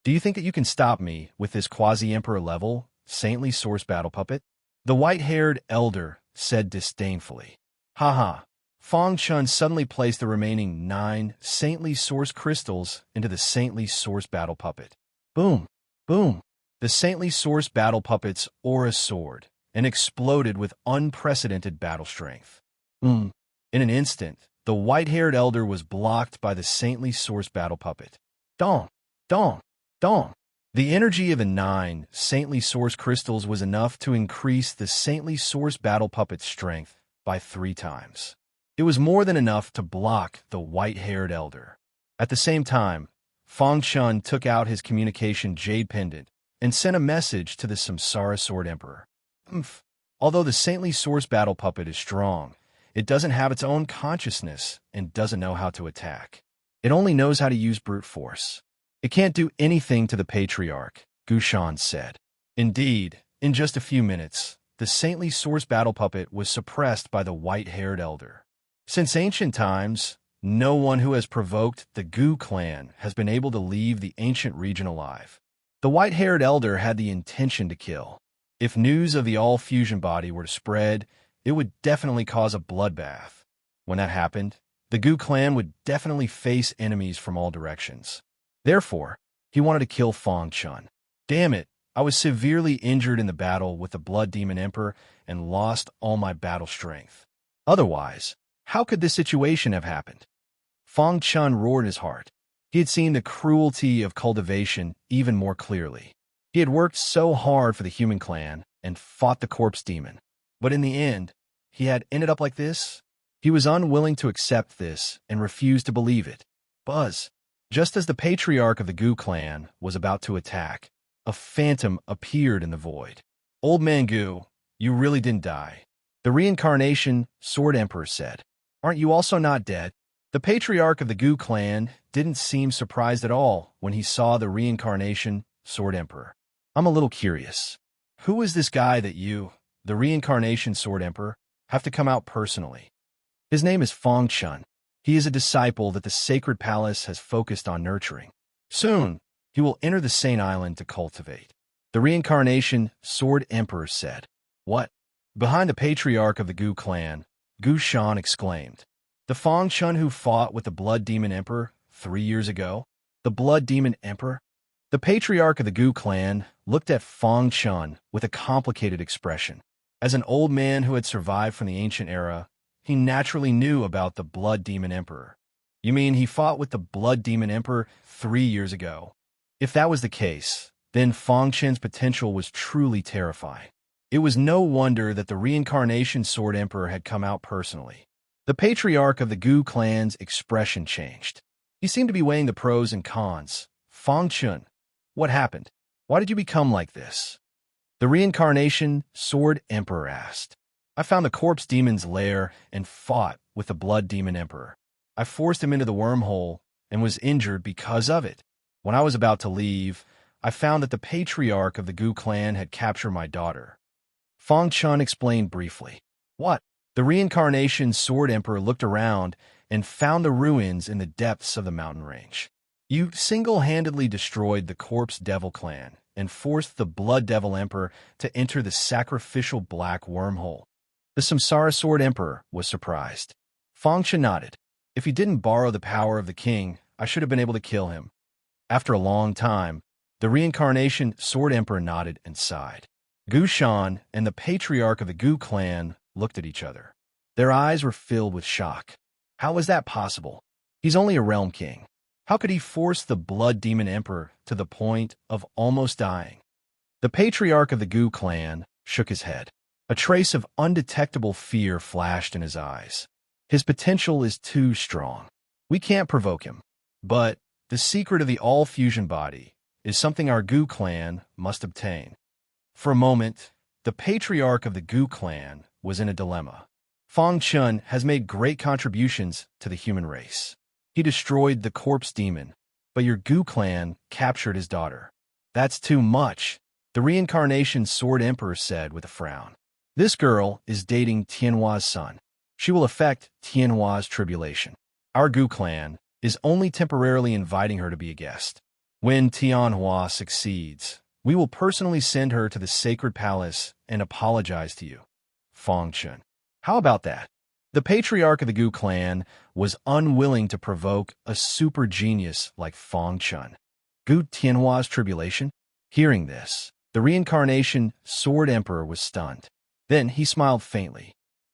Do you think that you can stop me with this quasi-emperor level saintly source battle puppet? The white-haired elder said disdainfully. Haha. Fang Chen suddenly placed the remaining 9 saintly source crystals into the saintly source battle puppet. Boom! Boom! The saintly source battle puppet's aura soared and exploded with unprecedented battle strength. In an instant, the white-haired elder was blocked by the saintly source battle puppet. Dong! Dong! Dong! The energy of the 9 saintly source crystals was enough to increase the saintly source battle puppet's strength by 3 times. It was more than enough to block the white-haired elder. At the same time, Fang Chen took out his communication jade pendant and sent a message to the Samsara Sword Emperor. Although the saintly source battle puppet is strong, it doesn't have its own consciousness and doesn't know how to attack. It only knows how to use brute force. It can't do anything to the patriarch, Gu Shan said. Indeed, in just a few minutes, the saintly source battle puppet was suppressed by the white-haired elder. Since ancient times, no one who has provoked the Gu clan has been able to leave the ancient region alive. The white-haired elder had the intention to kill. If news of the all-fusion body were to spread, it would definitely cause a bloodbath. When that happened, the Gu clan would definitely face enemies from all directions. Therefore, he wanted to kill Fang Chen. Damn it, I was severely injured in the battle with the Blood Demon Emperor and lost all my battle strength. Otherwise, how could this situation have happened? Fang Chen roared in his heart. He had seen the cruelty of cultivation even more clearly. He had worked so hard for the human clan and fought the corpse demon. But in the end, he had ended up like this? He was unwilling to accept this and refused to believe it. Buzz. Just as the patriarch of the Gu clan was about to attack, a phantom appeared in the void. Old man Gu, you really didn't die. The reincarnation Sword Emperor said. Aren't you also not dead? The patriarch of the Gu clan didn't seem surprised at all when he saw the reincarnation Sword Emperor. I'm a little curious. Who is this guy that you, the reincarnation Sword Emperor, have to come out personally? His name is Fang Chen. He is a disciple that the Sacred Palace has focused on nurturing. Soon, he will enter the Saint Island to cultivate. The reincarnation Sword Emperor said. What? Behind the patriarch of the Gu clan, Gu Shan exclaimed. The Fang Chen who fought with the Blood Demon Emperor 3 years ago? The Blood Demon Emperor? The patriarch of the Gu clan looked at Fang Chen with a complicated expression. As an old man who had survived from the ancient era, he naturally knew about the Blood Demon Emperor. You mean he fought with the Blood Demon Emperor 3 years ago? If that was the case, then Fang Chen's potential was truly terrifying. It was no wonder that the reincarnation Sword Emperor had come out personally. The patriarch of the Gu clan's expression changed. He seemed to be weighing the pros and cons. Fang Chen, what happened? Why did you become like this? The reincarnation Sword Emperor asked. I found the corpse demon's lair and fought with the blood demon emperor. I forced him into the wormhole and was injured because of it. When I was about to leave, I found that the patriarch of the Gu clan had captured my daughter. Fang Chun explained briefly. What? The reincarnation sword emperor looked around and found the ruins in the depths of the mountain range. You single-handedly destroyed the corpse devil clan and forced the blood devil emperor to enter the sacrificial black wormhole. The Samsara sword emperor was surprised. Fang Chun nodded. If he didn't borrow the power of the king, I should have been able to kill him. After a long time, the reincarnation sword emperor nodded and sighed. Gu Shan and the patriarch of the Gu clan looked at each other. Their eyes were filled with shock. How was that possible? He's only a realm king. How could he force the blood demon emperor to the point of almost dying? The patriarch of the Gu clan shook his head. A trace of undetectable fear flashed in his eyes. His potential is too strong. We can't provoke him. But the secret of the all-fusion body is something our Gu clan must obtain. For a moment, the patriarch of the Gu clan was in a dilemma. Fang Chun has made great contributions to the human race. He destroyed the corpse demon, but your Gu clan captured his daughter. That's too much, the reincarnation sword emperor said with a frown. This girl is dating Tianhua's son. She will affect Tianhua's tribulation. Our Gu clan is only temporarily inviting her to be a guest. When Tianhua succeeds, we will personally send her to the sacred palace and apologize to you. Fang Chun. How about that? The patriarch of the Gu clan was unwilling to provoke a super genius like Fang Chun. Gu Tianhua's tribulation? Hearing this, the reincarnation sword emperor was stunned. Then he smiled faintly.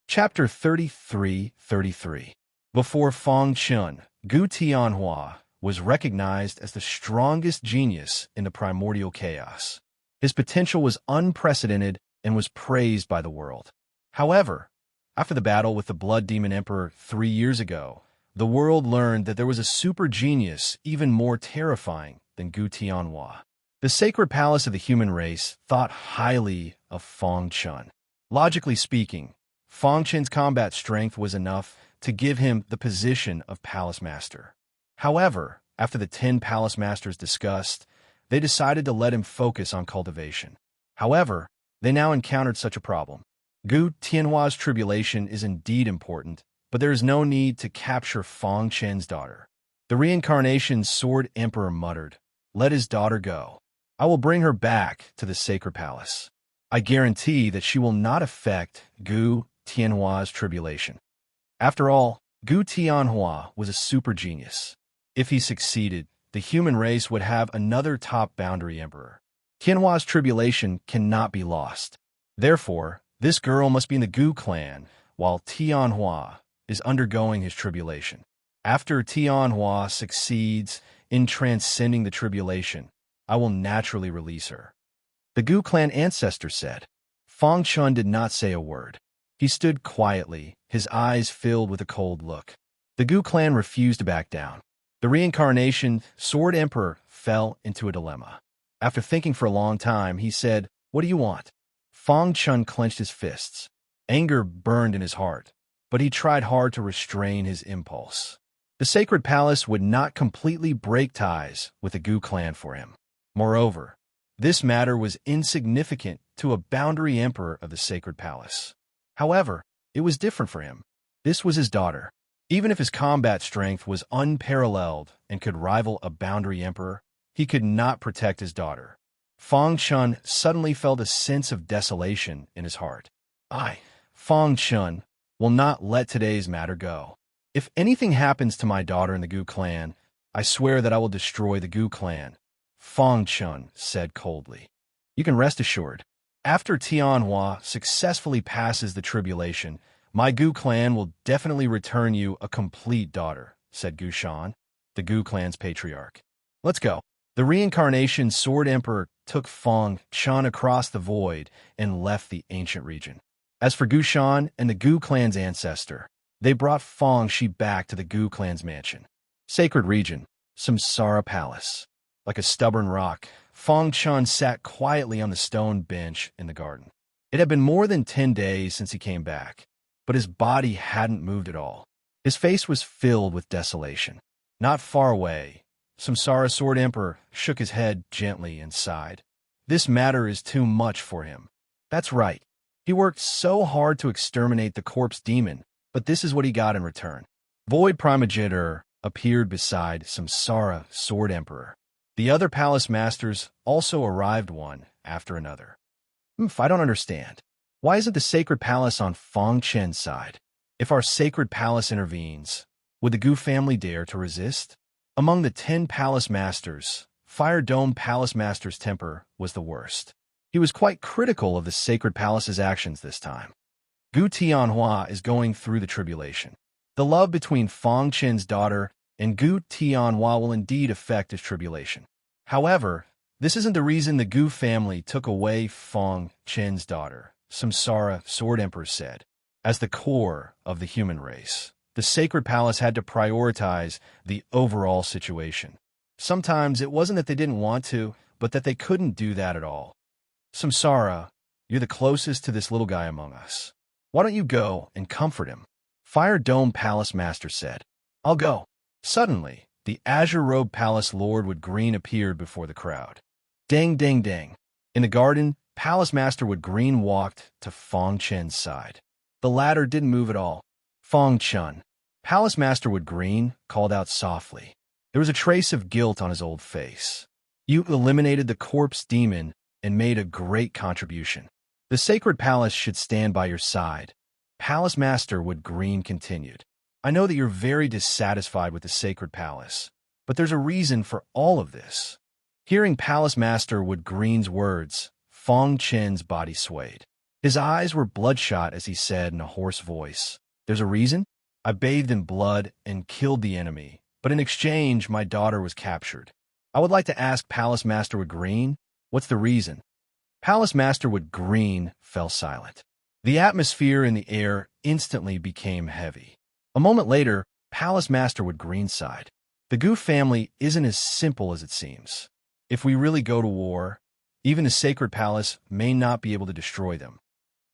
Chapter 33:33. Before Fang Chun, Gu Tianhua was recognized as the strongest genius in the primordial chaos. His potential was unprecedented and was praised by the world. However, after the battle with the Blood Demon Emperor 3 years ago, the world learned that there was a super genius even more terrifying than Gu Tianhua. The sacred palace of the human race thought highly of Fang Chun. Logically speaking, Fang Chun's combat strength was enough to give him the position of Palace Master. However, after the 10 Palace Masters discussed, they decided to let him focus on cultivation. However, they now encountered such a problem. Gu Tianhua's tribulation is indeed important, but there is no need to capture Fang Chun's daughter. The reincarnation sword emperor muttered, "Let his daughter go. I will bring her back to the sacred palace. I guarantee that she will not affect Gu Tianhua's tribulation." After all, Gu Tianhua was a super genius. If he succeeded, the human race would have another top boundary emperor. Tianhua's tribulation cannot be lost. Therefore, this girl must be in the Gu clan, while Tianhua is undergoing his tribulation. After Tianhua succeeds in transcending the tribulation, I will naturally release her. The Gu clan ancestor said. Fang Chun did not say a word. He stood quietly, his eyes filled with a cold look. The Gu clan refused to back down. The reincarnation sword emperor fell into a dilemma. After thinking for a long time, he said, "What do you want?" Fang Chun clenched his fists. Anger burned in his heart, but he tried hard to restrain his impulse. The sacred palace would not completely break ties with the Gu clan for him. Moreover, this matter was insignificant to a boundary emperor of the sacred palace. However, it was different for him. This was his daughter. Even if his combat strength was unparalleled and could rival a boundary emperor, he could not protect his daughter. Fang Chun suddenly felt a sense of desolation in his heart. I, Fang Chun, will not let today's matter go. If anything happens to my daughter in the Gu clan, I swear that I will destroy the Gu clan, Fang Chun said coldly. You can rest assured. After Tianhua successfully passes the tribulation, my Gu clan will definitely return you a complete daughter, said Gu Shan, the Gu clan's patriarch. Let's go. The reincarnation sword emperor took Fang Chun across the void and left the ancient region. As for Gu Shan and the Gu clan's ancestor, they brought Fang Shi back to the Gu clan's mansion. Sacred region, Samsara Palace. Like a stubborn rock, Fang Chun sat quietly on the stone bench in the garden. It had been more than 10 days since he came back, but his body hadn't moved at all. His face was filled with desolation. Not far away, Samsara Sword Emperor shook his head gently and sighed. This matter is too much for him. That's right. He worked so hard to exterminate the corpse demon, but this is what he got in return. Void Primogenitor appeared beside Samsara Sword Emperor. The other palace masters also arrived one after another. I don't understand. Why isn't the sacred palace on Fong Chen's side? If our sacred palace intervenes, would the Gu family dare to resist? Among the 10 palace masters, Fire Dome Palace Master's temper was the worst. He was quite critical of the sacred palace's actions this time. Gu Tianhua is going through the tribulation. The love between Fong Chen's daughter and Gu Tianhua will indeed affect his tribulation. However, this isn't the reason the Gu family took away Fong Chen's daughter, Samsara Sword Emperor said. As the core of the human race, the sacred palace had to prioritize the overall situation. Sometimes it wasn't that they didn't want to, but that they couldn't do that at all. Samsara, you're the closest to this little guy among us. Why don't you go and comfort him? Fire Dome Palace Master said. I'll go. Suddenly, the azure-robed palace lord Wood Green appeared before the crowd. Dang, dang, dang. In the garden, Palace Master Wood Green walked to Fong Chen's side. The latter didn't move at all. Fong Chen. Palace Master Wood Green called out softly. There was a trace of guilt on his old face. You eliminated the corpse demon and made a great contribution. The sacred palace should stand by your side. Palace Master Wood Green continued. I know that you're very dissatisfied with the sacred palace, but there's a reason for all of this. Hearing Palace Master Wood Green's words, Fong Chen's body swayed. His eyes were bloodshot as he said in a hoarse voice, There's a reason? I bathed in blood and killed the enemy, but in exchange my daughter was captured. I would like to ask Palace Master Wood Green, what's the reason? Palace Master Wood Green fell silent. The atmosphere in the air instantly became heavy. A moment later, Palace Master Wood Green sighed. The Gu family isn't as simple as it seems. If we really go to war, even the sacred palace may not be able to destroy them.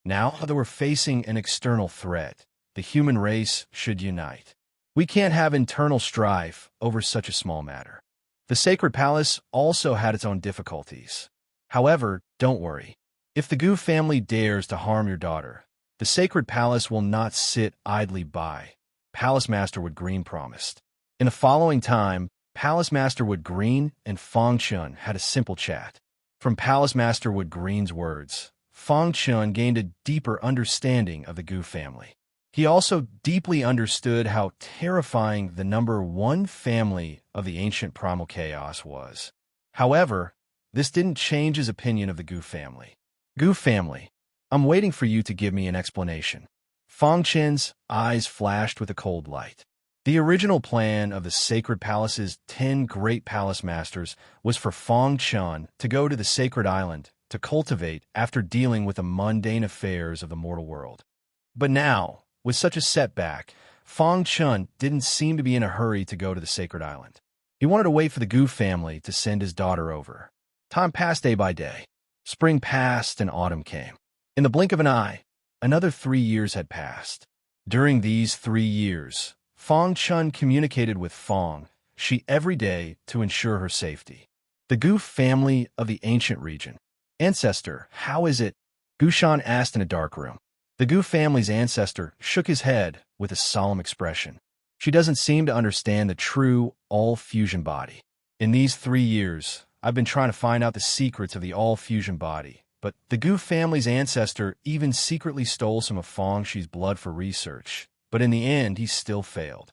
Now that we're facing an external threat, the human race should unite. We can't have internal strife over such a small matter. The sacred palace also had its own difficulties. However, don't worry. If the Gu family dares to harm your daughter, the sacred palace will not sit idly by, Palace Master Wood Green promised. In the following time, Palace Master Wood Green and Fong Chen had a simple chat. From Palace Master Wood Green's words, Fong Chen gained a deeper understanding of the Gu family. He also deeply understood how terrifying the number 1 family of the ancient primal chaos was. However, this didn't change his opinion of the Gu family. Gu family, I'm waiting for you to give me an explanation. Fong Chen's eyes flashed with a cold light. The original plan of the Sacred Palace's 10 great palace masters was for Fong Chen to go to the Sacred Island to cultivate after dealing with the mundane affairs of the mortal world. But now, with such a setback, Fong Chen didn't seem to be in a hurry to go to the Sacred Island. He wanted to wait for the Gu family to send his daughter over. Time passed day by day. Spring passed and autumn came. In the blink of an eye, another 3 years had passed. During these 3 years, Fong Chen communicated with Fong Shi every day to ensure her safety. The Gu family of the ancient region. Ancestor, how is it? Gu Shan asked in a dark room. The Gu family's ancestor shook his head with a solemn expression. She doesn't seem to understand the true all-fusion body. In these 3 years, I've been trying to find out the secrets of the all-fusion body, but the Gu family's ancestor even secretly stole some of Fong Shi's blood for research, but in the end, he still failed.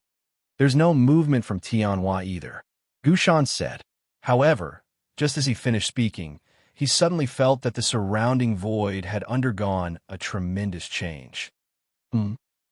There's no movement from Tianhua either, Gu Shan said. However, just as he finished speaking, he suddenly felt that the surrounding void had undergone a tremendous change.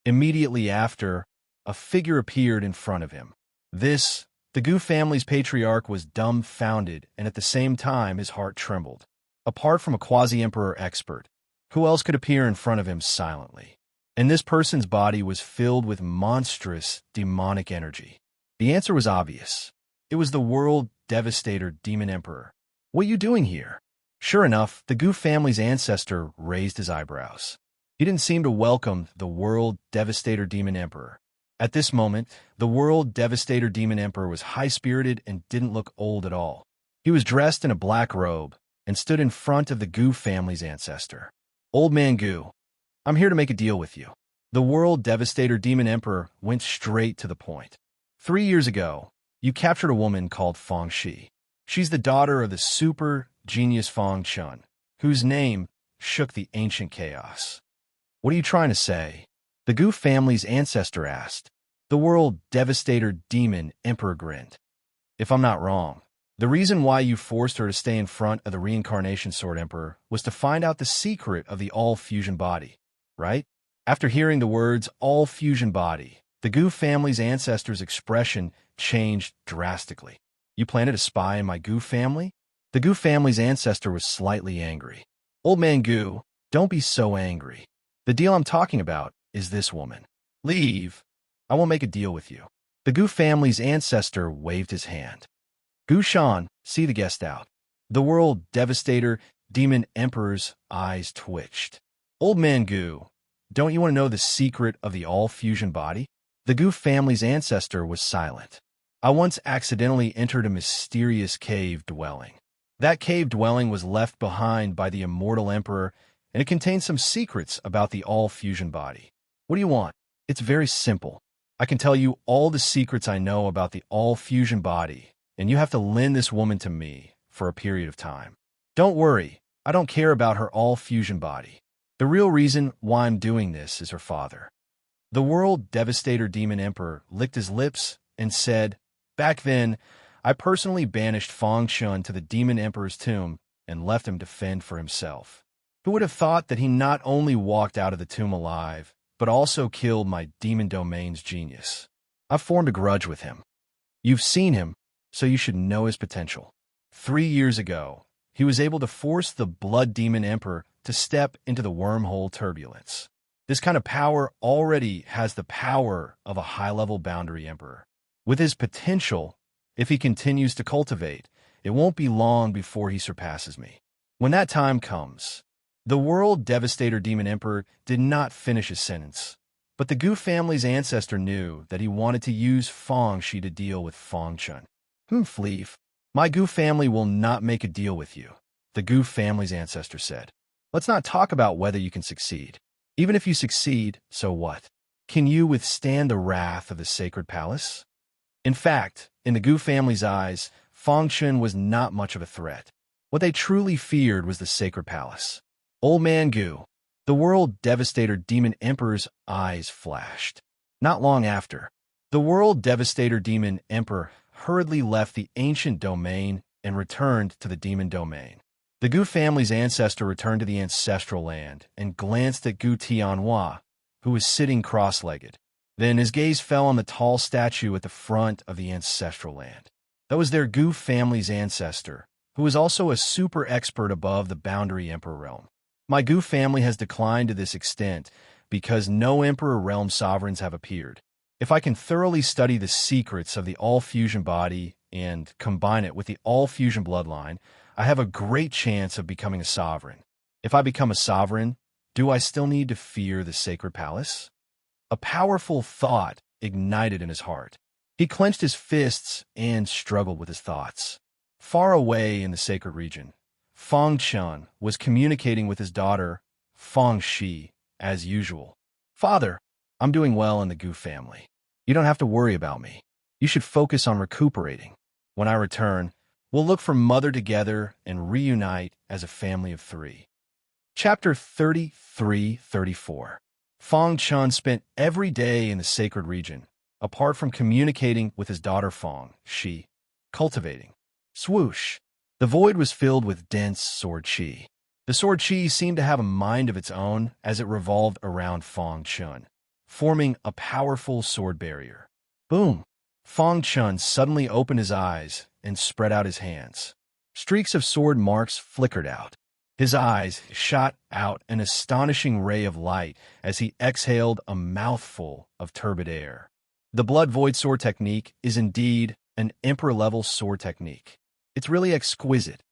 Immediately after, a figure appeared in front of him. The Gu family's patriarch was dumbfounded, and at the same time his heart trembled. Apart from a quasi-emperor expert, who else could appear in front of him silently? And this person's body was filled with monstrous, demonic energy. The answer was obvious. It was the world devastator Demon Emperor. What are you doing here? Sure enough, the Gu family's ancestor raised his eyebrows. He didn't seem to welcome the World Devastator Demon Emperor. At this moment, the World Devastator Demon Emperor was high-spirited and didn't look old at all. He was dressed in a black robe and stood in front of the Gu family's ancestor. "Old man Gu, I'm here to make a deal with you." The World Devastator Demon Emperor went straight to the point. 3 years ago, you captured a woman called Feng Shi. She's the daughter of the super genius Feng Chun, whose name shook the ancient chaos. "What are you trying to say?" the Gu family's ancestor asked. The World Devastator Demon Emperor grinned. "If I'm not wrong, the reason why you forced her to stay in front of the Reincarnation Sword Emperor was to find out the secret of the all-fusion body, right?" After hearing the words all-fusion body, the Gu family's ancestor's expression changed drastically. "You planted a spy in my Gu family?" The Gu family's ancestor was slightly angry. "Old man Gu, don't be so angry. The deal I'm talking about is this woman. Leave. I won't make a deal with you." The Gu family's ancestor waved his hand. "Gu Shan, see the guest out." The World Devastator Demon Emperor's eyes twitched. "Old man Gu, don't you want to know the secret of the all-fusion body?" The Gu family's ancestor was silent. "I once accidentally entered a mysterious cave dwelling. That cave dwelling was left behind by the immortal emperor, and it contains some secrets about the all-fusion body. What do you want? It's very simple. I can tell you all the secrets I know about the all-fusion body, and you have to lend this woman to me for a period of time. Don't worry, I don't care about her all-fusion body. The real reason why I'm doing this is her father." The World Devastator Demon Emperor licked his lips and said, "Back then, I personally banished Feng Chun to the Demon Emperor's tomb and left him to fend for himself. Who would have thought that he not only walked out of the tomb alive, but also killed my demon domain's genius? I've formed a grudge with him. You've seen him, so you should know his potential. 3 years ago, he was able to force the Blood Demon Emperor to step into the wormhole turbulence. This kind of power already has the power of a high-level boundary emperor. With his potential, if he continues to cultivate, it won't be long before he surpasses me. When that time comes..." The World Devastator Demon Emperor did not finish his sentence, but the Gu family's ancestor knew that he wanted to use Feng Shi to deal with Feng Chun. Leave. My Gu family will not make a deal with you," the Gu family's ancestor said. "Let's not talk about whether you can succeed. Even if you succeed, so what? Can you withstand the wrath of the Sacred Palace?" In fact, in the Gu family's eyes, Feng Chun was not much of a threat. What they truly feared was the Sacred Palace. "Old man Gu." The World Devastator Demon Emperor's eyes flashed. Not long after, the World Devastator Demon Emperor hurriedly left the ancient domain and returned to the demon domain. The Gu family's ancestor returned to the ancestral land and glanced at Gu Tianhua, who was sitting cross-legged. Then his gaze fell on the tall statue at the front of the ancestral land. That was their Gu family's ancestor, who was also a super expert above the boundary emperor realm. "My Gu family has declined to this extent because no emperor realm sovereigns have appeared. If I can thoroughly study the secrets of the all-fusion body and combine it with the all-fusion bloodline, I have a great chance of becoming a sovereign. If I become a sovereign, do I still need to fear the Sacred Palace?" A powerful thought ignited in his heart. He clenched his fists and struggled with his thoughts. Far away in the sacred region, Feng Chun was communicating with his daughter, Feng Shi, as usual. "Father, I'm doing well in the Gu family. You don't have to worry about me. You should focus on recuperating. When I return, we'll look for Mother together and reunite as a family of 3. Chapter 33-34. Feng Chun spent every day in the sacred region, apart from communicating with his daughter Feng Shi, cultivating. Swoosh! The void was filled with dense sword chi. The sword chi seemed to have a mind of its own as it revolved around Feng Chun, forming a powerful sword barrier. Boom! Feng Chun suddenly opened his eyes and spread out his hands. Streaks of sword marks flickered out. His eyes shot out an astonishing ray of light as he exhaled a mouthful of turbid air. The Blood Void Sword technique is indeed an Emperor-level sword technique. It's really exquisite.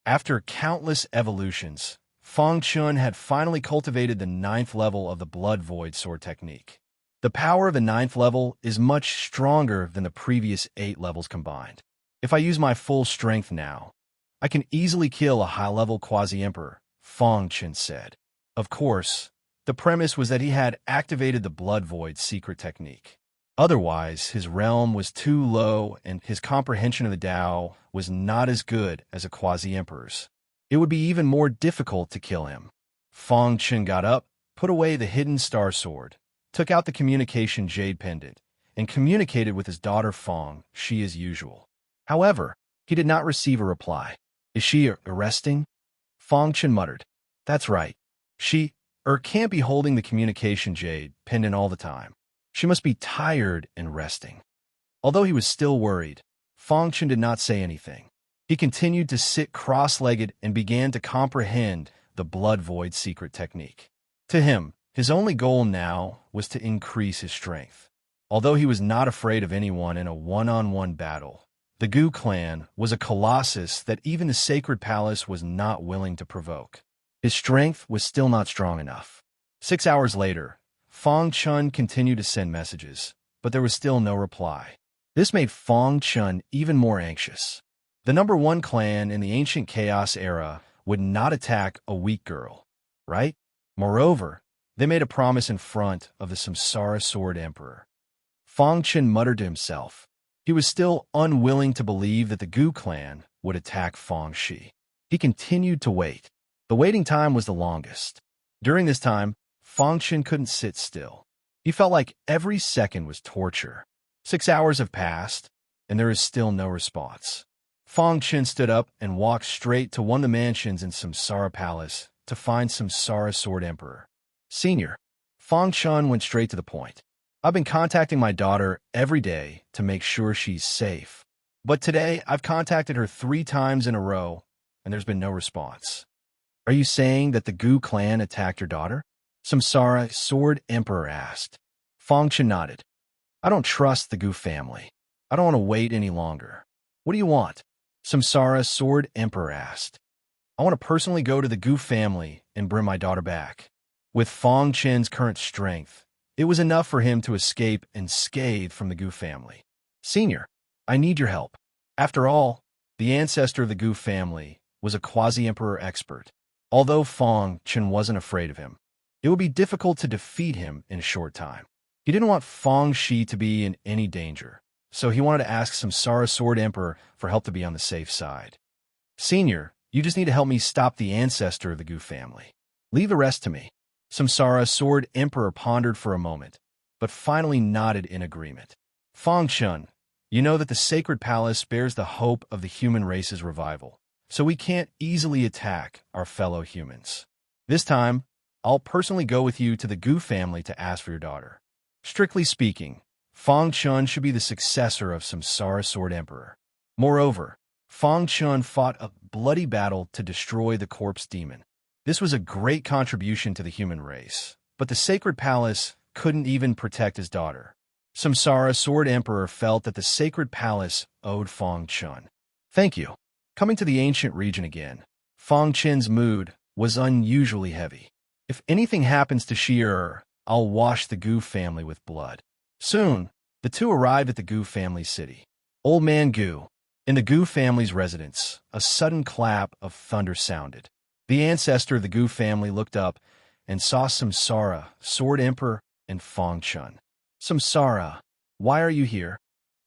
After countless evolutions, Fang Chun had finally cultivated the 9th level of the Blood Void sword technique. The power of the 9th level is much stronger than the previous 8 levels combined. If I use my full strength now, I can easily kill a high-level quasi-emperor, Fang Chun said. Of course, the premise was that he had activated the Blood Void secret technique. Otherwise, his realm was too low and his comprehension of the Tao was not as good as a quasi-emperor's. It would be even more difficult to kill him. Fang Chun got up, put away the hidden star sword, took out the communication jade pendant, and communicated with his daughter Fang Shi as usual. However, he did not receive a reply. Is she resting? Fang Chun muttered. That's right. She can't be holding the communication jade pendant all the time. She must be tired and resting. Although he was still worried, Fang Chun did not say anything. He continued to sit cross-legged and began to comprehend the Blood Void secret technique. To him, his only goal now was to increase his strength. Although he was not afraid of anyone in a one-on-one battle, the Gu clan was a colossus that even the Sacred Palace was not willing to provoke. His strength was still not strong enough. 6 hours later, Fang Chun continued to send messages, but there was still no reply. This made Fang Chun even more anxious. The number 1 clan in the ancient chaos era would not attack a weak girl, right? Moreover, they made a promise in front of the Samsara Sword Emperor. Fang Chun muttered to himself. He was still unwilling to believe that the Gu clan would attack Fang Shi. He continued to wait. The waiting time was the longest. During this time, Fang Chun couldn't sit still. He felt like every second was torture. 6 hours have passed, and there is still no response. Fang Chun stood up and walked straight to one of the mansions in Samsara Palace to find Samsara Sword Emperor. Senior, Fang Chun went straight to the point. I've been contacting my daughter every day to make sure she's safe. But today, I've contacted her 3 times in a row, and there's been no response. Are you saying that the Gu clan attacked your daughter? Samsara Sword Emperor asked. Fang Chun nodded. I don't trust the Gu family. I don't want to wait any longer. What do you want? Samsara Sword Emperor asked. I want to personally go to the Gu family and bring my daughter back. With Fang Chun's current strength, it was enough for him to escape unscathed from the Gu family. Senior, I need your help. After all, the ancestor of the Gu family was a quasi-emperor expert. Although Fang Chun wasn't afraid of him, it would be difficult to defeat him in a short time. He didn't want Fang Shi to be in any danger, so he wanted to ask Samsara Sword Emperor for help to be on the safe side. Senior, you just need to help me stop the ancestor of the Gu family. Leave the rest to me. Samsara Sword Emperor pondered for a moment, but finally nodded in agreement. Fang Chun, you know that the Sacred Palace bears the hope of the human race's revival, so we can't easily attack our fellow humans. This time, I'll personally go with you to the Gu family to ask for your daughter. Strictly speaking, Fang Chun should be the successor of Samsara Sword Emperor. Moreover, Fang Chun fought a bloody battle to destroy the corpse demon. This was a great contribution to the human race, but the Sacred Palace couldn't even protect his daughter. Samsara Sword Emperor felt that the Sacred Palace owed Fang Chun. Thank you. Coming to the ancient region again, Fang Chun's mood was unusually heavy. If anything happens to Shi, I'll wash the Gu family with blood. Soon, the two arrived at the Gu family city. Old Man Gu. In the Gu family's residence, a sudden clap of thunder sounded. The ancestor of the Gu family looked up and saw Samsara, Sword Emperor, and Fang Chun. Samsara, why are you here?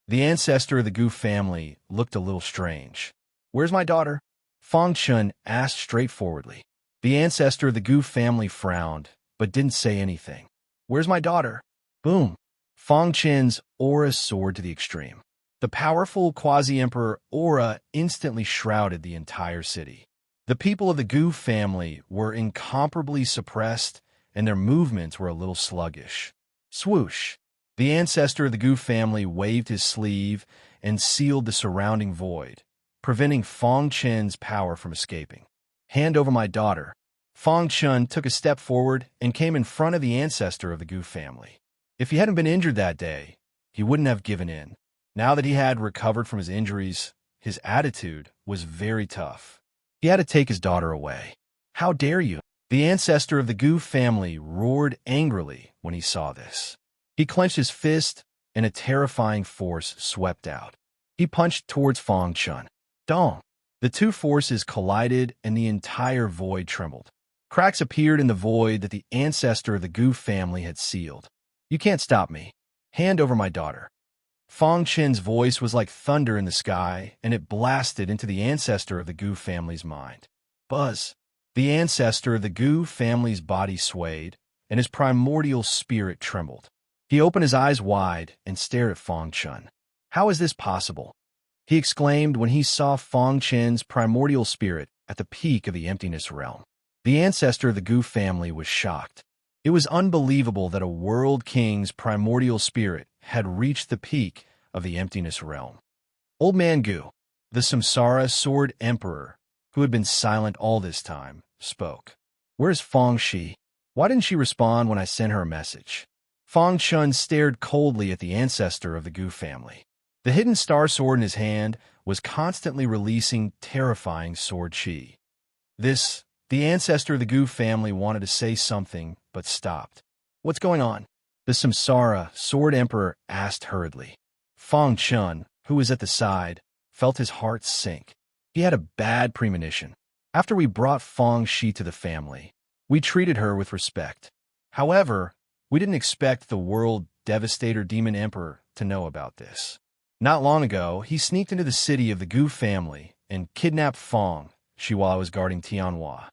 The ancestor of the Gu family looked a little strange. Where's my daughter? Fang Chun asked straightforwardly. The ancestor of the Gu family frowned, but didn't say anything. Where's my daughter? Boom. Fang Chun's aura soared to the extreme. The powerful quasi-emperor aura instantly shrouded the entire city. The people of the Gu family were incomparably suppressed, and their movements were a little sluggish. Swoosh! The ancestor of the Gu family waved his sleeve and sealed the surrounding void, preventing Fang Chun's power from escaping. Hand over my daughter. Fang Chun took a step forward and came in front of the ancestor of the Gu family. If he hadn't been injured that day, he wouldn't have given in. Now that he had recovered from his injuries, his attitude was very tough. He had to take his daughter away. How dare you? The ancestor of the Gu family roared angrily when he saw this. He clenched his fist, and a terrifying force swept out. He punched towards Fang Chun. Dong! The two forces collided, and the entire void trembled. Cracks appeared in the void that the ancestor of the Gu family had sealed. You can't stop me. Hand over my daughter. Fang Chen's voice was like thunder in the sky, and it blasted into the ancestor of the Gu family's mind. Buzz! The ancestor of the Gu family's body swayed, and his primordial spirit trembled. He opened his eyes wide and stared at Fang Chun. How is this possible? He exclaimed when he saw Fang Chen's primordial spirit at the peak of the emptiness realm. The ancestor of the Gu family was shocked. It was unbelievable that a world king's primordial spirit had reached the peak of the emptiness realm. Old Man Gu, the Samsara Sword Emperor, who had been silent all this time, spoke. Where's Fang Shi? Why didn't she respond when I sent her a message? Fang Chun stared coldly at the ancestor of the Gu family. The hidden star sword in his hand was constantly releasing terrifying sword chi. The ancestor of the Gu family wanted to say something, but stopped. What's going on? The Samsara Sword Emperor asked hurriedly. Fang Chun, who was at the side, felt his heart sink. He had a bad premonition. After we brought Fang Shi to the family, we treated her with respect. However, we didn't expect the world devastator demon emperor to know about this. Not long ago, he sneaked into the city of the Gu family and kidnapped Fang Shi while I was guarding Tianhua.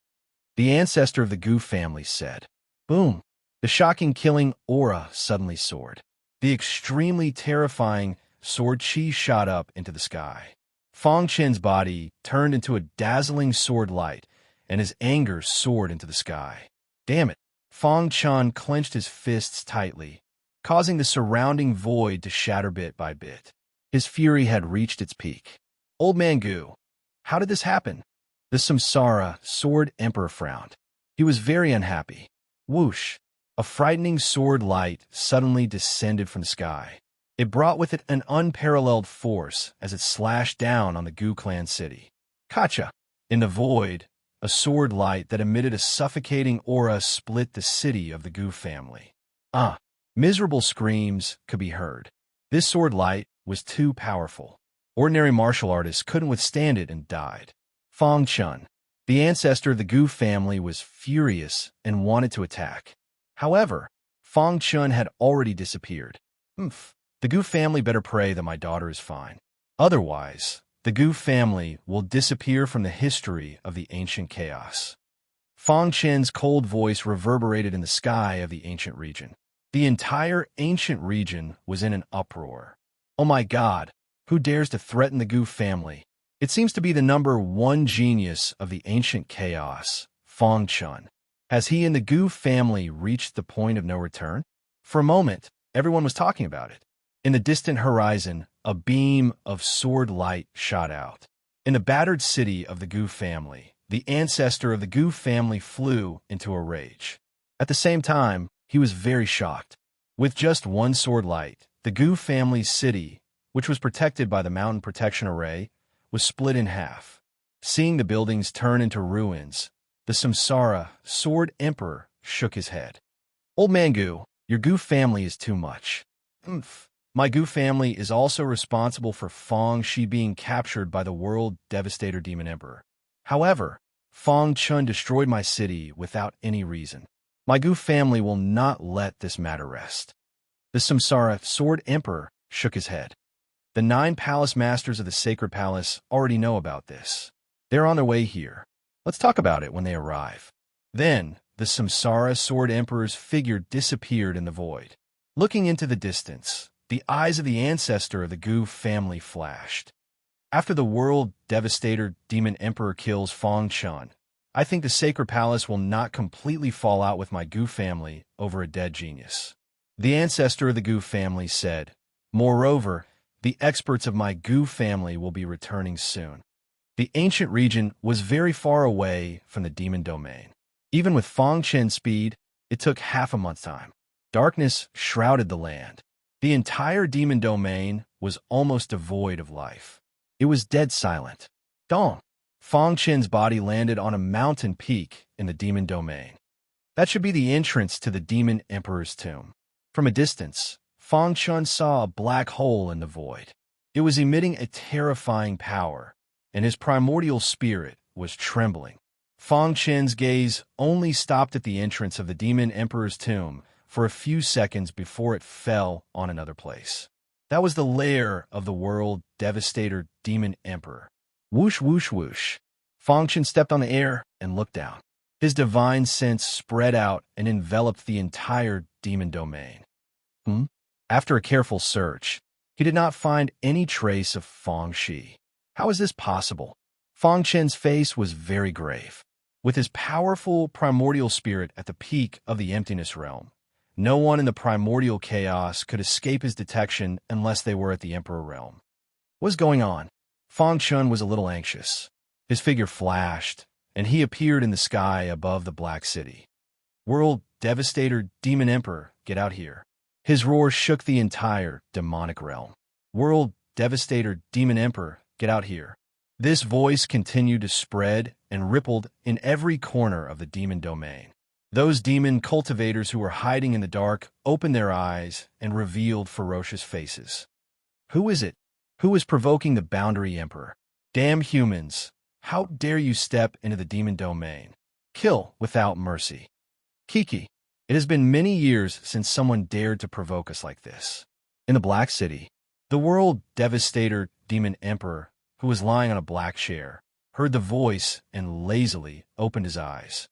The ancestor of the Gu family said. Boom! The shocking killing aura suddenly soared. The extremely terrifying sword chi shot up into the sky. Fang Chen's body turned into a dazzling sword light, and his anger soared into the sky. Damn it! Fang Chun clenched his fists tightly, causing the surrounding void to shatter bit by bit. His fury had reached its peak. Old Man Gu, how did this happen? The Samsara Sword Emperor frowned. He was very unhappy. Whoosh! A frightening sword light suddenly descended from the sky. It brought with it an unparalleled force as it slashed down on the Gu clan city. Kacha! In the void, a sword light that emitted a suffocating aura split the city of the Gu family. Miserable screams could be heard. This sword light was too powerful. Ordinary martial artists couldn't withstand it and died. Fang Chun, the ancestor of the Gu family, was furious and wanted to attack. However, Fang Chun had already disappeared. The Gu family better pray that my daughter is fine. Otherwise, the Gu family will disappear from the history of the ancient chaos. Fang Chen's cold voice reverberated in the sky of the ancient region. The entire ancient region was in an uproar. Oh my God, who dares to threaten the Gu family? It seems to be the #1 genius of the ancient chaos, Fang Chun. Has he and the Gu family reached the point of no return? For a moment, everyone was talking about it. In the distant horizon, a beam of sword light shot out. In the battered city of the Gu family, the ancestor of the Gu family flew into a rage. At the same time, he was very shocked. With just one sword light, the Gu family's city, which was protected by the mountain protection array, was split in half. Seeing the buildings turn into ruins, the Samsara Sword Emperor shook his head. Old Man Gu, your Gu family is too much. My Gu family is also responsible for Fang Shi being captured by the world devastator demon emperor. However, Fang Chun destroyed my city without any reason. My Gu family will not let this matter rest. The Samsara Sword Emperor shook his head. The 9 palace masters of the sacred palace already know about this. They're on their way here. Let's talk about it when they arrive. Then, the Samsara Sword Emperor's figure disappeared in the void. Looking into the distance, the eyes of the ancestor of the Gu family flashed. After the world devastator demon emperor kills Fang Chun, I think the sacred palace will not completely fall out with my Gu family over a dead genius. The ancestor of the Gu family said, moreover, the experts of my Gu family will be returning soon. The ancient region was very far away from the demon domain. Even with Fang Chen's speed, it took half a month's time. Darkness shrouded the land. The entire demon domain was almost devoid of life. It was dead silent. Dong! Fong Chen's body landed on a mountain peak in the demon domain. That should be the entrance to the demon emperor's tomb. From a distance, Fong Chen saw a black hole in the void. It was emitting a terrifying power, and his primordial spirit was trembling. Fong Chen's gaze only stopped at the entrance of the demon emperor's tomb for a few seconds before it fell on another place. That was the lair of the world devastator demon emperor. Whoosh, whoosh, whoosh. Fong Chen stepped on the air and looked down. His divine sense spread out and enveloped the entire demon domain. After a careful search, he did not find any trace of Fong Shi. How is this possible? Fong Chen's face was very grave. With his powerful primordial spirit at the peak of the emptiness realm, no one in the primordial chaos could escape his detection unless they were at the Emperor realm. What's going on? Fong Chen was a little anxious. His figure flashed, and he appeared in the sky above the Black City. World Devastator Demon Emperor, get out here. His roar shook the entire demonic realm. World Devastator Demon Emperor, get out here. This voice continued to spread and rippled in every corner of the demon domain. Those demon cultivators who were hiding in the dark opened their eyes and revealed ferocious faces. Who is it? Who is provoking the Boundary Emperor? Damn humans! How dare you step into the demon domain? Kill without mercy. Kiki, it has been many years since someone dared to provoke us like this. In the Black City, the world devastator demon emperor, who was lying on a black chair, heard the voice and lazily opened his eyes.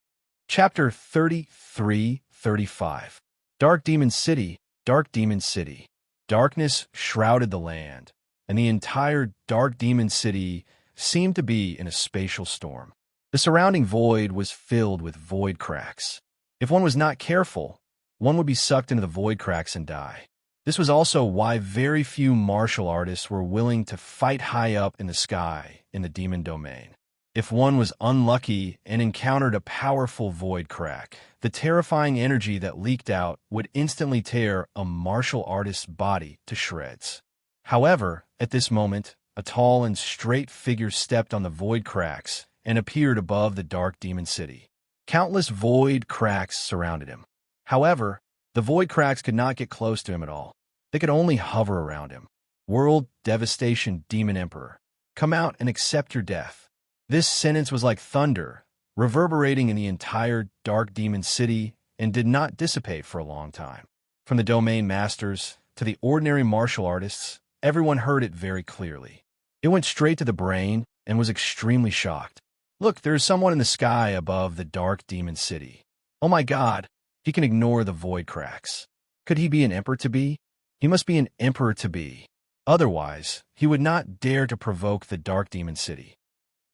Chapter 33-35. Dark Demon City, Dark Demon City. Darkness shrouded the land, and the entire Dark Demon City seemed to be in a spatial storm. The surrounding void was filled with void cracks. If one was not careful, one would be sucked into the void cracks and die. This was also why very few martial artists were willing to fight high up in the sky in the demon domain. If one was unlucky and encountered a powerful void crack, the terrifying energy that leaked out would instantly tear a martial artist's body to shreds. However, at this moment, a tall and straight figure stepped on the void cracks and appeared above the Dark Demon City. Countless void cracks surrounded him. However, the void cracks could not get close to him at all. They could only hover around him. World Devastation Demon Emperor, come out and accept your death. This sentence was like thunder, reverberating in the entire Dark Demon City and did not dissipate for a long time. From the domain masters to the ordinary martial artists, everyone heard it very clearly. It went straight to the brain and was extremely shocked. Look, there is someone in the sky above the Dark Demon City. Oh my God, he can ignore the void cracks. Could he be an emperor-to-be? He must be an emperor-to-be. Otherwise, he would not dare to provoke the Dark Demon City.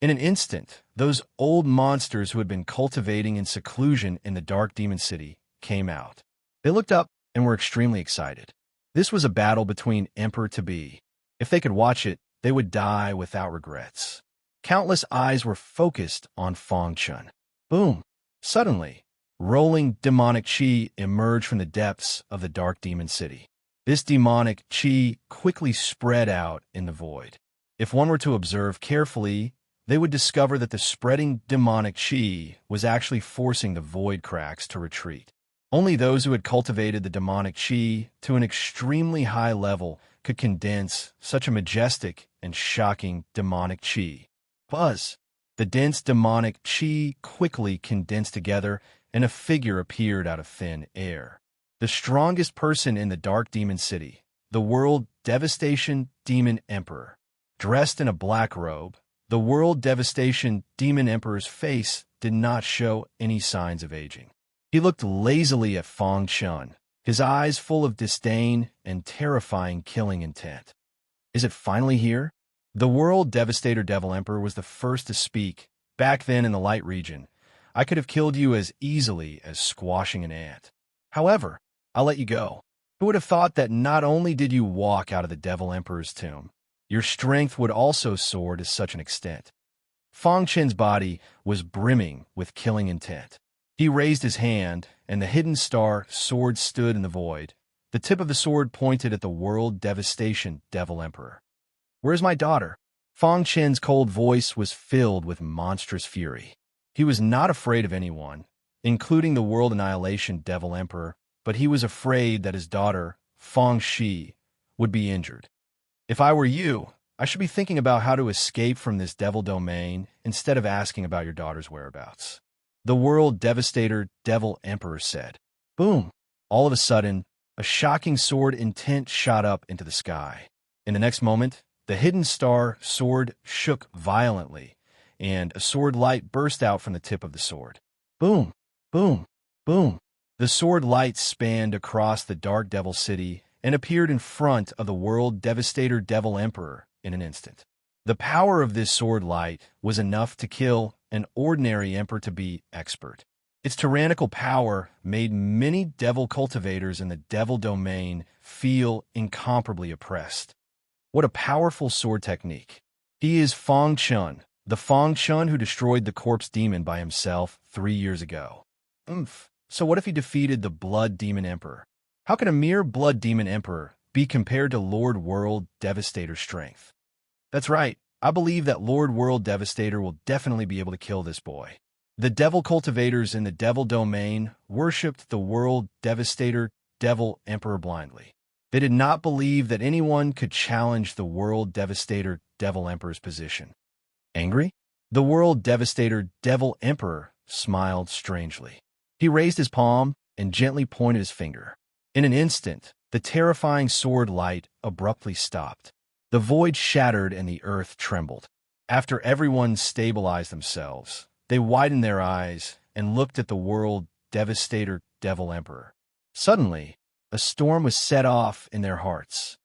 In an instant, those old monsters who had been cultivating in seclusion in the Dark Demon City came out. They looked up and were extremely excited. This was a battle between emperor-to-be. If they could watch it, they would die without regrets. Countless eyes were focused on Fong Chen. Boom! Suddenly, rolling demonic chi emerged from the depths of the Dark Demon City. This demonic chi quickly spread out in the void. If one were to observe carefully, they would discover that the spreading demonic chi was actually forcing the void cracks to retreat. Only those who had cultivated the demonic chi to an extremely high level could condense such a majestic and shocking demonic chi. Buzz! The dense demonic chi quickly condensed together and a figure appeared out of thin air. The strongest person in the Dark Demon City, the World Devastation Demon Emperor. Dressed in a black robe, the World Devastation Demon Emperor's face did not show any signs of aging. He looked lazily at Fong Chen, his eyes full of disdain and terrifying killing intent. Is it finally here? The World Devastator Devil Emperor was the first to speak. Back then in the Light Region, I could have killed you as easily as squashing an ant. However, I'll let you go. Who would have thought that not only did you walk out of the Devil Emperor's tomb, your strength would also soar to such an extent? Fong Chen's body was brimming with killing intent. He raised his hand, and the hidden star sword stood in the void. The tip of the sword pointed at the World Devastation Devil Emperor. Where's my daughter? Fang Chen's cold voice was filled with monstrous fury. He was not afraid of anyone, including the World Annihilation Devil Emperor, but he was afraid that his daughter, Fang Shi, would be injured. If I were you, I should be thinking about how to escape from this devil domain instead of asking about your daughter's whereabouts. The World Devastator Devil Emperor said. Boom! All of a sudden, a shocking sword intent shot up into the sky. In the next moment, the hidden star sword shook violently, and a sword light burst out from the tip of the sword. Boom! Boom! Boom! The sword light spanned across the Dark Devil City and appeared in front of the World Devastator Devil Emperor in an instant. The power of this sword light was enough to kill an ordinary emperor to be expert. Its tyrannical power made many devil cultivators in the devil domain feel incomparably oppressed. What a powerful sword technique. He is Fang Chun, the Fang Chun who destroyed the corpse demon by himself 3 years ago. So what if he defeated the Blood Demon Emperor? How can a mere Blood Demon Emperor be compared to Lord World Devastator's strength? That's right, I believe that Lord World Devastator will definitely be able to kill this boy. The devil cultivators in the devil domain worshipped the World Devastator Devil Emperor blindly. They did not believe that anyone could challenge the World Devastator Devil Emperor's position. Angry? The World Devastator Devil Emperor smiled strangely. He raised his palm and gently pointed his finger. In an instant, the terrifying sword light abruptly stopped. The void shattered and the earth trembled. After everyone stabilized themselves, they widened their eyes and looked at the World Devastator Devil Emperor. Suddenly, a storm was set off in their hearts.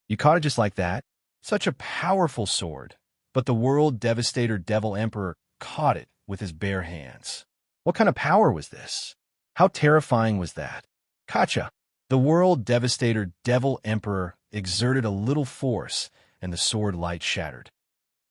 You caught it just like that? Such a powerful sword, but the World Devastator Devil Emperor caught it with his bare hands. What kind of power was this? How terrifying was that? Gotcha! The World Devastator Devil Emperor exerted a little force, and the sword light shattered.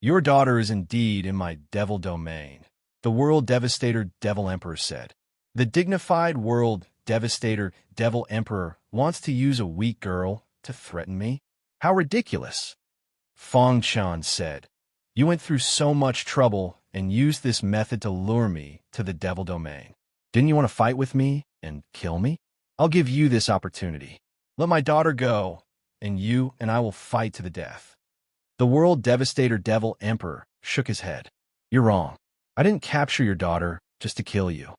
Your daughter is indeed in my devil domain, the World Devastator Devil Emperor said. The dignified World Devastator Devil Emperor wants to use a weak girl to threaten me? How ridiculous! Fang Chan said. You went through so much trouble and used this method to lure me to the devil domain. Didn't you want to fight with me and kill me? I'll give you this opportunity. Let my daughter go, and you and I will fight to the death. The World Devastator Devil Emperor shook his head. You're wrong. I didn't capture your daughter just to kill you.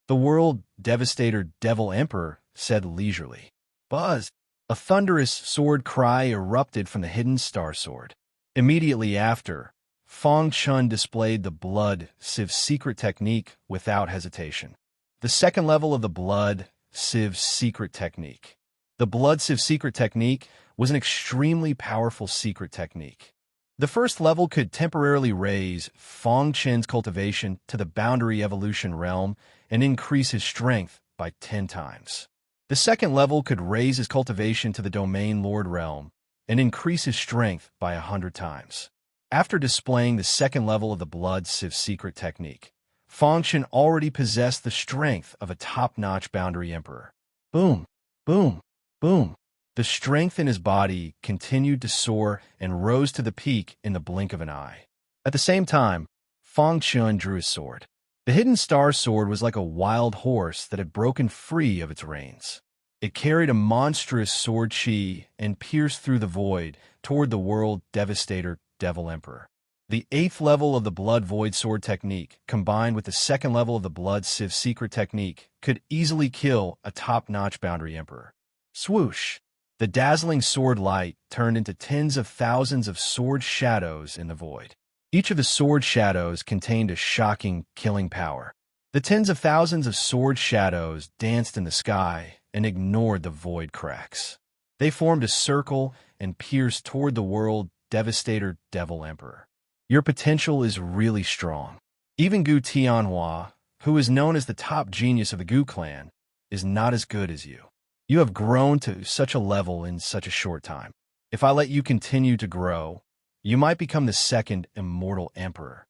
The World Devastator Devil Emperor said leisurely. Buzz! A thunderous sword cry erupted from the hidden star sword. Immediately after, Fang Chun displayed the Blood Sieve secret technique without hesitation. The second level of the Blood Sieve secret technique. The Blood Sieve secret technique was an extremely powerful secret technique. The first level could temporarily raise Fang Chen's cultivation to the boundary evolution realm and increase his strength by 10 times. The second level could raise his cultivation to the domain lord realm and increase his strength by 100 times. After displaying the second level of the Blood Sieve secret technique, Fang Chen already possessed the strength of a top-notch boundary emperor. Boom, boom, boom. The strength in his body continued to soar and rose to the peak in the blink of an eye. At the same time, Fang Chen drew his sword. The hidden star sword was like a wild horse that had broken free of its reins. It carried a monstrous sword chi and pierced through the void toward the World Devastator Devil Emperor. The 8th level of the Blood Void Sword technique, combined with the 2nd level of the Blood Sieve secret technique, could easily kill a top-notch boundary emperor. Swoosh! The dazzling sword light turned into tens of thousands of sword shadows in the void. Each of the sword shadows contained a shocking, killing power. The tens of thousands of sword shadows danced in the sky and ignored the void cracks. They formed a circle and pierced toward the World Devastator Devil Emperor. Your potential is really strong. Even Gu Tianhua, who is known as the top genius of the Gu clan, is not as good as you. You have grown to such a level in such a short time. If I let you continue to grow, you might become the second immortal emperor.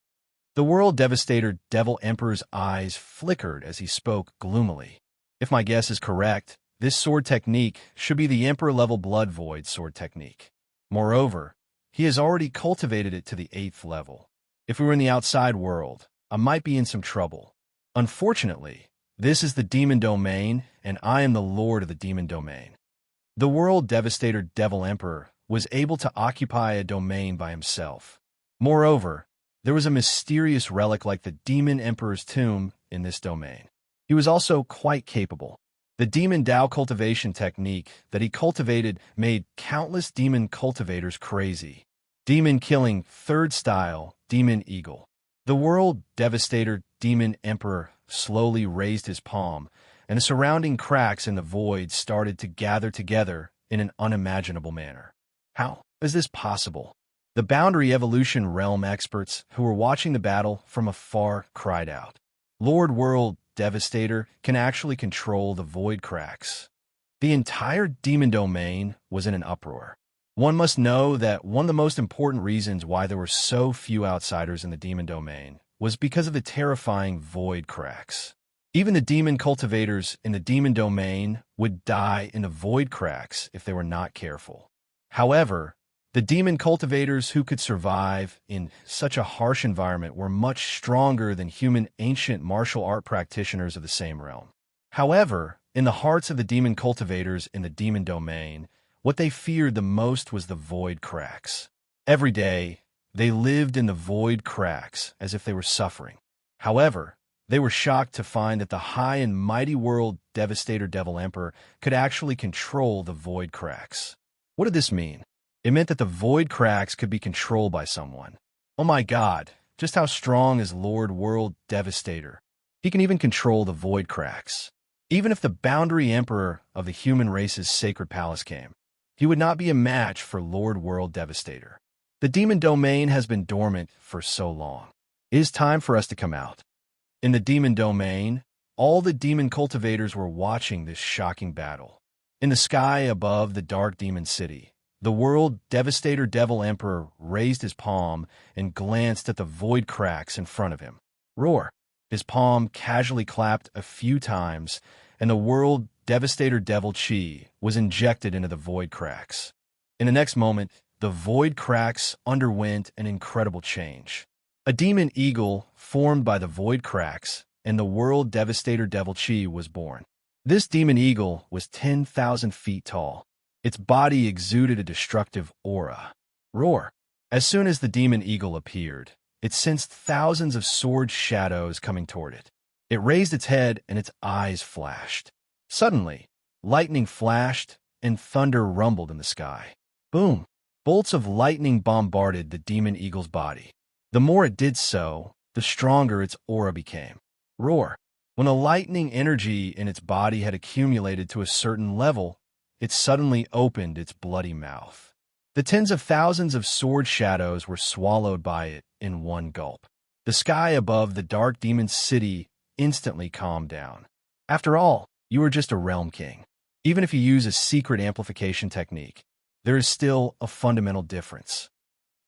The World Devastator Devil Emperor's eyes flickered as he spoke gloomily. If my guess is correct, this sword technique should be the emperor-level Blood Void sword technique. Moreover, He has already cultivated it to the 8th level. If we were in the outside world, I might be in some trouble. Unfortunately, this is the demon domain, and I am the lord of the demon domain. The world devastator Devil Emperor was able to occupy a domain by himself. Moreover, there was a mysterious relic like the Demon Emperor's tomb in this domain. He was also quite capable. The demon Dao cultivation technique that he cultivated made countless demon cultivators crazy. Demon killing, 3rd style, Demon Eagle. The world devastator Demon Emperor slowly raised his palm, and the surrounding cracks in the void started to gather together in an unimaginable manner. How is this possible? The boundary evolution realm experts who were watching the battle from afar cried out. Lord World Devastator can actually control the void cracks. The entire demon domain was in an uproar. One must know that one of the most important reasons why there were so few outsiders in the demon domain was because of the terrifying void cracks. Even the demon cultivators in the demon domain would die in the void cracks if they were not careful. However, the demon cultivators who could survive in such a harsh environment were much stronger than human ancient martial art practitioners of the same realm. However, in the hearts of the demon cultivators in the demon domain, what they feared the most was the void cracks. Every day, they lived in the void cracks as if they were suffering. However, they were shocked to find that the high and mighty world devastator Devil Emperor could actually control the void cracks. What did this mean? It meant that the void cracks could be controlled by someone. Oh my God, just how strong is Lord World Devastator? He can even control the void cracks. Even if the boundary emperor of the human race's sacred palace came, he would not be a match for Lord World Devastator. The demon domain has been dormant for so long. It is time for us to come out. In the demon domain, all the demon cultivators were watching this shocking battle. In the sky above the dark demon city, the world devastator Devil Emperor raised his palm and glanced at the void cracks in front of him. Roar! His palm casually clapped a few times, and the world devastator Devil Chi was injected into the void cracks. In the next moment, the void cracks underwent an incredible change. A demon eagle formed by the void cracks, and the world devastator Devil Chi was born. This demon eagle was 10,000 feet tall. Its body exuded a destructive aura. Roar! As soon as the demon eagle appeared, it sensed thousands of sword shadows coming toward it. It raised its head and its eyes flashed. Suddenly, lightning flashed and thunder rumbled in the sky. Boom! Bolts of lightning bombarded the demon eagle's body. The more it did so, the stronger its aura became. Roar! When the lightning energy in its body had accumulated to a certain level, it suddenly opened its bloody mouth. The tens of thousands of sword shadows were swallowed by it in one gulp. The sky above the dark demon city instantly calmed down. After all, you are just a realm king. Even if you use a secret amplification technique, there is still a fundamental difference.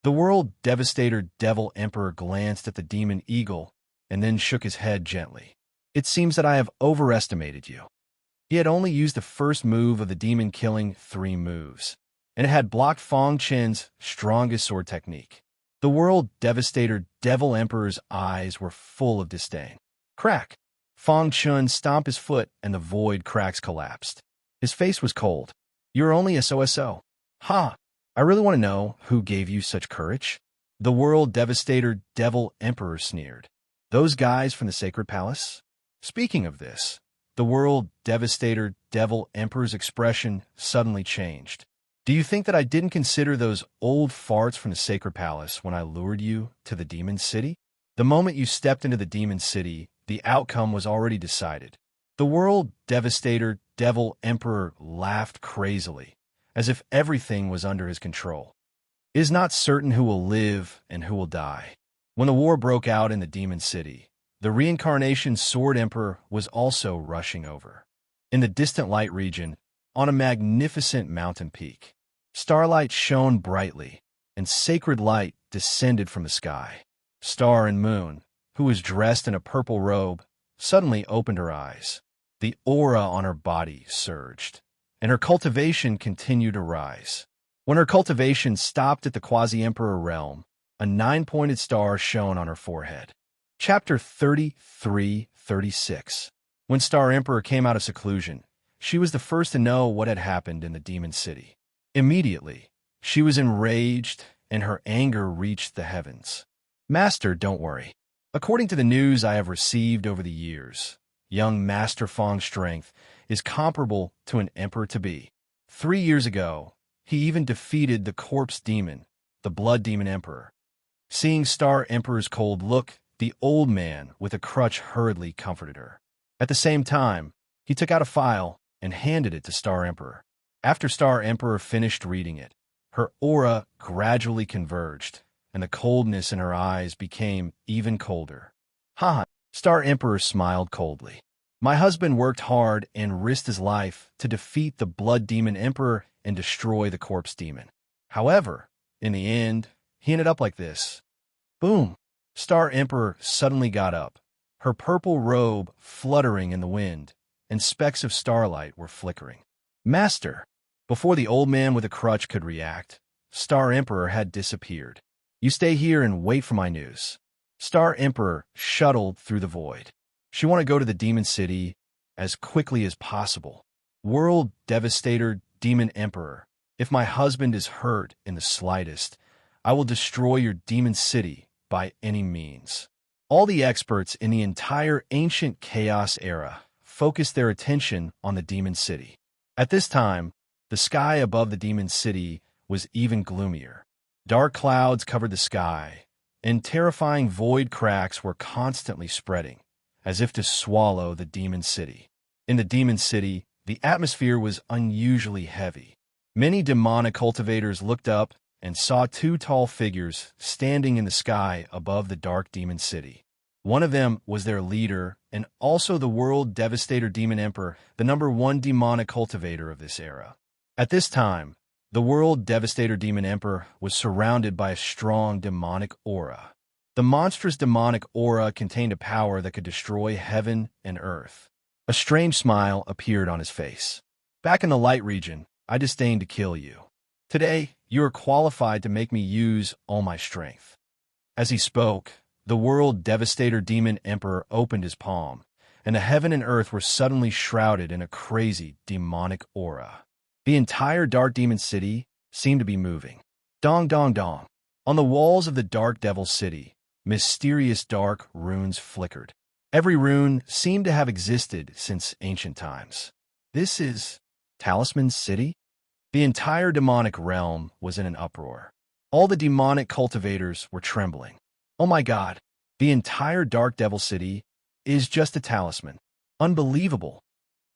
The world devastator Devil Emperor glanced at the demon eagle and then shook his head gently. It seems that I have overestimated you. He had only used the first move of the demon-killing 3 moves, and it had blocked Fong Chen's strongest sword technique. The world devastator Devil Emperor's eyes were full of disdain. Crack! Fong Chen stomped his foot, and the void cracks collapsed. His face was cold. You're only a so-so. Ha! I really want to know who gave you such courage. The world devastator Devil Emperor sneered. Those guys from the Sacred Palace? Speaking of this, the world devastator Devil Emperor's expression suddenly changed. Do you think that I didn't consider those old farts from the Sacred Palace when I lured you to the Demon City? The moment you stepped into the Demon City, the outcome was already decided. The world devastator Devil Emperor laughed crazily, as if everything was under his control. It is not certain who will live and who will die. When the war broke out in the Demon City, the reincarnation Sword Emperor was also rushing over. In the distant light region, on a magnificent mountain peak, starlight shone brightly, and sacred light descended from the sky. Star and Moon, who was dressed in a purple robe, suddenly opened her eyes. The aura on her body surged, and her cultivation continued to rise. When her cultivation stopped at the quasi-emperor realm, a 9-pointed star shone on her forehead. Chapter 33-36. When Star Emperor came out of seclusion, she was the first to know what had happened in the demon city. Immediately, she was enraged, and her anger reached the heavens. Master, don't worry. According to the news I have received over the years, young Master Fong's strength is comparable to an emperor-to-be. 3 years ago, he even defeated the corpse demon, the blood demon emperor. Seeing Star Emperor's cold look, the old man with a crutch hurriedly comforted her. At the same time, he took out a file and handed it to Star Emperor. After Star Emperor finished reading it, her aura gradually converged, and the coldness in her eyes became even colder. Haha, Star Emperor smiled coldly. My husband worked hard and risked his life to defeat the blood demon emperor and destroy the corpse demon. However, in the end, he ended up like this. Boom! Star Emperor suddenly got up, her purple robe fluttering in the wind, and specks of starlight were flickering. Master! Before the old man with a crutch could react, Star Emperor had disappeared. You stay here and wait for my news. Star Emperor shuttled through the void. She wanted to go to the demon city as quickly as possible. World Devastator Demon Emperor, if my husband is hurt in the slightest, I will destroy your demon city by any means. All the experts in the entire ancient chaos era focused their attention on the demon city. At this time, the sky above the demon city was even gloomier. Dark clouds covered the sky, and terrifying void cracks were constantly spreading, as if to swallow the demon city. In the demon city, the atmosphere was unusually heavy. Many demonic cultivators looked up and saw 2 tall figures standing in the sky above the dark demon city. One of them was their leader and also the World Devastator Demon Emperor, the #1 demonic cultivator of this era. At this time, the World Devastator Demon Emperor was surrounded by a strong demonic aura. The monstrous demonic aura contained a power that could destroy heaven and earth. A strange smile appeared on his face. Back in the light region, I disdain to kill you. Today, you are qualified to make me use all my strength. As he spoke, the World Devastator Demon Emperor opened his palm, and the heaven and earth were suddenly shrouded in a crazy demonic aura. The entire Dark Demon City seemed to be moving. Dong dong dong. On the walls of the Dark Devil City, mysterious dark runes flickered. Every rune seemed to have existed since ancient times. This is Talisman City? The entire demonic realm was in an uproar. All the demonic cultivators were trembling. Oh my God, the entire Dark Devil City is just a talisman. Unbelievable.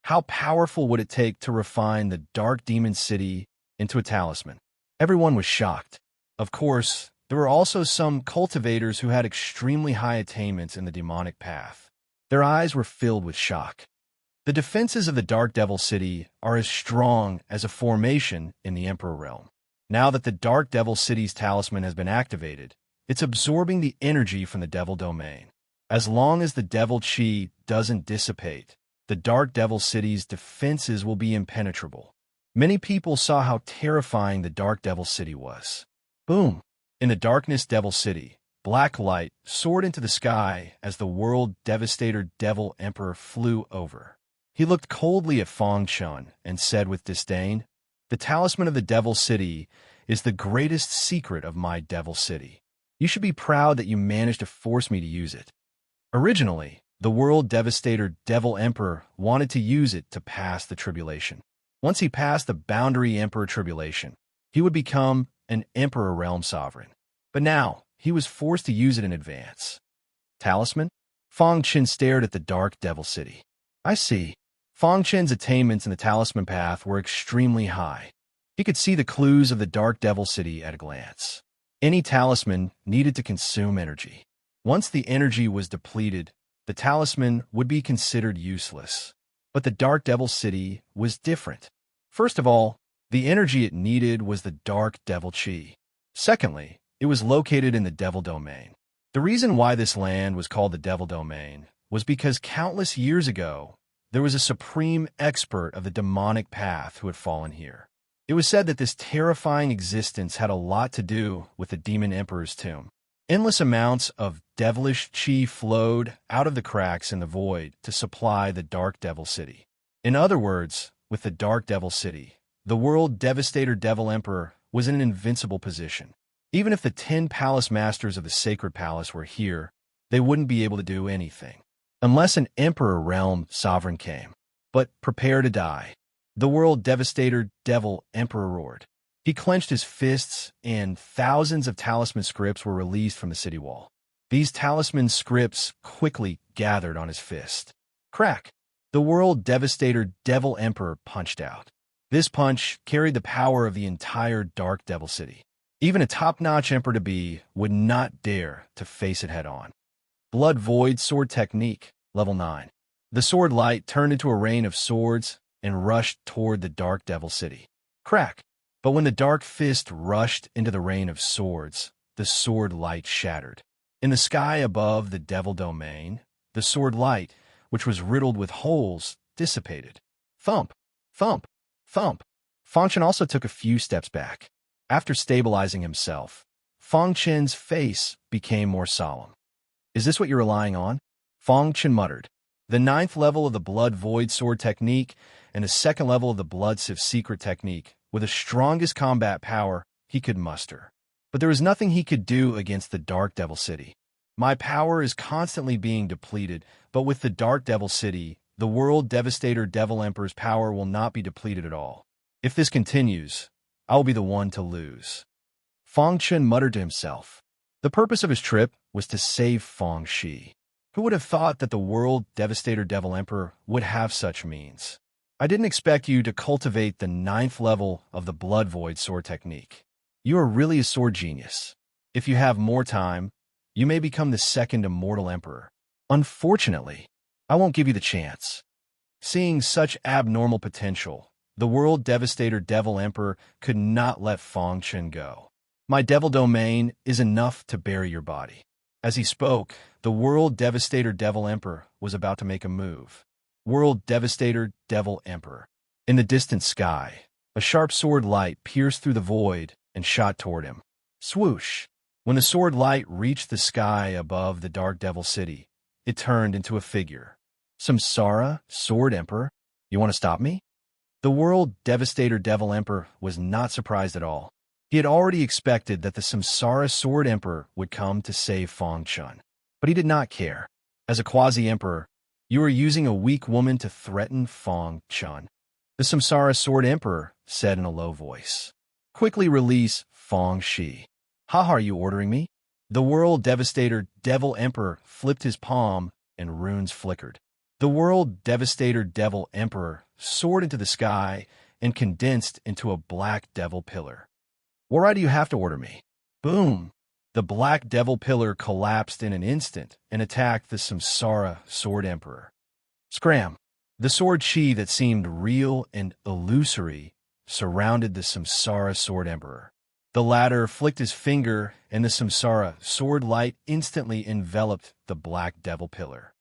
How powerful would it take to refine the Dark Demon City into a talisman? Everyone was shocked. Of course, there were also some cultivators who had extremely high attainments in the demonic path. Their eyes were filled with shock. The defenses of the Dark Devil City are as strong as a formation in the Emperor realm. Now that the Dark Devil City's talisman has been activated, it's absorbing the energy from the Devil domain. As long as the Devil Chi doesn't dissipate, the Dark Devil City's defenses will be impenetrable. Many people saw how terrifying the Dark Devil City was. Boom! In the Darkness Devil City, black light soared into the sky as the World Devastator Devil Emperor flew over. He looked coldly at Fong Chun and said with disdain, "The talisman of the Devil City is the greatest secret of my Devil City. You should be proud that you managed to force me to use it." Originally, the World Devastator Devil Emperor wanted to use it to pass the tribulation. Once he passed the Boundary Emperor tribulation, he would become an Emperor Realm Sovereign. But now, he was forced to use it in advance. Talisman? Fong Chen stared at the Dark Devil City. I see. Fong Chen's attainments in the talisman path were extremely high. He could see the clues of the Dark Devil City at a glance. Any talisman needed to consume energy. Once the energy was depleted, the talisman would be considered useless. But the Dark Devil City was different. First of all, the energy it needed was the Dark Devil Chi. Secondly, it was located in the Devil Domain. The reason why this land was called the Devil Domain was because countless years ago, there was a supreme expert of the demonic path who had fallen here. It was said that this terrifying existence had a lot to do with the demon emperor's tomb. Endless amounts of devilish chi flowed out of the cracks in the void to supply the Dark Devil City. In other words, with the Dark Devil City, the world devastator Devil Emperor was in an invincible position. Even if the 10 palace masters of the Sacred Palace were here, they wouldn't be able to do anything, unless an Emperor realm sovereign came. But prepare to die. The world devastator Devil Emperor roared. He clenched his fists, and thousands of talisman scripts were released from the city wall. These talisman scripts quickly gathered on his fist. Crack! The world devastator Devil Emperor punched out. This punch carried the power of the entire Dark Devil City. Even a top-notch Emperor-to-be would not dare to face it head-on. Blood Void Sword Technique, Level 9. The sword light turned into a rain of swords and rushed toward the Dark Devil City. Crack! But when the dark fist rushed into the rain of swords, the sword light shattered. In the sky above the Devil Domain, the sword light, which was riddled with holes, dissipated. Thump! Thump! Thump! Feng Chen also took a few steps back. After stabilizing himself, Feng Chen's face became more solemn. Is this what you're relying on? Feng Chen muttered. The 9th level of the Blood Void Sword Technique and the 2nd level of the Blood Sift Secret Technique were the strongest combat power he could muster. But there was nothing he could do against the Dark Devil City. My power is constantly being depleted, but with the Dark Devil City, the world devastator Devil Emperor's power will not be depleted at all. If this continues, I will be the one to lose. Feng Chen muttered to himself. The purpose of his trip was to save Feng Shi. Who would have thought that the world devastator Devil Emperor would have such means? I didn't expect you to cultivate the 9th level of the Blood Void Sword Technique. You are really a sword genius. If you have more time, you may become the 2nd Immortal Emperor. Unfortunately, I won't give you the chance. Seeing such abnormal potential, the world devastator Devil Emperor could not let Feng Chen go. My Devil Domain is enough to bury your body. As he spoke, the world devastator Devil Emperor was about to make a move. World devastator Devil Emperor. In the distant sky, a sharp sword light pierced through the void and shot toward him. Swoosh! When the sword light reached the sky above the Dark Devil City, it turned into a figure. Samsara, Sword Emperor, you want to stop me? The world devastator Devil Emperor was not surprised at all. He had already expected that the Samsara Sword Emperor would come to save Feng Chen. But he did not care. As a quasi-emperor, you are using a weak woman to threaten Feng Chen. The Samsara Sword Emperor said in a low voice. Quickly release Feng Shi. How are you ordering me? The world devastator Devil Emperor flipped his palm and runes flickered. The world devastator Devil Emperor soared into the sky and condensed into a black devil pillar. Why do you have to order me? Boom! The black devil pillar collapsed in an instant and attacked the Samsara Sword Emperor. Scram! The sword chi that seemed real and illusory surrounded the Samsara Sword Emperor. The latter flicked his finger, and the Samsara sword light instantly enveloped the black devil pillar.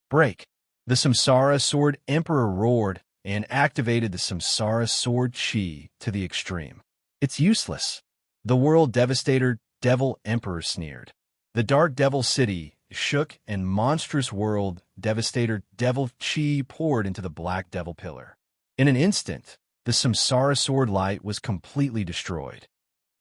Break! The Samsara Sword Emperor roared and activated the Samsara Sword Chi to the extreme. It's useless. The world devastator Devil Emperor sneered. The Dark Devil City shook, and monstrous world devastator Devil Chi poured into the black devil pillar. In an instant, the Samsara Sword Light was completely destroyed.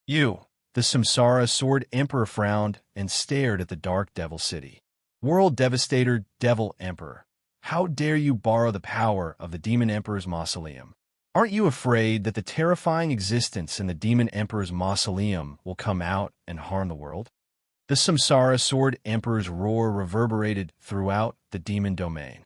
The Samsara Sword Emperor frowned and stared at the Dark Devil City. World devastator Devil Emperor, how dare you borrow the power of the Demon Emperor's mausoleum? Aren't you afraid that the terrifying existence in the Demon Emperor's mausoleum will come out and harm the world? The Samsara Sword Emperor's roar reverberated throughout the demon domain.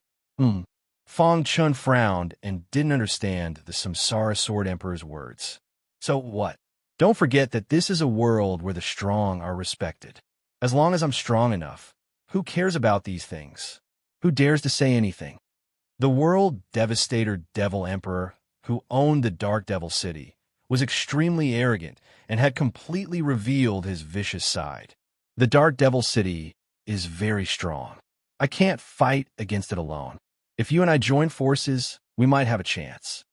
Feng Chen frowned and didn't understand the Samsara Sword Emperor's words. So what? Don't forget that this is a world where the strong are respected. As long as I'm strong enough, who cares about these things? Who dares to say anything? The world devastator Devil Emperor, who owned the Dark Devil City, was extremely arrogant and had completely revealed his vicious side. The Dark Devil City is very strong. I can't fight against it alone. If you and I join forces, we might have a chance.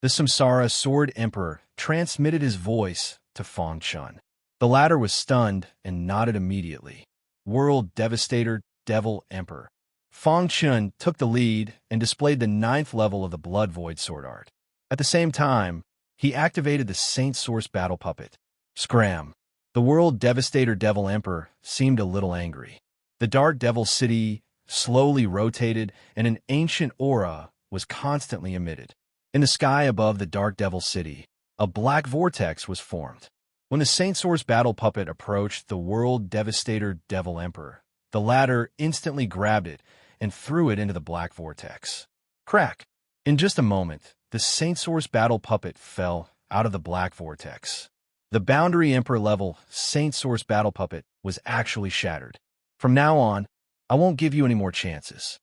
The Samsara Sword Emperor transmitted his voice to Fang Chun. The latter was stunned and nodded immediately. World Devastator, Devil Emperor. Fang Chun took the lead and displayed the 9th level of the Blood Void sword art. At the same time, he activated the Saint Source battle puppet. Scram. The World Devastator Devil Emperor seemed a little angry. The Dark Devil City slowly rotated, and an ancient aura was constantly emitted. In the sky above the Dark Devil City, a black vortex was formed. When the Saint Source battle puppet approached the World Devastator Devil Emperor, the latter instantly grabbed it and threw it into the black vortex. Crack! In just a moment, the Saint Source battle puppet fell out of the black vortex. The Boundary Emperor level Saint Source battle puppet was actually shattered. From now on, I won't give you any more chances.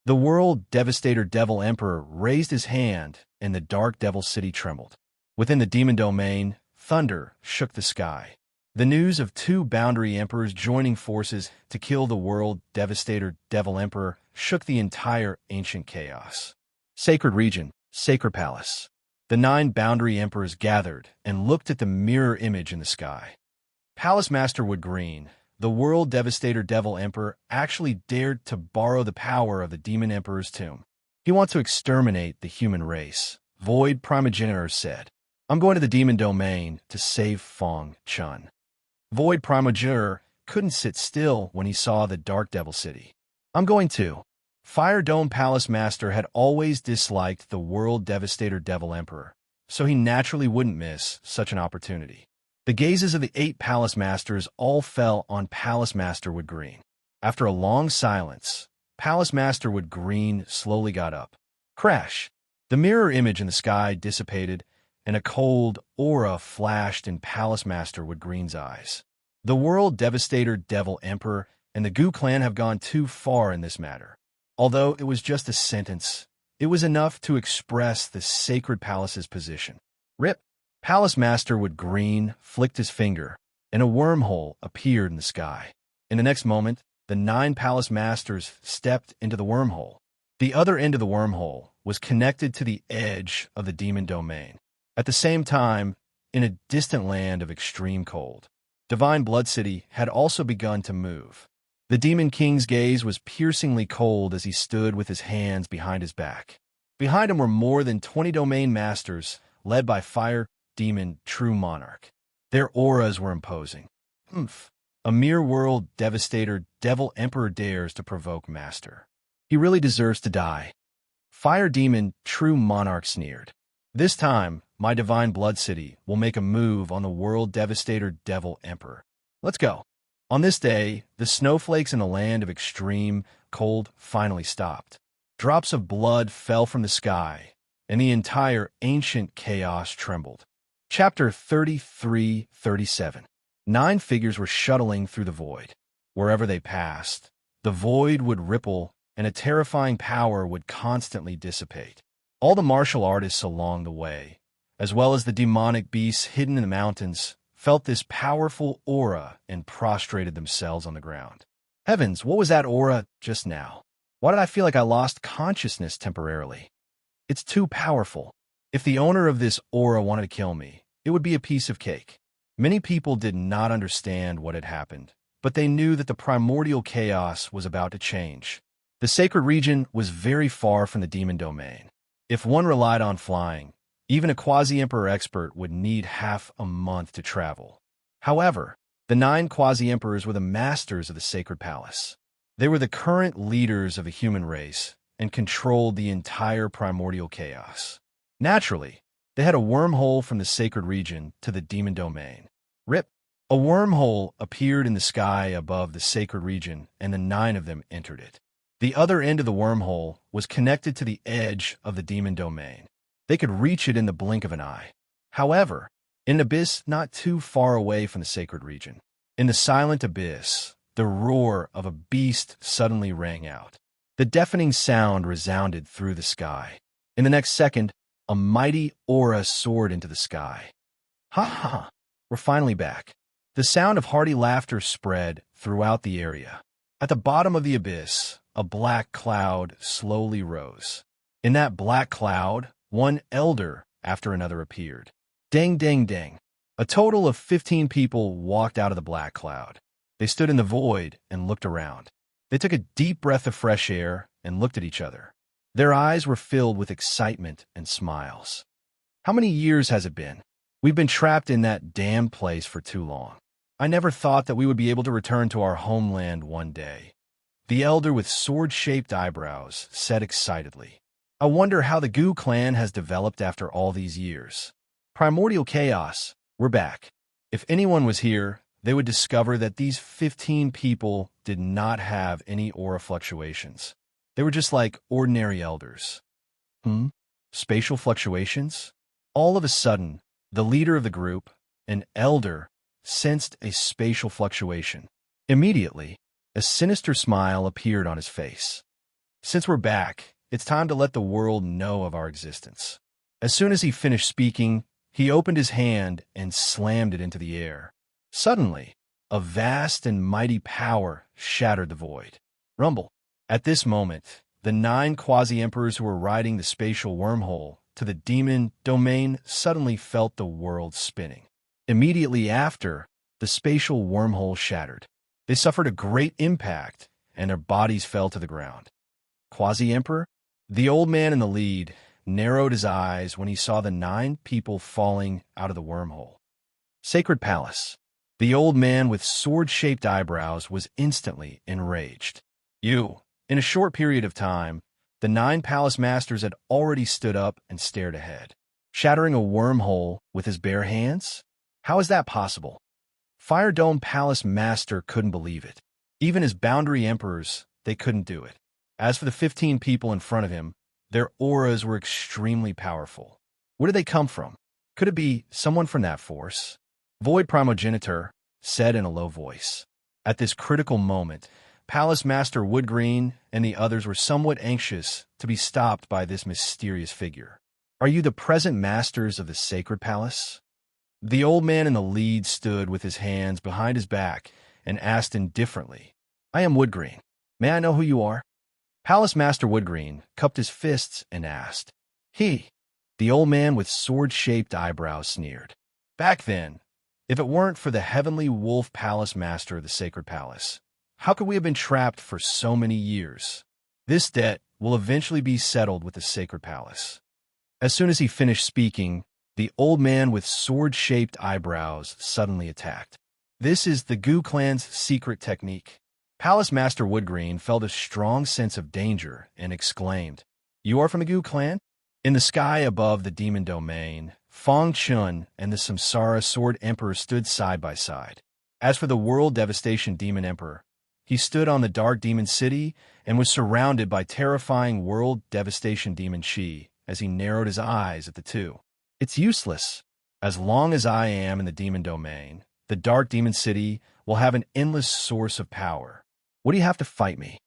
The World Devastator Devil Emperor raised his hand, and the Dark Devil City trembled. Within the demon domain, thunder shook the sky. The news of 2 Boundary Emperors joining forces to kill the World Devastator Devil Emperor shook the entire ancient chaos. Sacred Region, Sacred Palace. The 9 Boundary Emperors gathered and looked at the mirror image in the sky. Palace Master Wood Green, the World Devastator Devil Emperor, actually dared to borrow the power of the Demon Emperor's tomb. He wants to exterminate the human race, Void Primogenitor said. I'm going to the demon domain to save Fang Chun. Void Primogenitor couldn't sit still when he saw the Dark Devil City. I'm going too. Fire Dome Palace Master had always disliked the World Devastator Devil Emperor, so he naturally wouldn't miss such an opportunity. The gazes of the 8 Palace Masters all fell on Palace Master Wood Green. After a long silence, Palace Master Wood Green slowly got up. Crash! The mirror image in the sky dissipated, and a cold aura flashed in Palace Master Wood Green's eyes. The World Devastator Devil Emperor and the Gu clan have gone too far in this matter. Although it was just a sentence, it was enough to express the Sacred Palace's position. Rip! Palace Master Wood Green flicked his finger, and a wormhole appeared in the sky. In the next moment, the 9 Palace Masters stepped into the wormhole. The other end of the wormhole was connected to the edge of the demon domain. At the same time, in a distant land of extreme cold, Divine Blood City had also begun to move. The Demon King's gaze was piercingly cold as he stood with his hands behind his back. Behind him were more than 20 domain masters, led by Fire Demon True Monarch. Their auras were imposing. A mere World Devastator Devil Emperor dares to provoke Master. He really deserves to die. Fire Demon True Monarch sneered. This time, my Divine Blood City will make a move on the World Devastator Devil Emperor. Let's go. On this day, the snowflakes in the land of extreme cold finally stopped. Drops of blood fell from the sky, and the entire ancient chaos trembled. Chapter 33-37. 9 figures were shuttling through the void. Wherever they passed, the void would ripple, and a terrifying power would constantly dissipate. All the martial artists along the way, as well as the demonic beasts hidden in the mountains, felt this powerful aura and prostrated themselves on the ground. Heavens, what was that aura just now? Why did I feel like I lost consciousness temporarily? It's too powerful. If the owner of this aura wanted to kill me, it would be a piece of cake. Many people did not understand what had happened, but they knew that the primordial chaos was about to change. The sacred region was very far from the demon domain. If one relied on flying, even a quasi-emperor expert would need half a month to travel. However, the 9 quasi-emperors were the masters of the sacred palace. They were the current leaders of the human race and controlled the entire primordial chaos. Naturally, they had a wormhole from the sacred region to the demon domain. Rip! A wormhole appeared in the sky above the sacred region, and the 9 of them entered it. The other end of the wormhole was connected to the edge of the demon domain. They could reach it in the blink of an eye. However, in an abyss not too far away from the sacred region, in the silent abyss, the roar of a beast suddenly rang out. The deafening sound resounded through the sky. In the next second, a mighty aura soared into the sky. Ha ha ha! We're finally back. The sound of hearty laughter spread throughout the area. At the bottom of the abyss, a black cloud slowly rose. In that black cloud, one elder after another appeared. Ding, ding, ding. A total of 15 people walked out of the black cloud. They stood in the void and looked around. They took a deep breath of fresh air and looked at each other. Their eyes were filled with excitement and smiles. How many years has it been? We've been trapped in that damn place for too long. I never thought that we would be able to return to our homeland one day. The elder with sword-shaped eyebrows said excitedly. I wonder how the Goo clan has developed after all these years. Primordial chaos, we're back. If anyone was here, they would discover that these 15 people did not have any aura fluctuations. They were just like ordinary elders. Spatial fluctuations? All of a sudden, the leader of the group, an elder, sensed a spatial fluctuation. Immediately, a sinister smile appeared on his face. Since we're back, it's time to let the world know of our existence. As soon as he finished speaking, he opened his hand and slammed it into the air. Suddenly, a vast and mighty power shattered the void. Rumble. At this moment, the 9 quasi-emperors who were riding the spatial wormhole to the demon domain suddenly felt the world spinning. Immediately after, the spatial wormhole shattered. They suffered a great impact, and their bodies fell to the ground. Quasi-emperor? The old man in the lead narrowed his eyes when he saw the 9 people falling out of the wormhole. Sacred Palace. The old man with sword-shaped eyebrows was instantly enraged. In a short period of time, the 9 palace masters had already stood up and stared ahead. Shattering a wormhole with his bare hands? How is that possible? Fire Dome Palace Master couldn't believe it. Even as boundary emperors, they couldn't do it. As for the 15 people in front of him, their auras were extremely powerful. Where did they come from? Could it be someone from that force? Void Primogenitor said in a low voice. At this critical moment, Palace Master Woodgreen and the others were somewhat anxious to be stopped by this mysterious figure. Are you the present masters of the Sacred Palace? The old man in the lead stood with his hands behind his back and asked indifferently, I am Woodgreen. May I know who you are? Palace Master Woodgreen cupped his fists and asked. The old man with sword-shaped eyebrows sneered. Back then, if it weren't for the Heavenly Wolf Palace Master of the Sacred Palace, how could we have been trapped for so many years? This debt will eventually be settled with the Sacred Palace. As soon as he finished speaking, the old man with sword-shaped eyebrows suddenly attacked. This is the Goo clan's secret technique. Palace Master Woodgreen felt a strong sense of danger and exclaimed, You are from the Goo clan? In the sky above the demon domain, Fong Chun and the Samsara Sword Emperor stood side by side. As for the World Devastation Demon Emperor, he stood on the Dark Demon City and was surrounded by terrifying World Devastation Demon Shi as he narrowed his eyes at the two. It's useless. As long as I am in the demon domain, the Dark Demon City will have an endless source of power. What do you have to fight me?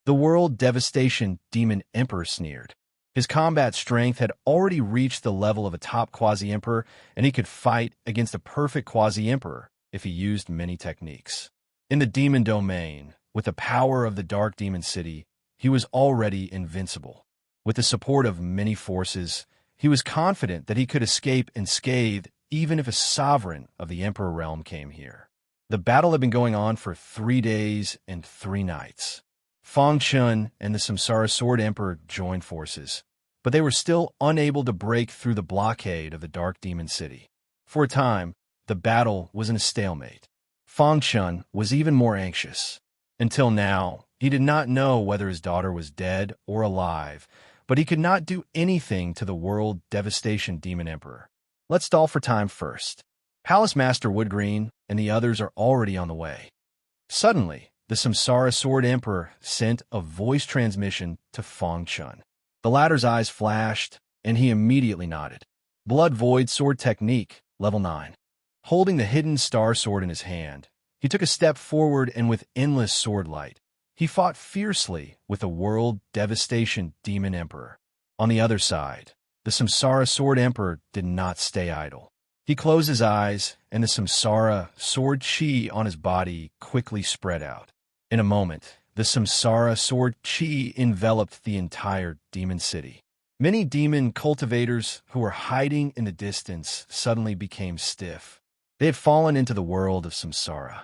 The World Devastation Demon Emperor sneered. His combat strength had already reached the level of a top quasi-emperor, and he could fight against a perfect quasi-emperor if he used many techniques. In the demon domain, with the power of the Dark Demon City, he was already invincible. With the support of many forces, he was confident that he could escape unscathed even if a sovereign of the Emperor realm came here. The battle had been going on for 3 days and 3 nights. Fong Chun and the Samsara Sword Emperor joined forces, but they were still unable to break through the blockade of the Dark Demon City. For a time, the battle was in a stalemate. Fong Chun was even more anxious. Until now, he did not know whether his daughter was dead or alive, but he could not do anything to the World Devastation Demon Emperor. Let's stall for time first. Palace Master Woodgreen and the others are already on the way. Suddenly, the Samsara Sword Emperor sent a voice transmission to Fong Chun. The latter's eyes flashed, and he immediately nodded. Blood Void Sword Technique, Level 9. Holding the hidden star sword in his hand, he took a step forward and with endless sword light, he fought fiercely with the World Devastation Demon Emperor. On the other side, the Samsara Sword Emperor did not stay idle. He closed his eyes, and the Samsara Sword Chi on his body quickly spread out. In a moment, the Samsara Sword Chi enveloped the entire demon city. Many demon cultivators who were hiding in the distance suddenly became stiff. They had fallen into the world of samsara.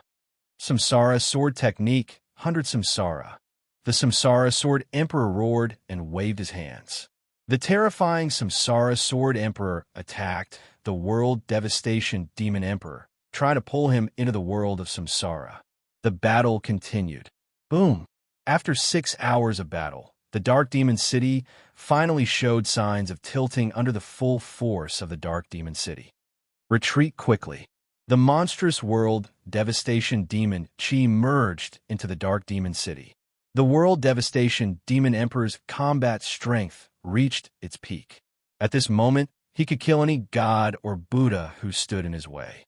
Samsara sword technique, 100 samsara. The samsara sword emperor roared and waved his hands. The terrifying samsara sword emperor attacked the world devastation demon emperor, trying to pull him into the world of samsara. The battle continued. Boom! After 6 hours of battle, the Dark Demon City finally showed signs of tilting under the full force of the Dark Demon City. Retreat quickly. The monstrous world devastation demon Chi merged into the Dark Demon City. The world devastation demon emperor's combat strength reached its peak. At this moment, he could kill any god or Buddha who stood in his way.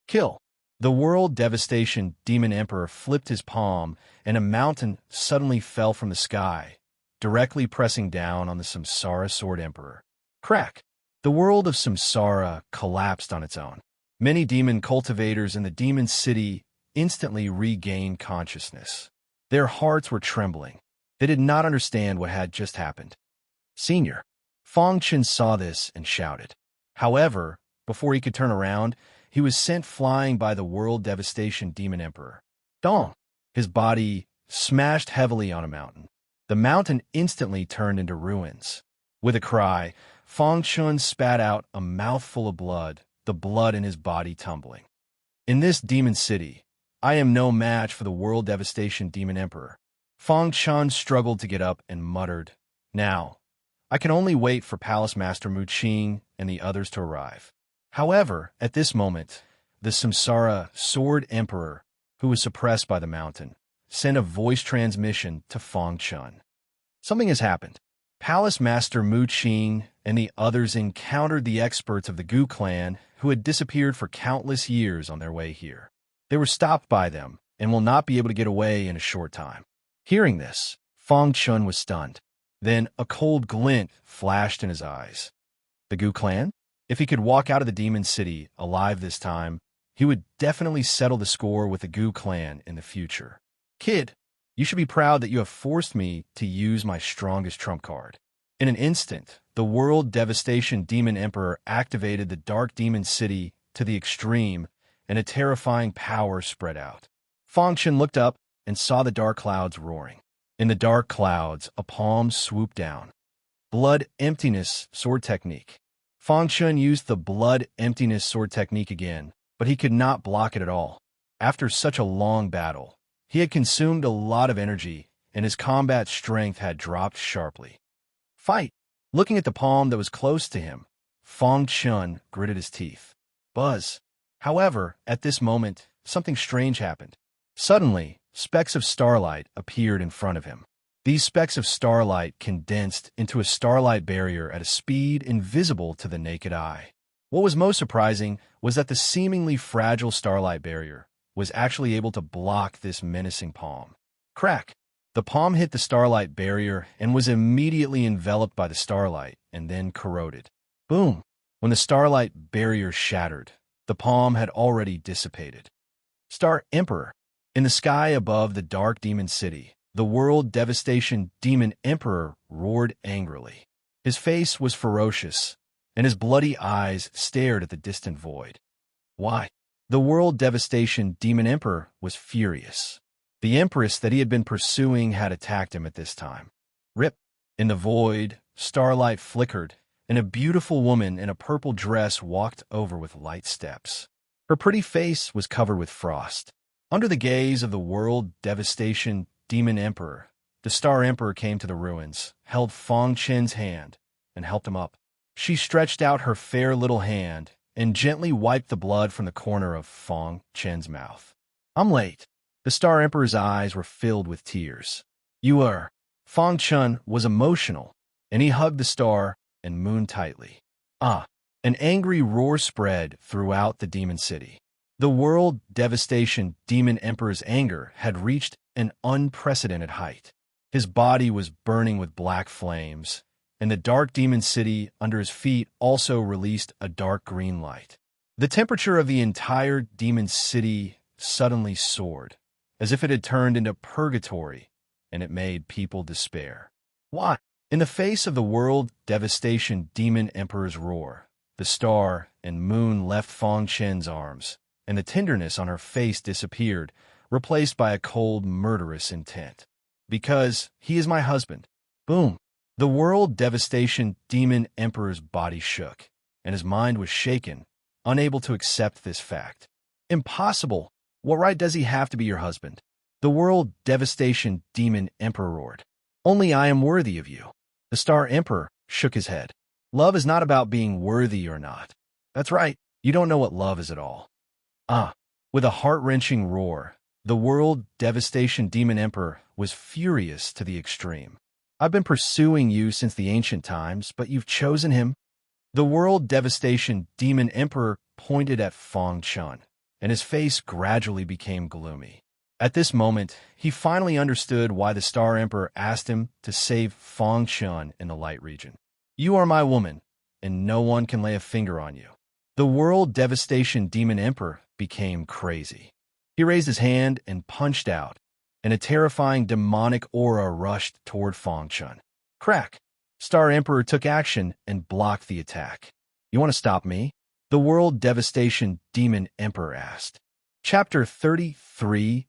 Kill. The world devastation demon emperor flipped his palm, and a mountain suddenly fell from the sky, directly pressing down on the samsara sword emperor. Crack! The world of samsara collapsed on its own. Many demon cultivators in the demon city instantly regained consciousness. Their hearts were trembling. They did not understand what had just happened. Senior. Fong Chen saw this and shouted. However, before he could turn around, he was sent flying by the world devastation demon emperor. Dong! His body smashed heavily on a mountain. The mountain instantly turned into ruins. With a cry, Fong Chun spat out a mouthful of blood, the blood in his body tumbling. In this demon city, I am no match for the world devastation demon emperor. Fong Chun struggled to get up and muttered, Now, I can only wait for Palace Master Mu Qing and the others to arrive. However, at this moment, the Samsara Sword Emperor, who was suppressed by the mountain, sent a voice transmission to Fong Chun. Something has happened. Palace Master Mu Qing and the others encountered the experts of the Gu clan who had disappeared for countless years on their way here. They were stopped by them and will not be able to get away in a short time. Hearing this, Fong Chun was stunned. Then a cold glint flashed in his eyes. The Gu clan? If he could walk out of the demon city alive this time, he would definitely settle the score with the Gu clan in the future. Kid, you should be proud that you have forced me to use my strongest trump card. In an instant, the world devastation demon emperor activated the dark demon city to the extreme, and a terrifying power spread out. Fong Chen looked up and saw the dark clouds roaring. In the dark clouds, a palm swooped down. Blood emptiness sword technique. Fong Chen used the blood emptiness sword technique again, but he could not block it at all. After such a long battle, he had consumed a lot of energy, and his combat strength had dropped sharply. Fight! Looking at the palm that was close to him, Fong Chen gritted his teeth. Buzz! However, at this moment, something strange happened. Suddenly, specks of starlight appeared in front of him. These specks of starlight condensed into a starlight barrier at a speed invisible to the naked eye. What was most surprising was that the seemingly fragile starlight barrier was actually able to block this menacing palm. Crack! The palm hit the starlight barrier and was immediately enveloped by the starlight and then corroded. Boom! When the starlight barrier shattered, the palm had already dissipated. Star Emperor. In the sky above the dark demon city, the world devastation demon emperor roared angrily. His face was ferocious, and his bloody eyes stared at the distant void. Why? The world devastation demon emperor was furious. The empress that he had been pursuing had attacked him at this time. Rip! In the void, starlight flickered, and a beautiful woman in a purple dress walked over with light steps. Her pretty face was covered with frost. Under the gaze of the world devastation demon emperor, the Star Emperor came to the ruins, held Fong Chen's hand, and helped him up. She stretched out her fair little hand and gently wiped the blood from the corner of Fong Chen's mouth. I'm late. The Star Emperor's eyes were filled with tears. You are. Fong Chen was emotional, and he hugged the star and moon tightly. Ah! An angry roar spread throughout the demon city. The world devastation demon emperor's anger had reached an unprecedented height. His body was burning with black flames, and the dark demon city under his feet also released a dark green light. The temperature of the entire demon city suddenly soared, as if it had turned into purgatory, and it made people despair. Why? In the face of the world devastation demon emperor's roar, the star and moon left Fong Chen's arms, and the tenderness on her face disappeared, replaced by a cold, murderous intent. Because he is my husband. Boom. The world devastation demon emperor's body shook, and his mind was shaken, unable to accept this fact. Impossible! What right does he have to be your husband? The world devastation demon emperor roared. Only I am worthy of you. The star emperor shook his head. Love is not about being worthy or not. That's right, you don't know what love is at all. With a heart-wrenching roar, the world devastation demon emperor was furious to the extreme. I've been pursuing you since the ancient times, but you've chosen him. The world devastation demon emperor pointed at Fong Chen, and his face gradually became gloomy. At this moment, he finally understood why the Star Emperor asked him to save Fong Chen in the Light region. You are my woman, and no one can lay a finger on you. The world devastation demon emperor became crazy. He raised his hand and punched out, and a terrifying demonic aura rushed toward Fong Chen. Crack! Star Emperor took action and blocked the attack. You want to stop me? The world devastation demon emperor asked. Chapter 33-38.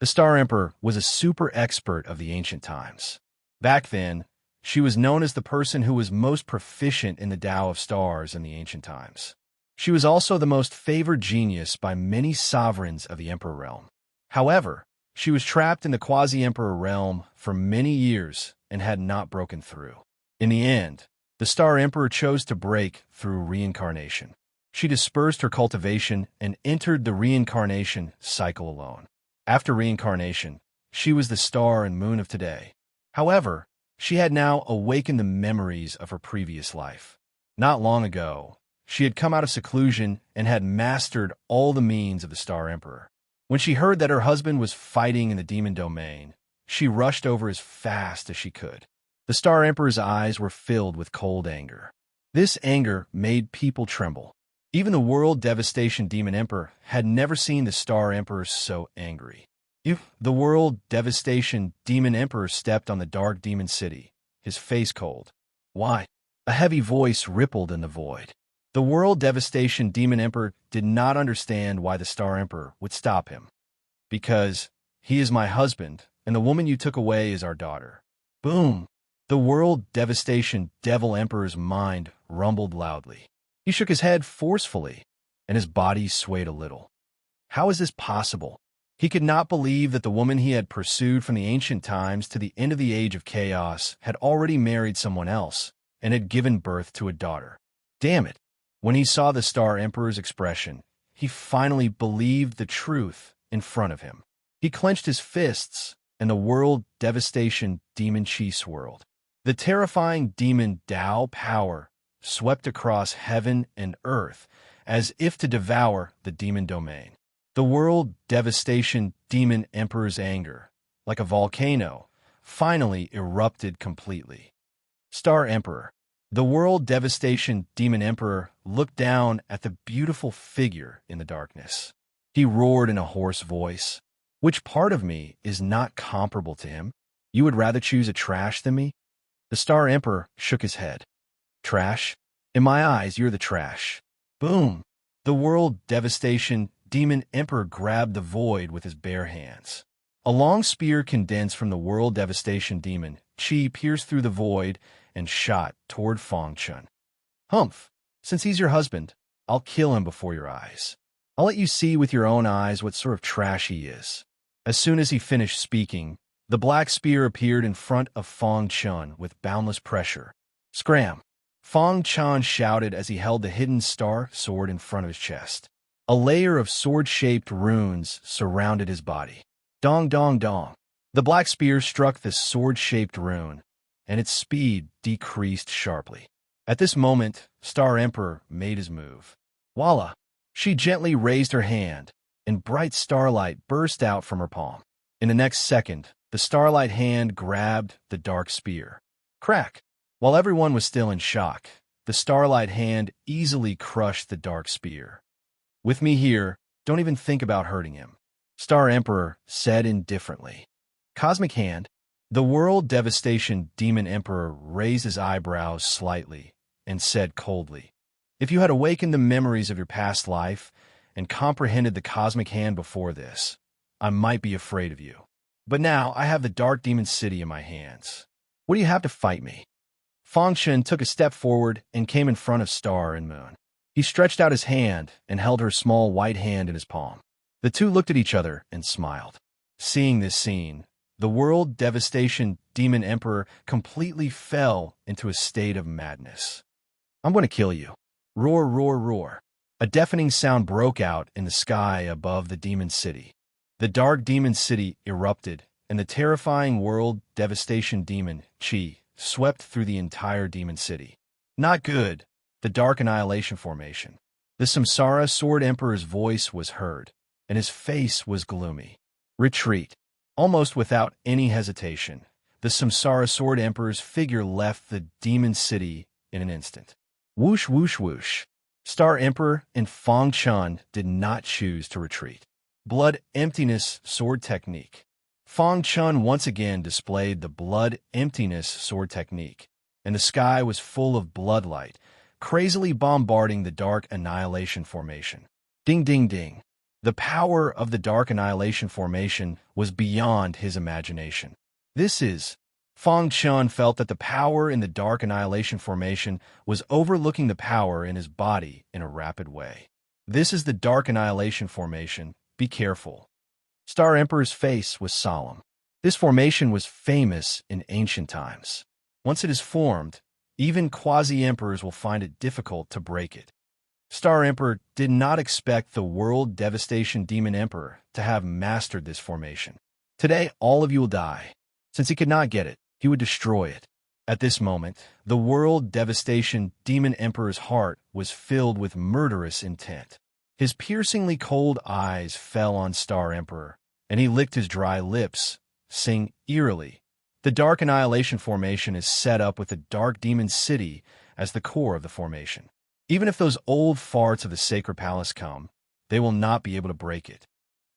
The Star Emperor was a super expert of the ancient times. Back then, she was known as the person who was most proficient in the Tao of stars in the ancient times. She was also the most favored genius by many sovereigns of the Emperor realm. However, she was trapped in the quasi-Emperor realm for many years and had not broken through. In the end, the Star Emperor chose to break through reincarnation. She dispersed her cultivation and entered the reincarnation cycle alone. After reincarnation, she was the star and moon of today. However, she had now awakened the memories of her previous life. Not long ago, she had come out of seclusion and had mastered all the means of the Star Emperor. When she heard that her husband was fighting in the demon domain, she rushed over as fast as she could. The Star Emperor's eyes were filled with cold anger. This anger made people tremble. Even the world devastation demon emperor had never seen the Star Emperor so angry. The world devastation demon emperor stepped on the dark demon city, his face cold. Why? A heavy voice rippled in the void. The world devastation demon emperor did not understand why the Star Emperor would stop him. Because he is my husband, and the woman you took away is our daughter. Boom! The world devastation devil emperor's mind rumbled loudly. He shook his head forcefully, and his body swayed a little. How is this possible? He could not believe that the woman he had pursued from the ancient times to the end of the age of chaos had already married someone else and had given birth to a daughter. Damn it! When he saw the Star Emperor's expression, he finally believed the truth in front of him. He clenched his fists, and the world devastation demon chi swirled. The terrifying demon Tao power swept across heaven and earth as if to devour the demon domain. The world devastation demon emperor's anger, like a volcano, finally erupted completely. Star Emperor. The world devastation demon emperor looked down at the beautiful figure in the darkness. He roared in a hoarse voice. Which part of me is not comparable to him? You would rather choose a trash than me? The Star Emperor shook his head. Trash? In my eyes, you're the trash. Boom! The world devastation demon emperor grabbed the void with his bare hands. A long spear condensed from the world devastation demon chi pierced through the void and shot toward Fong Chen. Humph! Since he's your husband, I'll kill him before your eyes. I'll let you see with your own eyes what sort of trash he is. As soon as he finished speaking, the black spear appeared in front of Fong Chen with boundless pressure. Scram! Fong Chen shouted as he held the hidden star sword in front of his chest. A layer of sword-shaped runes surrounded his body. Dong dong dong. The black spear struck the sword-shaped rune, and its speed decreased sharply. At this moment, Star Emperor made his move. Voila! She gently raised her hand, and bright starlight burst out from her palm. In the next second, the starlight hand grabbed the dark spear. Crack! While everyone was still in shock, the starlight hand easily crushed the dark spear. With me here, don't even think about hurting him, Star Emperor said indifferently. Cosmic hand? The World Devastation Demon Emperor raised his eyebrows slightly and said coldly, "If you had awakened the memories of your past life and comprehended the cosmic hand before this, I might be afraid of you. But now I have the Dark Demon City in my hands. What do you have to fight me?" Fang Chen took a step forward and came in front of Star and Moon. He stretched out his hand and held her small white hand in his palm. The two looked at each other and smiled. Seeing this scene, the World Devastation Demon Emperor completely fell into a state of madness. "I'm going to kill you." Roar, roar, roar. A deafening sound broke out in the sky above the demon city. The dark demon city erupted, and the terrifying World Devastation Demon, Qi, swept through the entire demon city. "Not good." The Dark Annihilation Formation. The Samsara Sword Emperor's voice was heard, and his face was gloomy. "Retreat." Almost without any hesitation, the Samsara Sword Emperor's figure left the demon city in an instant. Whoosh, whoosh, whoosh. Star Emperor and Fang Chen did not choose to retreat. Blood Emptiness Sword Technique. Fang Chen once again displayed the Blood Emptiness Sword Technique, and the sky was full of bloodlight, crazily bombarding the Dark Annihilation Formation. Ding, ding, ding. The power of the Dark Annihilation Formation was beyond his imagination. Fang Chen felt that the power in the Dark Annihilation Formation was overlooking the power in his body in a rapid way. "This is the Dark Annihilation Formation. Be careful." Star Emperor's face was solemn. This formation was famous in ancient times. Once it is formed, even quasi-emperors will find it difficult to break it. Star Emperor did not expect the World Devastation Demon Emperor to have mastered this formation. "Today, all of you will die." Since he could not get it, he would destroy it. At this moment, the World Devastation Demon Emperor's heart was filled with murderous intent. His piercingly cold eyes fell on Star Emperor, and he licked his dry lips, saying eerily, "The Dark Annihilation Formation is set up with the Dark Demon City as the core of the formation. Even if those old farts of the Sacred Palace come, they will not be able to break it."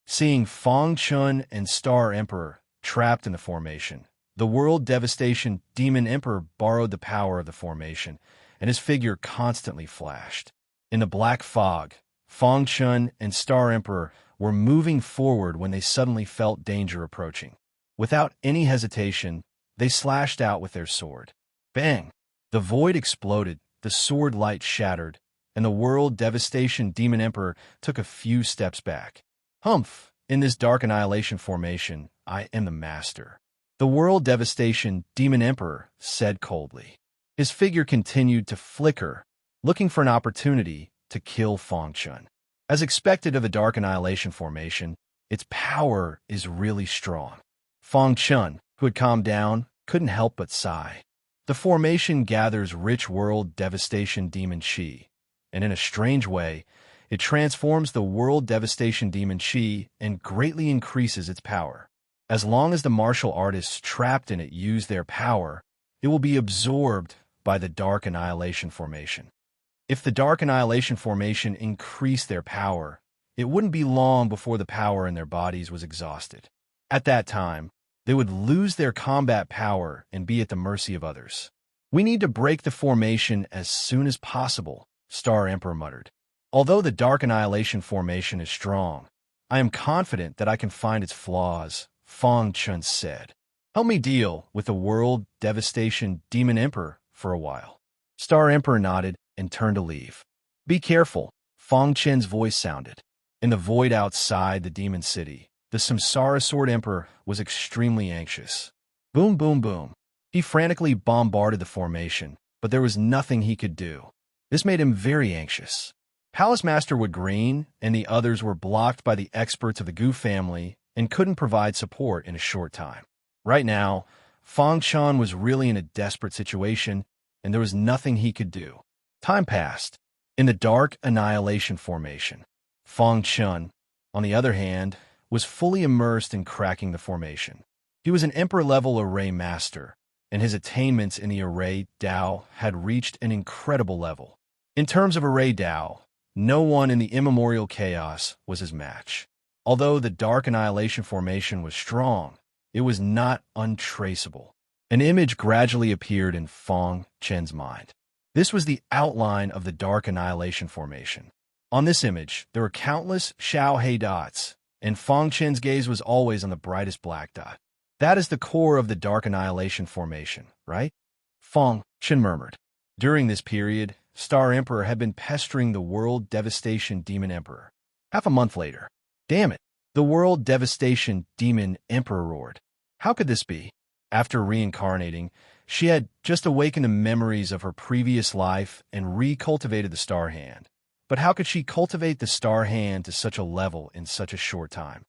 Seeing Fang Chen and Star Emperor trapped in the formation, the World Devastation Demon Emperor borrowed the power of the formation, and his figure constantly flashed. In the black fog, Fang Chen and Star Emperor were moving forward when they suddenly felt danger approaching. Without any hesitation, they slashed out with their sword. Bang! The void exploded, the sword light shattered, and the World Devastation Demon Emperor took a few steps back. "Humph! In this Dark Annihilation Formation, I am the master," the World Devastation Demon Emperor said coldly. His figure continued to flicker, looking for an opportunity to kill Fang Chen. As expected of the Dark Annihilation Formation, its power is really strong. Fang Chen, who had calmed down, couldn't help but sigh. The formation gathers rich World Devastation Demon Qi, and in a strange way, it transforms the World Devastation Demon Qi and greatly increases its power. As long as the martial artists trapped in it use their power, it will be absorbed by the Dark Annihilation Formation. If the Dark Annihilation Formation increased their power, it wouldn't be long before the power in their bodies was exhausted. At that time, they would lose their combat power and be at the mercy of others. "We need to break the formation as soon as possible," Star Emperor muttered. "Although the Dark Annihilation Formation is strong, I am confident that I can find its flaws," Fang Chen said. "Help me deal with the World Devastation Demon Emperor for a while." Star Emperor nodded and turned to leave. "Be careful," Fang Chen's voice sounded. In the void outside the demon city, the Samsara Sword Emperor was extremely anxious. Boom, boom, boom. He frantically bombarded the formation, but there was nothing he could do. This made him very anxious. Palace Master Wood Green and the others were blocked by the experts of the Gu family and couldn't provide support in a short time. Right now, Fang Chen was really in a desperate situation, and there was nothing he could do. Time passed. In the Dark Annihilation Formation, Fang Chen, on the other hand, was fully immersed in cracking the formation. He was an Emperor-level array master, and his attainments in the array Dao had reached an incredible level. In terms of array Dao, no one in the immemorial chaos was his match. Although the Dark Annihilation Formation was strong, it was not untraceable. An image gradually appeared in Fong Chen's mind. This was the outline of the Dark Annihilation Formation. On this image, there were countless Xiao-Hei dots, and Fong Chen's gaze was always on the brightest black dot. That is the core of the Dark Annihilation Formation, right? Fong Chen murmured. During this period, Star Emperor had been pestering the World Devastation Demon Emperor. Half a month later, damn it, the World Devastation Demon Emperor roared. How could this be? After reincarnating, she had just awakened the memories of her previous life and recultivated the Star Hand. But how could she cultivate the Star Hand to such a level in such a short time?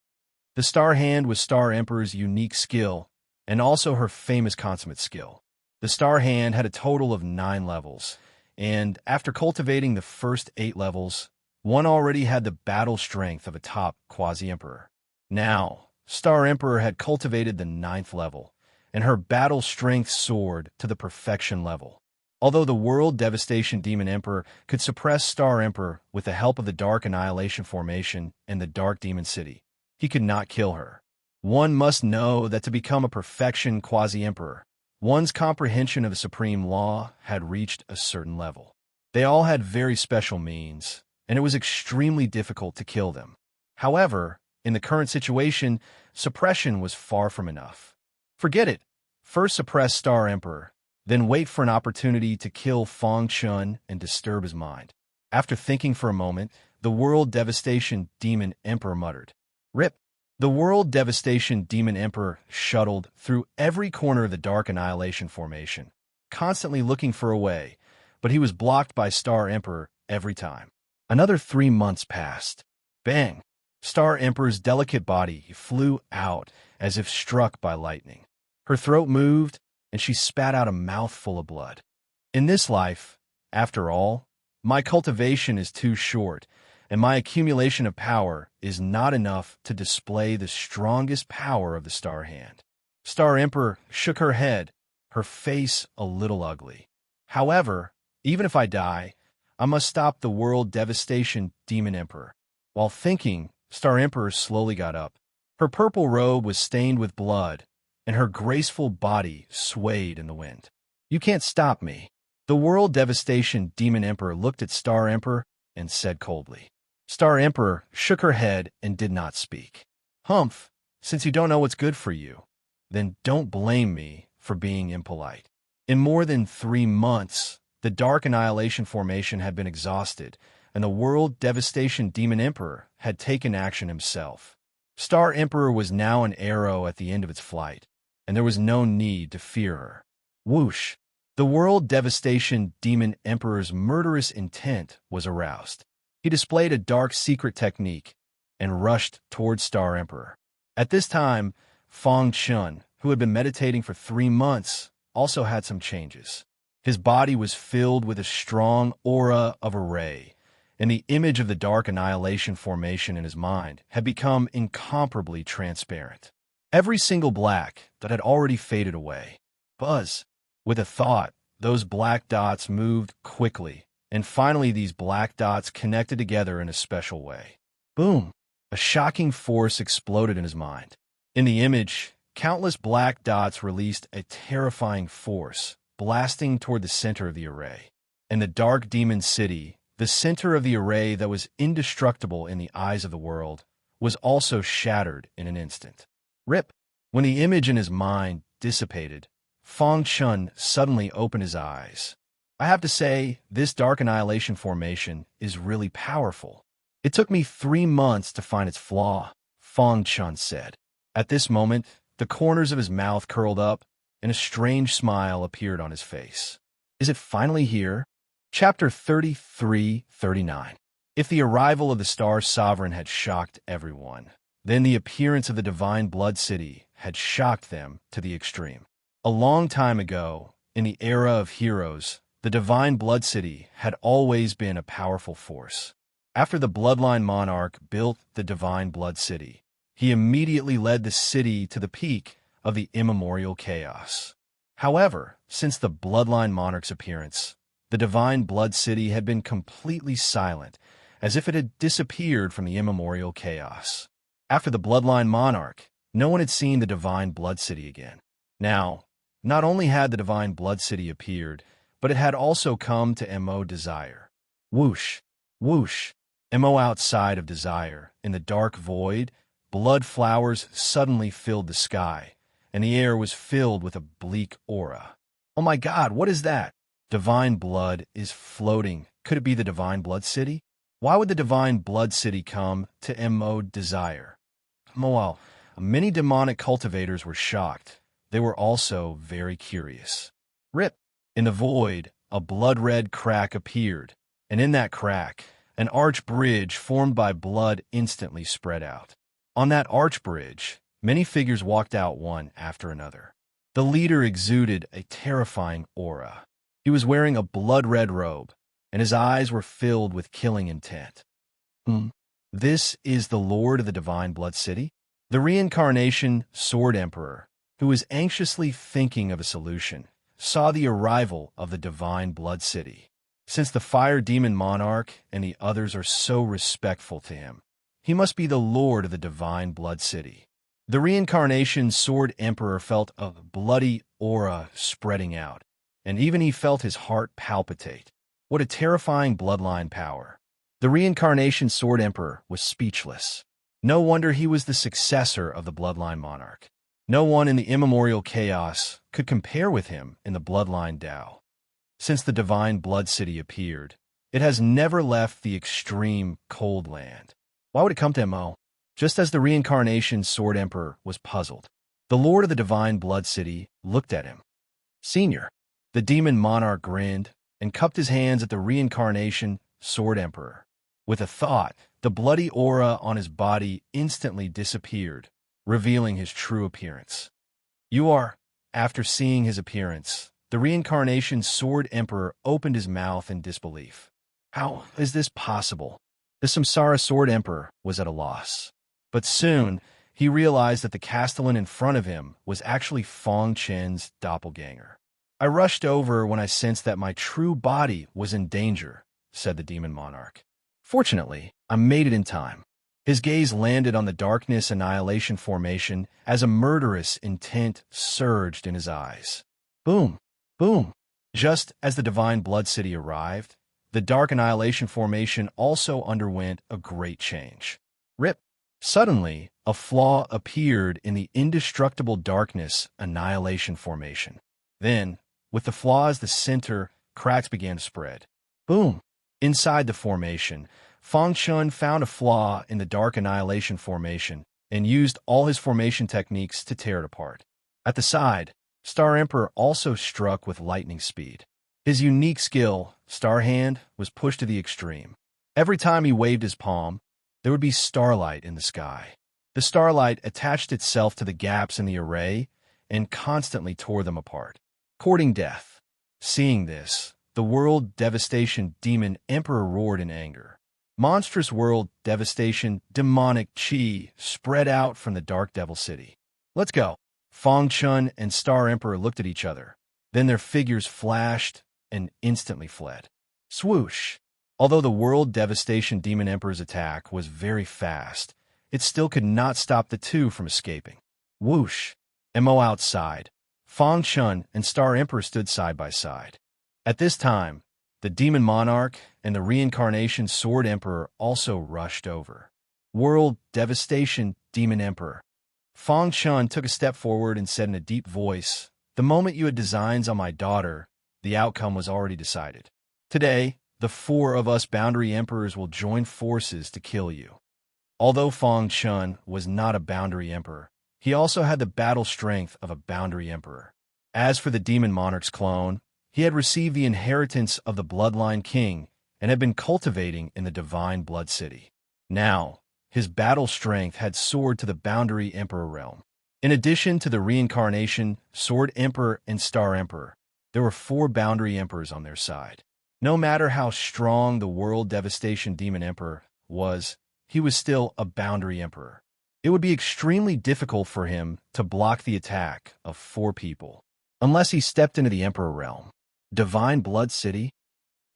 The Star Hand was Star Emperor's unique skill, and also her famous consummate skill. The Star Hand had a total of 9 levels, and after cultivating the first 8 levels, one already had the battle strength of a top quasi-emperor. Now, Star Emperor had cultivated the 9th level, and her battle strength soared to the perfection level. Although the World Devastation Demon Emperor could suppress Star Emperor with the help of the Dark Annihilation Formation and the Dark Demon City, he could not kill her. One must know that to become a perfection quasi-emperor, one's comprehension of the supreme law had reached a certain level. They all had very special means, and it was extremely difficult to kill them. However, in the current situation, suppression was far from enough. Forget it. First suppress Star Emperor, then wait for an opportunity to kill Fong Chun and disturb his mind. After thinking for a moment, the World Devastation Demon Emperor muttered, "Rip." The World Devastation Demon Emperor shuttled through every corner of the Dark Annihilation Formation, constantly looking for a way, but he was blocked by Star Emperor every time. Another 3 months passed. Bang! Star Emperor's delicate body flew out as if struck by lightning. Her throat moved, and she spat out a mouthful of blood. In this life, after all, my cultivation is too short, and my accumulation of power is not enough to display the strongest power of the Star Hand. Star Emperor shook her head, her face a little ugly. However, even if I die, I must stop the World Devastation Demon Emperor. While thinking, Star Emperor slowly got up. Her purple robe was stained with blood, and her graceful body swayed in the wind. You can't stop me. The World Devastation Demon Emperor looked at Star Emperor and said coldly. Star Emperor shook her head and did not speak. Humph, since you don't know what's good for you, then don't blame me for being impolite. In more than 3 months, the Dark Annihilation Formation had been exhausted, and the World Devastation Demon Emperor had taken action himself. Star Emperor was now an arrow at the end of its flight, and there was no need to fear her. Whoosh! The World Devastation Demon Emperor's murderous intent was aroused. He displayed a dark secret technique and rushed towards Star Emperor. At this time, Fong Chun, who had been meditating for 3 months, also had some changes. His body was filled with a strong aura of array, and the image of the Dark Annihilation Formation in his mind had become incomparably transparent. Every single black that had already faded away. Buzz! With a thought, those black dots moved quickly, and finally these black dots connected together in a special way. Boom! A shocking force exploded in his mind. In the image, countless black dots released a terrifying force, blasting toward the center of the array. In the Dark Demon City, the center of the array that was indestructible in the eyes of the world was also shattered in an instant. Rip! When the image in his mind dissipated, Fong Chun suddenly opened his eyes. I have to say, this Dark Annihilation Formation is really powerful. It took me 3 months to find its flaw, Fong Chun said. At this moment, the corners of his mouth curled up, and a strange smile appeared on his face. Is it finally here? Chapter 33-39. If the arrival of the Star Sovereign had shocked everyone, then the appearance of the Divine Blood City had shocked them to the extreme. A long time ago, in the era of heroes, the Divine Blood City had always been a powerful force. After the Bloodline Monarch built the Divine Blood City, he immediately led the city to the peak of the immemorial chaos. However, since the Bloodline Monarch's appearance, the Divine Blood City had been completely silent, as if it had disappeared from the immemorial chaos. After the Bloodline Monarch, no one had seen the Divine Blood City again. Now, not only had the Divine Blood City appeared, but it had also come to Mo Desire. Whoosh, whoosh. Mo outside of Desire, in the dark void, blood flowers suddenly filled the sky, and the air was filled with a bleak aura. Oh my God, what is that? Divine blood is floating. Could it be the Divine Blood City? Why would the Divine Blood City come to Mo Desire? Well, many demonic cultivators were shocked. They were also very curious. Rip! In the void, a blood-red crack appeared, and in that crack, an arch bridge formed by blood instantly spread out. On that arch bridge, many figures walked out one after another. The leader exuded a terrifying aura. He was wearing a blood-red robe, and his eyes were filled with killing intent. This is the Lord of the Divine Blood City? The reincarnation Sword Emperor, who was anxiously thinking of a solution, saw the arrival of the Divine Blood City. Since the Fire Demon Monarch and the others are so respectful to him, he must be the Lord of the Divine Blood City. The reincarnation Sword Emperor felt a bloody aura spreading out, and even he felt his heart palpitate. What a terrifying bloodline power. The reincarnation Sword Emperor was speechless. No wonder he was the successor of the Bloodline Monarch. No one in the immemorial chaos could compare with him in the Bloodline Tao. Since the Divine Blood City appeared, it has never left the extreme cold land. Why would it come to Mo? Just as the reincarnation Sword Emperor was puzzled, the Lord of the Divine Blood City looked at him. Senior, the Demon Monarch grinned and cupped his hands at the reincarnation Sword Emperor. With a thought, the bloody aura on his body instantly disappeared, revealing his true appearance. You are, after seeing his appearance, the reincarnation Sword Emperor opened his mouth in disbelief. How is this possible? The Samsara Sword Emperor was at a loss. But soon, he realized that the Castellan in front of him was actually Fong Chen's doppelganger. I rushed over when I sensed that my true body was in danger, said the Demon Monarch. Fortunately, I made it in time. His gaze landed on the darkness annihilation formation as a murderous intent surged in his eyes. Boom! Boom! Just as the Divine Blood City arrived, the dark annihilation formation also underwent a great change. Rip! Suddenly, a flaw appeared in the indestructible darkness annihilation formation. Then, with the flaw as the center, cracks began to spread. Boom! Inside the formation, Fong Chun found a flaw in the dark annihilation formation and used all his formation techniques to tear it apart. At the side, Star Emperor also struck with lightning speed. His unique skill, Star Hand, was pushed to the extreme. Every time he waved his palm, there would be starlight in the sky. The starlight attached itself to the gaps in the array and constantly tore them apart, courting death. Seeing this, the World Devastation Demon Emperor roared in anger. Monstrous World Devastation demonic chi spread out from the Dark Devil City. Let's go. Fong Chun and Star Emperor looked at each other. Then their figures flashed and instantly fled. Swoosh! Although the World Devastation Demon Emperor's attack was very fast, it still could not stop the two from escaping. Whoosh! Mo outside. Fong Chun and Star Emperor stood side by side. At this time, the Demon Monarch and the Reincarnation Sword Emperor also rushed over. World Devastation Demon Emperor. Fong Chun took a step forward and said in a deep voice, "The moment you had designs on my daughter, the outcome was already decided. Today, the four of us Boundary Emperors will join forces to kill you." Although Fong Chun was not a Boundary Emperor, he also had the battle strength of a Boundary Emperor. As for the Demon Monarch's clone, he had received the inheritance of the Bloodline King and had been cultivating in the Divine Blood City. Now, his battle strength had soared to the Boundary Emperor realm. In addition to the Reincarnation, Sword Emperor, and Star Emperor, there were 4 Boundary Emperors on their side. No matter how strong the World Devastation Demon Emperor was, he was still a Boundary Emperor. It would be extremely difficult for him to block the attack of 4 people, unless he stepped into the Emperor realm. Divine Blood City?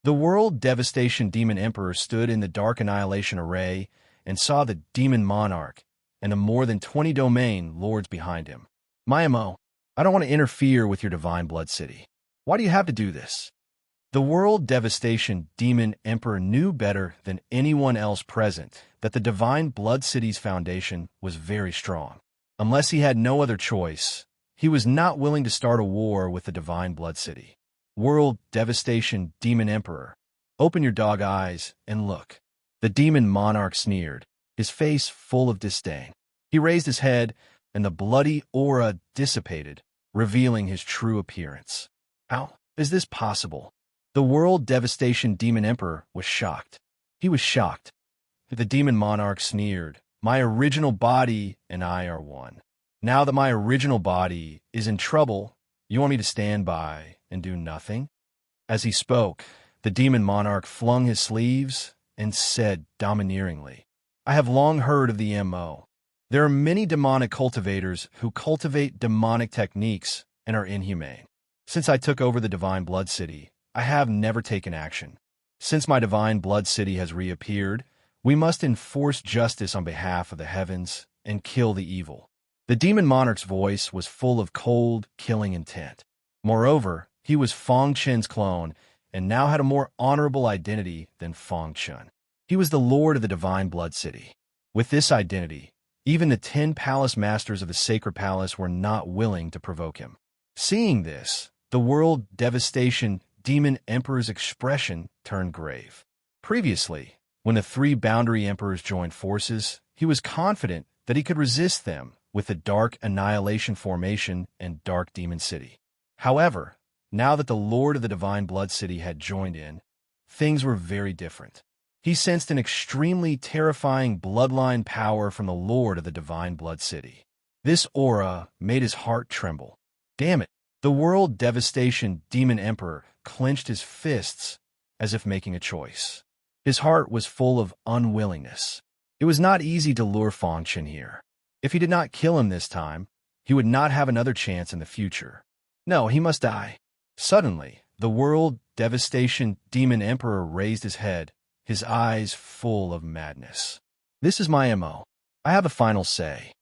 The World Devastation Demon Emperor stood in the Dark Annihilation Array and saw the Demon Monarch and the more than 20 domain lords behind him. My MO, I don't want to interfere with your divine blood city. Why do you have to do this? The world devastation demon emperor knew better than anyone else present that the divine blood city's foundation was very strong. Unless he had no other choice, he was not willing to start a war with the divine blood city. World devastation demon emperor, open your dog eyes and look. The demon monarch sneered, his face full of disdain. He raised his head, and the bloody aura dissipated, revealing his true appearance. How is this possible? The world devastation demon emperor was shocked. He was shocked. The demon monarch sneered, my original body and I are one. Now that my original body is in trouble, you want me to stand by and do nothing? As he spoke, the demon monarch flung his sleeves and said domineeringly, I have long heard of the MO. There are many demonic cultivators who cultivate demonic techniques and are inhumane. Since I took over the divine blood city, I have never taken action. Since my divine blood city has reappeared, we must enforce justice on behalf of the heavens and kill the evil. The demon monarch's voice was full of cold, killing intent. Moreover, he was Fong Chen's clone and now had a more honorable identity than Fong Chen. He was the lord of the divine blood city. With this identity, even the 10 palace masters of the sacred palace were not willing to provoke him. Seeing this, the world devastation demon emperor's expression turned grave. Previously, when the 3 boundary emperors joined forces, he was confident that he could resist them with the Dark Annihilation Formation and Dark Demon City. However, now that the Lord of the Divine Blood City had joined in, things were very different. He sensed an extremely terrifying bloodline power from the Lord of the Divine Blood City. This aura made his heart tremble. Damn it! The world devastation demon emperor clenched his fists as if making a choice. His heart was full of unwillingness. It was not easy to lure Fong Chen here. If he did not kill him this time, he would not have another chance in the future. No, he must die. Suddenly, the world devastation demon emperor raised his head, his eyes full of madness. This is my MO. I have a final say.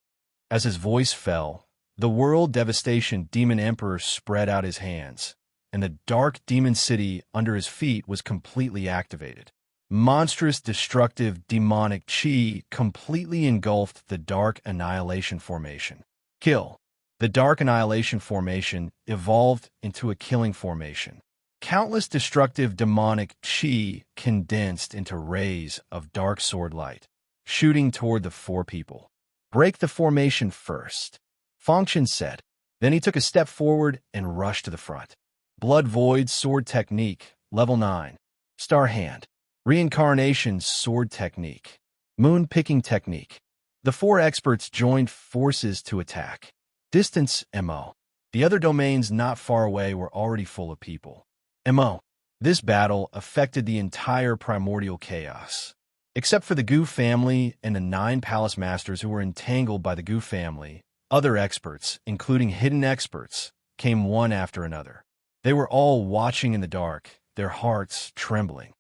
As his voice fell, the world devastation demon emperor spread out his hands, and the dark demon city under his feet was completely activated. Monstrous, destructive, demonic chi completely engulfed the Dark Annihilation Formation. Kill. The Dark Annihilation Formation evolved into a killing formation. Countless destructive demonic chi condensed into rays of dark sword light, shooting toward the 4 people. Break the formation first, Fong Chen said. Then he took a step forward and rushed to the front. Blood Void Sword Technique, Level 9. Star Hand. Reincarnation Sword Technique. Moon Picking Technique. The 4 experts joined forces to attack. Distance MO. The other domains not far away were already full of people. MO. This battle affected the entire primordial chaos. Except for the Gu family and the 9 palace masters who were entangled by the Gu family, other experts, including hidden experts, came one after another. They were all watching in the dark, their hearts trembling.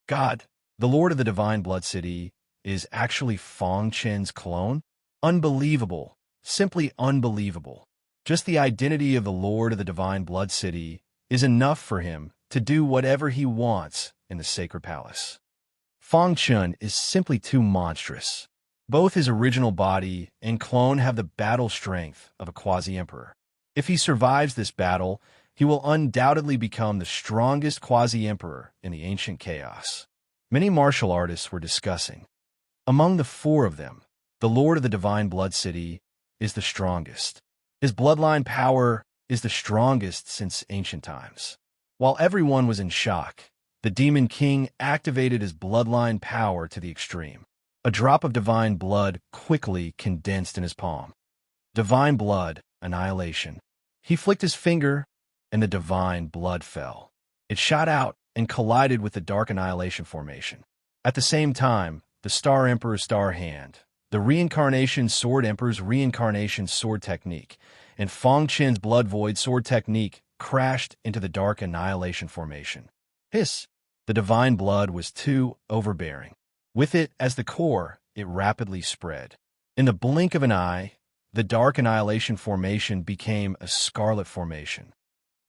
God, the Lord of the Divine Blood City, is actually Fong Chen's clone? Unbelievable. Simply unbelievable. Just the identity of the Lord of the Divine Blood City is enough for him to do whatever he wants in the Sacred Palace. Fong Chen is simply too monstrous. Both his original body and clone have the battle strength of a quasi-emperor. If he survives this battle, he will undoubtedly become the strongest quasi-emperor in the ancient chaos. Many martial artists were discussing. Among the 4 of them, the Lord of the Divine Blood City is the strongest. His bloodline power is the strongest since ancient times. While everyone was in shock, the Demon King activated his bloodline power to the extreme. A drop of divine blood quickly condensed in his palm. Divine blood, annihilation. He flicked his finger, and the divine blood fell. It shot out and collided with the Dark Annihilation Formation. At the same time, the Star Emperor's Star Hand, the Reincarnation Sword Emperor's Reincarnation Sword Technique, and Fong Chen's Blood Void Sword Technique crashed into the Dark Annihilation Formation. Hiss! The divine blood was too overbearing. With it as the core, it rapidly spread. In the blink of an eye, the Dark Annihilation Formation became a Scarlet Formation.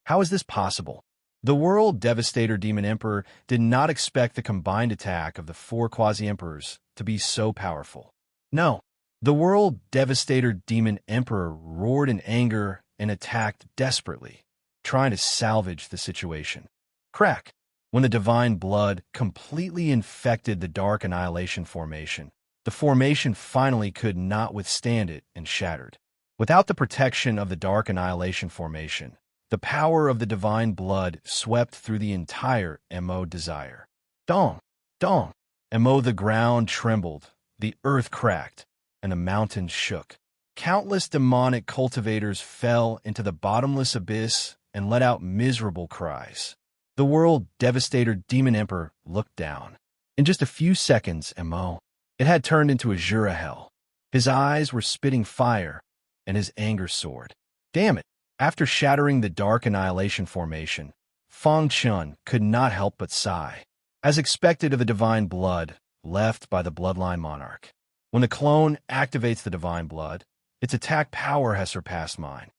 How is this possible? The World Devastator Demon Emperor did not expect the combined attack of the four Quasi-Emperors to be so powerful. No, the World Devastator Demon Emperor roared in anger and attacked desperately, trying to salvage the situation. Crack! When the divine blood completely infected the Dark Annihilation Formation, the formation finally could not withstand it and shattered. Without the protection of the Dark Annihilation Formation, the power of the divine blood swept through the entire MO Desire. Dong! Dong! MO the ground trembled, the earth cracked, and the mountains shook. Countless demonic cultivators fell into the bottomless abyss and let out miserable cries. The World Devastator Demon Emperor looked down. In just a few seconds, MO, it had turned into Azura Hell. His eyes were spitting fire, and his anger soared. Damn it! After shattering the Dark Annihilation Formation, Feng Chun could not help but sigh. As expected of the divine blood left by the Bloodline Monarch. When the clone activates the divine blood, its attack power has surpassed mine.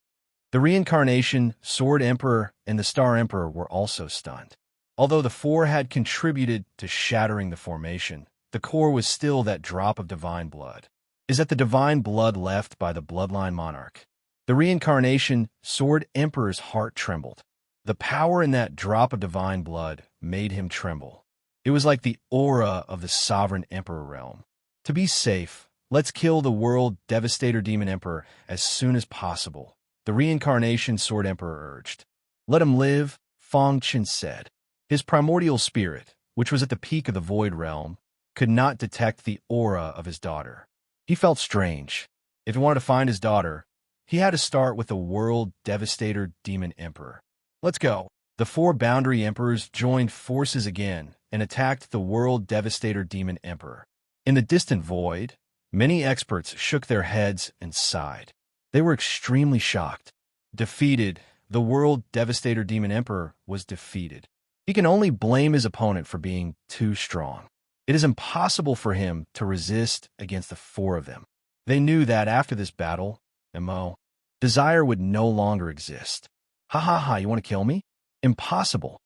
The Reincarnation, Sword Emperor, and the Star Emperor were also stunned. Although the four had contributed to shattering the formation, the core was still that drop of divine blood. Is that the divine blood left by the Bloodline Monarch? The Reincarnation, Sword Emperor's heart trembled. The power in that drop of divine blood made him tremble. It was like the aura of the Sovereign Emperor realm. To be safe, let's kill the World Devastator Demon Emperor as soon as possible, the Reincarnation Sword Emperor urged. Let him live, Feng Chun said. His primordial spirit, which was at the peak of the Void Realm, could not detect the aura of his daughter. He felt strange. If he wanted to find his daughter, he had to start with the World Devastator Demon Emperor. Let's go. The four Boundary Emperors joined forces again and attacked the World Devastator Demon Emperor. In the distant void, many experts shook their heads and sighed. They were extremely shocked. Defeated, the World Devastator Demon Emperor was defeated. He can only blame his opponent for being too strong. It is impossible for him to resist against the four of them. They knew that after this battle, MO, desire would no longer exist. Ha ha ha, you want to kill me? Impossible.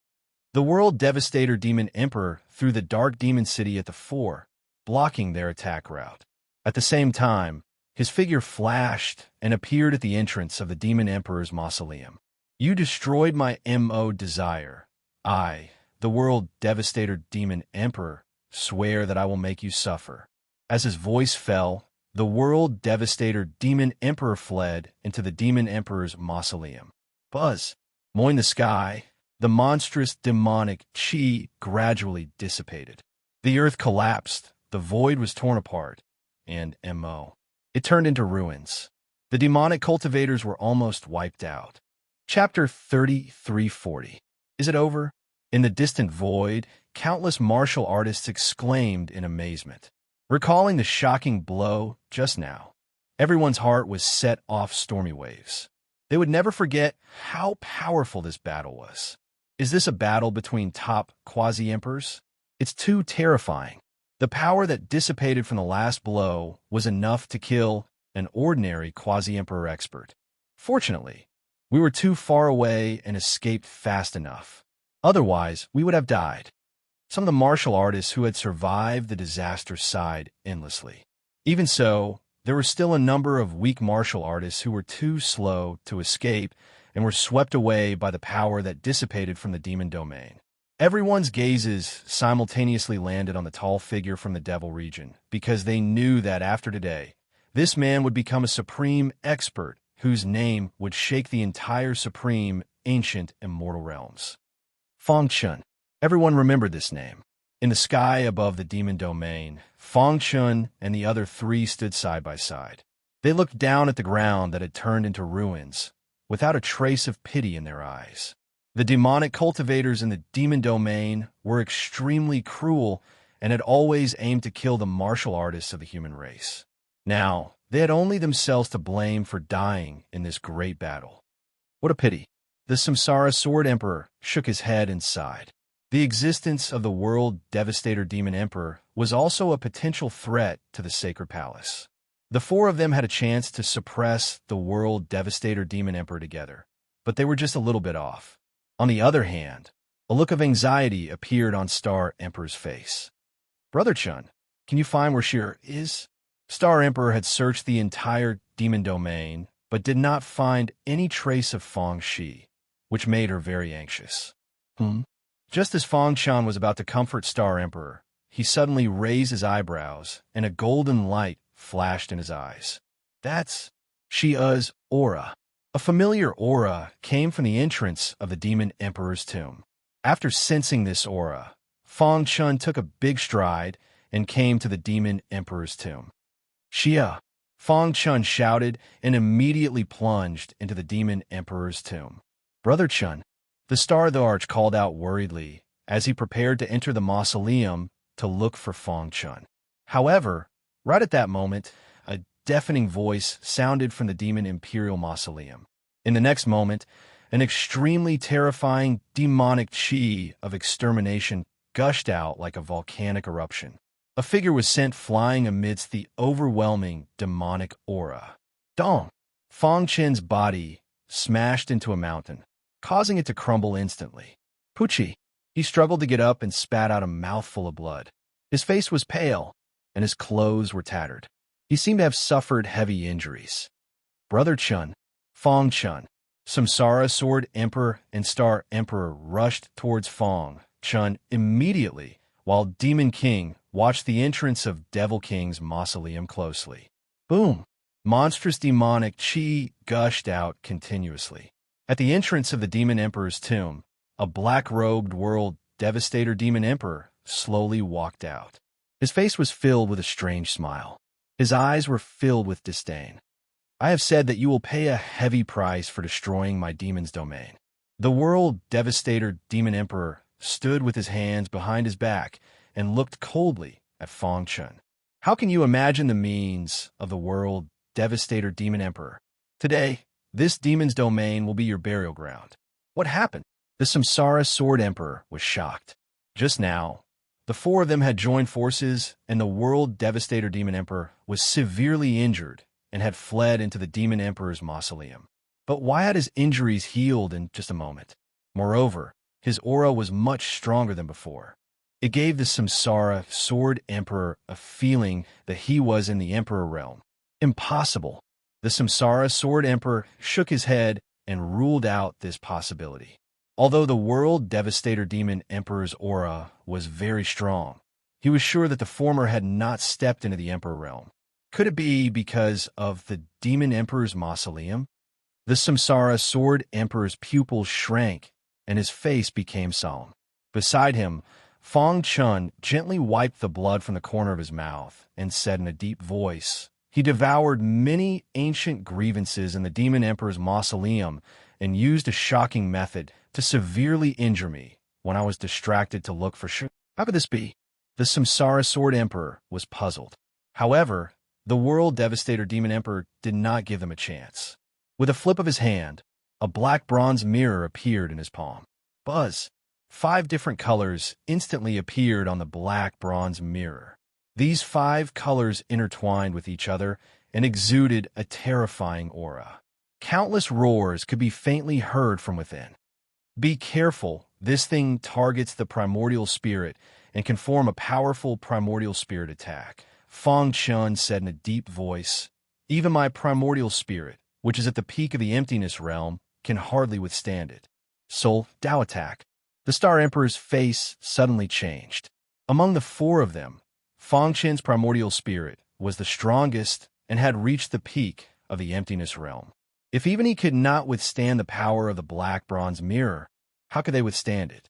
The World Devastator Demon Emperor threw the Dark Demon City at the four, blocking their attack route. At the same time, his figure flashed and appeared at the entrance of the Demon Emperor's mausoleum. You destroyed my MO desire. I, the World Devastator Demon Emperor, swear that I will make you suffer. As his voice fell, the World Devastator Demon Emperor fled into the Demon Emperor's mausoleum. Buzz, moin the sky, the monstrous demonic chi gradually dissipated. The earth collapsed, the void was torn apart, and MO. It turned into ruins. The demonic cultivators were almost wiped out. Chapter 3340. Is it over? In the distant void, countless martial artists exclaimed in amazement. Recalling the shocking blow just now, everyone's heart was set off stormy waves. They would never forget how powerful this battle was. Is this a battle between top quasi-emperors? It's too terrifying. The power that dissipated from the last blow was enough to kill an ordinary quasi-emperor expert. Fortunately, we were too far away and escaped fast enough. Otherwise, we would have died. Some of the martial artists who had survived the disaster sighed endlessly. Even so, there were still a number of weak martial artists who were too slow to escape and were swept away by the power that dissipated from the demon domain. Everyone's gazes simultaneously landed on the tall figure from the Devil region, because they knew that after today, this man would become a supreme expert whose name would shake the entire supreme, ancient, immortal realms. Feng Chun. Everyone remembered this name. In the sky above the demon domain, Feng Chun and the other three stood side by side. They looked down at the ground that had turned into ruins, without a trace of pity in their eyes. The demonic cultivators in the demon domain were extremely cruel and had always aimed to kill the martial artists of the human race. Now, they had only themselves to blame for dying in this great battle. What a pity. The Samsara Sword Emperor shook his head and sighed. The existence of the World Devastator Demon Emperor was also a potential threat to the Sacred Palace. The four of them had a chance to suppress the World Devastator Demon Emperor together, but they were just a little bit off. On the other hand, a look of anxiety appeared on Star Emperor's face. "Brother Chun, can you find where she is?" Star Emperor had searched the entire demon domain, but did not find any trace of Fang Shi, which made her very anxious. Just as Fang Chun was about to comfort Star Emperor, he suddenly raised his eyebrows, and a golden light flashed in his eyes. "That's Shia's aura." A familiar aura came from the entrance of the Demon Emperor's tomb. After sensing this aura, Fang Chun took a big stride and came to the Demon Emperor's tomb. "Xia!" Fang Chun shouted and immediately plunged into the Demon Emperor's tomb. "Brother Chun," the Star of the Arch called out worriedly as he prepared to enter the mausoleum to look for Fang Chun. However, right at that moment, a deafening voice sounded from the Demon Imperial Mausoleum. In the next moment, an extremely terrifying demonic chi of extermination gushed out like a volcanic eruption. A figure was sent flying amidst the overwhelming demonic aura. Dong! Fang Chen's body smashed into a mountain, causing it to crumble instantly. Pucci! He struggled to get up and spat out a mouthful of blood. His face was pale, and his clothes were tattered. He seemed to have suffered heavy injuries. Brother Chun, Fang Chun, Samsara Sword Emperor and Star Emperor rushed towards Fang Chun immediately, while Demon King watched the entrance of Devil King's mausoleum closely. Boom! Monstrous demonic chi gushed out continuously. At the entrance of the Demon Emperor's tomb, a black-robed World Devastator Demon Emperor slowly walked out. His face was filled with a strange smile. His eyes were filled with disdain. "I have said that you will pay a heavy price for destroying my demon's domain." The World Devastator Demon Emperor stood with his hands behind his back and looked coldly at Fang Chun. "How can you imagine the means of the World Devastator Demon Emperor? Today, this demon's domain will be your burial ground." What happened? The Samsara Sword Emperor was shocked. Just now, the four of them had joined forces, and the World Devastator Demon Emperor was severely injured and had fled into the Demon Emperor's mausoleum. But why had his injuries healed in just a moment? Moreover, his aura was much stronger than before. It gave the Samsara Sword Emperor a feeling that he was in the Emperor realm. Impossible. The Samsara Sword Emperor shook his head and ruled out this possibility. Although the World Devastator Demon Emperor's aura was very strong, he was sure that the former had not stepped into the Emperor realm. Could it be because of the Demon Emperor's mausoleum? The Samsara Sword Emperor's pupils shrank, and his face became solemn. Beside him, Fang Chun gently wiped the blood from the corner of his mouth and said in a deep voice, "He devoured many ancient grievances in the Demon Emperor's mausoleum and used a shocking method to severely injure me when I was distracted to look for Shu. How could this be?" The Samsara Sword Emperor was puzzled. However, the World Devastator Demon Emperor did not give them a chance. With a flip of his hand, a black bronze mirror appeared in his palm. Buzz! 5 different colors instantly appeared on the black bronze mirror. These 5 colors intertwined with each other and exuded a terrifying aura. Countless roars could be faintly heard from within. Be careful, this thing targets the primordial spirit and can form a powerful primordial spirit attack. Fang Chun said in a deep voice, "Even my primordial spirit, which is at the peak of the emptiness realm, can hardly withstand it." Soul Tao attack. The Star Emperor's face suddenly changed. Among the 4 of them, Fang Chen's primordial spirit was the strongest and had reached the peak of the emptiness realm. If even he could not withstand the power of the black bronze mirror, how could they withstand it?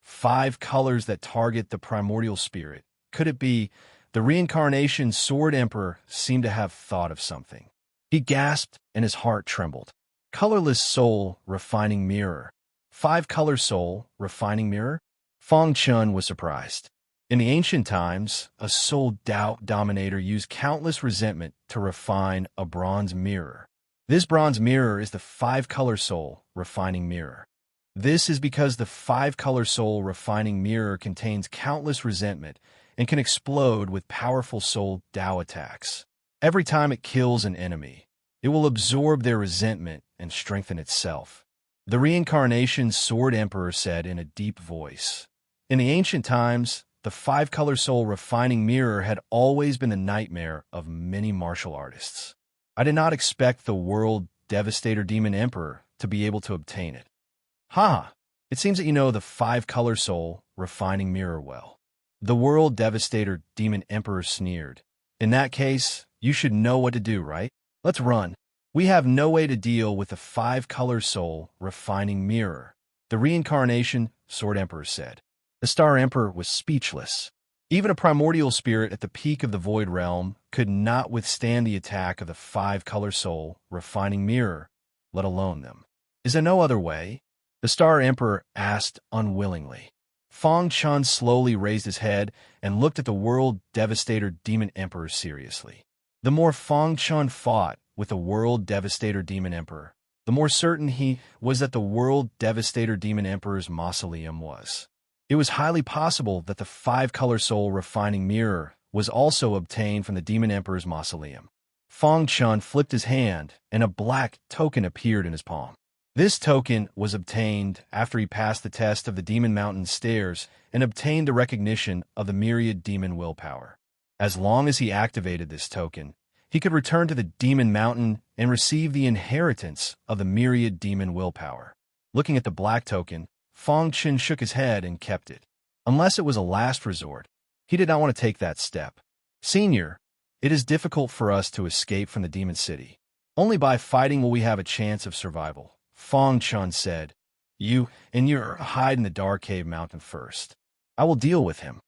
5 colors that target the primordial spirit. Could it be the reincarnation Sword Emperor seemed to have thought of something? He gasped and his heart trembled. Colorless soul refining mirror. 5-color soul refining mirror? Fang Chun was surprised. In the ancient times, a soul doubt dominator used countless resentment to refine a bronze mirror. This bronze mirror is the 5-color soul refining mirror. This is because the 5-color soul refining mirror contains countless resentment and can explode with powerful soul Tao attacks. Every time it kills an enemy, it will absorb their resentment and strengthen itself. The reincarnation Sword Emperor said in a deep voice. In the ancient times, the five-color soul refining mirror had always been the nightmare of many martial artists. I did not expect the world devastator demon emperor to be able to obtain it. Ha! It seems that you know the five-color soul refining mirror well. The world devastator demon emperor sneered. In that case, you should know what to do, right? Let's run. We have no way to deal with the five-color soul refining mirror, the reincarnation Sword Emperor said. The Star Emperor was speechless. Even a primordial spirit at the peak of the Void Realm could not withstand the attack of the five-color soul refining mirror, let alone them. Is there no other way? The Star Emperor asked unwillingly. Fong Chun slowly raised his head and looked at the world devastator demon emperor seriously. The more Fong Chun fought with the world devastator demon emperor, the more certain he was that the world devastator demon emperor's mausoleum was. It was highly possible that the five-color soul refining mirror was also obtained from the demon emperor's mausoleum. Fong Chun flipped his hand, and a black token appeared in his palm. This token was obtained after he passed the test of the Demon Mountain stairs and obtained the recognition of the myriad demon willpower. As long as he activated this token, he could return to the Demon Mountain and receive the inheritance of the myriad demon willpower. Looking at the black token, Fong Chun shook his head and kept it. Unless it was a last resort, he did not want to take that step. Senior, it is difficult for us to escape from the Demon City. Only by fighting will we have a chance of survival, Fong Chun said. You and your hide in the Dark Cave Mountain first. I will deal with him.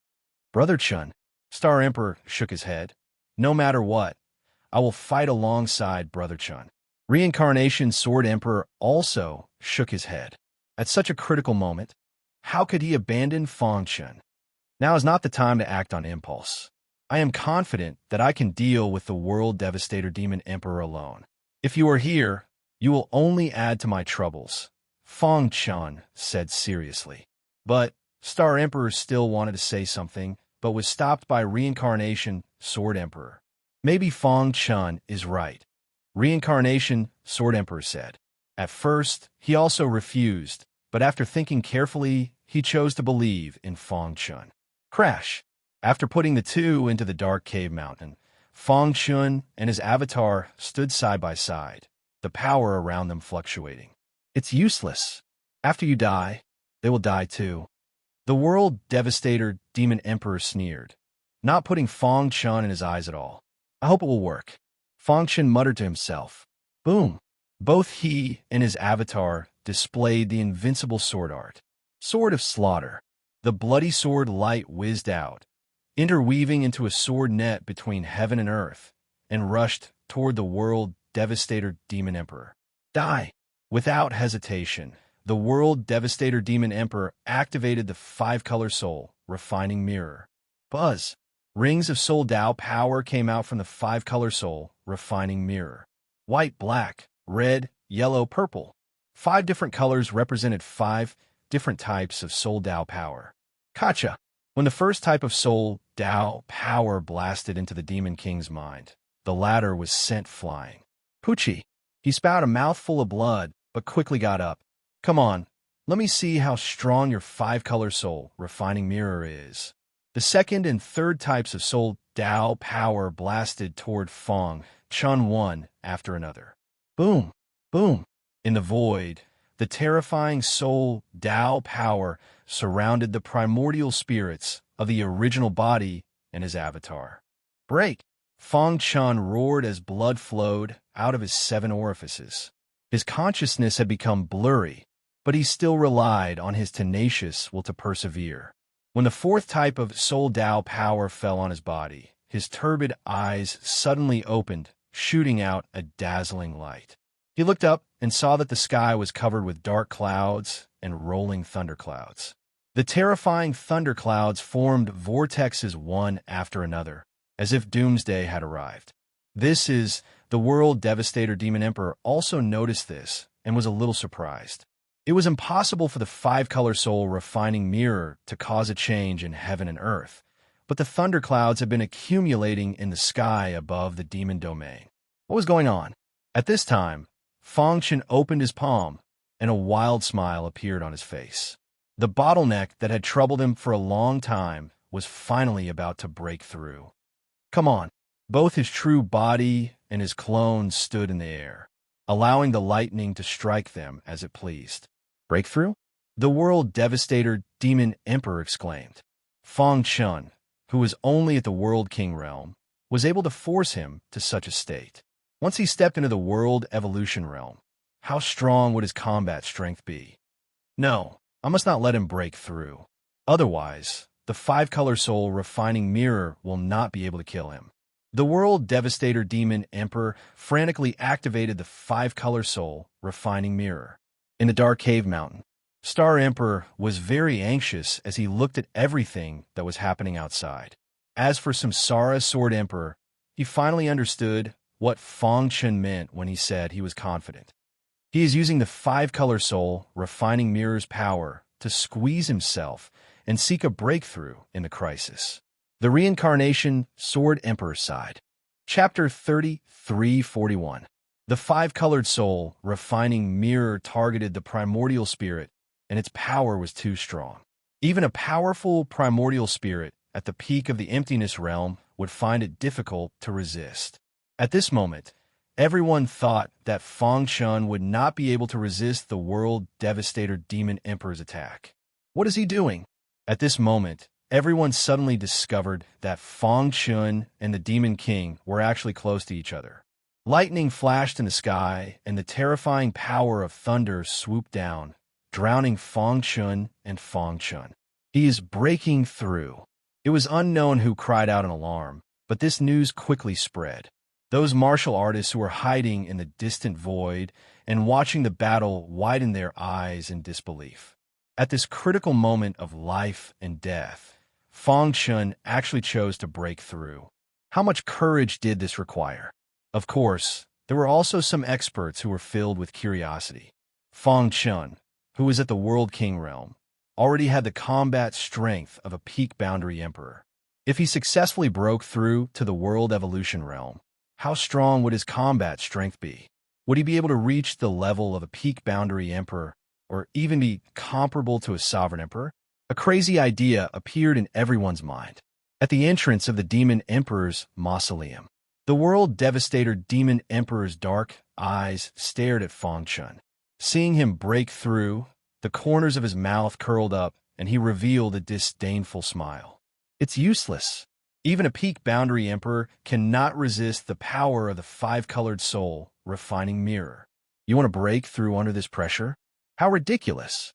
Brother Chun, Star Emperor shook his head. No matter what, I will fight alongside Brother Chun. Reincarnation Sword Emperor also shook his head. At such a critical moment, how could he abandon Fong Chun? Now is not the time to act on impulse. I am confident that I can deal with the world devastator demon emperor alone. If you are here, you will only add to my troubles, Fong Chun said seriously. But Star Emperor still wanted to say something, but was stopped by Reincarnation Sword Emperor. Maybe Fong Chun is right, Reincarnation Sword Emperor said. At first, he also refused, but after thinking carefully, he chose to believe in Fong Chun. Crash! After putting the two into the Dark Cave Mountain, Fong Chun and his avatar stood side by side, the power around them fluctuating. It's useless. After you die, they will die too. The world devastator demon emperor sneered, not putting Fong Chun in his eyes at all. I hope it will work. Fong Chun muttered to himself. Boom! Both he and his avatar displayed the invincible sword art. Sword of Slaughter. The bloody sword light whizzed out, interweaving into a sword net between heaven and earth, and rushed toward the world devastator demon emperor. Die! Without hesitation, the world devastator demon emperor activated the five-color soul refining mirror. Buzz! Rings of soul Tao power came out from the five-color soul refining mirror. White, black, red, yellow, purple. 5 different colors represented 5 different types of soul Tao power. Kacha! When the first type of soul Tao power blasted into the Demon King's mind, the latter was sent flying. Poochie! He spat a mouthful of blood, but quickly got up. Come on, let me see how strong your five-color soul refining mirror is. The second and third types of soul Tao power blasted toward Fong Chun one after another. Boom! Boom! In the void, the terrifying soul Tao power surrounded the primordial spirits of the original body and his avatar. Break! Fong Chun roared as blood flowed out of his 7 orifices. His consciousness had become blurry, but he still relied on his tenacious will to persevere. When the fourth type of soul Tao power fell on his body, his turbid eyes suddenly opened, shooting out a dazzling light. He looked up and saw that the sky was covered with dark clouds and rolling thunderclouds. The terrifying thunderclouds formed vortexes one after another, as if doomsday had arrived. The world devastator demon emperor also noticed this and was a little surprised. It was impossible for the five-color soul refining mirror to cause a change in heaven and earth, but the thunderclouds had been accumulating in the sky above the demon domain. What was going on? At this time, Feng Chen opened his palm, and a wild smile appeared on his face. The bottleneck that had troubled him for a long time was finally about to break through. Come on! Both his true body and his clone stood in the air, allowing the lightning to strike them as it pleased. Breakthrough? The World Devastator Demon Emperor exclaimed. Feng Chen, who was only at the World King realm, was able to force him to such a state. Once he stepped into the World Evolution realm, how strong would his combat strength be? No, I must not let him break through. Otherwise, the five-color soul refining mirror will not be able to kill him. The World Devastator Demon Emperor frantically activated the five-color soul refining mirror. In the dark cave mountain, Star Emperor was very anxious as he looked at everything that was happening outside. As for Samsara Sword Emperor, he finally understood what Feng Chen meant when he said he was confident. He is using the five-color soul refining mirror's power to squeeze himself and seek a breakthrough in the crisis. The Reincarnation Sword Emperor side. Chapter 3341. The five-colored soul refining mirror targeted the primordial spirit, and its power was too strong. Even a powerful primordial spirit at the peak of the emptiness realm would find it difficult to resist. At this moment, everyone thought that Feng Chen would not be able to resist the World Devastator Demon Emperor's attack. What is he doing? At this moment, everyone suddenly discovered that Feng Chen and the Demon King were actually close to each other. Lightning flashed in the sky, and the terrifying power of thunder swooped down, drowning Feng Chen and Feng Chen. He is breaking through. It was unknown who cried out in alarm, but this news quickly spread. Those martial artists who were hiding in the distant void and watching the battle widened their eyes in disbelief. At this critical moment of life and death, Feng Chen actually chose to break through. How much courage did this require? Of course, there were also some experts who were filled with curiosity. Feng Chen, who was at the World King realm, already had the combat strength of a peak boundary emperor. If he successfully broke through to the World Evolution realm, how strong would his combat strength be? Would he be able to reach the level of a peak boundary emperor, or even be comparable to a sovereign emperor? A crazy idea appeared in everyone's mind. At the entrance of the Demon Emperor's mausoleum, the World Devastator Demon Emperor's dark eyes stared at Feng Chen. Seeing him break through, the corners of his mouth curled up, and he revealed a disdainful smile. It's useless. Even a peak boundary emperor cannot resist the power of the five-colored soul refining mirror. You want to break through under this pressure? How ridiculous!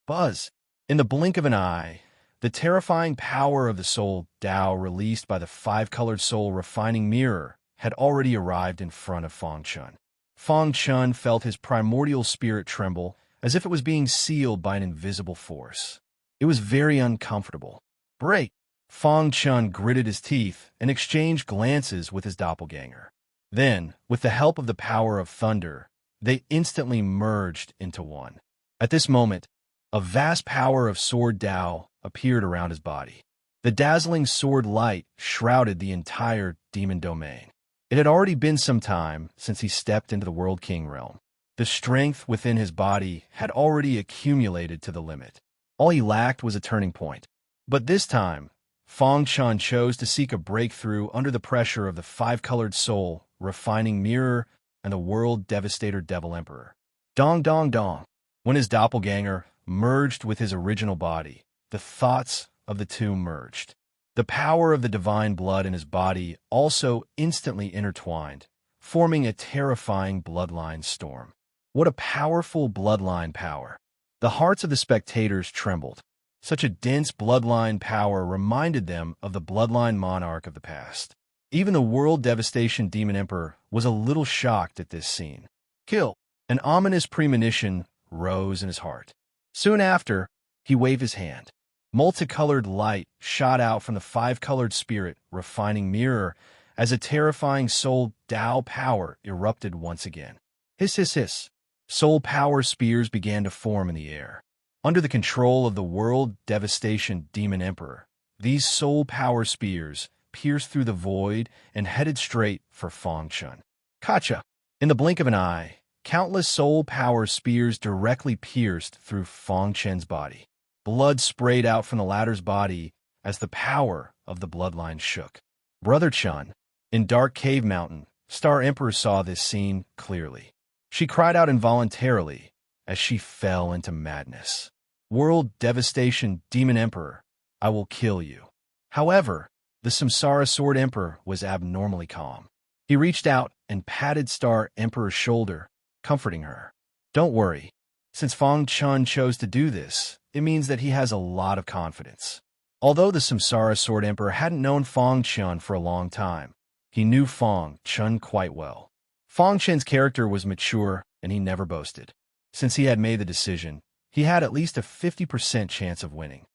Buzz! In the blink of an eye, the terrifying power of the soul Tao released by the five-colored soul refining mirror had already arrived in front of Feng Chen. Feng Chen felt his primordial spirit tremble as if it was being sealed by an invisible force. It was very uncomfortable. Break! Feng Chen gritted his teeth and exchanged glances with his doppelganger. Then, with the help of the power of thunder, they instantly merged into one. At this moment, a vast power of Sword Tao appeared around his body. The dazzling sword light shrouded the entire demon domain. It had already been some time since he stepped into the World King realm. The strength within his body had already accumulated to the limit. All he lacked was a turning point. But this time, Feng Chen chose to seek a breakthrough under the pressure of the five-colored soul refining mirror and the World Devastator Devil Emperor. Dong dong dong. When his doppelganger merged with his original body, the thoughts of the two merged. The power of the divine blood in his body also instantly intertwined, forming a terrifying bloodline storm. What a powerful bloodline power! The hearts of the spectators trembled. Such a dense bloodline power reminded them of the bloodline monarch of the past. Even the World Devastation Demon Emperor was a little shocked at this scene. Kill! An ominous premonition rose in his heart. Soon after, he waved his hand. Multicolored light shot out from the five-colored spirit refining mirror as a terrifying soul Tao power erupted once again. Hiss, hiss, hiss. Soul power spears began to form in the air. Under the control of the World Devastation Demon Emperor, These soul power spears pierced through the void and headed straight for Fang Chun. Kacha! In the blink of an eye, countless soul power spears directly pierced through Fang Chen's body. Blood sprayed out from the latter's body as the power of the bloodline shook. Brother Chun, in Dark Cave Mountain, Star Emperor saw this scene clearly. She cried out involuntarily as she fell into madness. World devastation, Demon Emperor, I will kill you. However, the Samsara Sword Emperor was abnormally calm. He reached out and patted Star Emperor's shoulder, comforting her. Don't worry. Since Fang Chun chose to do this, it means that he has a lot of confidence. Although the Samsara Sword Emperor hadn't known Fang Chun for a long time, he knew Fang Chun quite well. Fang Chun's character was mature, and he never boasted. Since he had made the decision, he had at least a 50% chance of winning.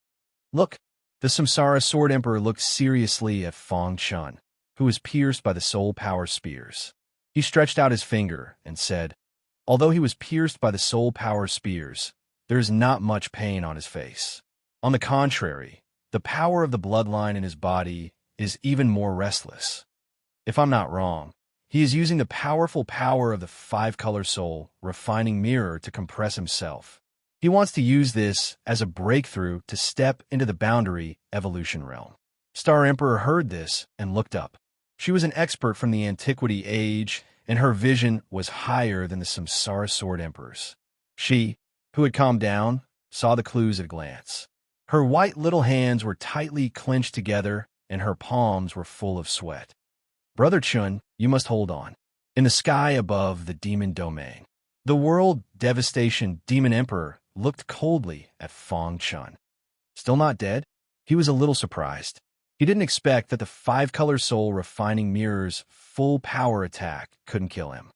Look, the Samsara Sword Emperor looked seriously at Fang Chun, who was pierced by the soul power spears. He stretched out his finger and said, although he was pierced by the soul power spears, there is not much pain on his face. On the contrary, the power of the bloodline in his body is even more restless. If I'm not wrong, he is using the powerful power of the five-color soul refining mirror to compress himself. He wants to use this as a breakthrough to step into the boundary evolution realm. Star Emperor heard this and looked up. She was an expert from the Antiquity Age, and her vision was higher than the Samsara Sword Emperor's. She, who had calmed down, saw the clues at a glance. Her white little hands were tightly clenched together, and her palms were full of sweat. Brother Chun, you must hold on. In the sky above the demon domain, the world devastation Demon Emperor looked coldly at Fang Chun. Still not dead? He was a little surprised. He didn't expect that the five-color soul refining mirror's full power attack couldn't kill him.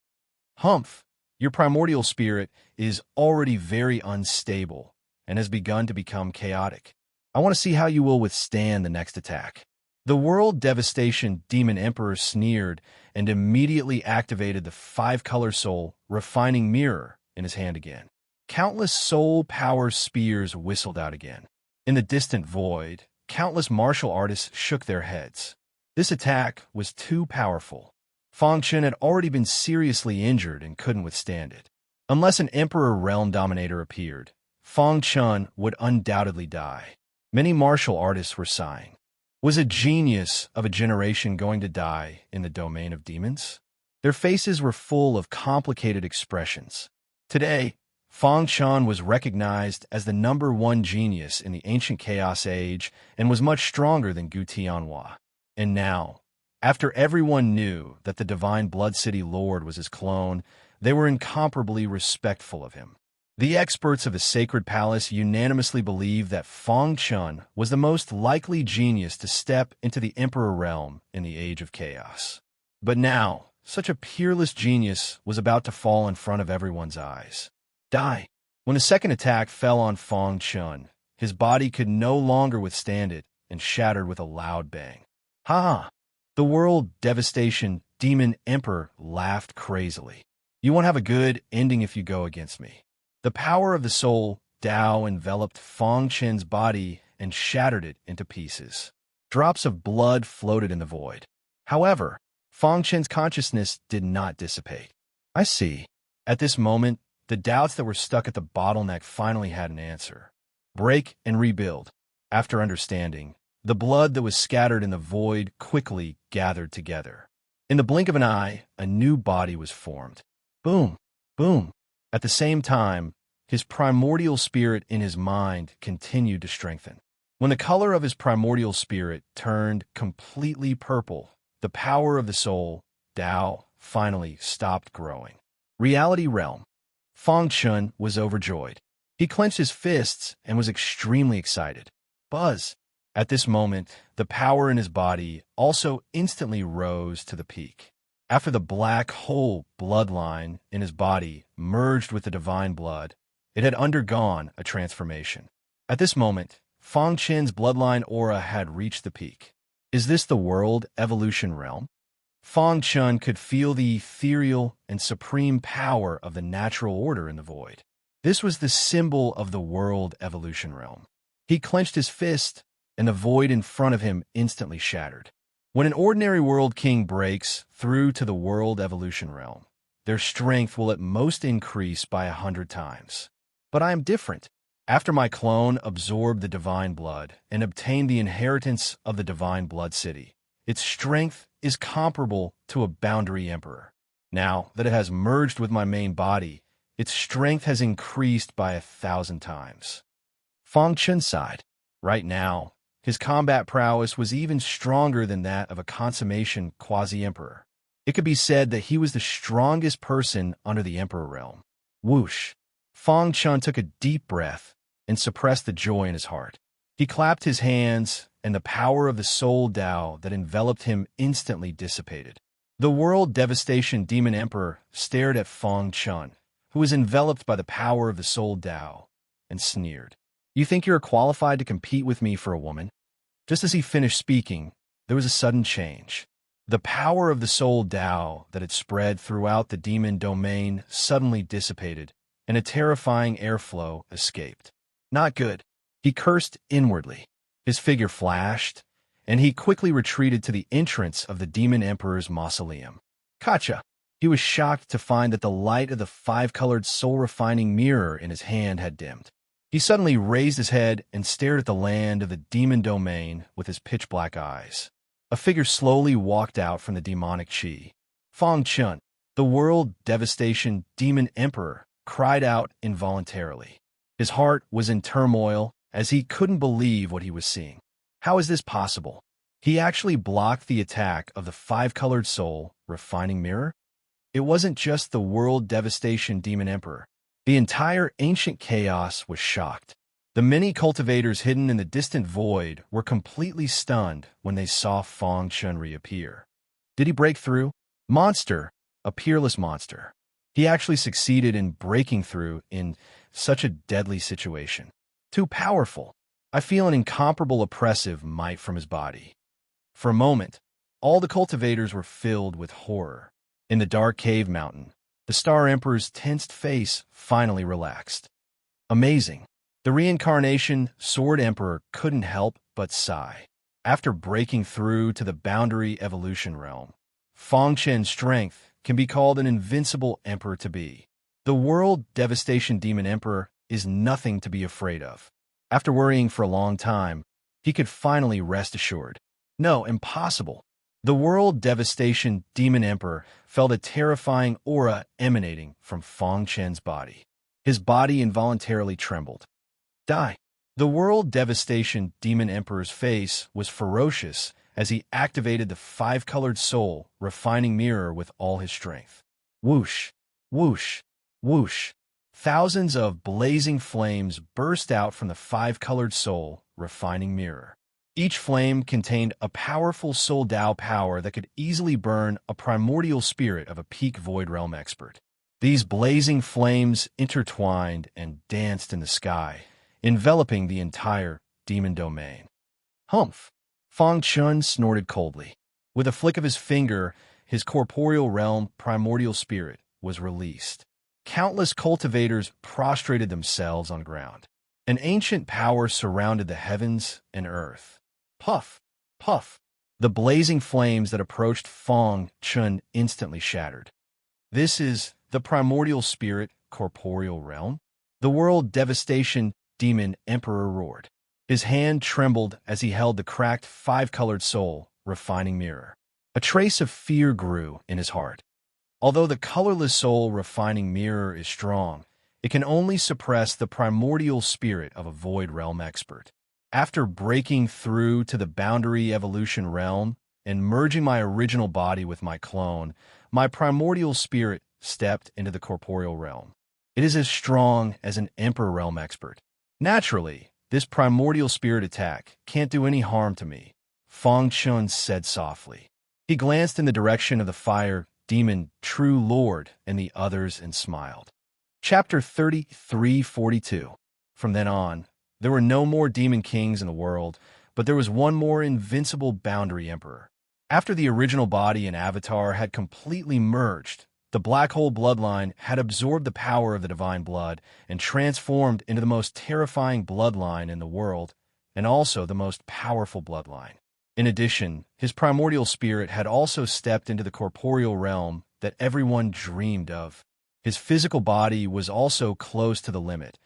Humph, your primordial spirit is already very unstable and has begun to become chaotic. I want to see how you will withstand the next attack. The world devastation Demon Emperor sneered and immediately activated the five-color soul refining mirror in his hand again. Countless soul power spears whistled out again. In the distant void, countless martial artists shook their heads. This attack was too powerful. Fang Chun had already been seriously injured and couldn't withstand it. Unless an Emperor Realm Dominator appeared, Fang Chun would undoubtedly die. Many martial artists were sighing. Was a genius of a generation going to die in the domain of demons? Their faces were full of complicated expressions. Today, Fang Chun was recognized as the #1 genius in the ancient Chaos Age and was much stronger than Gu Tianhua. And now, after everyone knew that the Divine Blood City Lord was his clone, they were incomparably respectful of him. The experts of the Sacred Palace unanimously believed that Fang Chun was the most likely genius to step into the Emperor realm in the Age of Chaos. But now, such a peerless genius was about to fall in front of everyone's eyes. Die. When the second attack fell on Fang Chun, his body could no longer withstand it and shattered with a loud bang. Ha! The world devastation Demon Emperor laughed crazily. You won't have a good ending if you go against me. The power of the soul, Tao, enveloped Fang Chun's body and shattered it into pieces. Drops of blood floated in the void. However, Fang Chun's consciousness did not dissipate. I see. At this moment, the doubts that were stuck at the bottleneck finally had an answer. Break and rebuild. After understanding, the blood that was scattered in the void quickly gathered together. In the blink of an eye, a new body was formed. Boom! Boom! At the same time, his primordial spirit in his mind continued to strengthen. When the color of his primordial spirit turned completely purple, the power of the soul, Tao, finally stopped growing. Reality realm. Fang Chun was overjoyed. He clenched his fists and was extremely excited. Buzz! At this moment, the power in his body also instantly rose to the peak. After the black hole bloodline in his body merged with the divine blood, it had undergone a transformation. At this moment, Fang Chun's bloodline aura had reached the peak. Is this the world evolution realm? Fang Chun could feel the ethereal and supreme power of the natural order in the void. This was the symbol of the world evolution realm. He clenched his fist and the void in front of him instantly shattered. When an ordinary world king breaks through to the world evolution realm, their strength will at most increase by 100 times. But I am different. After my clone absorbed the divine blood and obtained the inheritance of the divine blood city, its strength is comparable to a boundary emperor. Now that it has merged with my main body, its strength has increased by 1,000 times. Fang Chun sighed. Right now, his combat prowess was even stronger than that of a consummation quasi-emperor. It could be said that he was the strongest person under the emperor realm. Whoosh! Fang Chun took a deep breath and suppressed the joy in his heart. He clapped his hands, and the power of the soul Tao that enveloped him instantly dissipated. The world devastation demon emperor stared at Fang Chun, who was enveloped by the power of the soul Tao, and sneered. You think you're qualified to compete with me for a woman? Just as he finished speaking, there was a sudden change. The power of the soul Tao that had spread throughout the demon domain suddenly dissipated, and a terrifying airflow escaped. Not good. He cursed inwardly. His figure flashed, and he quickly retreated to the entrance of the demon emperor's mausoleum. Kacha! He was shocked to find that the light of the five-colored soul-refining mirror in his hand had dimmed. He suddenly raised his head and stared at the land of the demon domain with his pitch-black eyes. A figure slowly walked out from the demonic chi. Fang Chun, the world devastation demon emperor, cried out involuntarily. His heart was in turmoil as he couldn't believe what he was seeing. How is this possible? He actually blocked the attack of the five-colored soul refining mirror? It wasn't just the world devastation demon emperor. The entire ancient chaos was shocked. The many cultivators hidden in the distant void were completely stunned when they saw Fang Chun reappear. Did he break through? Monster, a peerless monster. He actually succeeded in breaking through in such a deadly situation. Too powerful. I feel an incomparable oppressive might from his body. For a moment, all the cultivators were filled with horror. In the dark cave mountain, the Star Emperor's tensed face finally relaxed. Amazing. The reincarnation Sword Emperor couldn't help but sigh. After breaking through to the boundary evolution realm, Fang Chen's strength can be called an invincible emperor to be. The world devastation demon emperor is nothing to be afraid of. After worrying for a long time, he could finally rest assured. No, impossible. The world devastation demon emperor felt a terrifying aura emanating from Fang Chen's body. His body involuntarily trembled. Die. The world devastation demon emperor's face was ferocious as he activated the five-colored soul refining mirror with all his strength. Whoosh, whoosh, whoosh. Thousands of blazing flames burst out from the five-colored soul refining mirror. Each flame contained a powerful soul Tao power that could easily burn a primordial spirit of a peak void realm expert. These blazing flames intertwined and danced in the sky, enveloping the entire demon domain. Humph! Fang Chun snorted coldly. With a flick of his finger, his corporeal realm primordial spirit was released. Countless cultivators prostrated themselves on ground. An ancient power surrounded the heavens and earth. Puff! Puff! The blazing flames that approached Fang Chun instantly shattered. This is the primordial spirit corporeal realm? The world devastation demon emperor roared. His hand trembled as he held the cracked five-colored soul refining mirror. A trace of fear grew in his heart. Although the colorless soul refining mirror is strong, it can only suppress the primordial spirit of a void realm expert. After breaking through to the boundary evolution realm and merging my original body with my clone, my primordial spirit stepped into the corporeal realm. It is as strong as an emperor realm expert. Naturally, this primordial spirit attack can't do any harm to me, Fang Chun said softly. He glanced in the direction of the fire demon true lord and the others and smiled. Chapter 33:42. From then on, there were no more demon kings in the world, but there was one more invincible boundary emperor. After the original body and avatar had completely merged, the black hole bloodline had absorbed the power of the divine blood and transformed into the most terrifying bloodline in the world, and also the most powerful bloodline. In addition, his primordial spirit had also stepped into the corporeal realm that everyone dreamed of. His physical body was also close to the limit,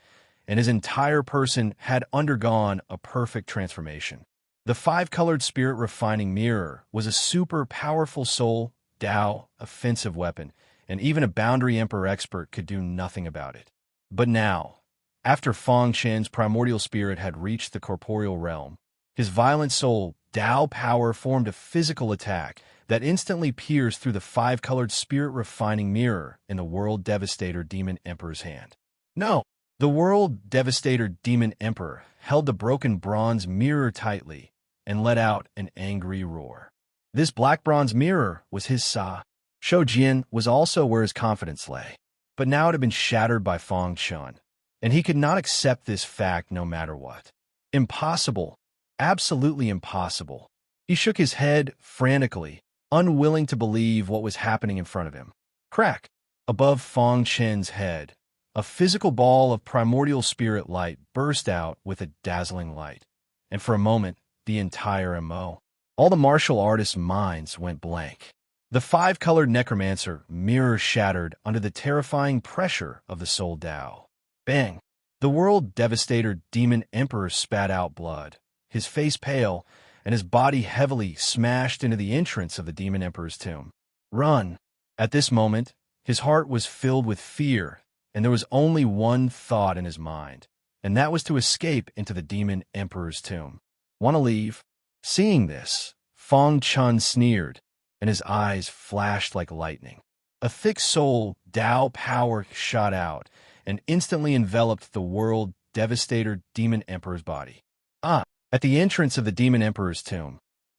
and his entire person had undergone a perfect transformation. The five-colored spirit refining mirror was a super powerful soul, Tao, offensive weapon, and even a Boundary Emperor expert could do nothing about it. But now, after Feng Qian's primordial spirit had reached the corporeal realm, his violent soul, Tao power, formed a physical attack that instantly pierced through the five-colored spirit refining mirror in the World Devastator Demon Emperor's hand. No! The World Devastator Demon Emperor held the broken bronze mirror tightly and let out an angry roar. This black bronze mirror was his Sa. Shou Jian was also where his confidence lay. But now it had been shattered by Feng Qian, and he could not accept this fact no matter what. Impossible. Absolutely impossible. He shook his head frantically, unwilling to believe what was happening in front of him. Crack! Above Feng Qian's head, a physical ball of primordial spirit light burst out with a dazzling light. And for a moment, the entire MO. All the martial artists' minds went blank. The five-colored necromancer mirror shattered under the terrifying pressure of the soul Tao. Bang! The World Devastator Demon Emperor spat out blood, his face pale, and his body heavily smashed into the entrance of the Demon Emperor's tomb. Run! At this moment, his heart was filled with fear, and there was only one thought in his mind, and that was to escape into the Demon Emperor's tomb. Want to leave? Seeing this, Feng Qian sneered, and his eyes flashed like lightning. A thick soul, Tao power shot out and instantly enveloped the World Devastator Demon Emperor's body. At the entrance of the Demon Emperor's tomb,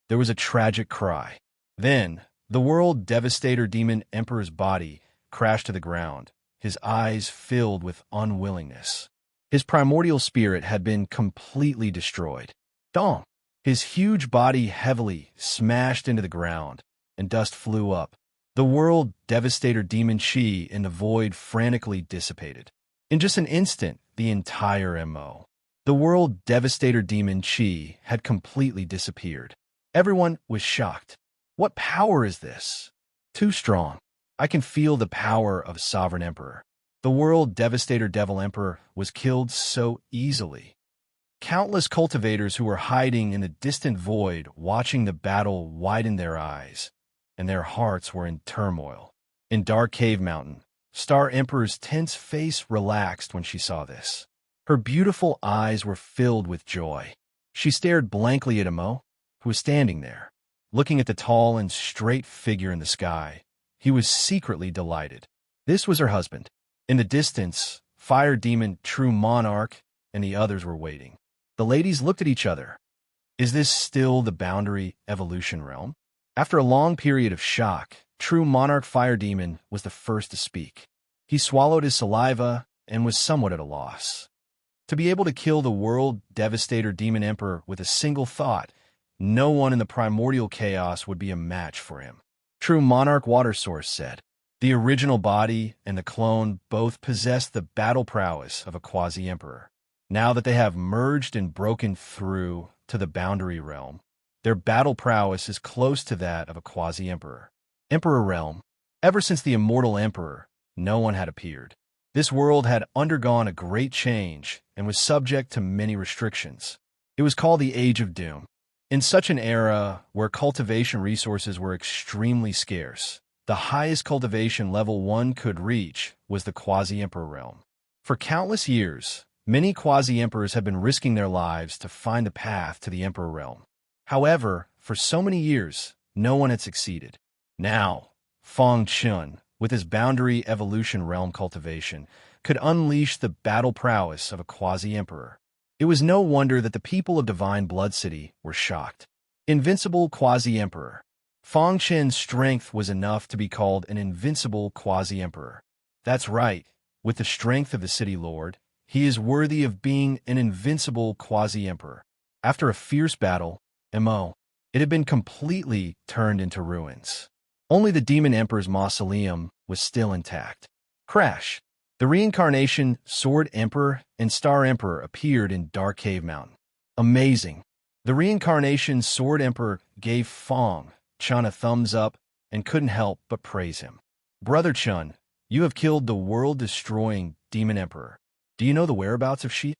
there was a tragic cry. Then, the World Devastator Demon Emperor's body crashed to the ground, his eyes filled with unwillingness. His primordial spirit had been completely destroyed. Dong! His huge body heavily smashed into the ground, and dust flew up. The World Devastator Demon Chi in the void frantically dissipated. In just an instant, the entire MO. The World Devastator Demon Chi had completely disappeared. Everyone was shocked. What power is this? Too strong. I can feel the power of a sovereign emperor. The World Devastator Devil Emperor was killed so easily. Countless cultivators who were hiding in the distant void watching the battle widened their eyes, and their hearts were in turmoil. In Dark Cave Mountain, Star Emperor's tense face relaxed when she saw this. Her beautiful eyes were filled with joy. She stared blankly at Amo, who was standing there, looking at the tall and straight figure in the sky. He was secretly delighted. This was her husband. In the distance, Fire Demon, True Monarch, and the others were waiting. The ladies looked at each other. Is this still the Boundary Evolution realm? After a long period of shock, True Monarch Fire Demon was the first to speak. He swallowed his saliva and was somewhat at a loss. To be able to kill the World Devastator Demon Emperor with a single thought, no one in the primordial chaos would be a match for him. True Monarch Water Source said, the original body and the clone both possess the battle prowess of a quasi-emperor. Now that they have merged and broken through to the Boundary realm, their battle prowess is close to that of a quasi-emperor. Emperor realm. Ever since the immortal emperor, no one had appeared. This world had undergone a great change and was subject to many restrictions. It was called the Age of Doom. In such an era where cultivation resources were extremely scarce, the highest cultivation level one could reach was the quasi-emperor realm. For countless years, many quasi-emperors have been risking their lives to find the path to the emperor realm. However, for so many years, no one had succeeded. Now, Feng Qian, with his Boundary Evolution realm cultivation, could unleash the battle prowess of a quasi-emperor. It was no wonder that the people of Divine Blood City were shocked. Invincible quasi-emperor. Feng Qian's strength was enough to be called an invincible quasi-emperor. That's right. With the strength of the city lord, he is worthy of being an invincible quasi-emperor. After a fierce battle, MO, it had been completely turned into ruins. Only the Demon Emperor's mausoleum was still intact. Crash! The reincarnation, Sword Emperor, and Star Emperor appeared in Dark Cave Mountain. Amazing. The reincarnation Sword Emperor gave Fong Chun a thumbs up and couldn't help but praise him. Brother Chun, you have killed the world-destroying Demon Emperor. Do you know the whereabouts of Shi?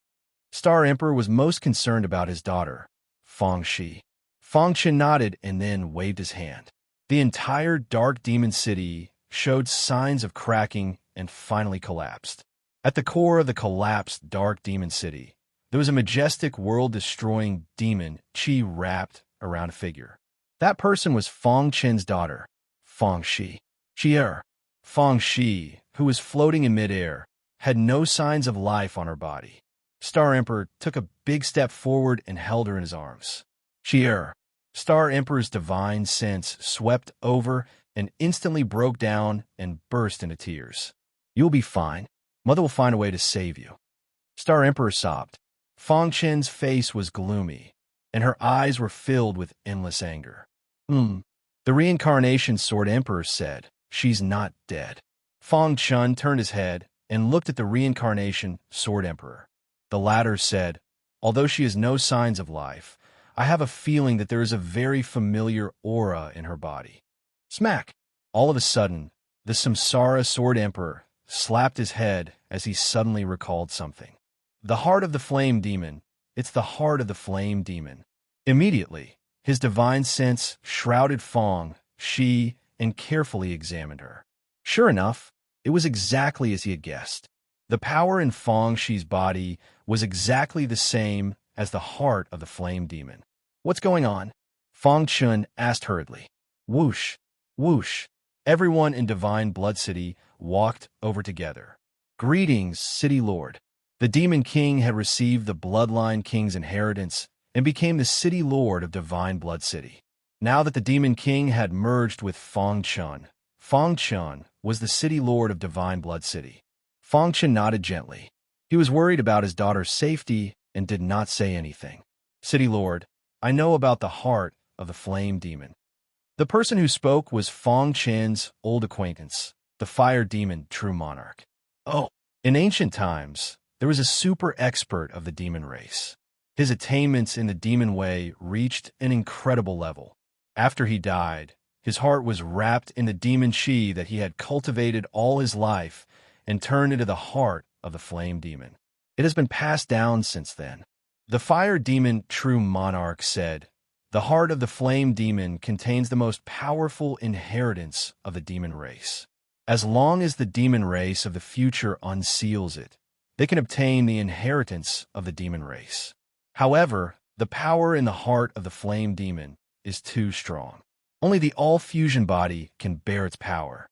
Star Emperor was most concerned about his daughter, Fong Shi. Fong Chun nodded and then waved his hand. The entire Dark Demon City showed signs of cracking and finally collapsed. At the core of the collapsed Dark Demon City, there was a majestic world-destroying demon Qi wrapped around a figure. That person was Fong Chen's daughter, Fong Shi. Fong Shi, who was floating in midair, had no signs of life on her body. Star Emperor took a big step forward and held her in his arms. Star Emperor's divine sense swept over and instantly broke down and burst into tears. You'll be fine. Mother will find a way to save you. Star Emperor sobbed. Fong Chen's face was gloomy, and her eyes were filled with endless anger. The reincarnation Sword Emperor said, "She's not dead." Fong Chun turned his head and looked at the reincarnation Sword Emperor. The latter said, "Although she has no signs of life, I have a feeling that there is a very familiar aura in her body." Smack! All of a sudden, the Samsara Sword Emperor slapped his head as he suddenly recalled something. The heart of the flame demon. It's the heart of the flame demon. Immediately, his divine sense shrouded Fong Shi and carefully examined her. Sure enough, it was exactly as he had guessed. The power in Fong Shi's body was exactly the same as the heart of the flame demon. "What's going on?" Fong Chun asked hurriedly. Whoosh, whoosh. Everyone in Divine Blood City walked over together. "Greetings, City Lord." The Demon King had received the Bloodline King's inheritance and became the City Lord of Divine Blood City. Now that the Demon King had merged with Fong Chun was the City Lord of Divine Blood City. Fong Chun nodded gently. He was worried about his daughter's safety and did not say anything. "City Lord, I know about the heart of the flame demon." The person who spoke was Fong Chen's old acquaintance, the fire demon True Monarch. Oh, in ancient times, there was a super expert of the demon race. His attainments in the demon way reached an incredible level. After he died, his heart was wrapped in the demon chi that he had cultivated all his life and turned into the heart of the flame demon. It has been passed down since then. The fire demon True Monarch said, "The heart of the flame demon contains the most powerful inheritance of the demon race. As long as the demon race of the future unseals it, they can obtain the inheritance of the demon race. However, the power in the heart of the flame demon is too strong. Only the all-fusion body can bear its power.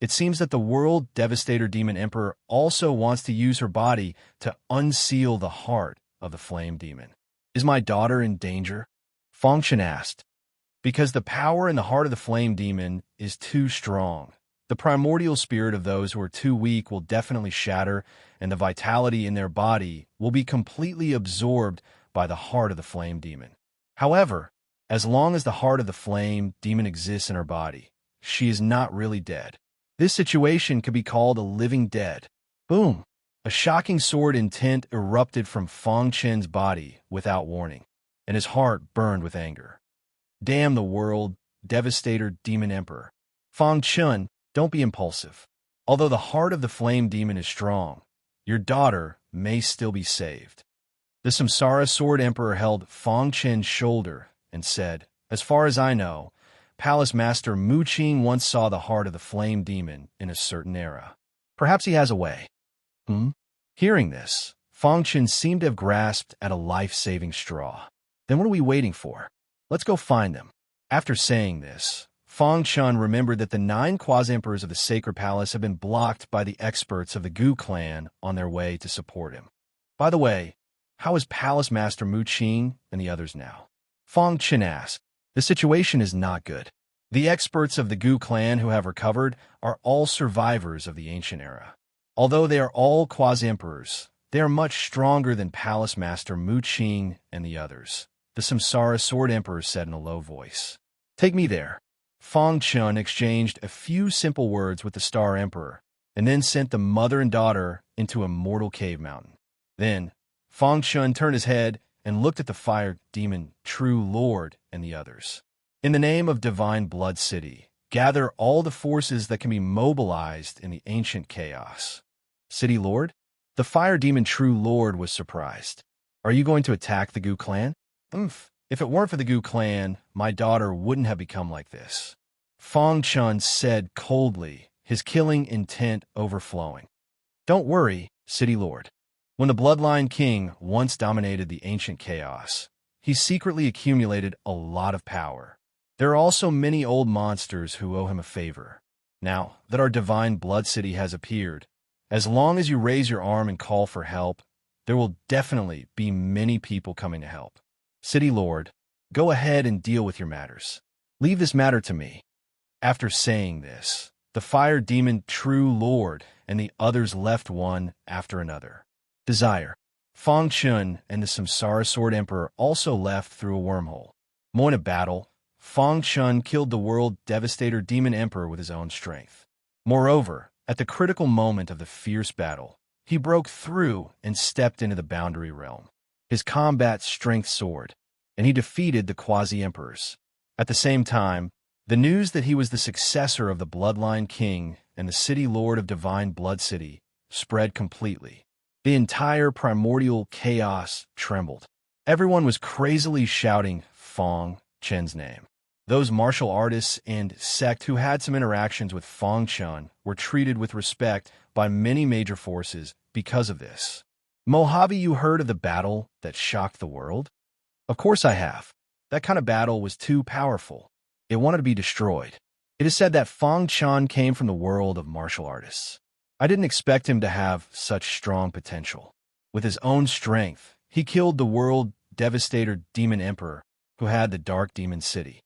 It seems that the World Devastator Demon Emperor also wants to use her body to unseal the heart of the flame demon. Is my daughter in danger?" Fong Chun asked. "Because the power in the heart of the flame demon is too strong. The primordial spirit of those who are too weak will definitely shatter, and the vitality in their body will be completely absorbed by the heart of the flame demon. However, as long as the heart of the flame demon exists in her body, she is not really dead. This situation could be called a living dead." Boom! A shocking sword intent erupted from Fong Chen's body without warning, and his heart burned with anger. "Damn the World Devastator Demon Emperor. Fong Chun, don't be impulsive. Although the heart of the flame demon is strong, your daughter may still be saved." The Samsara Sword Emperor held Fong Chen's shoulder and said, "As far as I know, Palace Master Mu Qing once saw the heart of the flame demon in a certain era. Perhaps he has a way." Hearing this, Fong Chun seemed to have grasped at a life-saving straw. "Then what are we waiting for? Let's go find them." After saying this, Fong Chun remembered that the 9 quasi-emperors of the Sacred Palace had been blocked by the experts of the Gu clan on their way to support him. "By the way, how is Palace Master Mu Qing and the others now?" Fong Chun asked. "The situation is not good. The experts of the Gu clan who have recovered are all survivors of the ancient era. Although they are all quasi-emperors, they are much stronger than Palace Master Mu Qing and the others," the Samsara Sword Emperor said in a low voice. "Take me there." Fong Chun exchanged a few simple words with the Star Emperor, and then sent the mother and daughter into a mortal cave mountain. Then, Fong Chun turned his head and looked at the fire demon, true lord, and the others. In the name of divine blood city, gather all the forces that can be mobilized in the ancient chaos. City lord? The fire demon true lord was surprised. Are you going to attack the Gu clan? If it weren't for the Gu clan, my daughter wouldn't have become like this. Fong Chun said coldly, his killing intent overflowing. Don't worry, City Lord. When the Bloodline King once dominated the ancient chaos, he secretly accumulated a lot of power. There are also many old monsters who owe him a favor. Now that our divine blood city has appeared, as long as you raise your arm and call for help, there will definitely be many people coming to help. City Lord, go ahead and deal with your matters. Leave this matter to me. After saying this, the fire demon true lord and the others left one after another. Desire. Fong Chun and the Samsara Sword Emperor also left through a wormhole. More in a battle, Fong Chun killed the world devastator demon emperor with his own strength. Moreover, at the critical moment of the fierce battle, he broke through and stepped into the boundary realm. His combat strength soared, and he defeated the quasi-emperors. At the same time, the news that he was the successor of the Bloodline King and the City Lord of Divine Blood City spread completely. The entire primordial chaos trembled. Everyone was crazily shouting Fong Chen's name. Those martial artists and sect who had some interactions with Fong Chun were treated with respect by many major forces because of this. Mojave, you heard of the battle that shocked the world? Of course I have. That kind of battle was too powerful. It wanted to be destroyed. It is said that Fong Chun came from the world of martial artists. I didn't expect him to have such strong potential. With his own strength, he killed the world devastator demon emperor who had the dark demon city.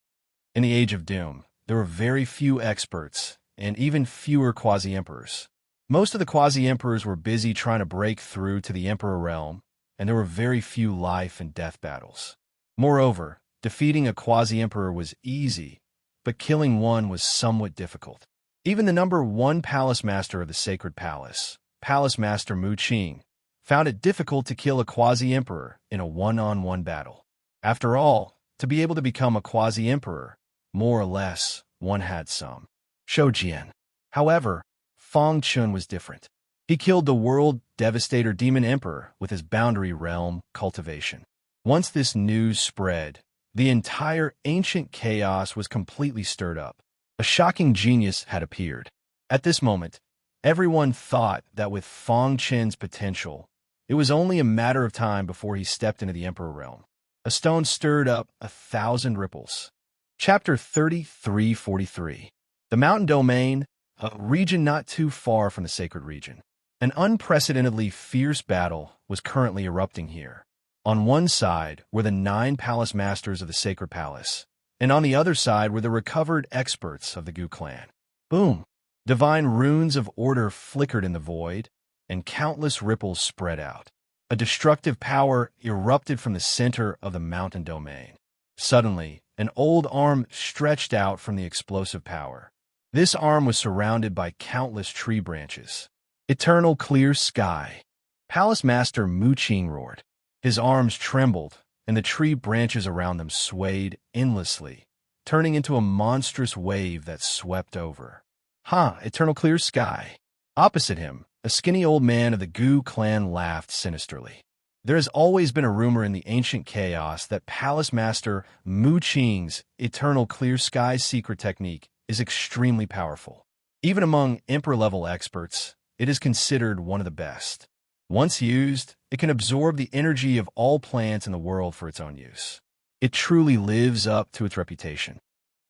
In the Age of Doom, there were very few experts and even fewer quasi-emperors. Most of the quasi-emperors were busy trying to break through to the emperor realm, and there were very few life and death battles. Moreover, defeating a quasi-emperor was easy, but killing one was somewhat difficult. Even the number 1 palace master of the Sacred Palace, Palace Master Mu Qing, found it difficult to kill a quasi-emperor in a one-on-one battle. After all, to be able to become a quasi-emperor, more or less, one had some Shoujian. However, Fong Chun was different. He killed the world devastator demon emperor with his boundary realm cultivation. Once this news spread, the entire ancient chaos was completely stirred up. A shocking genius had appeared. At this moment, everyone thought that with Fong Chen's potential, it was only a matter of time before he stepped into the emperor realm. A stone stirred up 1,000 ripples. Chapter 33:43. The Mountain Domain, a region not too far from the sacred region. An unprecedentedly fierce battle was currently erupting here. On one side were the 9 palace masters of the Sacred Palace, and on the other side were the recovered experts of the Gu clan. Boom! Divine runes of order flickered in the void, and countless ripples spread out. A destructive power erupted from the center of the mountain domain. Suddenly, an old arm stretched out from the explosive power. This arm was surrounded by countless tree branches. Eternal clear sky. Palace Master Mu Qing roared. His arms trembled, and the tree branches around them swayed endlessly, turning into a monstrous wave that swept over. Eternal clear sky. Opposite him, a skinny old man of the Gu clan laughed sinisterly. There has always been a rumor in the ancient chaos that Palace Master Mu Qing's eternal clear sky secret technique is extremely powerful. Even among emperor-level experts, it is considered one of the best. Once used, it can absorb the energy of all plants in the world for its own use. It truly lives up to its reputation.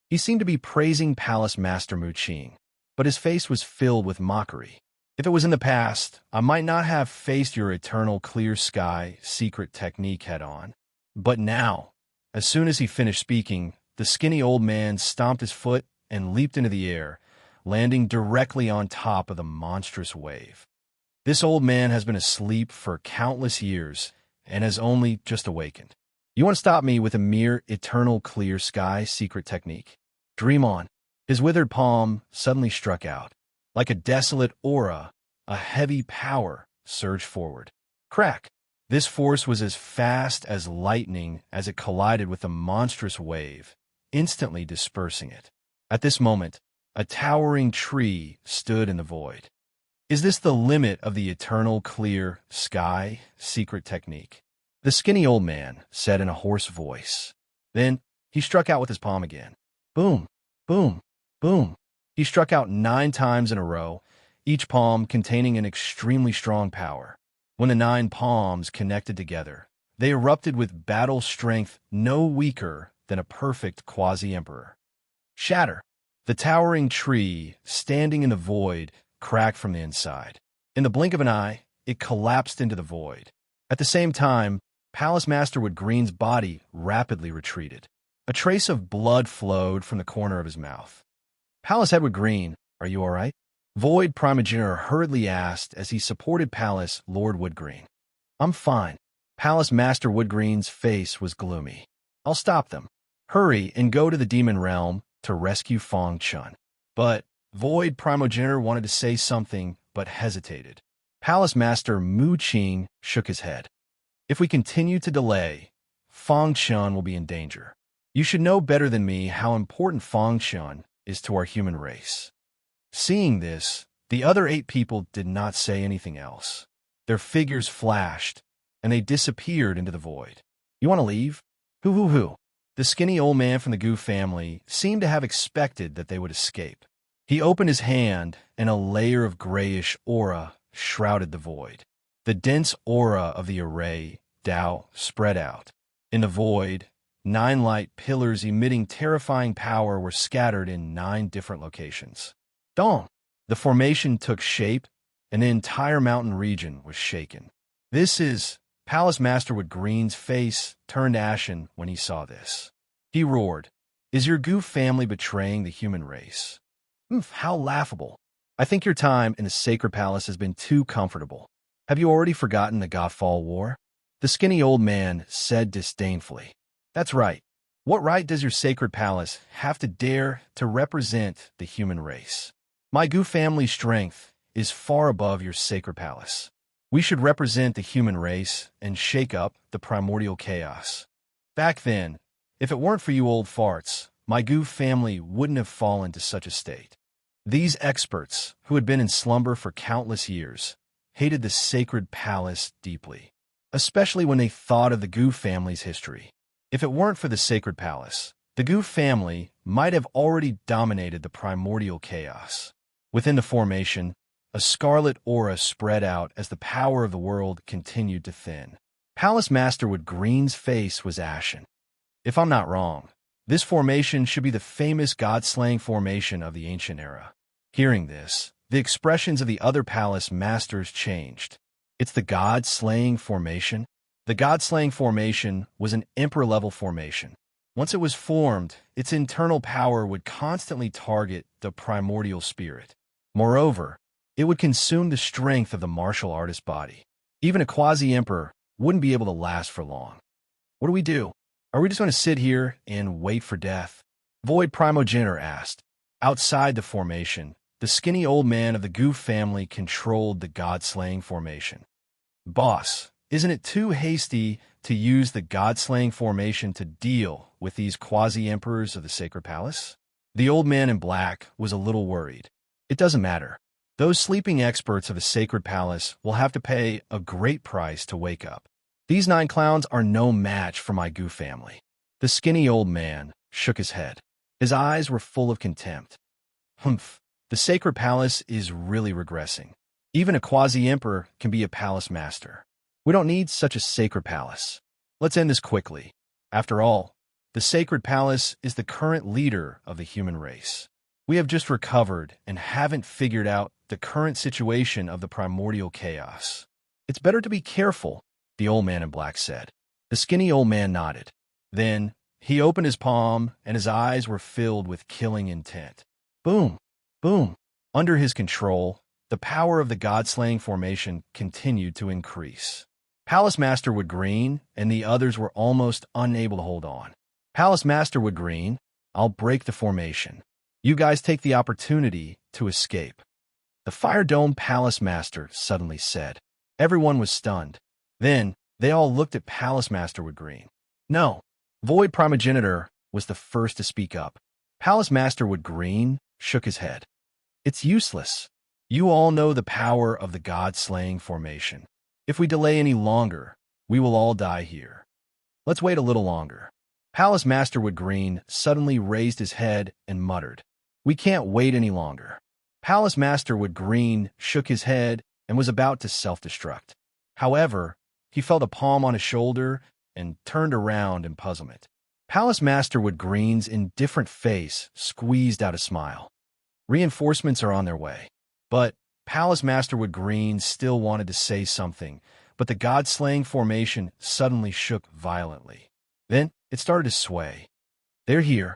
He seemed to be praising Palace Master Mu Qing, but his face was filled with mockery. If it was in the past, I might not have faced your eternal clear sky secret technique head-on. But now, as soon as he finished speaking, the skinny old man stomped his foot and leaped into the air, landing directly on top of the monstrous wave. This old man has been asleep for countless years and has only just awakened. You want to stop me with a mere eternal clear sky secret technique? Dream on. His withered palm suddenly struck out. Like a desolate aura, a heavy power surged forward. Crack! This force was as fast as lightning as it collided with the monstrous wave, instantly dispersing it. At this moment, a towering tree stood in the void. Is this the limit of the eternal clear sky? Secret technique. The skinny old man said in a hoarse voice. Then he struck out with his palm again. Boom, boom, boom. He struck out 9 times in a row, each palm containing an extremely strong power. When the 9 palms connected together, they erupted with battle strength no weaker than a perfect quasi-emperor. Shatter! The towering tree, standing in the void, cracked from the inside. In the blink of an eye, it collapsed into the void. At the same time, Palace Masterwood Green's body rapidly retreated. A trace of blood flowed from the corner of his mouth. Palace Edward Green, are you all right? Void Primogenitor hurriedly asked as he supported Palace Lord Woodgreen. I'm fine. Palace Master Woodgreen's face was gloomy. I'll stop them. Hurry and go to the demon realm to rescue Fong Chun. But Void Primogenitor wanted to say something but hesitated. Palace Master Mu Qing shook his head. If we continue to delay, Fong Chun will be in danger. You should know better than me how important Fong Chun is to our human race. Seeing this, the other 8 people did not say anything else. Their figures flashed, and they disappeared into the void. You want to leave? Hoo. The skinny old man from the Gu family seemed to have expected that they would escape. He opened his hand, and a layer of grayish aura shrouded the void. The dense aura of the array, Dao, spread out. In the void, 9 light pillars emitting terrifying power were scattered in 9 different locations. Dong! The formation took shape, and the entire mountain region was shaken. This is... Palace Masterwood Green's face turned ashen when he saw this. He roared, Is your Gu family betraying the human race? How laughable. I think your time in the Sacred Palace has been too comfortable. Have you already forgotten the Godfall War? The skinny old man said disdainfully. That's right. What right does your Sacred Palace have to dare to represent the human race? My Gu family's strength is far above your Sacred Palace. We should represent the human race and shake up the primordial chaos. Back then, if it weren't for you old farts, my Gu family wouldn't have fallen to such a state. These experts, who had been in slumber for countless years, hated the Sacred Palace deeply, especially when they thought of the Gu family's history. If it weren't for the Sacred Palace, the Gu family might have already dominated the primordial chaos. Within the formation, a scarlet aura spread out as the power of the world continued to thin. Palace Masterwood Green's face was ashen. If I'm not wrong, this formation should be the famous God-slaying formation of the ancient era. Hearing this, the expressions of the other palace masters changed. It's the God-slaying formation? The God-slaying formation was an emperor-level formation. Once it was formed, its internal power would constantly target the primordial spirit. Moreover, it would consume the strength of the martial artist body. Even a quasi-emperor wouldn't be able to last for long. What do we do? Are we just going to sit here and wait for death? Void Primogenitor asked. Outside the formation, the skinny old man of the Gu family controlled the God-slaying formation. Boss, isn't it too hasty to use the God-slaying formation to deal with these quasi-emperors of the Sacred Palace? The old man in black was a little worried. It doesn't matter. Those sleeping experts of the Sacred Palace will have to pay a great price to wake up. These 9 clowns are no match for my Gu family. The skinny old man shook his head. His eyes were full of contempt. The Sacred Palace is really regressing. Even a quasi-emperor can be a palace master. We don't need such a Sacred Palace. Let's end this quickly. After all, the Sacred Palace is the current leader of the human race. We have just recovered and haven't figured out the current situation of the primordial chaos. It's better to be careful, the old man in black said. The skinny old man nodded. Then he opened his palm, and his eyes were filled with killing intent. Boom, boom. Under his control, the power of the God-slaying formation continued to increase. Palace Masterwood Green and the others were almost unable to hold on. Palace Masterwood Green, I'll break the formation. You guys take the opportunity to escape. The Fire Dome Palace Master suddenly said. Everyone was stunned. Then, They all looked at Palace Master Wood Green. No. Void Primogenitor was the first to speak up. Palace Master Wood Green shook his head. It's useless. You all know the power of the god-slaying formation. If we delay any longer, we will all die here. Let's wait a little longer. Palace Master Wood Green suddenly raised his head and muttered, We can't wait any longer. Palace Master Wood Green shook his head and was about to self-destruct. However, he felt a palm on his shoulder and turned around in puzzlement. Palace Master Wood Green's indifferent face squeezed out a smile. Reinforcements are on their way. But Palace Master Wood Green still wanted to say something, but the god-slaying formation suddenly shook violently. Then it started to sway. They're here.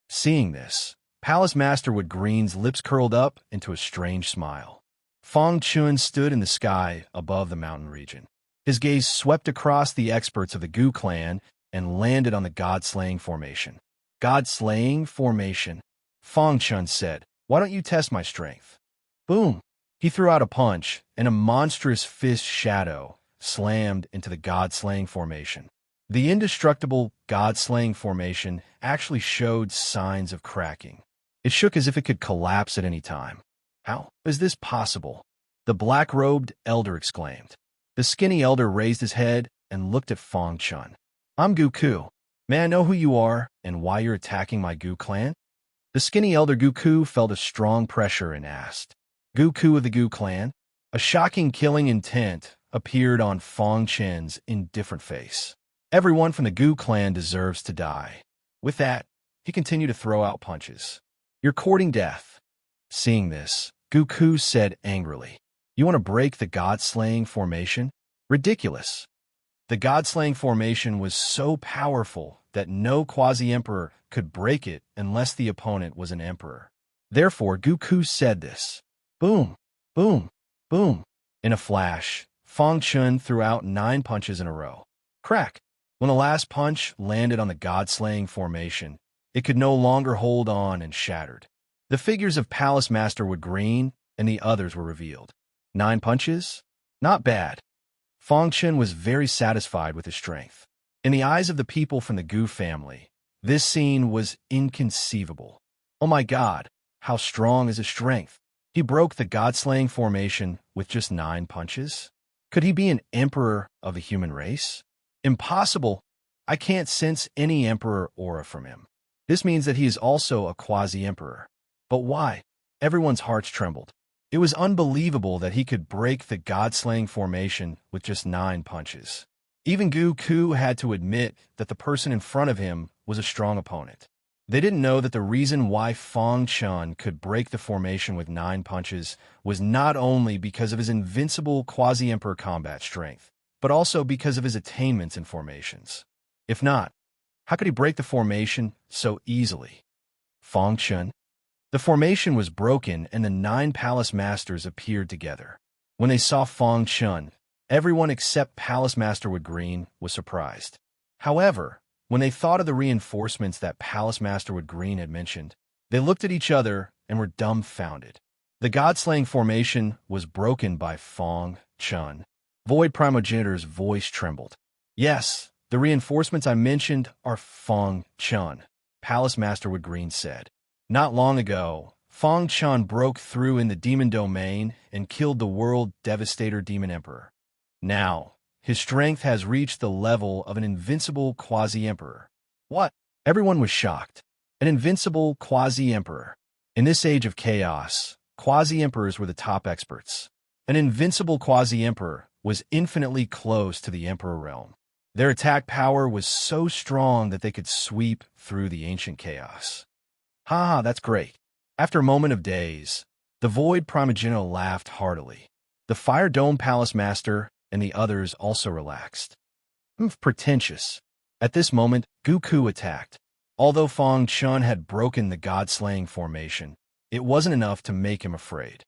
Seeing this, Palace Master Wood Green's lips curled up into a strange smile. Fong Chun stood in the sky above the mountain region. His gaze swept across the experts of the Gu clan and landed on the god-slaying formation. God-slaying formation? Fong Chun said, Why don't you test my strength? Boom! He threw out a punch, and a monstrous fist shadow slammed into the god-slaying formation. The indestructible god-slaying formation actually showed signs of cracking. It shook as if it could collapse at any time. How is this possible? The black-robed elder exclaimed. The skinny elder raised his head and looked at Fong Chun. I'm Gu Ku. May I know who you are and why you're attacking my Gu clan? The skinny elder Gu Ku felt a strong pressure and asked. Gu Ku of the Gu clan? A shocking killing intent appeared on Fong Chen's indifferent face. Everyone from the Gu clan deserves to die. With that, he continued to throw out punches. You're courting death. Seeing this, Gu Ku said angrily, You want to break the god-slaying formation? Ridiculous. The god-slaying formation was so powerful that no quasi-emperor could break it unless the opponent was an emperor. Therefore, Gu Ku said this. Boom, boom, boom. In a flash, Fong Chun threw out 9 punches in a row. Crack! When the last punch landed on the god-slaying formation, it could no longer hold on and shattered. The figures of Palace Master Wood Green and the others were revealed. 9 punches? Not bad. Fong Chun was very satisfied with his strength. In the eyes of the people from the Gu family, this scene was inconceivable. Oh my God, how strong is his strength? He broke the god-slaying formation with just 9 punches? Could he be an emperor of the human race? Impossible. I can't sense any emperor aura from him. This means that he is also a quasi-emperor. But why? Everyone's hearts trembled. It was unbelievable that he could break the god-slaying formation with just 9 punches. Even Gu Ku had to admit that the person in front of him was a strong opponent. They didn't know that the reason why Fong Chun could break the formation with 9 punches was not only because of his invincible quasi-emperor combat strength, but also because of his attainments in formations. If not, how could he break the formation so easily? Fong Chun? The formation was broken and the 9 palace masters appeared together. When they saw Fong Chun, everyone except Palace Master Wood Green was surprised. However, when they thought of the reinforcements that Palace Master Wood Green had mentioned, they looked at each other and were dumbfounded. The god-slaying formation was broken by Fong Chun. Void Primogenitor's voice trembled. Yes, the reinforcements I mentioned are Fong Chun, Palace Master Wood Green said. Not long ago, Fong Chun broke through in the demon domain and killed the world devastator demon emperor. Now, his strength has reached the level of an invincible quasi-emperor. What? Everyone was shocked. An invincible quasi-emperor. In this age of chaos, quasi-emperors were the top experts. An invincible quasi-emperor was infinitely close to the emperor realm. Their attack power was so strong that they could sweep through the ancient chaos. Ha, that's great. After a moment of daze, the Void Primogenitor laughed heartily. The Fire Dome Palace Master and the others also relaxed. Pretentious. At this moment, Gu Ku attacked. Although Fong Chun had broken the god-slaying formation, it wasn't enough to make him afraid.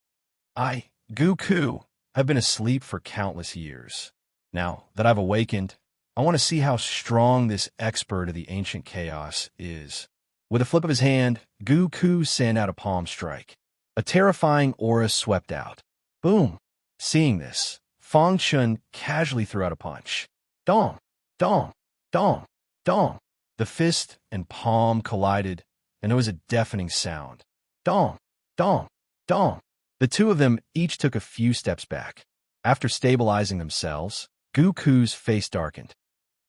I, Gu Ku, have been asleep for countless years. Now that I've awakened, I want to see how strong this expert of the ancient chaos is. With a flip of his hand, Gu Ku sent out a palm strike. A terrifying aura swept out. Boom! Seeing this, Fong Chun casually threw out a punch. Dong, dong, dong, dong. The fist and palm collided, and there was a deafening sound. Dong, dong, dong. The two of them each took a few steps back. After stabilizing themselves, Guku's face darkened.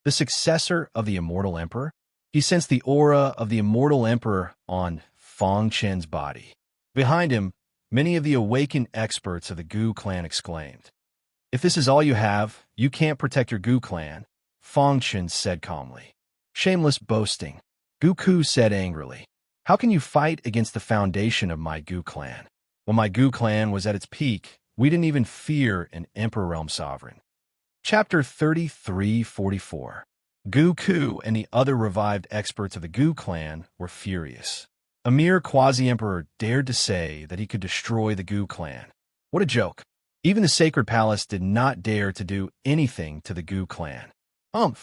The successor of the immortal emperor? He sensed the aura of the immortal emperor on Fong Chen's body. Behind him, many of the awakened experts of the Gu clan exclaimed. If this is all you have, you can't protect your Gu clan, Fong Chen said calmly. Shameless boasting, Guku said angrily. How can you fight against the foundation of my Gu clan? When my Gu clan was at its peak, we didn't even fear an Emperor Realm Sovereign. Chapter 3344. Guku and the other revived experts of the Gu clan were furious. A mere quasi-emperor dared to say that he could destroy the Gu clan. What a joke. Even the Sacred Palace did not dare to do anything to the Gu clan. I want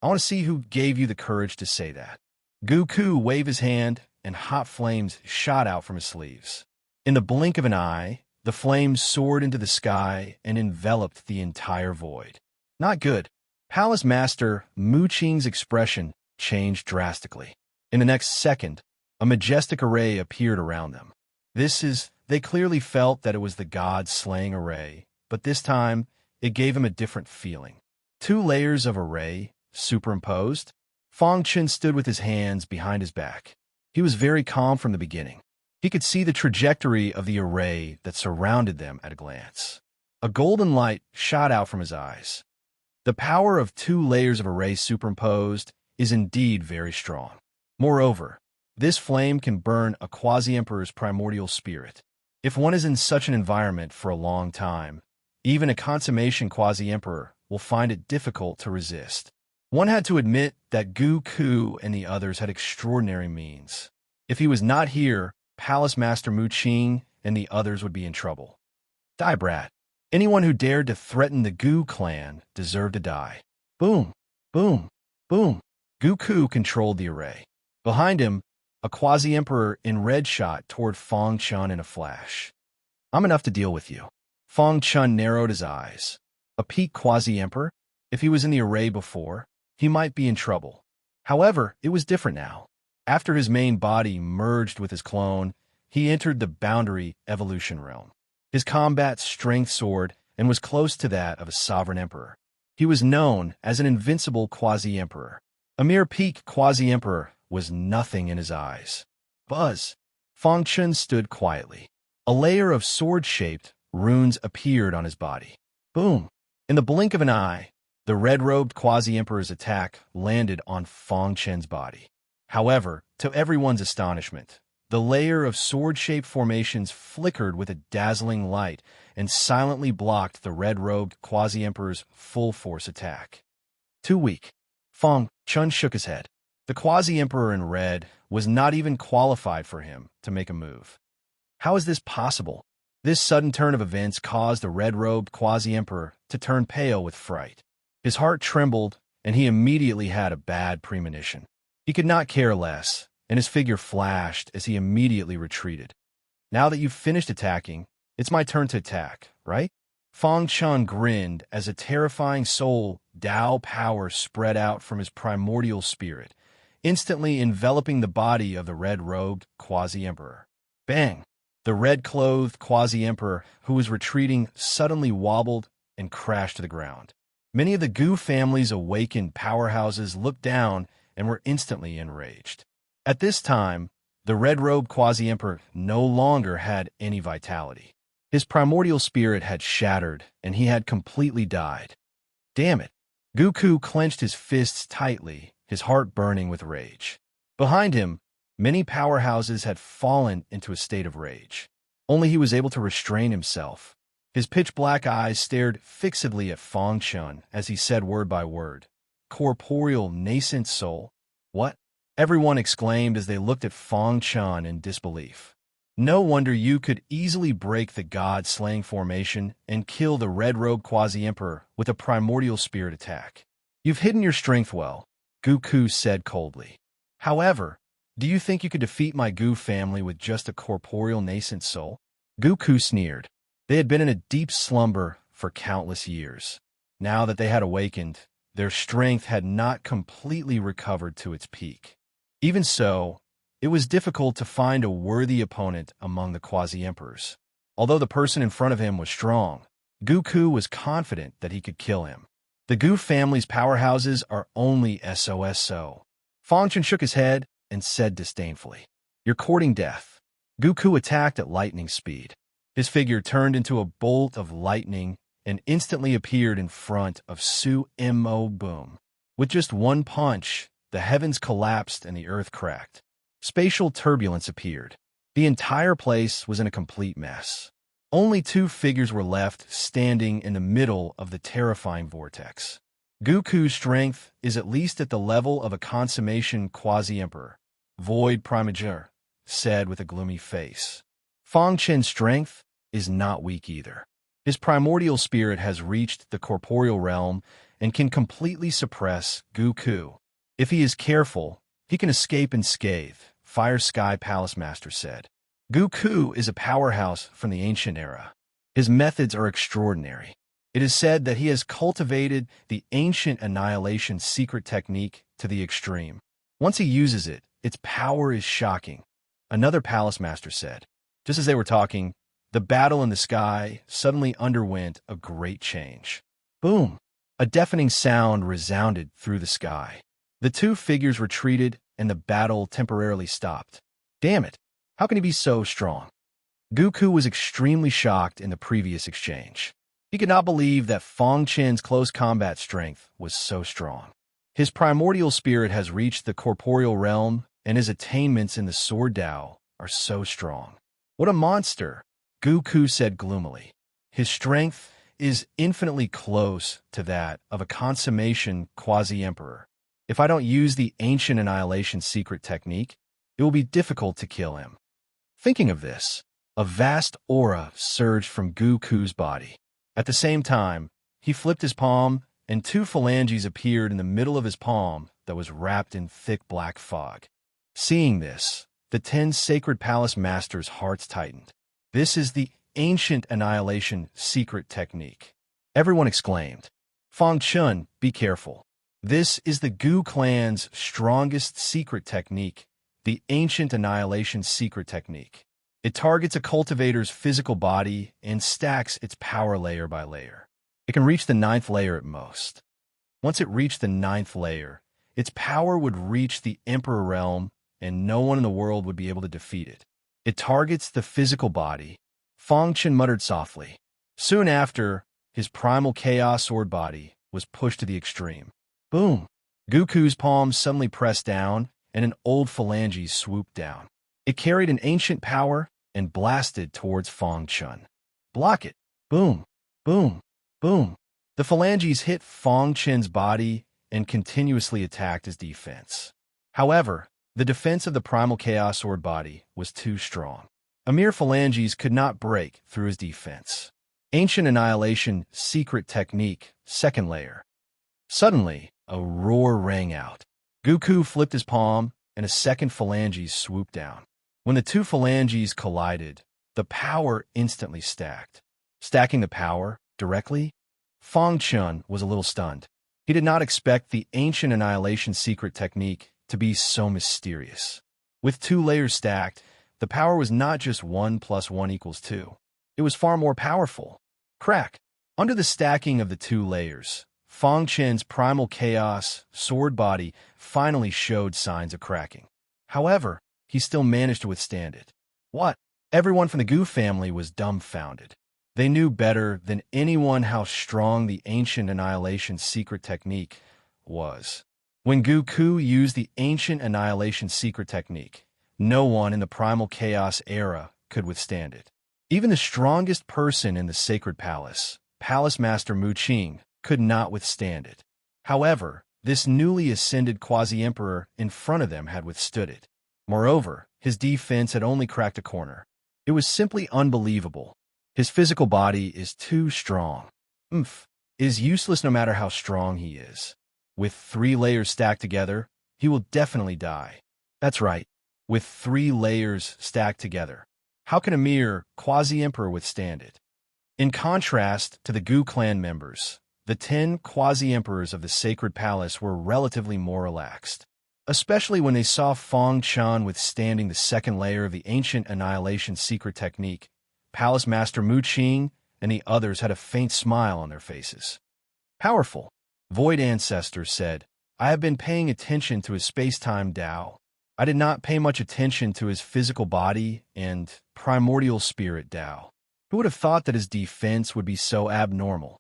to see who gave you the courage to say that. Guku waved his hand, and hot flames shot out from his sleeves. In the blink of an eye, the flames soared into the sky and enveloped the entire void. Not good. Palace Master Mu Qing's expression changed drastically. In the next second, a majestic array appeared around them. They clearly felt that it was the god-slaying array, but this time, it gave him a different feeling. 2 layers of array, superimposed. Fong Chen stood with his hands behind his back. He was very calm from the beginning. He could see the trajectory of the array that surrounded them at a glance. A golden light shot out from his eyes. The power of 2 layers of array superimposed is indeed very strong. Moreover, this flame can burn a quasi-emperor's primordial spirit. If one is in such an environment for a long time, even a consummation quasi-emperor will find it difficult to resist. One had to admit that Guku and the others had extraordinary means. If he was not here, Palace Master Mu Qing and the others would be in trouble. Die, brat. Anyone who dared to threaten the Gu clan deserved to die. Boom, boom, boom. Guku controlled the array. Behind him, a quasi-emperor in red shot toward Fong Chen in a flash. I'm enough to deal with you. Fong Chen narrowed his eyes. A peak quasi-emperor? If he was in the array before, he might be in trouble. However, it was different now. After his main body merged with his clone, he entered the boundary evolution realm. His combat strength soared and was close to that of a sovereign emperor. He was known as an invincible quasi-emperor. A mere peak quasi-emperor was nothing in his eyes. Buzz! Fong Chen stood quietly. A layer of sword-shaped runes appeared on his body. Boom! In the blink of an eye, the red-robed quasi-emperor's attack landed on Fong Chen's body. However, to everyone's astonishment, the layer of sword-shaped formations flickered with a dazzling light and silently blocked the red-robed quasi-emperor's full-force attack. Too weak. Fong Chen shook his head. The quasi-emperor in red was not even qualified for him to make a move. How is this possible? This sudden turn of events caused the red-robed quasi-emperor to turn pale with fright. His heart trembled, and he immediately had a bad premonition. He could not care less, and his figure flashed as he immediately retreated. Now that you've finished attacking, it's my turn to attack, right? Fong Chen grinned as a terrifying soul Dao power spread out from his primordial spirit, instantly enveloping the body of the red-robed quasi-emperor. Bang! The red-clothed quasi-emperor, who was retreating, suddenly wobbled and crashed to the ground. Many of the Gu family's awakened powerhouses looked down and were instantly enraged. At this time, the red-robed quasi-emperor no longer had any vitality. His primordial spirit had shattered, and he had completely died. Damn it! Guku clenched his fists tightly, his heart burning with rage. Behind him, many powerhouses had fallen into a state of rage. Only he was able to restrain himself. His pitch-black eyes stared fixedly at Fong Chen as he said word by word, "Corporeal nascent soul? What?" Everyone exclaimed as they looked at Fong Chen in disbelief. No wonder you could easily break the god-slaying formation and kill the red-robed quasi-emperor with a primordial spirit attack. You've hidden your strength well, Guku said coldly. However, do you think you could defeat my Gu family with just a corporeal nascent soul? Guku sneered. They had been in a deep slumber for countless years. Now that they had awakened, their strength had not completely recovered to its peak. Even so, it was difficult to find a worthy opponent among the quasi-emperors. Although the person in front of him was strong, Goku was confident that he could kill him. The Gu family's powerhouses are only SOSO. Fangchen shook his head and said disdainfully, "You're courting death." Goku attacked at lightning speed. His figure turned into a bolt of lightning and instantly appeared in front of Su-Mo Boom. With just one punch, the heavens collapsed and the earth cracked. Spatial turbulence appeared. The entire place was in a complete mess. Only two figures were left standing in the middle of the terrifying vortex. Goku's strength is at least at the level of a consummation quasi-emperor, Void Primogeniture said with a gloomy face. Fangchen's strength is not weak either. His primordial spirit has reached the corporeal realm and can completely suppress Goku. If he is careful, he can escape unscathed, Fire Sky Palace Master said. Goku is a powerhouse from the ancient era. His methods are extraordinary. It is said that he has cultivated the ancient annihilation secret technique to the extreme. Once he uses it, its power is shocking, another palace master said. Just as they were talking, the battle in the sky suddenly underwent a great change. Boom! A deafening sound resounded through the sky. The two figures retreated and the battle temporarily stopped. Damn it! How can he be so strong? Goku was extremely shocked in the previous exchange. He could not believe that Fangchen's close combat strength was so strong. His primordial spirit has reached the corporeal realm, and his attainments in the Sword Tao are so strong. What a monster! Goku said gloomily. His strength is infinitely close to that of a consummation quasi-emperor. If I don't use the ancient annihilation secret technique, it will be difficult to kill him. Thinking of this, a vast aura surged from Goku's body. At the same time, he flipped his palm, and two phalanges appeared in the middle of his palm that was wrapped in thick black fog. Seeing this, the 10 sacred palace masters' hearts tightened. This is the ancient annihilation secret technique. Everyone exclaimed, "Fangchen, be careful. This is the Gu clan's strongest secret technique, the ancient annihilation secret technique. It targets a cultivator's physical body and stacks its power layer by layer. It can reach the 9th layer at most. Once it reached the 9th layer, its power would reach the Emperor realm and no one in the world would be able to defeat it. It targets the physical body," Fangchen muttered softly. Soon after, his primal chaos sword body was pushed to the extreme. Boom! Goku's palm suddenly pressed down, and an old phalange swooped down. It carried an ancient power and blasted towards Fangchen. Block it! Boom! Boom! Boom! The phalanges hit Fangchen's body and continuously attacked his defense. However, the defense of the primal chaos sword body was too strong. A mere phalanges could not break through his defense. Ancient annihilation secret technique, 2nd layer. Suddenly, a roar rang out. Goku flipped his palm, and a second phalange swooped down. When the two phalanges collided, the power instantly stacked. Stacking the power directly, Fangchen was a little stunned. He did not expect the ancient annihilation secret technique to be so mysterious. With 2 layers stacked, the power was not just 1 + 1 = 2. It was far more powerful. Crack! Under the stacking of the 2 layers, Fangchen's primal chaos sword body finally showed signs of cracking. However, he still managed to withstand it. What? Everyone from the Gu family was dumbfounded. They knew better than anyone how strong the ancient annihilation secret technique was. When Goku used the ancient annihilation secret technique, no one in the primal chaos era could withstand it. Even the strongest person in the sacred palace, Palace Master Mu Qing, could not withstand it. However, this newly ascended quasi-emperor in front of them had withstood it. Moreover, his defense had only cracked a corner. It was simply unbelievable. His physical body is too strong. Is useless no matter how strong he is. With 3 layers stacked together, he will definitely die. That's right, with 3 layers stacked together. How can a mere quasi-emperor withstand it? In contrast to the Gu clan members, the 10 quasi-emperors of the sacred palace were relatively more relaxed, especially when they saw Feng Chan withstanding the second layer of the ancient annihilation secret technique. Palace Master Mu Qing and the others had a faint smile on their faces. Powerful, Void Ancestor said, I have been paying attention to his space-time Tao. I did not pay much attention to his physical body and primordial spirit Tao. Who would have thought that his defense would be so abnormal?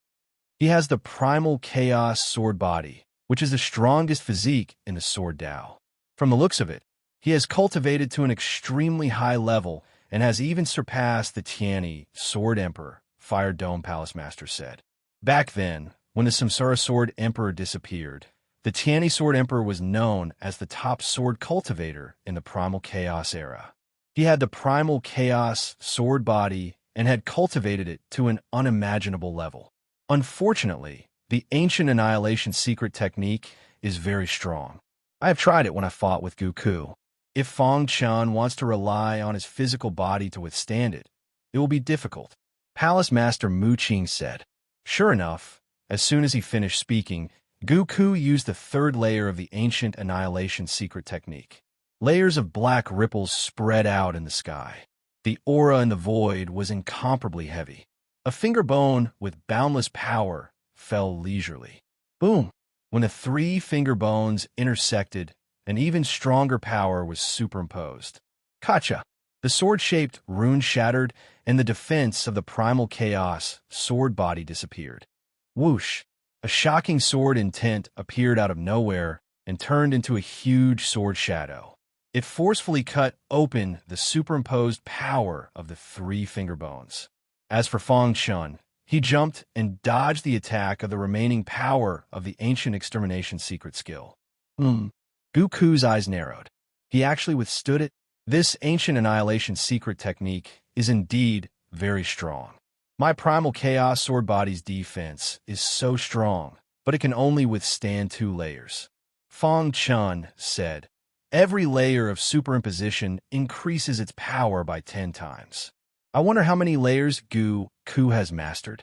He has the primal chaos sword body, which is the strongest physique in the sword Tao. From the looks of it, he has cultivated to an extremely high level and has even surpassed the Tianyi Sword Emperor, Fire Dome Palace Master said. Back then, when the Samsara Sword Emperor disappeared, the Tianyi Sword Emperor was known as the top sword cultivator in the Primal Chaos era. He had the Primal Chaos sword body and had cultivated it to an unimaginable level. Unfortunately, the ancient annihilation secret technique is very strong. I have tried it when I fought with Goku. If Feng Chan wants to rely on his physical body to withstand it, it will be difficult, Palace Master Mu Qing said. Sure enough, as soon as he finished speaking, Goku used the third layer of the ancient annihilation secret technique. Layers of black ripples spread out in the sky. The aura in the void was incomparably heavy. A finger bone with boundless power fell leisurely. Boom! When the three finger bones intersected, an even stronger power was superimposed. Kacha! The sword-shaped rune shattered, and the defense of the primal chaos sword body disappeared. Whoosh! A shocking sword intent appeared out of nowhere and turned into a huge sword shadow. It forcefully cut open the superimposed power of the three finger bones. As for Feng Chan, he jumped and dodged the attack of the remaining power of the ancient extermination secret skill. Goku's eyes narrowed. He actually withstood it? This ancient annihilation secret technique is indeed very strong. My primal chaos sword body's defense is so strong, but it can only withstand 2 layers. Feng Chan said, every layer of superimposition increases its power by 10 times. I wonder how many layers Goku has mastered.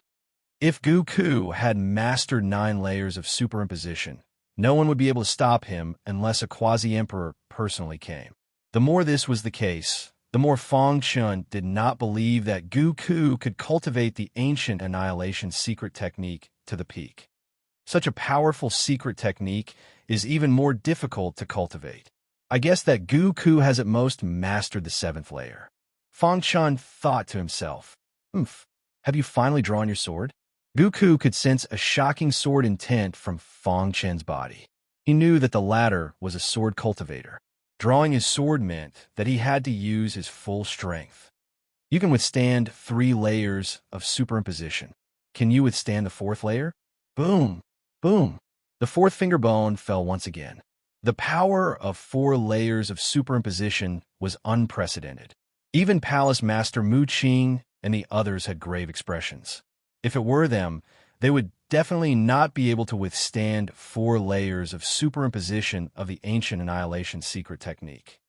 If Goku had mastered 9 layers of superimposition, no one would be able to stop him unless a quasi-emperor personally came. The more this was the case, the more Feng Chan did not believe that Goku could cultivate the ancient annihilation secret technique to the peak. Such a powerful secret technique is even more difficult to cultivate. I guess that Goku has at most mastered the 7th layer. Feng Chan thought to himself, have you finally drawn your sword? Goku could sense a shocking sword intent from Feng Chan's body. He knew that the latter was a sword cultivator. Drawing his sword meant that he had to use his full strength. You can withstand 3 layers of superimposition. Can you withstand the 4th layer? Boom! Boom! The 4th finger bone fell once again. The power of 4 layers of superimposition was unprecedented. Even Palace Master Mu Qing and the others had grave expressions. If it were them, they would definitely not be able to withstand 4 layers of superimposition of the ancient annihilation secret technique.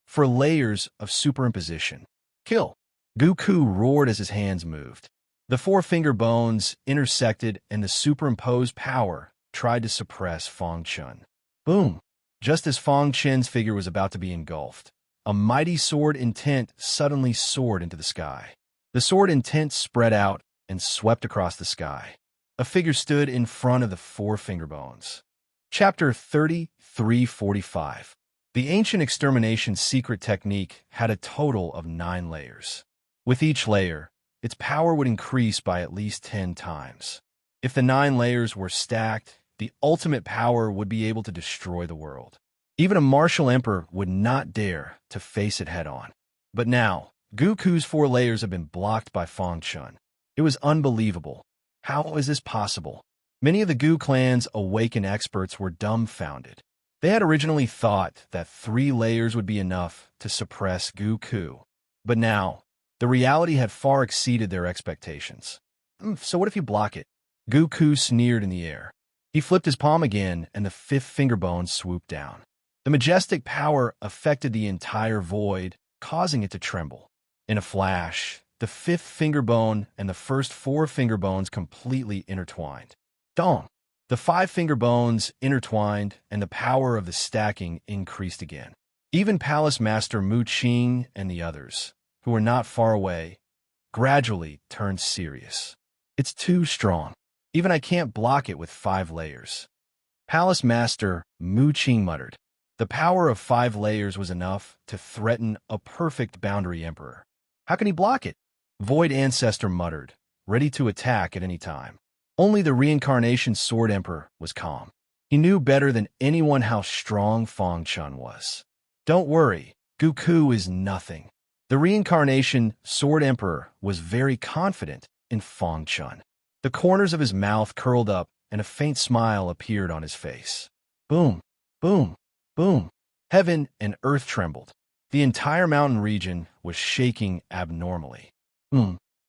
4 layers of superimposition. Kill! Goku roared as his hands moved. The 4 finger bones intersected and the superimposed power tried to suppress Feng Chan. Boom! Just as Feng Chan's figure was about to be engulfed, a mighty sword intent suddenly soared into the sky. The sword intent spread out and swept across the sky. A figure stood in front of the 4 finger bones. Chapter 3345. The ancient extermination secret technique had a total of 9 layers. With each layer, its power would increase by at least 10 times. If the 9 layers were stacked, the ultimate power would be able to destroy the world. Even a martial emperor would not dare to face it head-on. But now, Goku's 4 layers have been blocked by Feng Chan. It was unbelievable. How is this possible? Many of the Gu clan's awakened experts were dumbfounded. They had originally thought that 3 layers would be enough to suppress Goku. But now, the reality had far exceeded their expectations. So what if you block it? Goku sneered in the air. He flipped his palm again, and the 5th finger bone swooped down. The majestic power affected the entire void, causing it to tremble. In a flash, the 5th finger bone and the first 4 finger bones completely intertwined. Dong! The five-finger bones intertwined, and the power of the stacking increased again. Even Palace Master Mu Qing and the others, who were not far away, gradually turned serious. It's too strong. Even I can't block it with 5 layers. Palace Master Mu Qing muttered. The power of 5 layers was enough to threaten a perfect boundary emperor. How can he block it? Void Ancestor muttered, ready to attack at any time. Only the Reincarnation Sword Emperor was calm. He knew better than anyone how strong Fang Chun was. Don't worry, Goku is nothing. The Reincarnation Sword Emperor was very confident in Fang Chun. The corners of his mouth curled up and a faint smile appeared on his face. Boom, boom, boom. Heaven and earth trembled. The entire mountain region was shaking abnormally.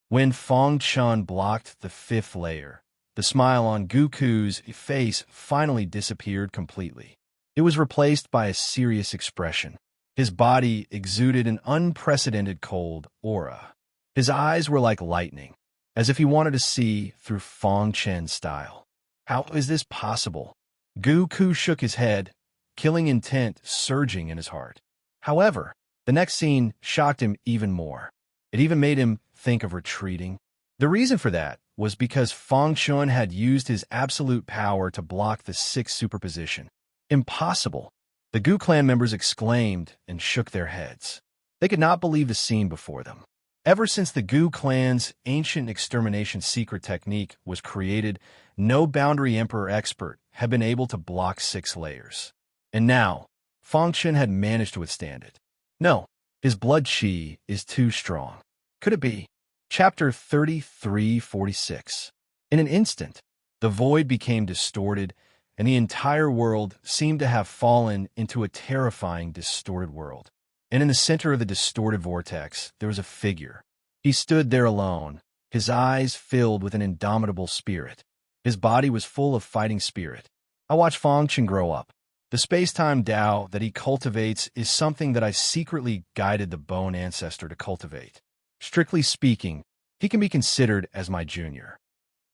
When Fang Chun blocked the 5th layer, the smile on Goku's face finally disappeared completely. It was replaced by a serious expression. His body exuded an unprecedented cold aura. His eyes were like lightning, as if he wanted to see through Fang Chen's style. How is this possible? Goku shook his head, killing intent surging in his heart. However, the next scene shocked him even more. It even made him think of retreating. The reason for that was because Fang Chun had used his absolute power to block the 6th superposition. Impossible! The Gu clan members exclaimed and shook their heads. They could not believe the scene before them. Ever since the Gu clan's ancient extermination secret technique was created, no boundary emperor expert had been able to block 6 layers. And now, Fang Chun had managed to withstand it. No, his blood chi is too strong. Could it be? Chapter 3346. In an instant, the void became distorted, and the entire world seemed to have fallen into a terrifying, distorted world. And in the center of the distorted vortex, there was a figure. He stood there alone, his eyes filled with an indomitable spirit. His body was full of fighting spirit. I watched Fang Chun grow up. The space-time Tao that he cultivates is something that I secretly guided the Bone Ancestor to cultivate. Strictly speaking, he can be considered as my junior.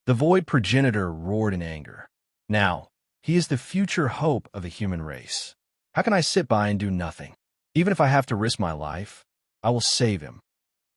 The Void Progenitor roared in anger. Now, he is the future hope of the human race. How can I sit by and do nothing? Even if I have to risk my life, I will save him.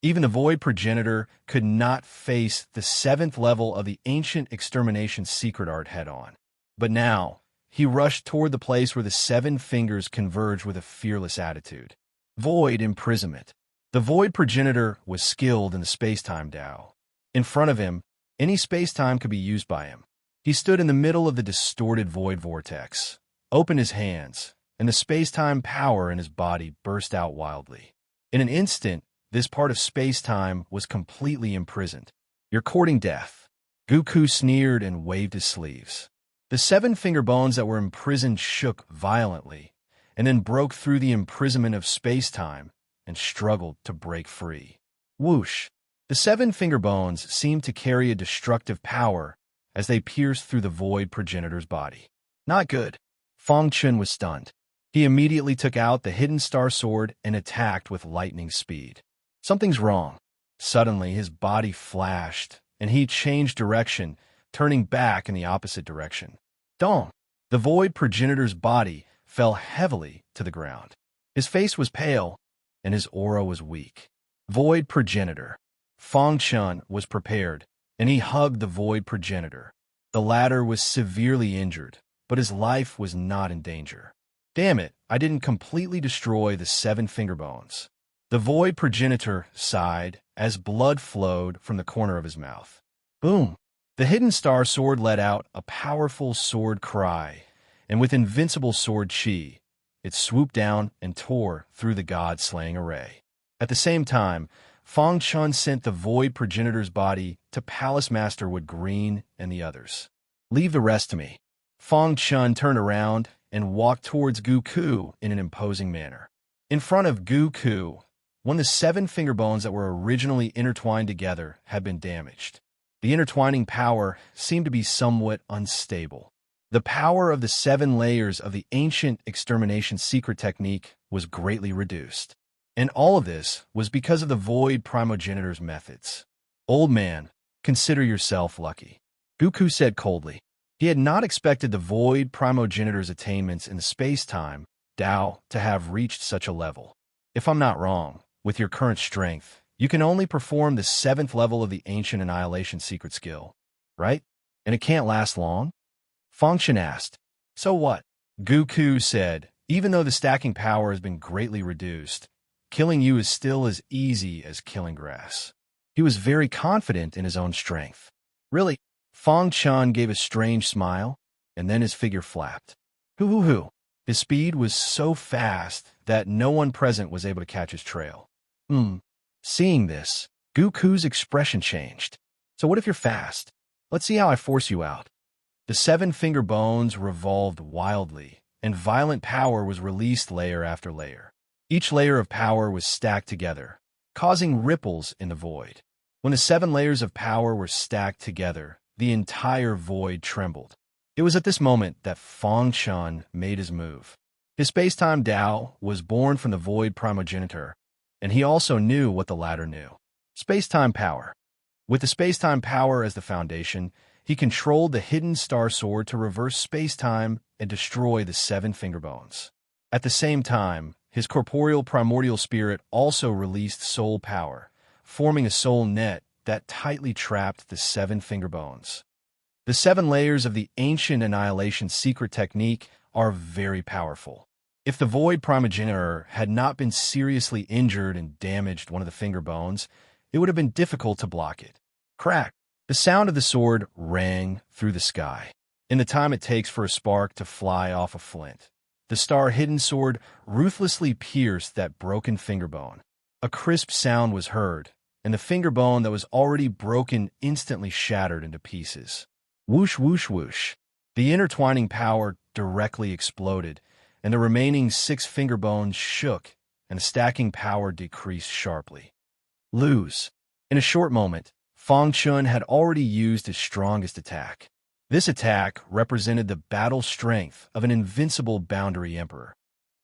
Even the Void Progenitor could not face the 7th level of the ancient extermination secret art head-on. But now, he rushed toward the place where the 7 fingers converged with a fearless attitude. Void imprisonment. The Void Progenitor was skilled in the space-time Tao. In front of him, any space-time could be used by him. He stood in the middle of the distorted void vortex, opened his hands, and the space-time power in his body burst out wildly. In an instant, this part of space-time was completely imprisoned. You're courting death. Goku sneered and waved his sleeves. The 7 finger bones that were imprisoned shook violently, and then broke through the imprisonment of space-time and struggled to break free. Whoosh! The 7 finger bones seemed to carry a destructive power as they pierced through the Void Progenitor's body. Not good. Fang Chun was stunned. He immediately took out the Hidden Star Sword and attacked with lightning speed. Something's wrong. Suddenly, his body flashed, and he changed direction, turning back in the opposite direction. Dong! The Void Progenitor's body fell heavily to the ground. His face was pale, and his aura was weak. Void Progenitor. Fang Chun was prepared, and he hugged the Void Progenitor. The latter was severely injured, but his life was not in danger. Damn it, I didn't completely destroy the 7 finger bones. The Void Progenitor sighed as blood flowed from the corner of his mouth. Boom! The Hidden Star Sword let out a powerful sword cry, and with invincible sword chi, it swooped down and tore through the god-slaying array. At the same time, Fang Chun sent the Void Progenitor's body to Palace Master Wood Green and the others. Leave the rest to me. Fang Chun turned around and walked towards Goku in an imposing manner. In front of Goku, one of the 7 finger bones that were originally intertwined together had been damaged. The intertwining power seemed to be somewhat unstable. The power of the 7 layers of the ancient extermination secret technique was greatly reduced. And all of this was because of the Void Primogenitor's methods. Old man, consider yourself lucky. Goku said coldly. He had not expected the void primogenitor's attainments in the space-time, Tao, to have reached such a level. If I'm not wrong, with your current strength, you can only perform the 7th level of the Ancient Annihilation secret skill, right? And it can't last long? Fengshen asked. So what? Goku said, even though the stacking power has been greatly reduced, killing you is still as easy as killing grass. He was very confident in his own strength. Really? Fengshen gave a strange smile, and then his figure flapped. Hoo. His speed was so fast that no one present was able to catch his trail. Seeing this, Goku's expression changed. So what if you're fast? Let's see how I force you out. The 7 finger bones revolved wildly, and violent power was released layer after layer. Each layer of power was stacked together, causing ripples in the void. When the 7 layers of power were stacked together, the entire void trembled. It was at this moment that Fengshen made his move. His space-time Tao was born from the void primogenitor, and he also knew what the latter knew. Space-time power. With the space-time power as the foundation, he controlled the hidden star sword to reverse space-time and destroy the 7 finger bones. At the same time, his corporeal primordial spirit also released soul power, forming a soul net that tightly trapped the 7 finger bones. The 7 layers of the Ancient Annihilation secret technique are very powerful. If the void primogenitor had not been seriously injured and damaged one of the finger bones, it would have been difficult to block it. Crack! The sound of the sword rang through the sky. In the time it takes for a spark to fly off a flint, the star-hidden sword ruthlessly pierced that broken finger bone. A crisp sound was heard, and the finger bone that was already broken instantly shattered into pieces. Whoosh, whoosh, whoosh. The intertwining power directly exploded, and the remaining 6 finger bones shook, and the stacking power decreased sharply. Lose. In a short moment, Fengshen had already used his strongest attack. This attack represented the battle strength of an invincible boundary emperor.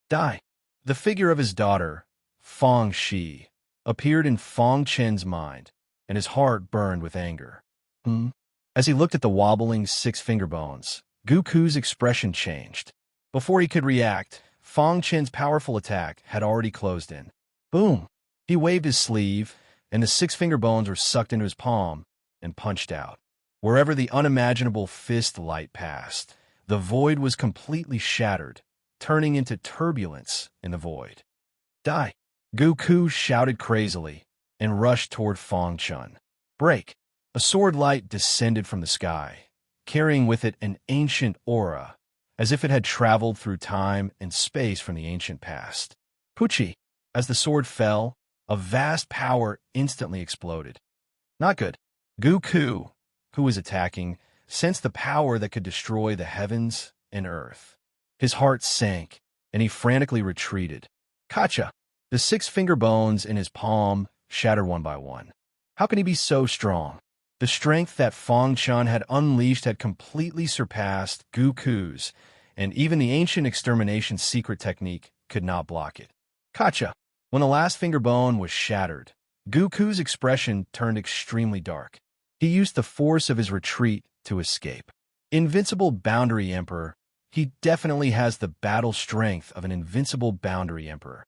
Die. The figure of his daughter, Feng Shi, appeared in Fengshen's mind, and his heart burned with anger. As he looked at the wobbling 6 finger bones, Goku's expression changed. Before he could react, Fengshen's powerful attack had already closed in. Boom! He waved his sleeve, and the 6 finger bones were sucked into his palm and punched out. Wherever the unimaginable fist light passed, the void was completely shattered, turning into turbulence in the void. Die! Goku shouted crazily and rushed toward Fengshen. Break! A sword light descended from the sky, carrying with it an ancient aura, as if it had traveled through time and space from the ancient past. Pucci! As the sword fell, a vast power instantly exploded. Not good. Goku, who was attacking, sensed the power that could destroy the heavens and earth. His heart sank, and he frantically retreated. Kacha! The 6 finger bones in his palm shattered one by one. How can he be so strong? The strength that Fengshen had unleashed had completely surpassed Goku's, and even the ancient extermination secret technique could not block it. Kacha! When the last finger bone was shattered, Goku's expression turned extremely dark. He used the force of his retreat to escape. Invincible Boundary Emperor, he definitely has the battle strength of an invincible Boundary Emperor.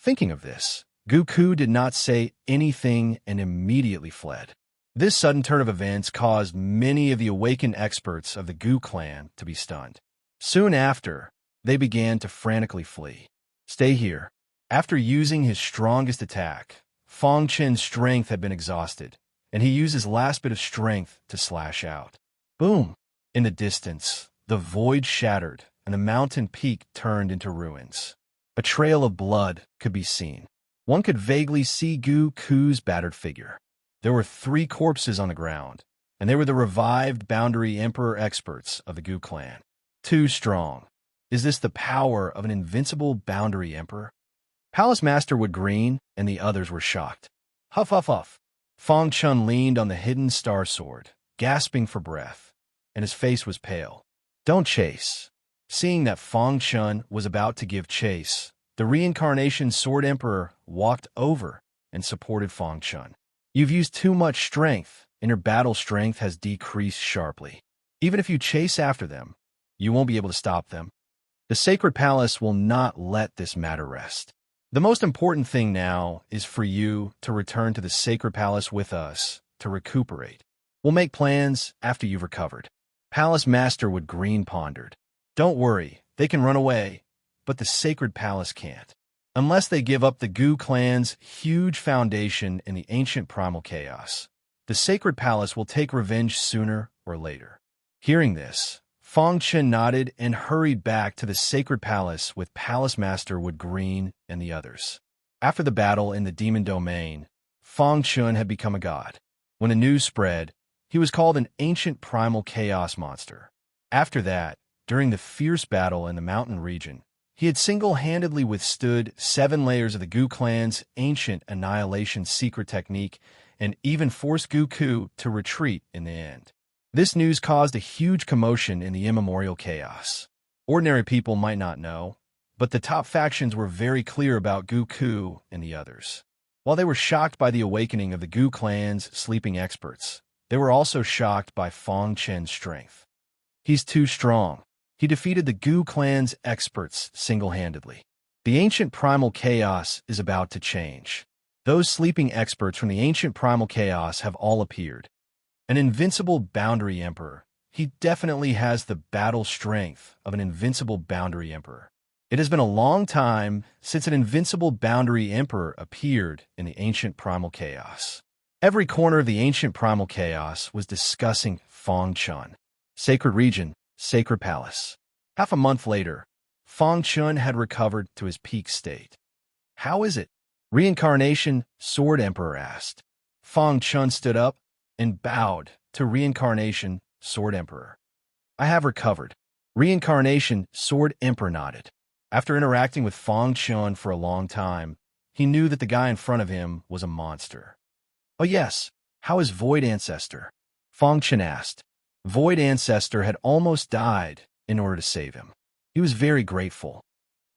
Thinking of this, Goku did not say anything and immediately fled. This sudden turn of events caused many of the awakened experts of the Gu clan to be stunned. Soon after, they began to frantically flee. Stay here. After using his strongest attack, Fengshen's strength had been exhausted, and he used his last bit of strength to slash out. Boom! In the distance, the void shattered, and the mountain peak turned into ruins. A trail of blood could be seen. One could vaguely see Goku's battered figure. There were 3 corpses on the ground, and they were the revived Boundary Emperor experts of the Gu clan. Too strong. Is this the power of an invincible Boundary Emperor? Palace Master Wood Green and the others were shocked. Huff, huff, huff. Fengshen leaned on the hidden star sword, gasping for breath, and his face was pale. Don't chase. Seeing that Fengshen was about to give chase, the Reincarnation Sword Emperor walked over and supported Fengshen. You've used too much strength, and your battle strength has decreased sharply. Even if you chase after them, you won't be able to stop them. The sacred palace will not let this matter rest. The most important thing now is for you to return to the sacred palace with us to recuperate. We'll make plans after you've recovered. Palace Master Wood Green pondered. Don't worry, they can run away, but the sacred palace can't. Unless they give up the Gu clan's huge foundation in the ancient primal chaos, the sacred palace will take revenge sooner or later. Hearing this, Fong Chen nodded and hurried back to the sacred palace with Palace Master Wood Green and the others. After the battle in the demon domain, Fong Chen had become a god. When the news spread, he was called an ancient primal chaos monster. After that, during the fierce battle in the mountain region, he had single-handedly withstood 7 layers of the Gu clan's ancient annihilation secret technique and even forced Gu Ku to retreat in the end. This news caused a huge commotion in the immemorial chaos. Ordinary people might not know, but the top factions were very clear about Gu Ku and the others. While they were shocked by the awakening of the Gu clan's sleeping experts, they were also shocked by Fong Chen's strength. He's too strong. He defeated the Gu clan's experts single-handedly. The ancient primal chaos is about to change. Those sleeping experts from the ancient primal chaos have all appeared. An invincible boundary emperor. He definitely has the battle strength of an invincible boundary emperor. It has been a long time since an invincible boundary emperor appeared in the ancient primal chaos. Every corner of the ancient primal chaos was discussing Fong Chen. Sacred region, sacred palace. Half a month later, Fong Chen had recovered to his peak state. How is it? Reincarnation, Sword Emperor asked. Fong Chen stood up and bowed to Reincarnation, Sword Emperor. I have recovered. Reincarnation, Sword Emperor nodded. After interacting with Fong Chen for a long time, he knew that the guy in front of him was a monster. Oh yes, how is Void Ancestor? Fong Chen asked. Void Ancestor had almost died in order to save him. He was very grateful.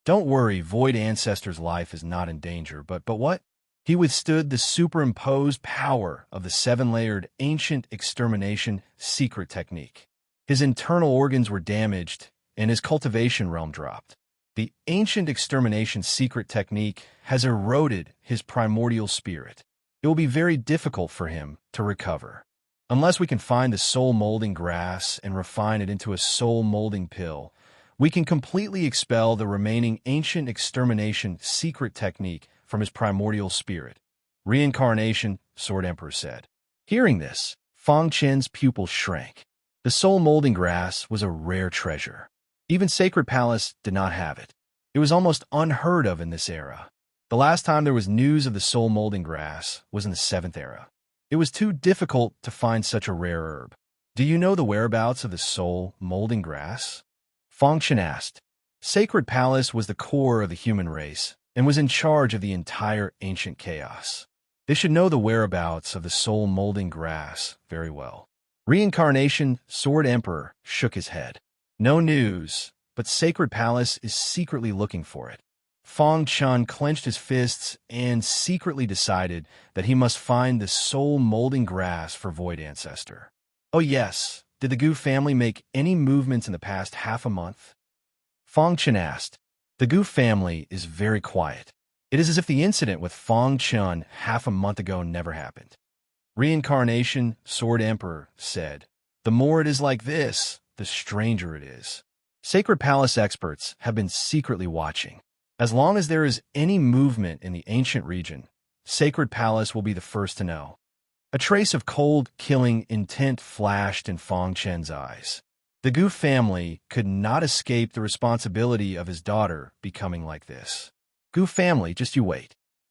Don't worry, Void Ancestor's life is not in danger, but what? He withstood the superimposed power of the 7-layered ancient extermination secret technique. His internal organs were damaged, and his cultivation realm dropped. The ancient extermination secret technique has eroded his primordial spirit. It will be very difficult for him to recover. Unless we can find the soul-molding grass and refine it into a soul-molding pill, we can completely expel the remaining ancient extermination secret technique from his primordial spirit. Reincarnation, Sword Emperor said. Hearing this, Fong Chen's pupils shrank. The soul-molding grass was a rare treasure. Even Sacred Palace did not have it. It was almost unheard of in this era. The last time there was news of the soul-molding grass was in the 7th era. It was too difficult to find such a rare herb. Do you know the whereabouts of the soul-molding grass? Fong Chen asked. Sacred Palace was the core of the human race and was in charge of the entire ancient chaos. They should know the whereabouts of the soul-molding grass very well. Reincarnation, Sword Emperor, shook his head. No news, but Sacred Palace is secretly looking for it. Fong Chen clenched his fists and secretly decided that he must find the soul-molding grass for Void Ancestor. Oh yes, did the Gu family make any movements in the past half a month? Fong Chen asked. The Gu family is very quiet. It is as if the incident with Fong Chen half a month ago never happened. Reincarnation, Sword Emperor, said, the more it is like this, the stranger it is. Sacred Palace experts have been secretly watching. As long as there is any movement in the ancient region, Sacred Palace will be the first to know. A trace of cold, killing intent flashed in Fong Chen's eyes. The Gu family could not escape the responsibility of his daughter becoming like this. Gu family, just you wait.